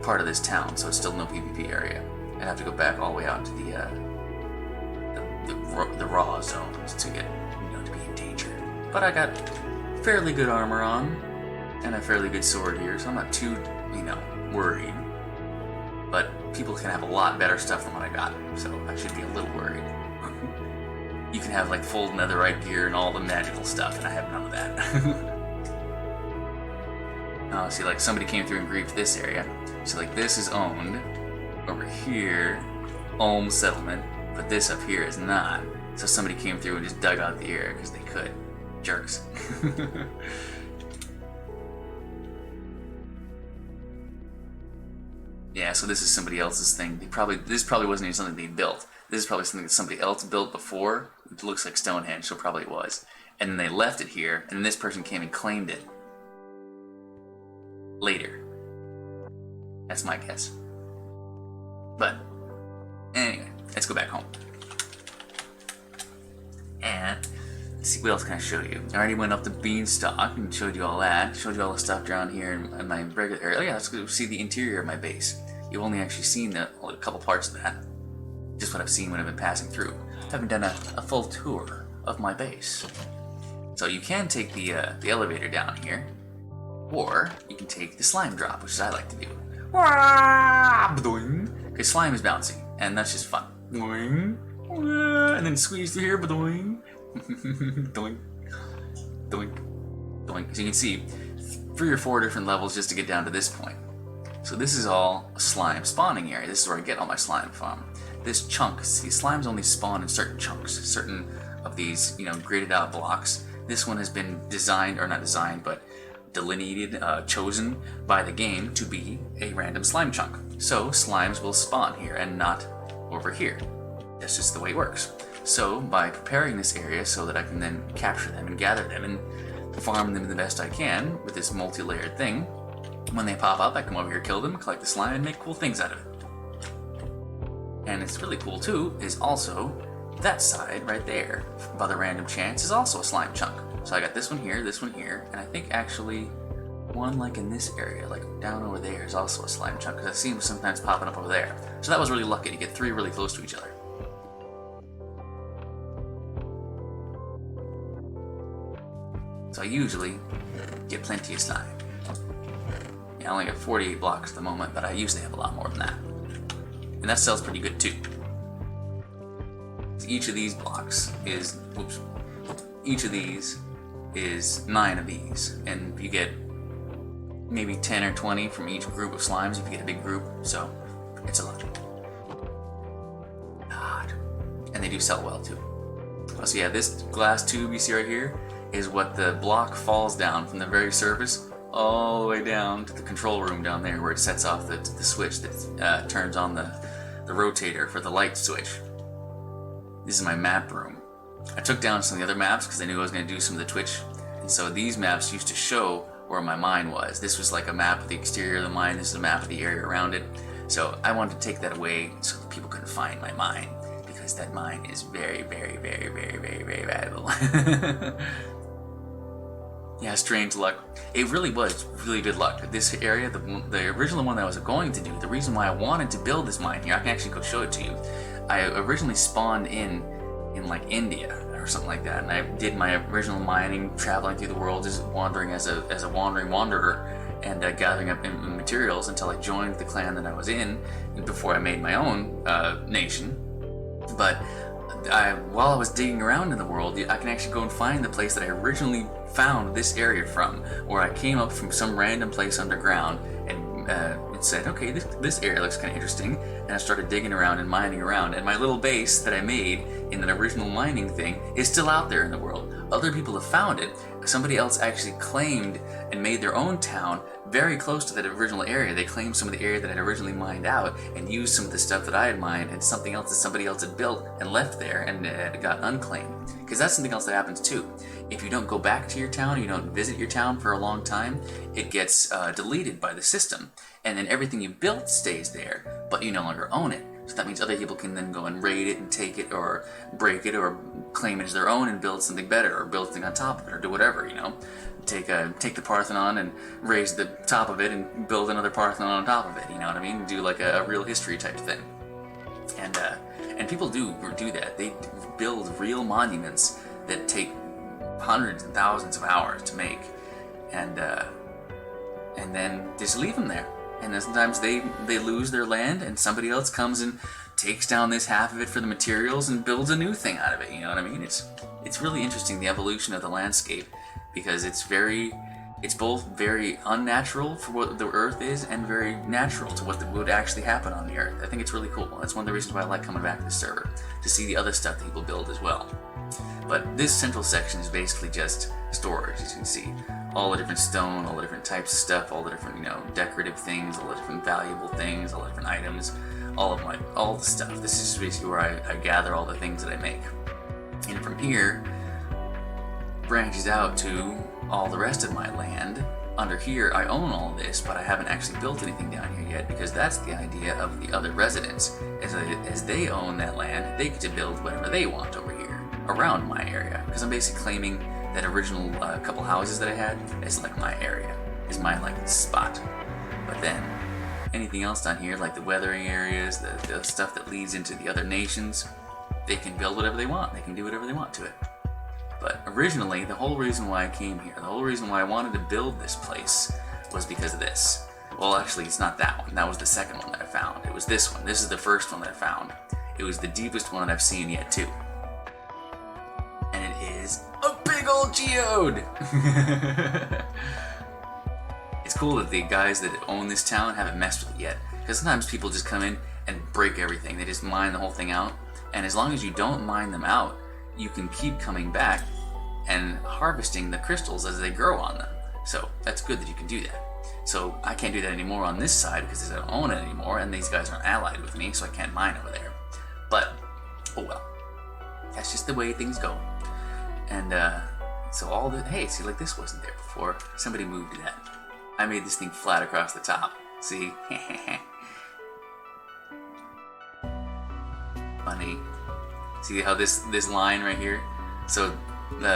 part of this town, so it's still no PvP area. I'd have to go back all the way out to the raw zones to get, to be in danger. But I got fairly good armor on, and a fairly good sword here, so I'm not too, worried. But people can have a lot better stuff than what I got, so I should be a little worried. You can have like full netherite gear and all the magical stuff, and I have none of that. See, like somebody came through and griefed this area. So like this is owned. Over here, Ulm settlement, but this up here is not. So somebody came through and just dug out the area because they could. Jerks. Yeah, so this is somebody else's thing. This probably wasn't even something they built. This is probably something that somebody else built before. It looks like Stonehenge, so probably it was. And then they left it here, and then this person came and claimed it later. That's my guess. But anyway, let's go back home. And let's see what else can I show you. I already went up the beanstalk and showed you all that. Showed you all the stuff down here in my regular area. Oh yeah, let's go see the interior of my base. You've only actually seen a couple parts of that. Just what I've seen when I've been passing through. I haven't done a full tour of my base. So you can take the elevator down here, or you can take the slime drop, which is I like to do. Because slime is bouncy, and that's just fun. And then squeeze through here, doink, doink, doink. So you can see 3 or 4 different levels just to get down to this point. So this is all a slime spawning area. This is where I get all my slime from. This chunk, see, slimes only spawn in certain chunks, certain of these, gridded out blocks. This one has been designed, or not designed, but delineated, chosen by the game to be a random slime chunk. So slimes will spawn here and not over here. That's just the way it works. So by preparing this area so that I can then capture them and gather them and farm them the best I can with this multi-layered thing, when they pop up, I come over here, kill them, collect the slime, and make cool things out of it. And it's really cool too, is also that side right there, by the random chance, is also a slime chunk. So I got this one here, and I think actually one like in this area, like down over there, is also a slime chunk, because I see them sometimes popping up over there. So that was really lucky to get 3 really close to each other. So I usually get plenty of slime. I only got 48 blocks at the moment, but I usually have a lot more than that. And that sells pretty good too. Each of these blocks is, each of these is 9 of these, and you get maybe 10 or 20 from each group of slimes if you get a big group, so it's a lot. God. And they do sell well too. So yeah, this glass tube you see right here is what the block falls down from the very surface all the way down to the control room down there, where it sets off the switch that turns on the rotator for the light switch. This is my map room. I took down some of the other maps because I knew I was going to do some of the Twitch, and so these maps used to show where my mine was. This was like a map of the exterior of the mine. This is a map of the area around it. So I wanted to take that away so that people couldn't find my mine, because that mine is very, very, very, very, very, very valuable. Yeah, strange luck. It really was really good luck. This area, the original one that I was going to do, the reason why I wanted to build this mine here, I can actually go show it to you. I originally spawned in like India or something like that, and I did my original mining, traveling through the world, just wandering as a wandering wanderer, and gathering up materials until I joined the clan that I was in before I made my own nation. But while I was digging around in the world, I can actually go and find the place that I originally found this area from, where I came up from some random place underground and it said, okay, this area looks kind of interesting, and I started digging around and mining around, and my little base that I made in that original mining thing is still out there in the world. Other people have found it. Somebody else actually claimed and made their own town very close to that original area. They claimed some of the area that I'd originally mined out and used some of the stuff that I had mined and something else that somebody else had built and left there, and it got unclaimed. Because that's something else that happens too. If you don't go back to your town, you don't visit your town for a long time, it gets deleted by the system, and then everything you built stays there, but you no longer own it. So that means other people can then go and raid it and take it or break it or claim it as their own and build something better or build something on top of it or do whatever, you know. Take the Parthenon and raise the top of it and build another Parthenon on top of it, you know what I mean? Do like a real history type thing. And people do that. They build real monuments that take hundreds and thousands of hours to make, and then just leave them there. And then sometimes they lose their land, and somebody else comes and takes down this half of it for the materials and builds a new thing out of it. You know what I mean? It's really interesting, the evolution of the landscape, because it's both very unnatural for what the Earth is and very natural to what would actually happen on the Earth. I think it's really cool. That's one of the reasons why I like coming back to this server, to see the other stuff that people build as well. But this central section is basically just storage, as you can see. All the different stone, all the different types of stuff, all the different, you know, decorative things, all the different valuable things, all the different items, all the stuff. This is basically where I gather all the things that I make. And from here, branches out to all the rest of my land. Under here, I own all this, but I haven't actually built anything down here yet, because that's the idea of the other residents. As they own that land, they get to build whatever they want over here, around my area, because I'm basically claiming that original couple houses that I had as like my area, is my like spot. But then anything else down here, like the weathering areas, the stuff that leads into the other nations, they can build whatever they want. They can do whatever they want to it. But originally, the whole reason why I came here, the whole reason why I wanted to build this place was because of this. Well, actually, it's not that one. That was the second one that I found. It was this one. This is the first one that I found. It was the deepest one that I've seen yet, too. And it is a big old geode! It's cool that the guys that own this town haven't messed with it yet, because sometimes people just come in and break everything. They just mine the whole thing out, and as long as you don't mine them out, you can keep coming back and harvesting the crystals as they grow on them. So that's good that you can do that. So I can't do that anymore on this side because I don't own it anymore, and these guys aren't allied with me, so I can't mine over there. But, oh well. That's just the way things go. And so all the, hey, see, like this wasn't there before. Somebody moved that. I made this thing flat across the top. See? Funny. See how this line right here? So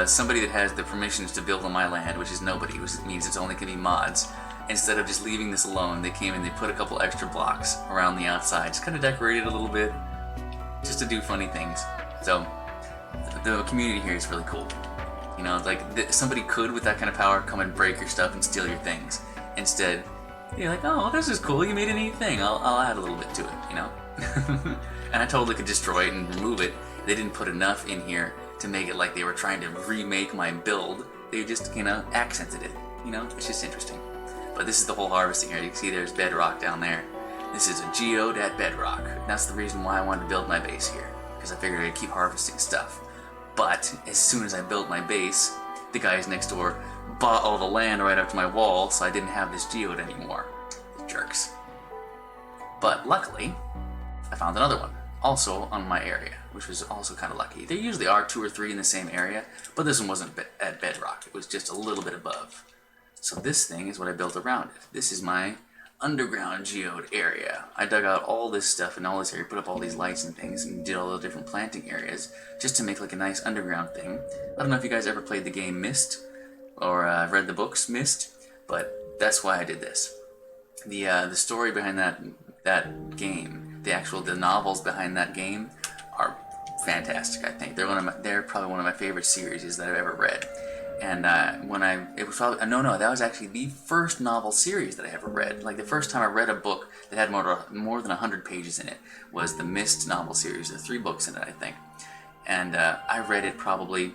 somebody that has the permissions to build on my land, which is nobody, which means it's only going to be mods, instead of just leaving this alone, they came and they put a couple extra blocks around the outside, just kind of decorated a little bit, just to do funny things. So the community here is really cool. You know, like somebody could, with that kind of power, come and break your stuff and steal your things. Instead, you're like, oh, this is cool, you made a neat thing, I'll add a little bit to it, you know? And I totally could destroy it and remove it. They didn't put enough in here to make it like they were trying to remake my build. They just, you know, accented it. You know, it's just interesting. But this is the whole harvesting area. You can see there's bedrock down there. This is a geode at bedrock. That's the reason why I wanted to build my base here, because I figured I'd keep harvesting stuff. But as soon as I built my base, the guys next door bought all the land right up to my wall, so I didn't have this geode anymore. The jerks. But luckily, I found another one, also on my area, which was also kind of lucky. There usually are 2 or 3 in the same area, but this one wasn't at bedrock. It was just a little bit above. So this thing is what I built around it. This is my underground geode area. I dug out all this stuff in all this area, put up all these lights and things, and did all the different planting areas just to make like a nice underground thing. I don't know if you guys ever played the game Myst or read the books Myst, but that's why I did this. The story behind that game, the novels behind that game are fantastic. I think they're probably one of my favorite series that I've ever read. And that was actually the first novel series that I ever read. Like the first time I read a book that had more than 100 pages in it was the Myst novel series. There are 3 books in it, I think. And I read it probably,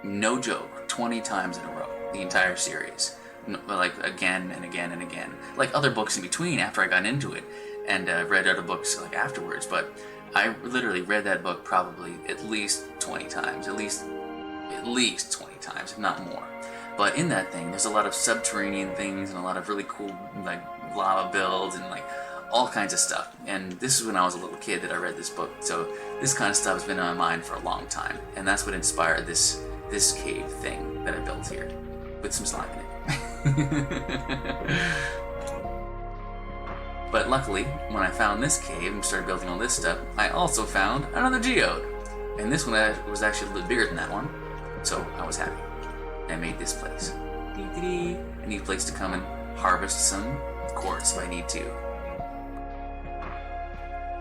no joke, 20 times in a row, the entire series. Like again and again and again. Like other books in between after I got into it, and read other books like afterwards. But I literally read that book probably at least 20 times, at least 20 times, if not more. But in that thing, there's a lot of subterranean things and a lot of really cool like lava builds and like all kinds of stuff. And this is when I was a little kid that I read this book, so this kind of stuff has been in my mind for a long time, and that's what inspired this cave thing that I built here with some slime in it. But luckily, when I found this cave and started building all this stuff, I also found another geode. And this one was actually a little bigger than that one, so I was happy. I made this place. I need a place to come and harvest some quartz if I need to.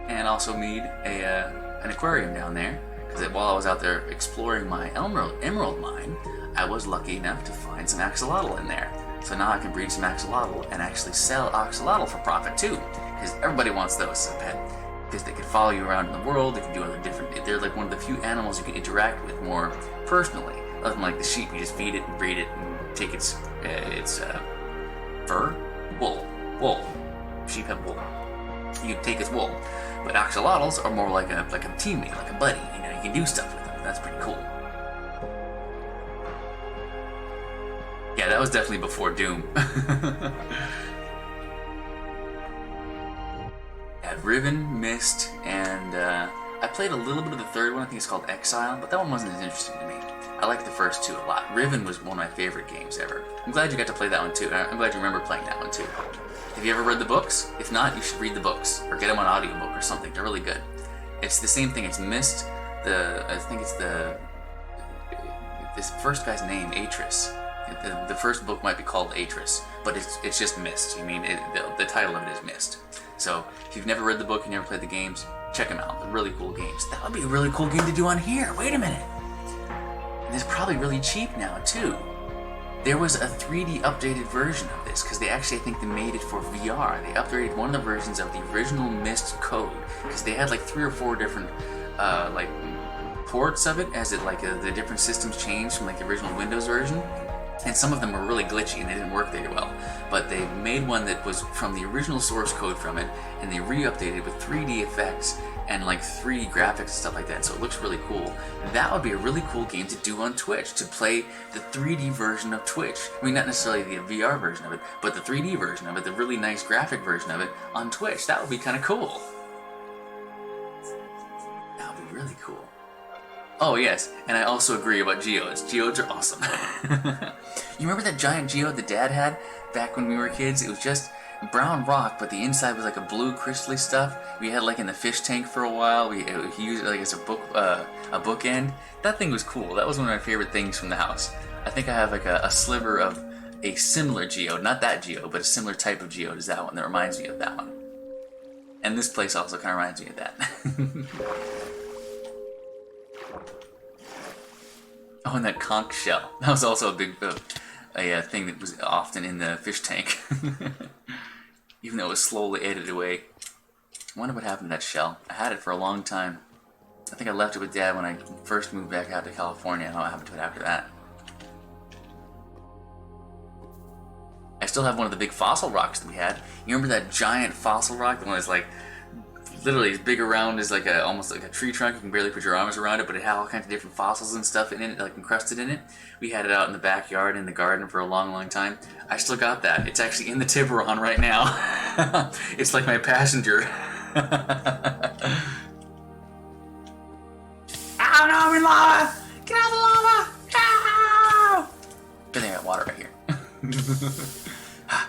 And also need an aquarium down there, because while I was out there exploring my emerald mine, I was lucky enough to find some axolotl in there. So now I can breed some axolotl and actually sell axolotl for profit too, because everybody wants those as a pet. Because they can follow you around in the world, they can do other different... They're like one of the few animals you can interact with more personally. Other than like the sheep, you just feed it and breed it and take its fur? Wool. Sheep have wool. You take its wool. But axolotls are more like a teammate, like a buddy. You know, you can do stuff with them. That's pretty cool. Yeah, that was definitely before Doom. Had Riven, Myst, and I played a little bit of the third one. I think it's called Exile, but that one wasn't as interesting to me. I liked the first 2 a lot. Riven was one of my favorite games ever. I'm glad you got to play that one too. I'm glad you remember playing that one too. Have you ever read the books? If not, you should read the books or get them on audiobook or something. They're really good. It's the same thing. It's Myst. I think it's this first guy's name, Atris. The first book might be called Atris, but it's just Myst. I mean, the title of it is Myst. So if you've never read the book and never played the games, check them out. They're really cool games. That would be a really cool game to do on here. Wait a minute. And it's probably really cheap now too. There was a 3D updated version of this, because I think they made it for VR. They upgraded one of the versions of the original Myst code, because they had like 3 or 4 different like ports of it, as it like the different systems changed from like the original Windows version. And some of them were really glitchy and they didn't work very well. But they made one that was from the original source code from it, and they re-updated with 3D effects and like 3D graphics and stuff like that, so it looks really cool. That would be a really cool game to do on Twitch, to play the 3D version of Twitch. I mean, not necessarily the VR version of it, but the 3D version of it, the really nice graphic version of it on Twitch. That would be kind of cool. That would be really cool. Oh yes, and I also agree about geodes. Geodes are awesome. You remember that giant geode that Dad had back when we were kids? It was just brown rock, but the inside was like a blue crystally stuff. We had like in the fish tank for a while. He used it like as a bookend. That thing was cool. That was one of my favorite things from the house. I think I have like a sliver of a similar geode, not that geode, but a similar type of geode as that one that reminds me of that one. And this place also kind of reminds me of that. Oh, and that conch shell. That was also a big thing that was often in the fish tank. Even though it was slowly edited away. I wonder what happened to that shell. I had it for a long time. I think I left it with Dad when I first moved back out to California. I don't know what happened to it after that. I still have one of the big fossil rocks that we had. You remember that giant fossil rock? The one that's like literally as big around as like almost like a tree trunk. You can barely put your arms around it, but it had all kinds of different fossils and stuff in it, like encrusted in it. We had it out in the backyard in the garden for a long, long time. I still got that. It's actually in the Tiburon right now. It's like my passenger. Oh no, I'm in lava! Get out of the lava! No! Good thing I got water right here. I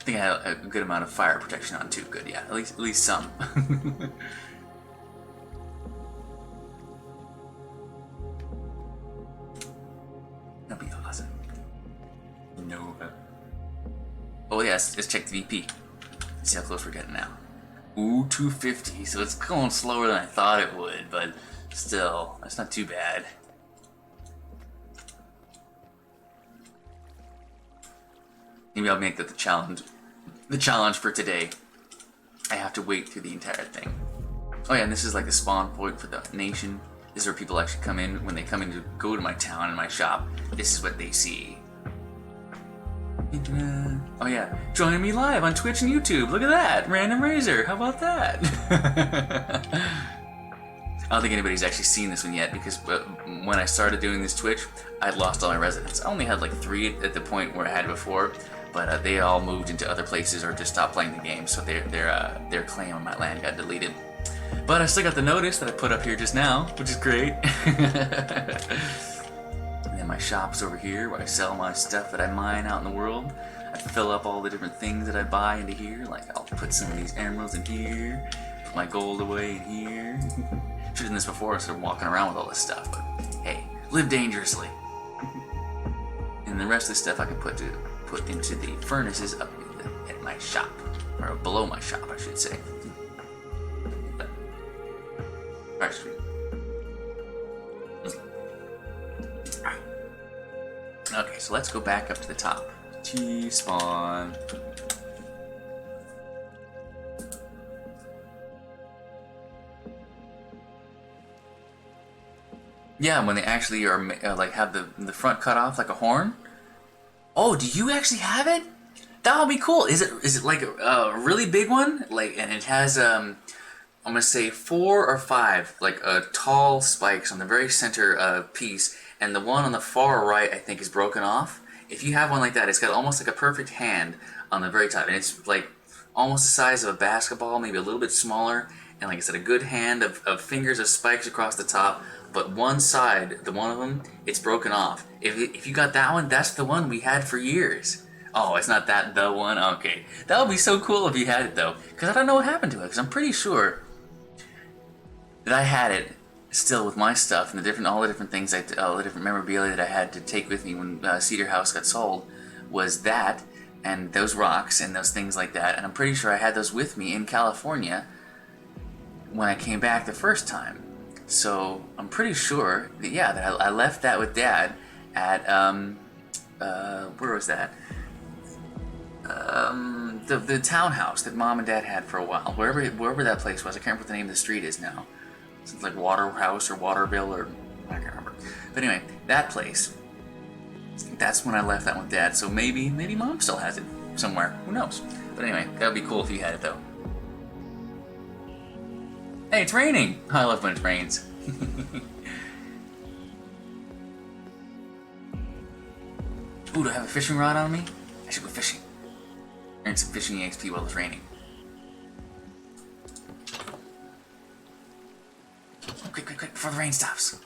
think I had a good amount of fire protection on too. Good, yeah. At least some. That'd be awesome. No. Oh yeah, let's check the VP. See how close we're getting now. Ooh, 250. So it's going slower than I thought it would, but still, that's not too bad. Maybe I'll make that the challenge. The challenge for today. I have to wait through the entire thing. Oh yeah, and this is like the spawn point for the nation. This is where people actually come in. When they come in to go to my town and my shop, this is what they see. Oh yeah, joining me live on Twitch and YouTube. Look at that, RandomRazor. How about that? I don't think anybody's actually seen this one yet because when I started doing this Twitch, I'd lost all my residents. I only had like 3 at the point where I had before, but they all moved into other places or just stopped playing the game, so their claim on my land got deleted. But I still got the notice that I put up here just now, which is great. And then my shop's over here where I sell my stuff that I mine out in the world. I fill up all the different things that I buy into here. Like I'll put some of these emeralds in here, put my gold away in here. Should have done this before instead of walking around with all this stuff, but hey, live dangerously. And the rest of the stuff I can put into the furnaces up at my shop, or below my shop, I should say. Alright, sweet. Okay, so let's go back up to the top. T-spawn. Yeah, when they actually are like have the front cut off like a horn. Oh, do you actually have it? That would be cool. Is it like a really big one? Like, and it has I'm gonna say 4 or 5 like tall spikes on the very center piece, and the one on the far right I think is broken off. If you have one like that, it's got almost like a perfect hand on the very top, and it's like almost the size of a basketball, maybe a little bit smaller, and like I said, a good hand of fingers of spikes across the top. But one side, the one of them, it's broken off. If you got that one, that's the one we had for years. Oh, it's not that the one? Okay. That would be so cool if you had it, though. Because I don't know what happened to it. Because I'm pretty sure that I had it still with my stuff and all the different things, all the different memorabilia that I had to take with me when Cedar House got sold was that and those rocks and those things like that. And I'm pretty sure I had those with me in California when I came back the first time. So I'm pretty sure that, yeah, that I left that with Dad at where was that? The townhouse that Mom and Dad had for a while, wherever that place was. I can't remember what the name of the street is now. It's like Waterhouse or Waterville or I can't remember. But anyway, that place. That's when I left that with Dad. So maybe Mom still has it somewhere. Who knows? But anyway, that would be cool if you had it though. Hey, it's raining! I love when it rains. Ooh, do I have a fishing rod on me? I should go fishing. Earn some fishing EXP while it's raining. Quick, before the rain stops.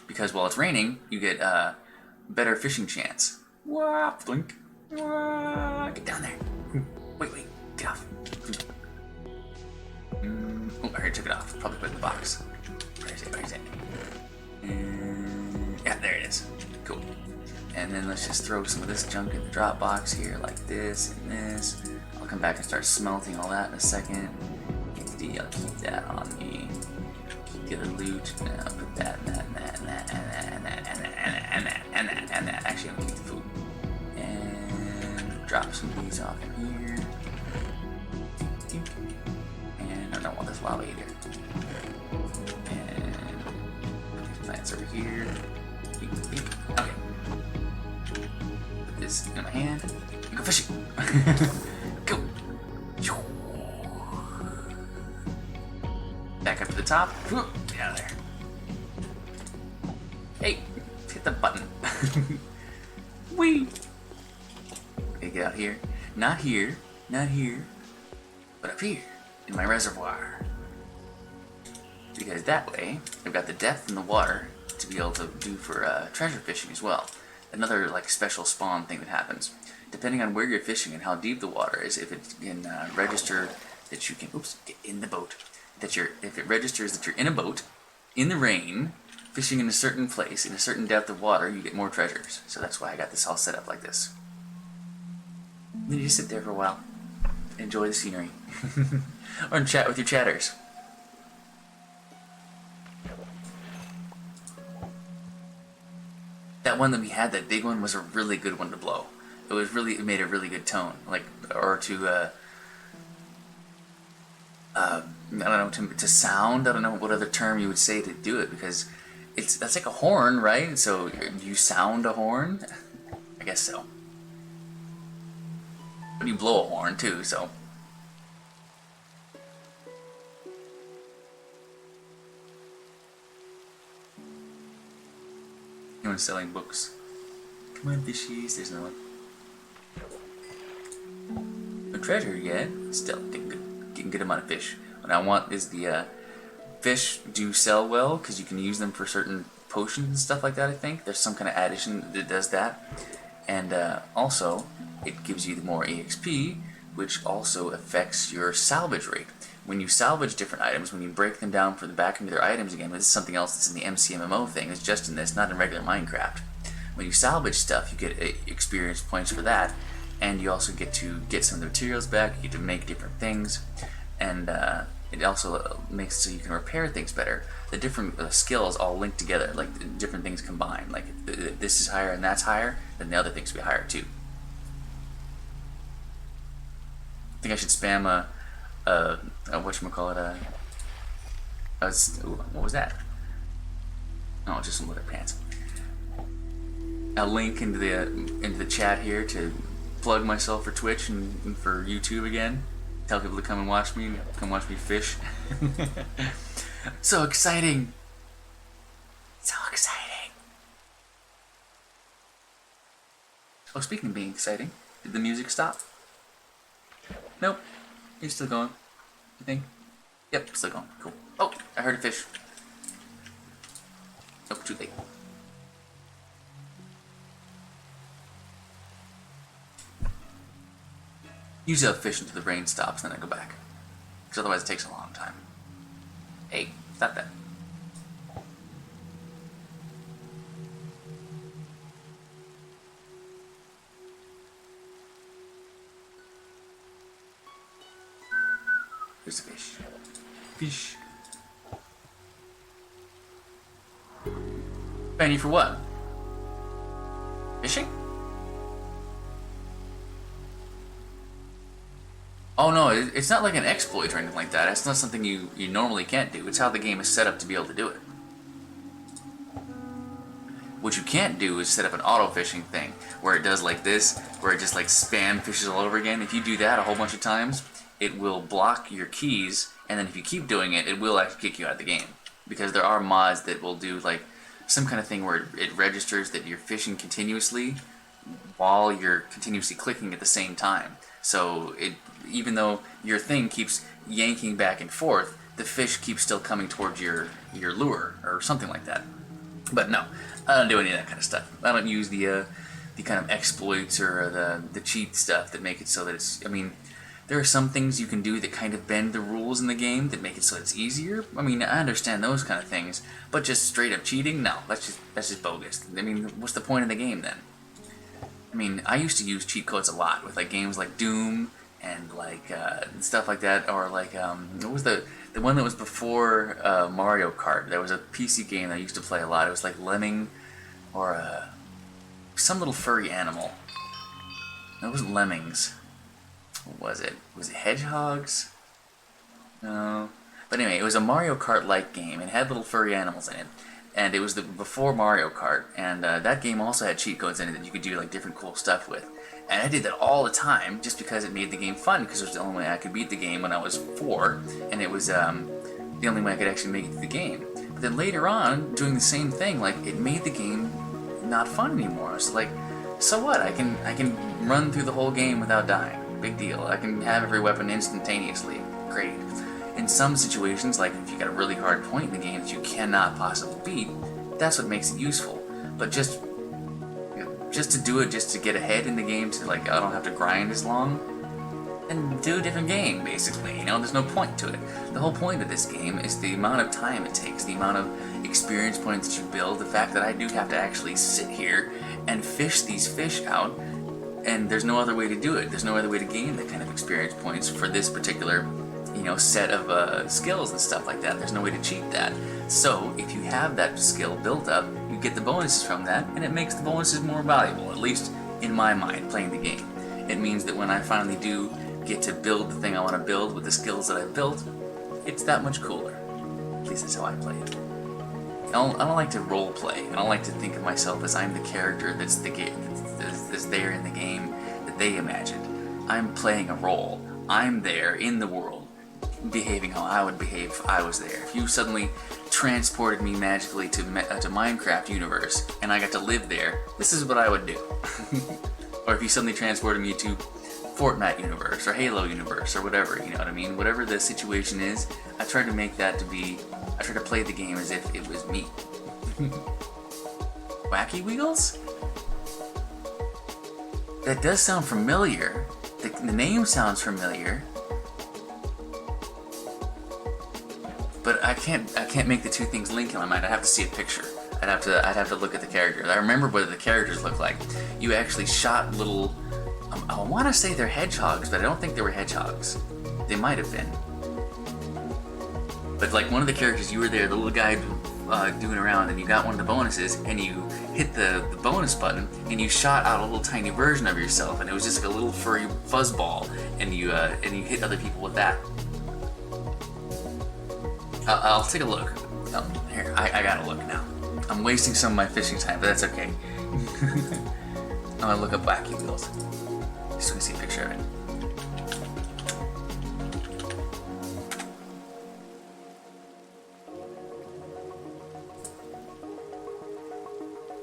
Because while it's raining, you get better fishing chance. Wah, blink. Wah, get down there. Wait, get off. Oh, I already took it off. Probably put it in the box. Where is it? Yeah, there it is. Cool. And then let's just throw some of this junk in the drop box here, like this and this. I'll come back and start smelting all that in a second. I'll keep that on me. Keep the other loot. And I'll put that and that and that and that and that and that and that and that and that. Actually, I'm gonna keep the food. And drop some of these off in here. And I don't want this lava either. And put these plants over here. Okay. Put this in my hand. And go fishing. Go. Back up to the top. Get out of there. Hey, hit the button. Whee! Okay, get out here. Not here, but up here in my reservoir. Because that way, I've got the depth in the water to be able to do for treasure fishing as well. Another like special spawn thing that happens. Depending on where you're fishing and how deep the water is, if it can register that you can, oops, get in the boat. If it registers that you're in a boat, in the rain, fishing in a certain place, in a certain depth of water, you get more treasures. So that's why I got this all set up like this. Then you just sit there for a while, enjoy the scenery, or chat with your chatters. That one that we had, that big one, was a really good one to blow. It made a really good tone, like, or to I don't know, to sound. I don't know what other term you would say to do it, because that's like a horn, right? So you sound a horn? I guess so. But you blow a horn too, so. Anyone's selling books. Come on, fishies, there's no one. No treasure yet. Still getting good amount of fish. What I want is the fish do sell well, because you can use them for certain potions and stuff like that. I think there's some kind of addition that does that, and also it gives you more EXP, which also affects your salvage rate. When you salvage different items, when you break them down for the back into their items again, this is something else that's in the MCMMO thing. It's just in this, not in regular Minecraft. When you salvage stuff, you get experience points for that, and you also get to get some of the materials back. You get to make different things, and it also makes it so you can repair things better. The different skills all link together, like different things combined. Like if this is higher and that's higher, then the other things will be higher too. I think I should spam whatchamacallit, what was that? Oh, just some leather pants. A link into the chat here to plug myself for Twitch and for YouTube again. Tell people to come and watch me, fish. So exciting! So exciting! Oh, speaking of being exciting, did the music stop? Nope. You're still going. You think? Yep, still going. Cool. Oh, I heard a fish. Oh, too late. Usually I'll fish until the rain stops, then I go back. Because otherwise it takes a long time. Hey, stop that. Here's the fish. Fish. Penny for what? Fishing? Oh no, it's not like an exploit or anything like that. It's not something you normally can't do. It's how the game is set up to be able to do it. What you can't do is set up an auto-fishing thing, where it does like this, where it just like spam fishes all over again. If you do that a whole bunch of times, it will block your keys, and then if you keep doing it, it will actually kick you out of the game. Because there are mods that will do like some kind of thing where it registers that you're fishing continuously while you're continuously clicking at the same time. So even though your thing keeps yanking back and forth, the fish keeps still coming towards your lure or something like that. But no, I don't do any of that kind of stuff. I don't use the kind of exploits or the cheat stuff that make it so that it's. I mean, there are some things you can do that kind of bend the rules in the game that make it so it's easier. I mean, I understand those kind of things, but just straight up cheating, no, that's just bogus. I mean, what's the point of the game then? I mean, I used to use cheat codes a lot with like games like Doom and like stuff like that, or like what was the one that was before Mario Kart? There was a PC game that I used to play a lot. It was like Lemming or some little furry animal. No, it wasn't lemmings. What was it? Was it hedgehogs? No. But anyway, it was a Mario Kart-like game and had little furry animals in it. And it was before Mario Kart, and that game also had cheat codes in it that you could do like different cool stuff with. And I did that all the time just because it made the game fun, because it was the only way I could beat the game when I was 4, and it was the only way I could actually make it to the game. But then later on, doing the same thing, like it made the game not fun anymore. It's like, so what? I can run through the whole game without dying. Big deal. I can have every weapon instantaneously. Great. In some situations, like if you got a really hard point in the game that you cannot possibly beat, that's what makes it useful. But just to do it, just to get ahead in the game, to like, I don't have to grind as long, and do a different game, basically. You know, there's no point to it. The whole point of this game is the amount of time it takes, the amount of experience points that you build, the fact that I do have to actually sit here and fish these fish out, and there's no other way to do it. There's no other way to gain that kind of experience points for this particular, you know, set of skills and stuff like that. There's no way to cheat that. So if you have that skill built up, you get the bonuses from that, and it makes the bonuses more valuable, at least in my mind, playing the game. It means that when I finally do get to build the thing I want to build with the skills that I've built, it's that much cooler. At least that's how I play it. I don't like to role play. I don't like to think of myself as I'm the character that's there in the game that they imagined. I'm playing a role. I'm there in the world, behaving how I would behave if I was there. If you suddenly transported me magically to Minecraft universe and I got to live there, this is what I would do. Or if you suddenly transported me to Fortnite universe or Halo universe or whatever, you know what I mean? Whatever the situation is, I try to make that to be, I try to play the game as if it was me. Wacky Wheels? That does sound familiar. The name sounds familiar. But I can't make the two things link in my mind. I have to see a picture. I'd have to look at the characters. I remember what the characters look like. You actually shot little, I want to say they're hedgehogs, but I don't think they were hedgehogs. They might have been. But like one of the characters, you were there, the little guy doing around, and you got one of the bonuses, and you hit the bonus button, and you shot out a little tiny version of yourself, and it was just like a little furry fuzzball, and you hit other people with that. I'll take a look. Oh, here, I gotta look now. I'm wasting some of my fishing time, but that's okay. I'm gonna look up Wacky Wheels, just so we can see a picture of it.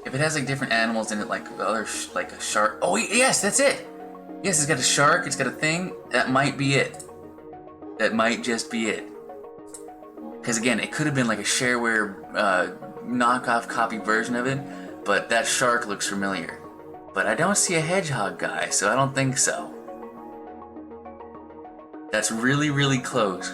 If it has like different animals in it, like other, like a shark. Oh yes, that's it. Yes, it's got a shark. It's got a thing. That might be it. That might just be it. Because again, it could have been like a shareware knockoff copy version of it, but that shark looks familiar. But I don't see a hedgehog guy, so I don't think so. That's really, really close.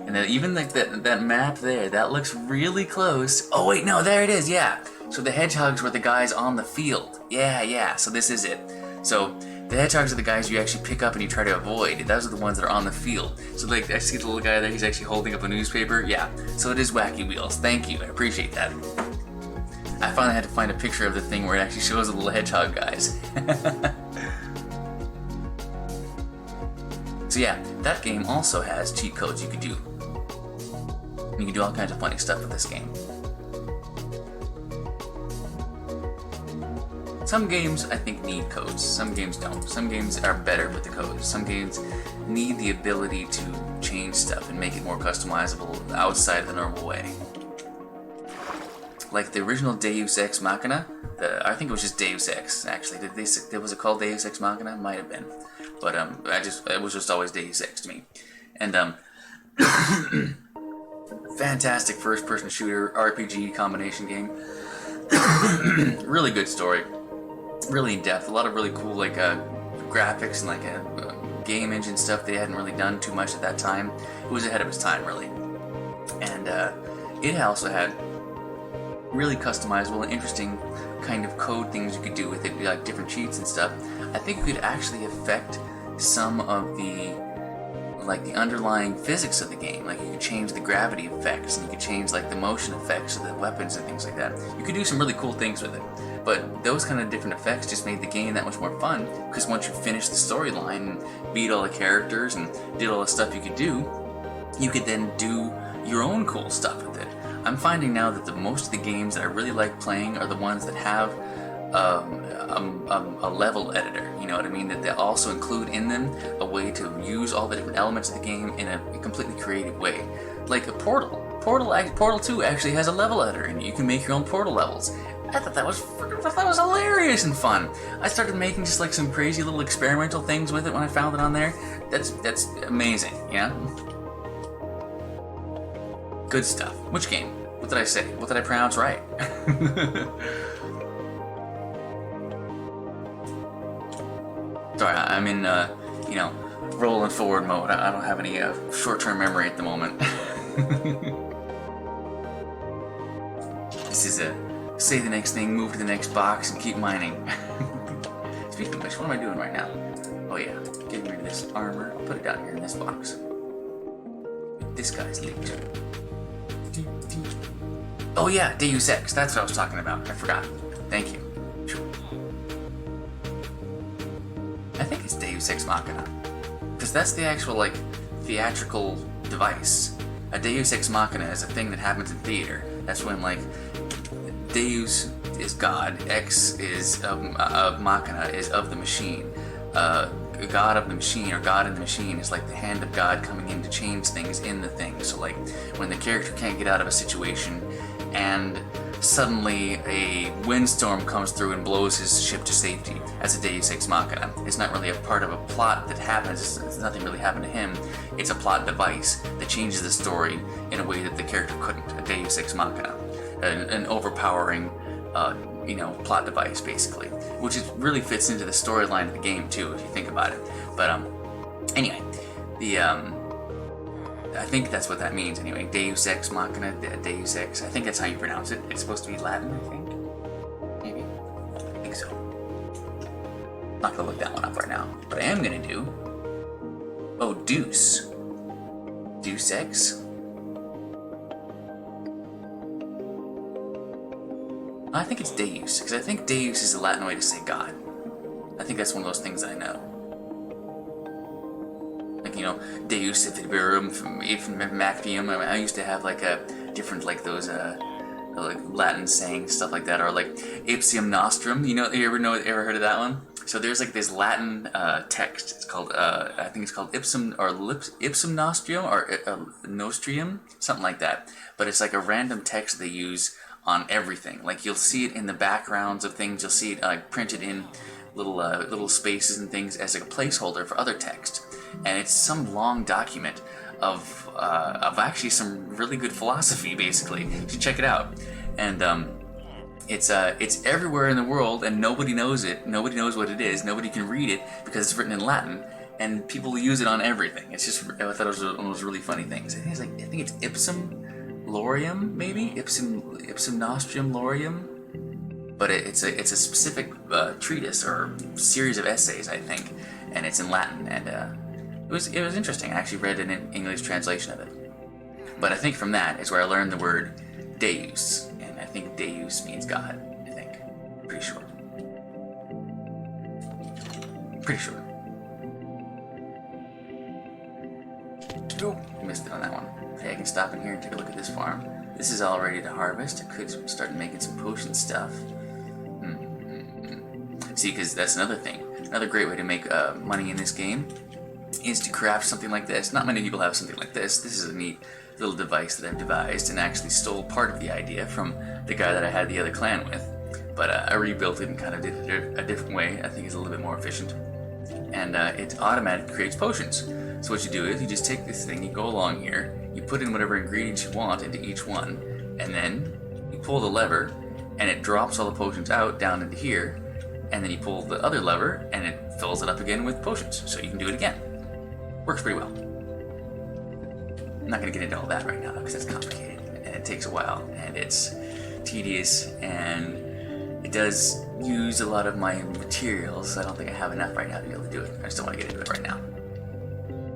And even like that map there, that looks really close. Oh wait, no, there it is, yeah. So the hedgehogs were the guys on the field. Yeah, so this is it. So the hedgehogs are the guys you actually pick up and you try to avoid. Those are the ones that are on the field. So like, I see the little guy there, he's actually holding up a newspaper. Yeah, so it is Wacky Wheels. Thank you, I appreciate that. I finally had to find a picture of the thing where it actually shows the little hedgehog guys. So yeah, that game also has cheat codes you could do. You can do all kinds of funny stuff with this game. Some games, I think, need codes. Some games don't. Some games are better with the codes. Some games need the ability to change stuff and make it more customizable outside the normal way. Like the original Deus Ex Machina, I think it was just Deus Ex, actually. Was it called Deus Ex Machina? Might have been. But it was just always Deus Ex to me. And fantastic first-person shooter, RPG combination game. Really good story. Really in depth, a lot of really cool like graphics and like game engine stuff they hadn't really done too much at that time. It was ahead of its time, really. And it also had really customizable and interesting kind of code things you could do with it, like different cheats and stuff. I think it could actually affect some of the underlying physics of the game. Like you could change the gravity effects, and you could change like the motion effects of the weapons and things like that. You could do some really cool things with it. But those kind of different effects just made the game that much more fun, because once you finished the storyline and beat all the characters and did all the stuff you could do, you could then do your own cool stuff with it. I'm finding now that most of the games that I really like playing are the ones that have a level editor, you know what I mean? That they also include in them a way to use all the different elements of the game in a completely creative way. Like a Portal. Portal 2 actually has a level editor, and you can make your own Portal levels. I thought that was hilarious and fun. I started making just like some crazy little experimental things with it when I found it on there. That's amazing, yeah? Good stuff. Which game? What did I say? What did I pronounce right? Sorry, I'm in, you know, rolling forward mode. I don't have any short-term memory at the moment. This is a say the next thing, move to the next box, and keep mining. Speaking of which, what am I doing right now? Oh yeah, getting rid of this armor. I'll put it down here in this box. This guy's leaked. Oh yeah, Deus Ex. That's what I was talking about. I forgot. Thank you. I think it's Deus Ex Machina, because that's the actual like theatrical device. A Deus Ex Machina is a thing that happens in theater. That's when like Deus is God, Ex is of Machina is of the machine. God of the machine or God in the machine is like the hand of God coming in to change things in the thing. So like when the character can't get out of a situation and suddenly a windstorm comes through and blows his ship to safety as a Deus Ex Machina. It's not really a part of a plot that happens, it's nothing really happened to him. It's a plot device that changes the story in a way that the character couldn't. A Deus Ex Machina. An overpowering you know, plot device basically, which is, really fits into the storyline of the game too, if you think about it. But anyway, the I think that's what that means anyway. Deus Ex Machina, Deus Ex. I think that's how you pronounce it. It's supposed to be Latin, I think. Maybe. I think so. Not gonna look that one up right now, but I am gonna do. Oh, Deus. Deus Ex. I think it's Deus, because I think Deus is the Latin way to say God. I think that's one of those things I know. Like, you know, Deus et Virum from Macfium. I mean, I used to have like a different, like those, like Latin sayings, stuff like that, or like Ipsium Nostrum. You ever heard of that one? So there's like this Latin text. It's called, I think it's called Ipsum Nostrium or Nostrium, something like that. But it's like a random text they use on everything. Like you'll see it in the backgrounds of things. You'll see it printed in little spaces and things as like a placeholder for other text. And it's some long document of actually some really good philosophy. Basically, you should check it out. And it's everywhere in the world, and nobody knows it. Nobody knows what it is. Nobody can read it because it's written in Latin, and people use it on everything. It's just, I thought it was one of those really funny things. I think it's Ipsum Lorium, maybe Ipsum Nostrium Lorium, but it's a specific treatise or series of essays, I think, and it's in Latin, and it was interesting. I actually read an English translation of it, but I think from that is where I learned the word Deus, and I think Deus means God. I think, pretty sure. Oh, missed it on that one. Okay, I can stop in here and take a look at this farm. This is all ready to harvest. I could start making some potion stuff. See, because that's another thing. Another great way to make money in this game is to craft something like this. Not many people have something like this. This is a neat little device that I've devised and actually stole part of the idea from the guy that I had the other clan with. But I rebuilt it and kind of did it a different way. I think it's a little bit more efficient. And it automatically creates potions. So what you do is you just take this thing, you go along here, you put in whatever ingredients you want into each one, and then you pull the lever, and it drops all the potions out down into here, and then you pull the other lever, and it fills it up again with potions, so you can do it again. Works pretty well. I'm not going to get into all that right now, because that's complicated, and it takes a while, and it's tedious, and it does use a lot of my materials, so I don't think I have enough right now to be able to do it. I just don't want to get into it right now.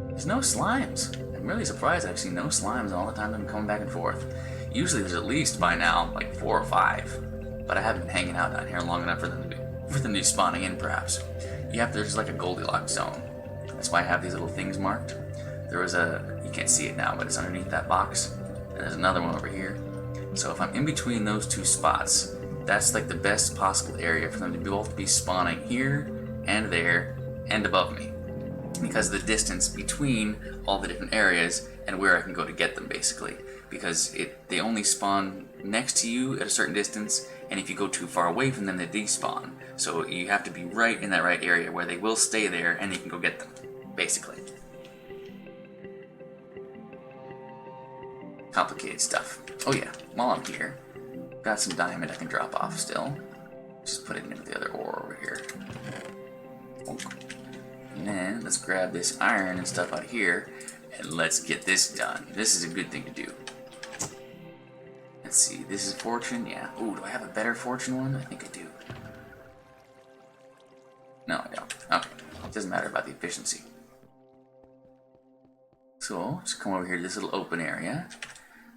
There's no slimes. I'm really surprised I've seen no slimes all the time I've been coming back and forth. Usually there's at least by now like 4 or 5, but I haven't been hanging out down here long enough for them to be spawning in, perhaps. There's like a Goldilocks zone. That's why I have these little things marked. There was you can't see it now, but it's underneath that box. And there's another one over here. So if I'm in between those two spots, that's like the best possible area for them to both be spawning here and there and above me, because of the distance between all the different areas and where I can go to get them, basically. Because they only spawn next to you at a certain distance, and if you go too far away from them, they despawn. So you have to be right in that right area where they will stay there, and you can go get them, basically. complicated stuff. Oh yeah, while I'm here, got some diamond I can drop off still. Just put it into the other ore over here. And then let's grab this iron and stuff out of here, and let's get this done. This is a good thing to do. Let's see, this is fortune, yeah. Ooh, do I have a better fortune one? I think I do. No, I don't. Okay, it doesn't matter about the efficiency. So, let's come over here to this little open area.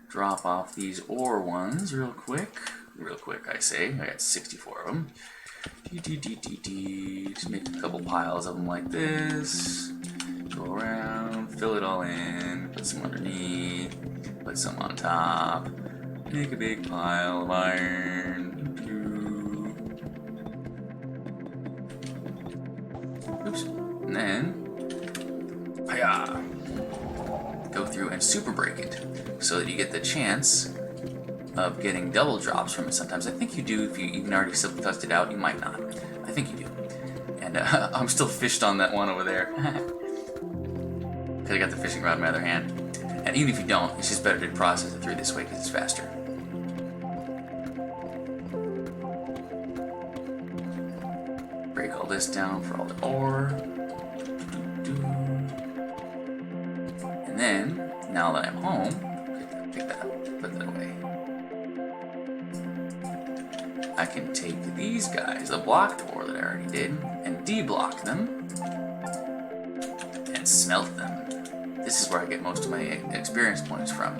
Drop off these ore ones real quick. Real quick, I say. I got 64 of them. Just make a couple piles of them like this. Go around, fill it all in, put some underneath, put some on top. Make a big pile of iron. Oops. And then, hiya! Go through and super break it so that you get the chance of getting double drops from it sometimes. I think you do if you even already tested it out. You might not. I think you do. And I'm still fished on that one over there. Because I got the fishing rod in my other hand. And even if you don't, it's just better to process it through this way because it's faster. Break all this down for all the ore. And then, now that I'm home, pick that up, put that away. I can take these guys, the blocked ore that I already did, and deblock them, and smelt them. This is where I get most of my experience points from.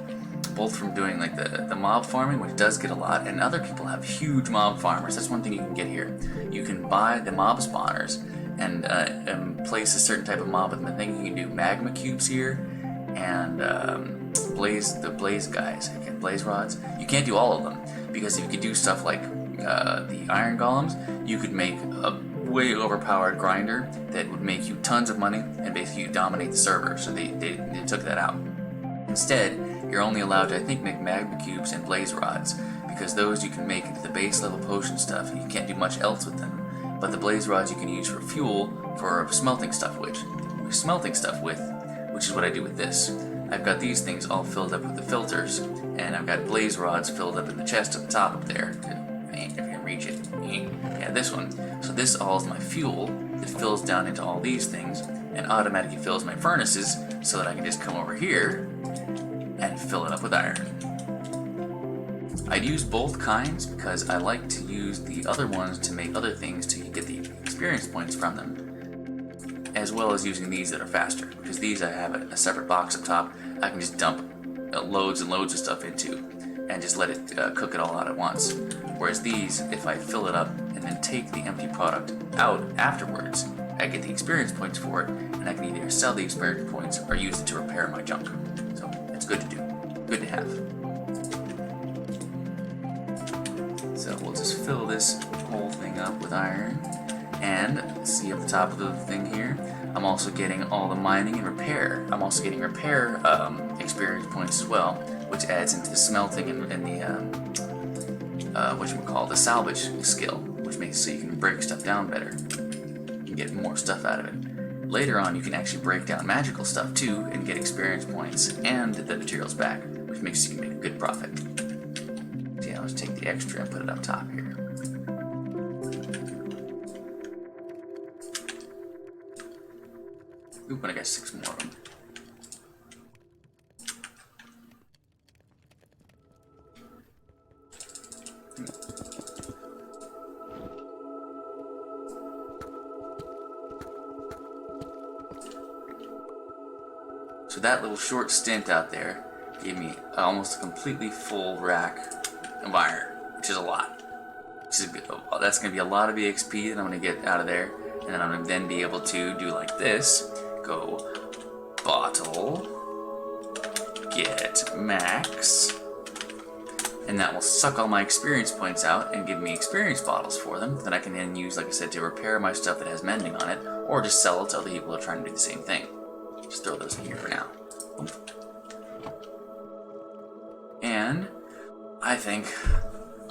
Both from doing like the mob farming, which does get a lot, and other people have huge mob farmers. That's one thing you can get here. You can buy the mob spawners and place a certain type of mob with them. I think you can do magma cubes here, and the blaze guys, blaze rods. You can't do all of them, because if you could do stuff like the iron golems, you could make a way overpowered grinder that would make you tons of money and basically dominate the server. So they took that out. Instead, you're only allowed to, I think, make magma cubes and blaze rods, because those you can make into the base level potion stuff. You can't do much else with them. But the blaze rods you can use for fuel for smelting stuff with, which is what I do with this. I've got these things all filled up with the filters, and I've got blaze rods filled up in the chest at the top up there. If I can reach it. Yeah, this one. So this all is my fuel that fills down into all these things and automatically fills my furnaces so that I can just come over here and fill it up with iron. I'd use both kinds because I like to use the other ones to make other things to get the experience points from them, as well as using these that are faster, because these I have a separate box up top I can just dump loads and loads of stuff into and just let it cook it all out at once. Whereas these, if I fill it up and then take the empty product out afterwards, I get the experience points for it, and I can either sell the experience points or use it to repair my junk. So it's good to do, good to have. So we'll just fill this whole thing up with iron, and see at the top of the thing here, I'm also getting all the mining and repair. I'm also getting repair experience points as well, which adds into the smelting and the salvage skill, which makes it so you can break stuff down better and get more stuff out of it. Later on, you can actually break down magical stuff too and get experience points and the materials back, which makes you make a good profit. So yeah, let's take the extra and put it up top here. Oop, and I got 6 more of them. So that little short stint out there gave me almost a completely full rack of iron, which is a lot. That's going to be a lot of EXP that I'm going to get out of there, and then I'm going to then be able to do like this. Go bottle, get max, and that will suck all my experience points out and give me experience bottles for them that I can then use, like I said, to repair my stuff that has mending on it, or just sell it to other people who are trying to do the same thing. Just throw those in here for now. And I think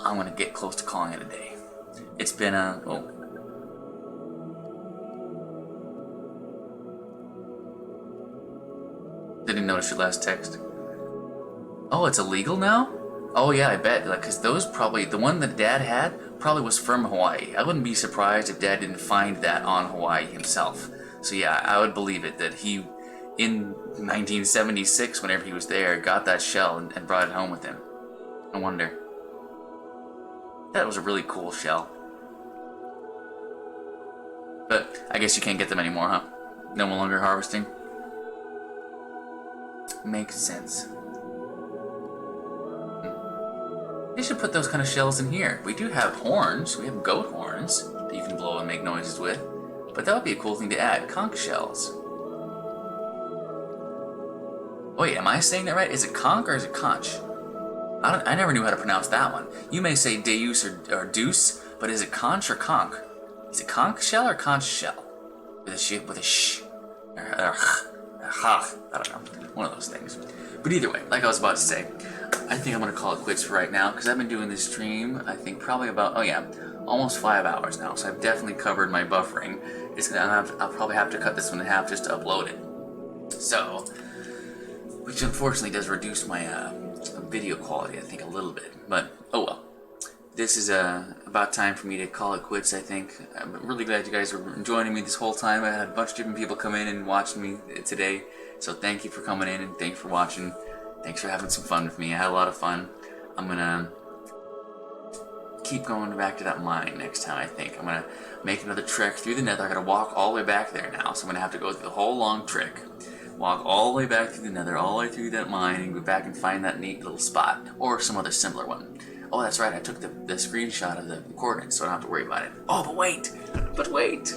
I'm going to get close to calling it a day. It's been a... Oh. Didn't notice your last text. Oh, it's illegal now? Oh yeah, I bet. Like, cause those probably the one that Dad had probably was from Hawaii. I wouldn't be surprised if Dad didn't find that on Hawaii himself. So yeah, I would believe it that he, in 1976, whenever he was there, got that shell and brought it home with him. I wonder. That was a really cool shell. But I guess you can't get them anymore, huh? No longer harvesting. Makes sense. They should put those kind of shells in here. We do have horns. We have goat horns that you can blow and make noises with. But that would be a cool thing to add. Conch shells. Wait, am I saying that right? Is it conch or is it conch? I never knew how to pronounce that one. You may say deus or deuce, but is it conch or conch? Is it conch shell or conch shell? With a sh. Or ha. I don't know. One of those things. But either way, like I was about to say, I think I'm going to call it quits for right now, because I've been doing this stream, I think probably about, almost 5 hours now, so I've definitely covered my buffering. I'll probably have to cut this one in half just to upload it. So, which unfortunately does reduce my video quality, I think, a little bit, but oh well. This is about time for me to call it quits, I think. I'm really glad you guys were joining me this whole time. I had a bunch of different people come in and watch me today, so thank you for coming in and thanks for watching. Thanks for having some fun with me. I had a lot of fun. I'm gonna keep going back to that mine next time, I think. I'm gonna make another trek through the nether. I gotta walk all the way back there now, so I'm gonna have to go through the whole long trek. Walk all the way back through the nether, all the way through that mine, and go back and find that neat little spot. Or some other similar one. Oh, that's right, I took the screenshot of the coordinates, so I don't have to worry about it. Oh, but wait!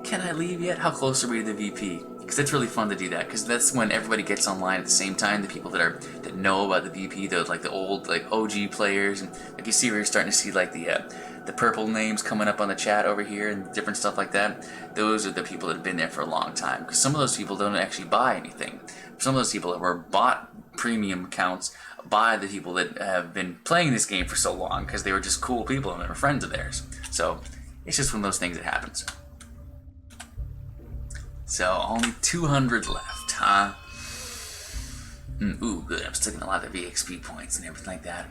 Can I leave yet? How close are we to the VP? Because it's really fun to do that, because that's when everybody gets online at the same time. The people that know about the VP, the old OG players, and like you see, we're starting to see like the purple names coming up on the chat over here and different stuff like that. Those are the people that have been there for a long time. Because some of those people don't actually buy anything. Some of those people that were bought premium accounts by the people that have been playing this game for so long, because they were just cool people and they were friends of theirs. So it's just one of those things that happens. So, only 200 left, huh? Ooh, good. I'm still getting a lot of VXP points and everything like that.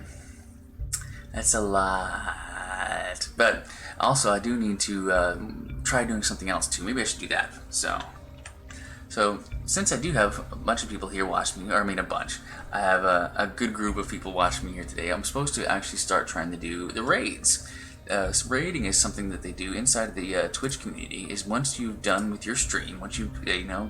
That's a lot. But, also, I do need to try doing something else, too. Maybe I should do that. So, since I do have a bunch of people here watching me, or I mean a bunch, I have a good group of people watching me here today. I'm supposed to actually start trying to do the raids. So raiding is something that they do inside of the Twitch community. Is once you've done with your stream, once you've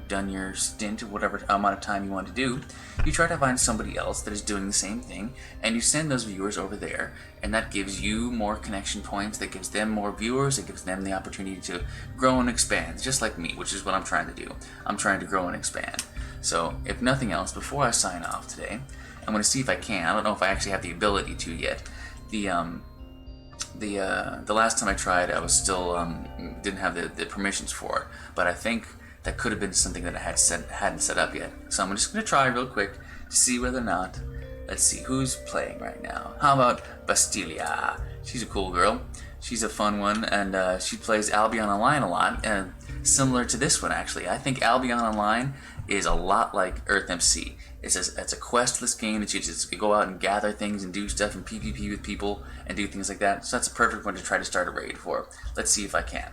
done your stint of whatever amount of time you want to do, you try to find somebody else that is doing the same thing, and you send those viewers over there, and that gives you more connection points, that gives them more viewers, it gives them the opportunity to grow and expand, just like me, which is what I'm trying to do. I'm trying to grow and expand. So, if nothing else, before I sign off today, I'm going to see if I can. I don't know if I actually have the ability to yet. The last time I tried, I was still didn't have the permissions for it, but I think that could have been something that I hadn't set up yet. So I'm just gonna try real quick to see whether or not. Let's see who's playing right now. How about Bastilia? She's a cool girl. She's a fun one, and she plays Albion Online a lot, and similar to this one actually. I think Albion Online is a lot like EarthMC. It's a questless game that you just go out and gather things and do stuff and PvP with people and do things like that. So that's a perfect one to try to start a raid for. Let's see if I can.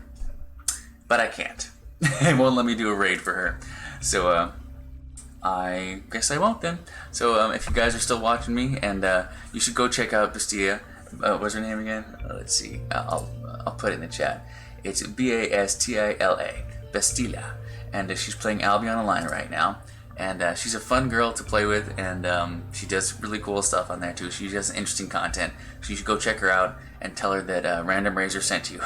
But I can't. It won't let me do a raid for her. So I guess I won't then. So if you guys are still watching me, and you should go check out Bastia. What's her name again? Let's see. I'll put it in the chat. It's Bastila. Bastilia. And she's playing Albion Online right now. And she's a fun girl to play with, and she does really cool stuff on there too. She does interesting content, so you should go check her out and tell her that RandomRazor sent you.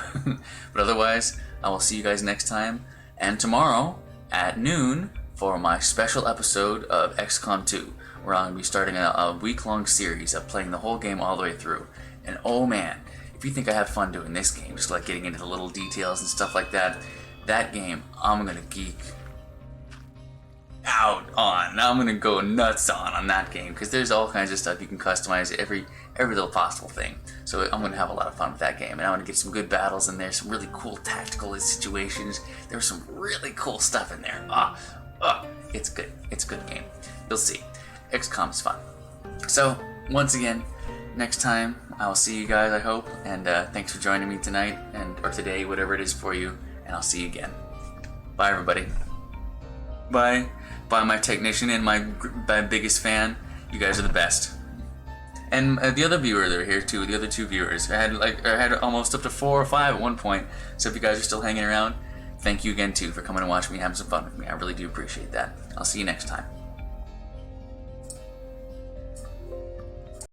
But otherwise, I will see you guys next time, and tomorrow at noon for my special episode of XCOM 2, where I'm going to be starting a week-long series of playing the whole game all the way through. And oh man, if you think I have fun doing this game, just like getting into the little details and stuff like that, that game I'm going to geek out on. I'm gonna go nuts on that game, because there's all kinds of stuff you can customize, every little possible thing. So I'm gonna have a lot of fun with that game, and I'm gonna get some good battles in there, some really cool tactical situations. There's some really cool stuff in there. It's good. It's a good game. You'll see. XCOM's fun. So, once again, next time I will see you guys, I hope, and thanks for joining me tonight, or today, whatever it is for you, and I'll see you again. Bye, everybody. Bye. Bye, my technician and my biggest fan. You guys are the best. And the other viewer that are here too, the other 2 viewers. I had almost up to 4 or 5 at one point. So if you guys are still hanging around, thank you again too for coming and watching me, having some fun with me. I really do appreciate that. I'll see you next time.